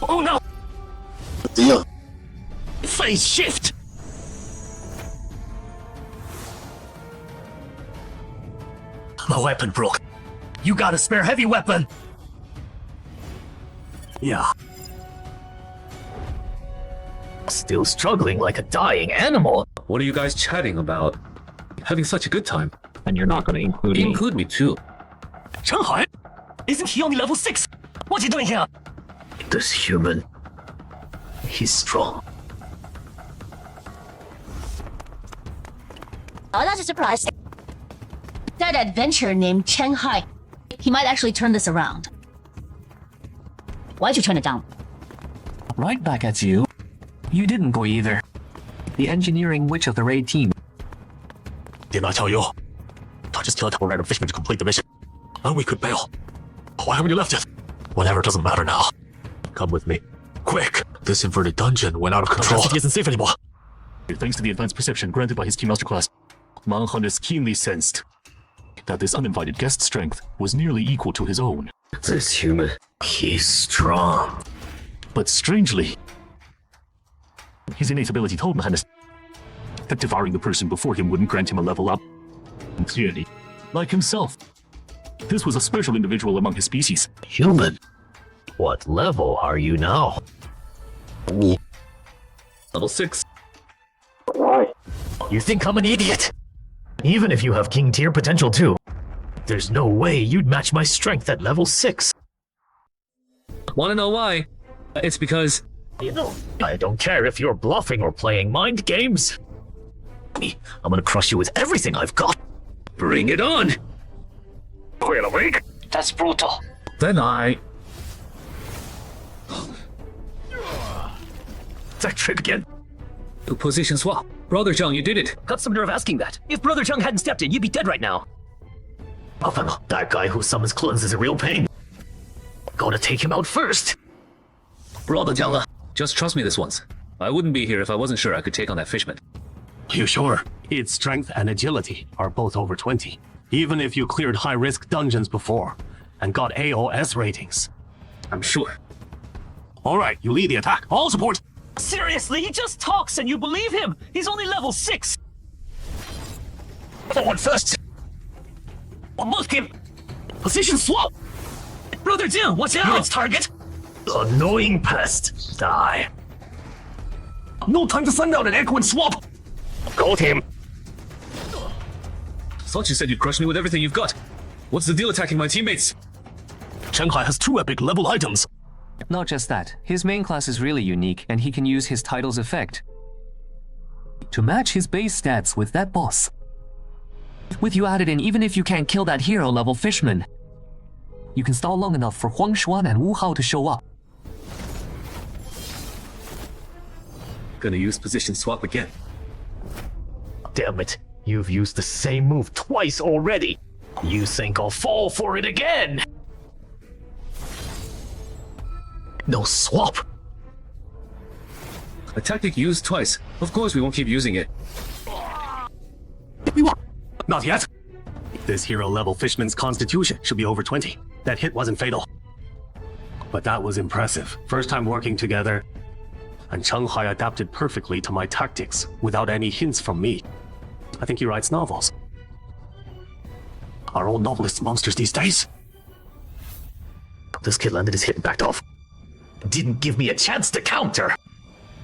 Oh no! Deal. Phase shift! My weapon broke. You got a spare heavy weapon? Yeah. Still struggling like a dying animal. What are you guys chatting about? Having such a good time. And you're not gonna include me. Include me too. Chenhai? Isn't he only level 6? What's he doing here? This human. He's strong. Oh, that's a surprise. That adventurer named Chenhai. He might actually turn this around. Why'd you turn it down? Right back at you. You didn't go either. The engineering witch of the raid team. Didn't I tell you? I just killed a couple random fishmen to complete the mission. And we could bail. Why haven't you left it? Whatever, doesn't matter now. Come with me. Quick! This inverted dungeon went out of control. It isn't safe anymore. Thanks to the advanced perception granted by his key masterclass, Manhunters keenly sensed that this uninvited guest strength was nearly equal to his own. This human, he's strong. But strangely, his innate ability told Manhunters that devouring the person before him wouldn't grant him a level up. And clearly, like himself, this was a special individual among his species. Human? What level are you now? Level 6. You think I'm an idiot? Even if you have king tier potential too, there's no way you'd match my strength at level 6. Wanna know why? It's because... You know, I don't care if you're bluffing or playing mind games. I'm gonna crush you with everything I've got. Bring it on! Wait a week? That's brutal. Then I... That trick again. Position swap. Brother Zhang, you did it. Got some nerve asking that. If Brother Zhang hadn't stepped in, you'd be dead right now. Buffalo, that guy who summons clones is a real pain. Gonna take him out first. Brother Zhang, just trust me this once. I wouldn't be here if I wasn't sure I could take on that fishman. You sure? Its strength and agility are both over 20. Even if you cleared high-risk dungeons before and got AOS ratings. I'm sure. Alright, you lead the attack. All support! Seriously, he just talks and you believe him. He's only level 6. Forward first. Look him. Position swap. Brother Jill, watch out. Unit's target. Annoying pest. Die. No time to send out an echo and swap. Got him. Thought you said you'd crush me with everything you've got. What's the deal attacking my teammates? Chenhai has 2 epic level items. Not just that, his main class is really unique, and he can use his title's effect. to match his base stats with that boss. With you added in, even if you can't kill that hero level fishman, you can stall long enough for Huang Xuan and Wu Hao to show up. Gonna use position swap again. Damn it, you've used the same move twice already. You think I'll fall for it again? No swap. A tactic used twice. Of course we won't keep using it. Not yet. This hero level fishman's constitution should be over 20. That hit wasn't fatal. But that was impressive. First time working together, and Chenhai adapted perfectly to my tactics without any hints from me. I think he writes novels. Are all novelists monsters these days? This kid landed his hit and backed off. Didn't give me a chance to counter.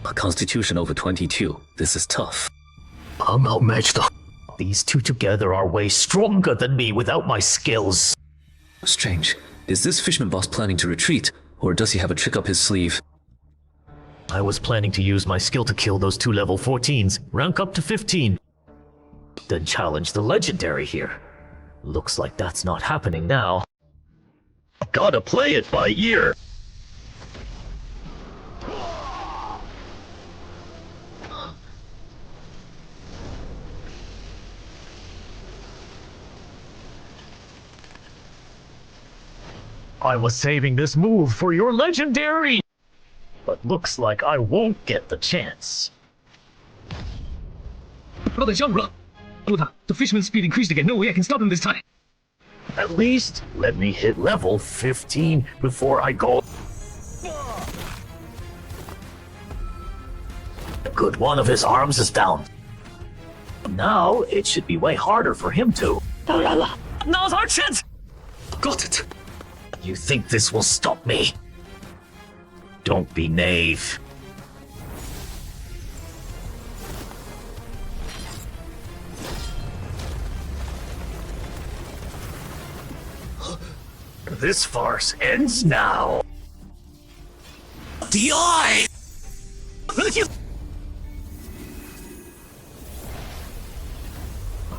A constitution over 22. This is tough. I'm outmatched though. These two together are way stronger than me without my skills. Strange. Is this fishman boss planning to retreat, or does he have a trick up his sleeve? I was planning to use my skill to kill those two level 14s, rank up to 15. Then challenge the legendary here. Looks like that's not happening now. Gotta play it by ear. I was saving this move for your legendary, but looks like I won't get the chance. Brother Zhang, run! The fishman's speed increased again. No way I can stop him this time. At least let me hit level 15 before I go. Good, one of his arms is down. Now it should be way harder for him to. Now's our chance! Got it! You think this will stop me? Don't be naive. This farce ends now. DI!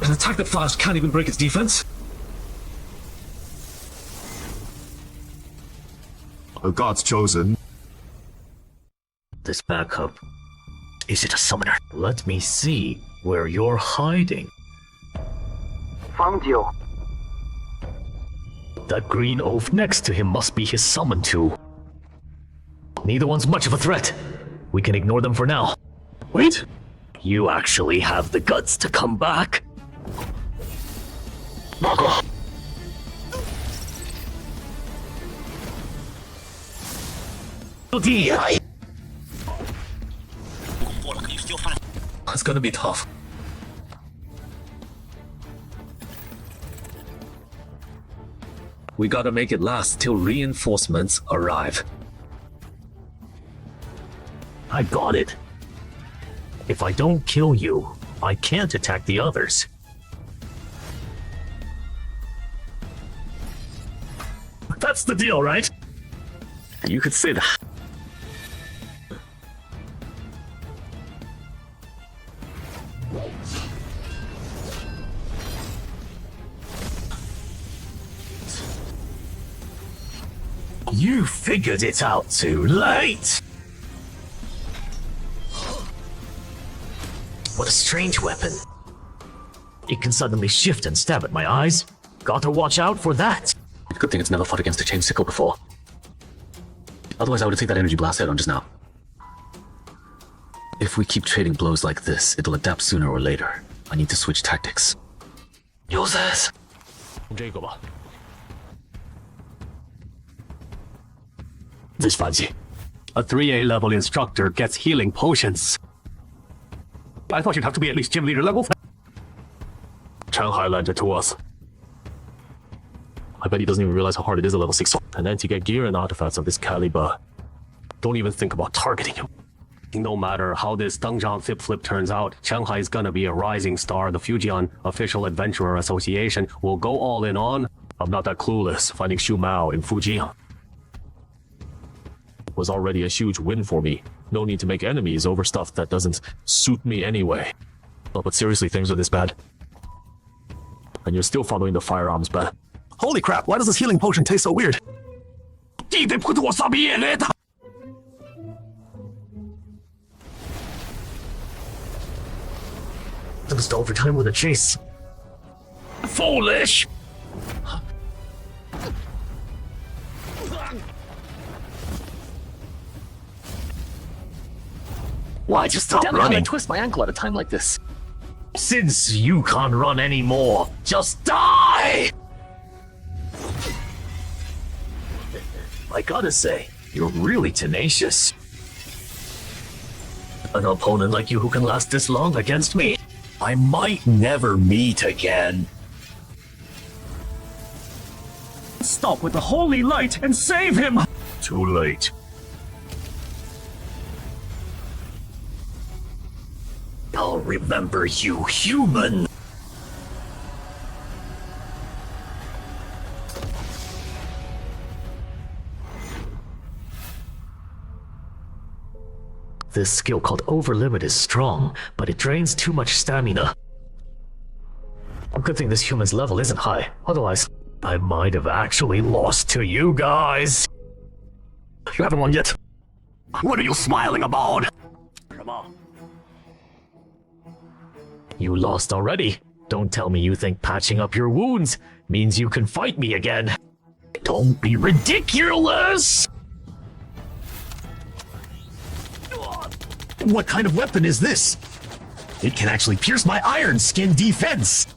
An attack that fast can't even break its defense. The gods chosen. This backup. Is it a summoner? Let me see where you're hiding. Found you. That green oaf next to him must be his summon tool. Neither one's much of a threat. We can ignore them for now. Wait! You actually have the guts to come back? It's gonna be tough. We gotta make it last till reinforcements arrive. I got it. If I don't kill you, I can't attack the others. That's the deal, right? You could say that. You figured it out too late! What a strange weapon. It can suddenly shift and stab at my eyes. Gotta watch out for that. Good thing it's never fought against a chain sickle before. Otherwise I would have taken that energy blast head on just now. If we keep trading blows like this, it'll adapt sooner or later. I need to switch tactics. Users! 这个吧。 This fancy. A 3A level instructor gets healing potions. I thought you'd have to be at least gym leader level. Chenhai lent it to us. I bet he doesn't even realize how hard it is at level 6. And then to get gear and artifacts of this caliber, don't even think about targeting him. No matter how this Dengzhang flip turns out, Chenhai is gonna be a rising star. The Fujian Official Adventurer Association will go all in on. I'm not that clueless. Finding Xu Mao in Fujian was already a huge win for me. No need to make enemies over stuff that doesn't suit me anyway. Oh, but seriously, things are this bad. And you're still following the firearms ban. Holy crap, why does this healing potion taste so weird? Just overtime with a chase. Foolish! Why just stop Damn it, how did I running? twist my ankle at a time like this? Since you can't run anymore, just die! I gotta say, you're really tenacious. An opponent like you who can last this long against me, I might never meet again. Stop with the holy light and save him! Too late. I'll remember you, human! This skill called Overlimit is strong, but it drains too much stamina. Good thing this human's level isn't high, otherwise I might have actually lost to you guys. You haven't won yet. What are you smiling about? Come on. You lost already. Don't tell me you think patching up your wounds means you can fight me again. Don't be ridiculous! What kind of weapon is this? It can actually pierce my iron skin defense.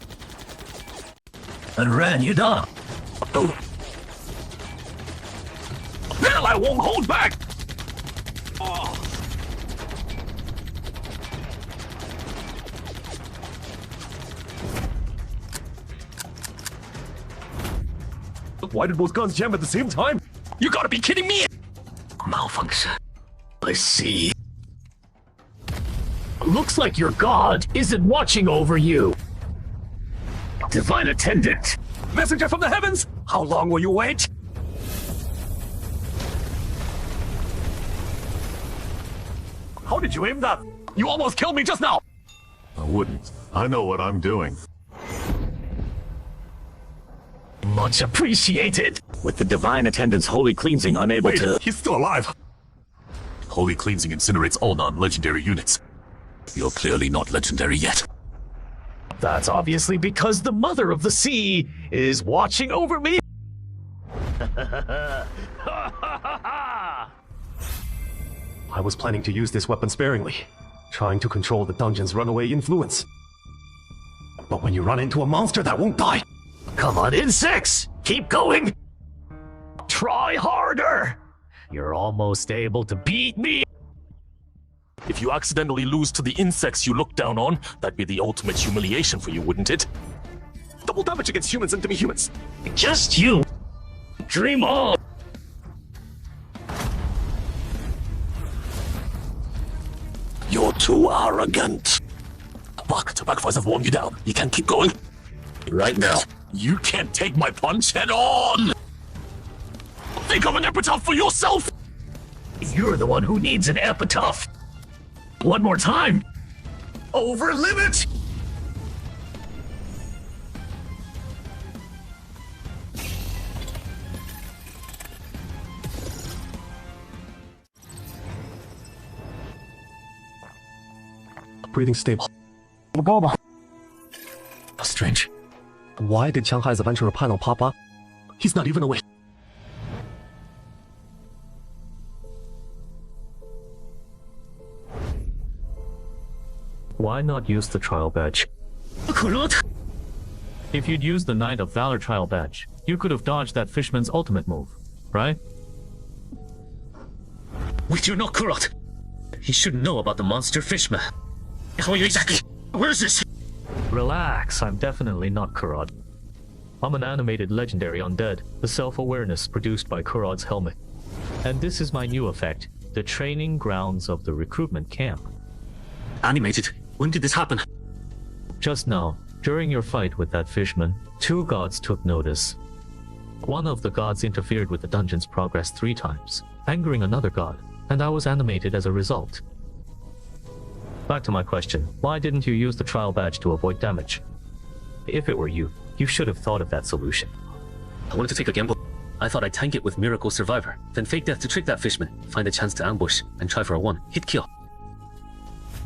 And ran you down. Well, I won't hold back! Oh. Why did both guns jam at the same time? You gotta be kidding me! Malfunction. I see. Looks like your god isn't watching over you. Divine Attendant. Messenger from the heavens! How long will you wait? How did you aim that? You almost killed me just now! I wouldn't. I know what I'm doing. Much appreciated. With the Divine Attendant's holy cleansing unable to... He's still alive. Holy cleansing incinerates all non-legendary units. You're clearly not legendary yet. That's obviously because the Mother of the Sea is watching over me. I was planning to use this weapon sparingly, trying to control the dungeon's runaway influence. But when you run into a monster that won't die... Come on, insects! Keep going! Try harder! You're almost able to beat me! If you accidentally lose to the insects you look down on, that'd be the ultimate humiliation for you, wouldn't it? Double damage against humans and demi-humans. Just you! Dream on! You're too arrogant. Fuck, Tobacco have worn you down. You can't keep going. Right now. You can't take my punch head on! Think of an epitaph for yourself! You're the one who needs an epitaph! One more time! Over limit! Breathing stable. Strange. Why did Chenhai's adventurer panel pop up? He's not even awake. Why not use the trial badge? If you'd used the Knight of Valor trial badge, you could have dodged that fishman's ultimate move, right? Wait, you're not Kurot! He shouldn't know about the monster fishman. How are you exactly? Where is this? Relax, I'm definitely not Kurot. I'm an animated legendary undead, the self-awareness produced by Kurot's helmet. And this is my new effect, the training grounds of the recruitment camp. Animated? When did this happen? Just now, during your fight with that fishman, 2 gods took notice. One of the gods interfered with the dungeon's progress 3 times, angering another god, and I was animated as a result. Back to my question, why didn't you use the trial badge to avoid damage? If it were you, you should have thought of that solution. I wanted to take a gamble. I thought I'd tank it with Miracle Survivor, then fake death to trick that fishman, find a chance to ambush, and try for a one-hit kill.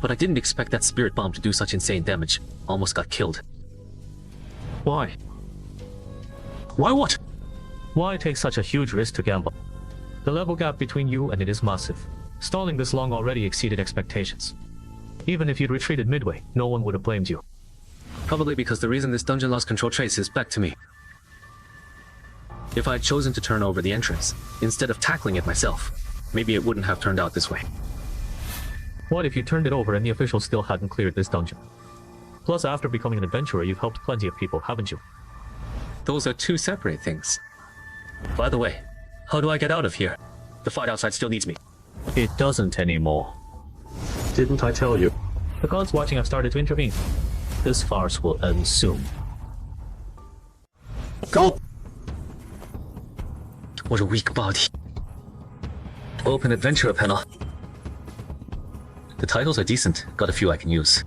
But I didn't expect that spirit bomb to do such insane damage. Almost got killed. Why? Why what? Why take such a huge risk to gamble? The level gap between you and it is massive. Stalling this long already exceeded expectations. Even if you'd retreated midway, no one would have blamed you. Probably because the reason this dungeon lost control traces back to me. If I had chosen to turn over the entrance, instead of tackling it myself, maybe it wouldn't have turned out this way. What if you turned it over and the officials still hadn't cleared this dungeon? Plus, after becoming an adventurer, you've helped plenty of people, haven't you? Those are two separate things. By the way, how do I get out of here? The fight outside still needs me. It doesn't anymore. Didn't I tell you? The gods watching have started to intervene. This farce will end soon. Go! What a weak body. Open adventurer panel. The titles are decent. Got a few I can use.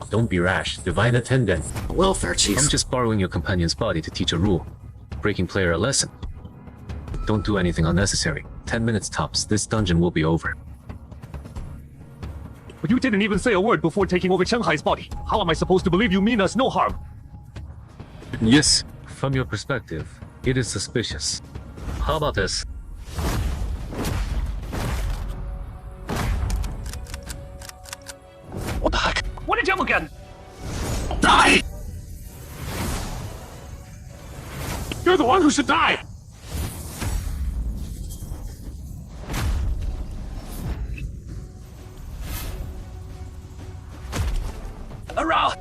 Don't be rash. Divine attendant. Welfare chief. I'm just borrowing your companion's body to teach a rule. Breaking player a lesson. Don't do anything unnecessary. 10 minutes tops. This dungeon will be over. But you didn't even say a word before taking over Chenhai's body. How am I supposed to believe you mean us no harm? Yes. From your perspective, it is suspicious. How about this? What the heck? What did you do again? Die! You're the one who should die! Hurrah!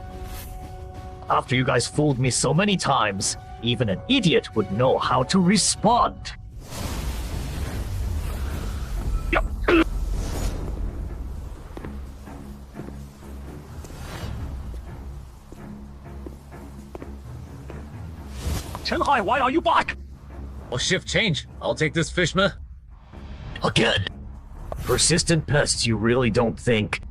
After you guys fooled me so many times, even an idiot would know how to respond. Chenhai, why are you back? I'll shift change. I'll take this fishman. Again. Persistent pests, you really don't think.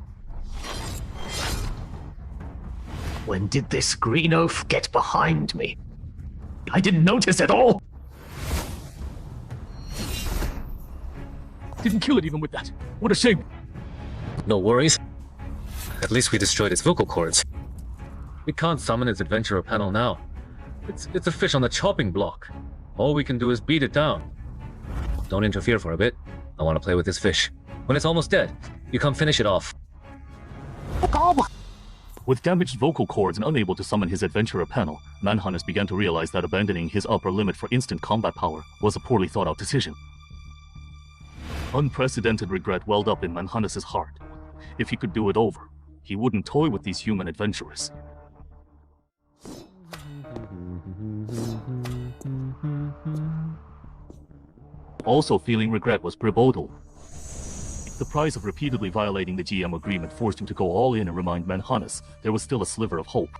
When did this green oaf get behind me? I didn't notice at all. Didn't kill it even with that. What a shame. No worries. At least we destroyed its vocal cords. We can't summon its adventurer panel now. It's a fish on the chopping block. All we can do is beat it down. Don't interfere for a bit. I want to play with this fish. When it's almost dead, you come finish it off. With damaged vocal cords and unable to summon his adventurer panel, Manhannes began to realize that abandoning his upper limit for instant combat power was a poorly thought out decision. Unprecedented regret welled up in Manhannes' heart. If he could do it over, he wouldn't toy with these human adventurers. Also feeling regret was Bribodal. The price of repeatedly violating the GM agreement forced him to go all in and remind Manhannes there was still a sliver of hope.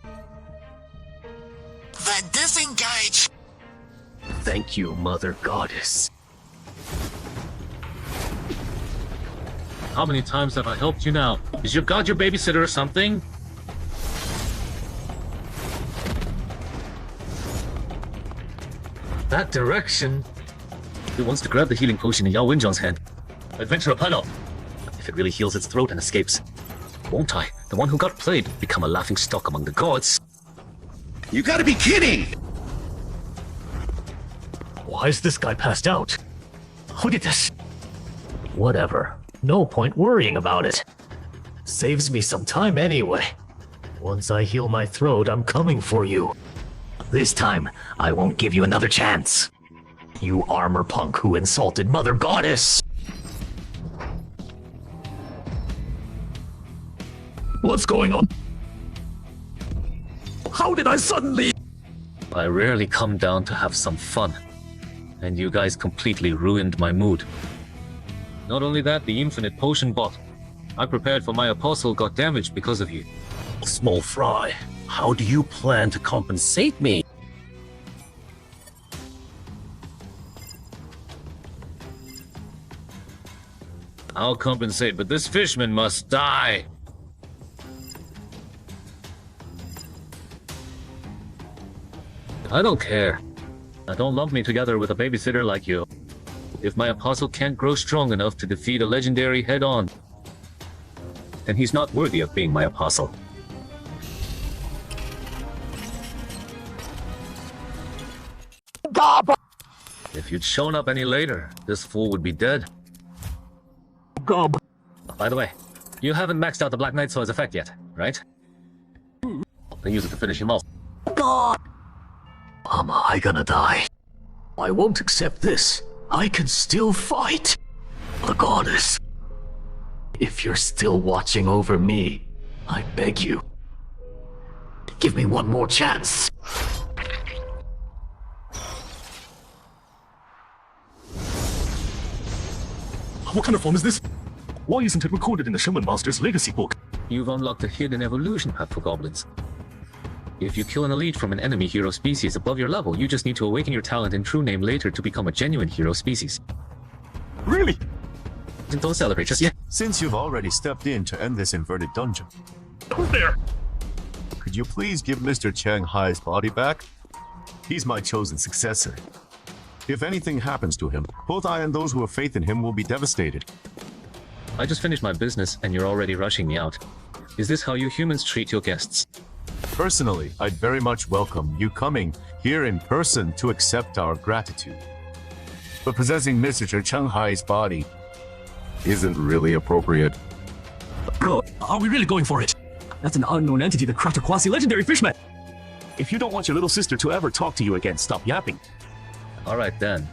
Then disengage! Thank you, Mother Goddess. How many times have I helped you now? Is your god your babysitter or something? That direction. He wants to grab the healing potion in Yao Wenjiang's hand. Adventurer panel. If it really heals its throat and escapes. Won't I? The one who got played become a laughing stock among the gods. You gotta be kidding! Why is this guy passed out? Look at this. Whatever. No point worrying about it. Saves me some time anyway. Once I heal my throat, I'm coming for you. This time, I won't give you another chance. You armor punk who insulted Mother Goddess! What's going on? How did I suddenly... I rarely come down to have some fun. And you guys completely ruined my mood. Not only that, the infinite potion bottle I prepared for my apostle got damaged because of you. Small fry, how do you plan to compensate me? I'll compensate, but this fishman must die. I don't care. Now don't lump me together with a babysitter like you. If my apostle can't grow strong enough to defeat a legendary head-on, then he's not worthy of being my apostle. Gob! If you'd shown up any later, this fool would be dead. Gob! By the way, you haven't maxed out the Black Knight Sword's effect yet, right? Then use it to finish him off. God! Am I gonna die? I won't accept this. I can still fight. The goddess. If you're still watching over me, I beg you, give me one more chance. What kind of form is this? Why isn't it recorded in the Shaman Master's legacy book? You've unlocked a hidden evolution path for goblins. If you kill an elite from an enemy hero species above your level, you just need to awaken your talent and true name later to become a genuine hero species. Really? Don't celebrate just yet. Since you've already stepped in to end this inverted dungeon, Who's there? could you please give Mr. Chenhai's body back? He's my chosen successor. If anything happens to him, both I and those who have faith in him will be devastated. I just finished my business and you're already rushing me out. Is this how you humans treat your guests? Personally, I'd very much welcome you coming here in person to accept our gratitude. But possessing Mr. Chenhai's body isn't really appropriate. Bro, are we really going for it? That's an unknown entity that cracked a quasi-legendary fishman. If you don't want your little sister to ever talk to you again, stop yapping. Alright then.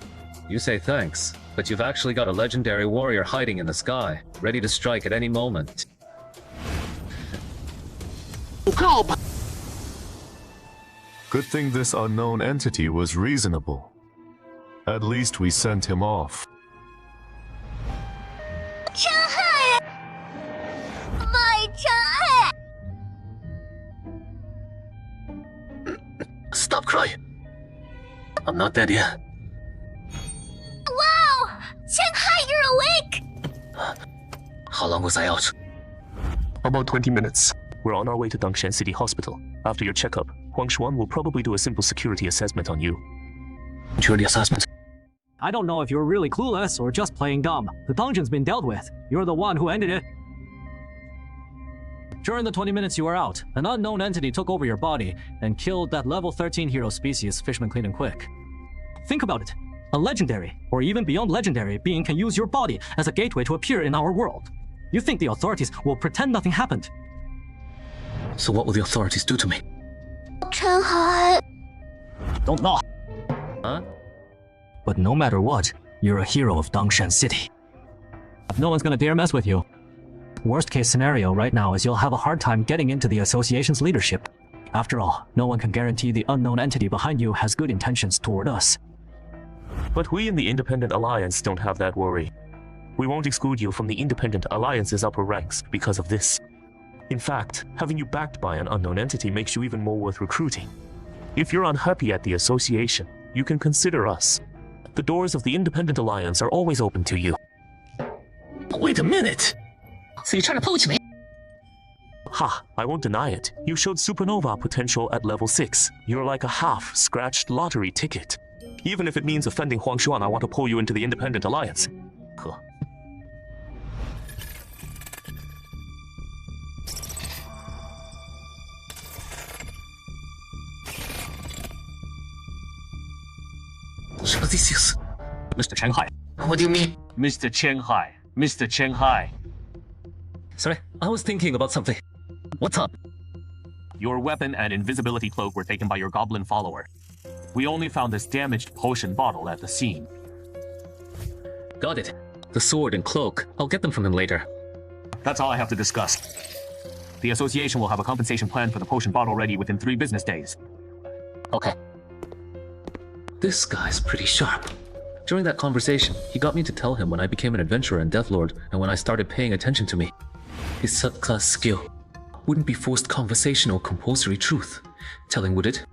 You say thanks, but you've actually got a legendary warrior hiding in the sky, ready to strike at any moment. Gob! Good thing this unknown entity was reasonable. At least we sent him off. Chenhai! My Chenhai! Stop crying. I'm not dead yet. Wow! Chenhai, you're awake! How long was I out? About 20 minutes. We're on our way to Dangshan City Hospital. After your checkup, Huang Xuan will probably do a simple security assessment on you. Security assessment? I don't know if you're really clueless or just playing dumb. The dungeon's been dealt with. You're the one who ended it. During the 20 minutes you were out, an unknown entity took over your body and killed that level 13 hero species, Fishman Clean and Quick. Think about it. A legendary, or even beyond legendary, being can use your body as a gateway to appear in our world. You think the authorities will pretend nothing happened? So what will the authorities do to me? Chenhai... Don't know. Huh? But no matter what, you're a hero of Dangshan City. No one's gonna dare mess with you. Worst case scenario right now is you'll have a hard time getting into the association's leadership. After all, no one can guarantee the unknown entity behind you has good intentions toward us. But we in the Independent Alliance don't have that worry. We won't exclude you from the Independent Alliance's upper ranks because of this. In fact, having you backed by an unknown entity makes you even more worth recruiting. If you're unhappy at the association, you can consider us. The doors of the Independent Alliance are always open to you. Wait a minute! So you're trying to poach me? Ha, I won't deny it. You showed supernova potential at level 6. You're like a half-scratched lottery ticket. Even if it means offending Huang Xuan, I want to pull you into the Independent Alliance. Huh. Mr. Chenhai. What do you mean? Mr. Chenhai. Mr. Chenhai. Sorry, I was thinking about something. What's up? Your weapon and invisibility cloak were taken by your goblin follower. We only found this damaged potion bottle at the scene. Got it. The sword and cloak. I'll get them from him later. That's all I have to discuss. The association will have a compensation plan for the potion bottle ready within 3 business days. Okay. This guy's pretty sharp. During that conversation, he got me to tell him when I became an adventurer and Deathlord, and when I started paying attention to me. His subclass skill wouldn't be forced conversation or compulsory truth. Telling, would it?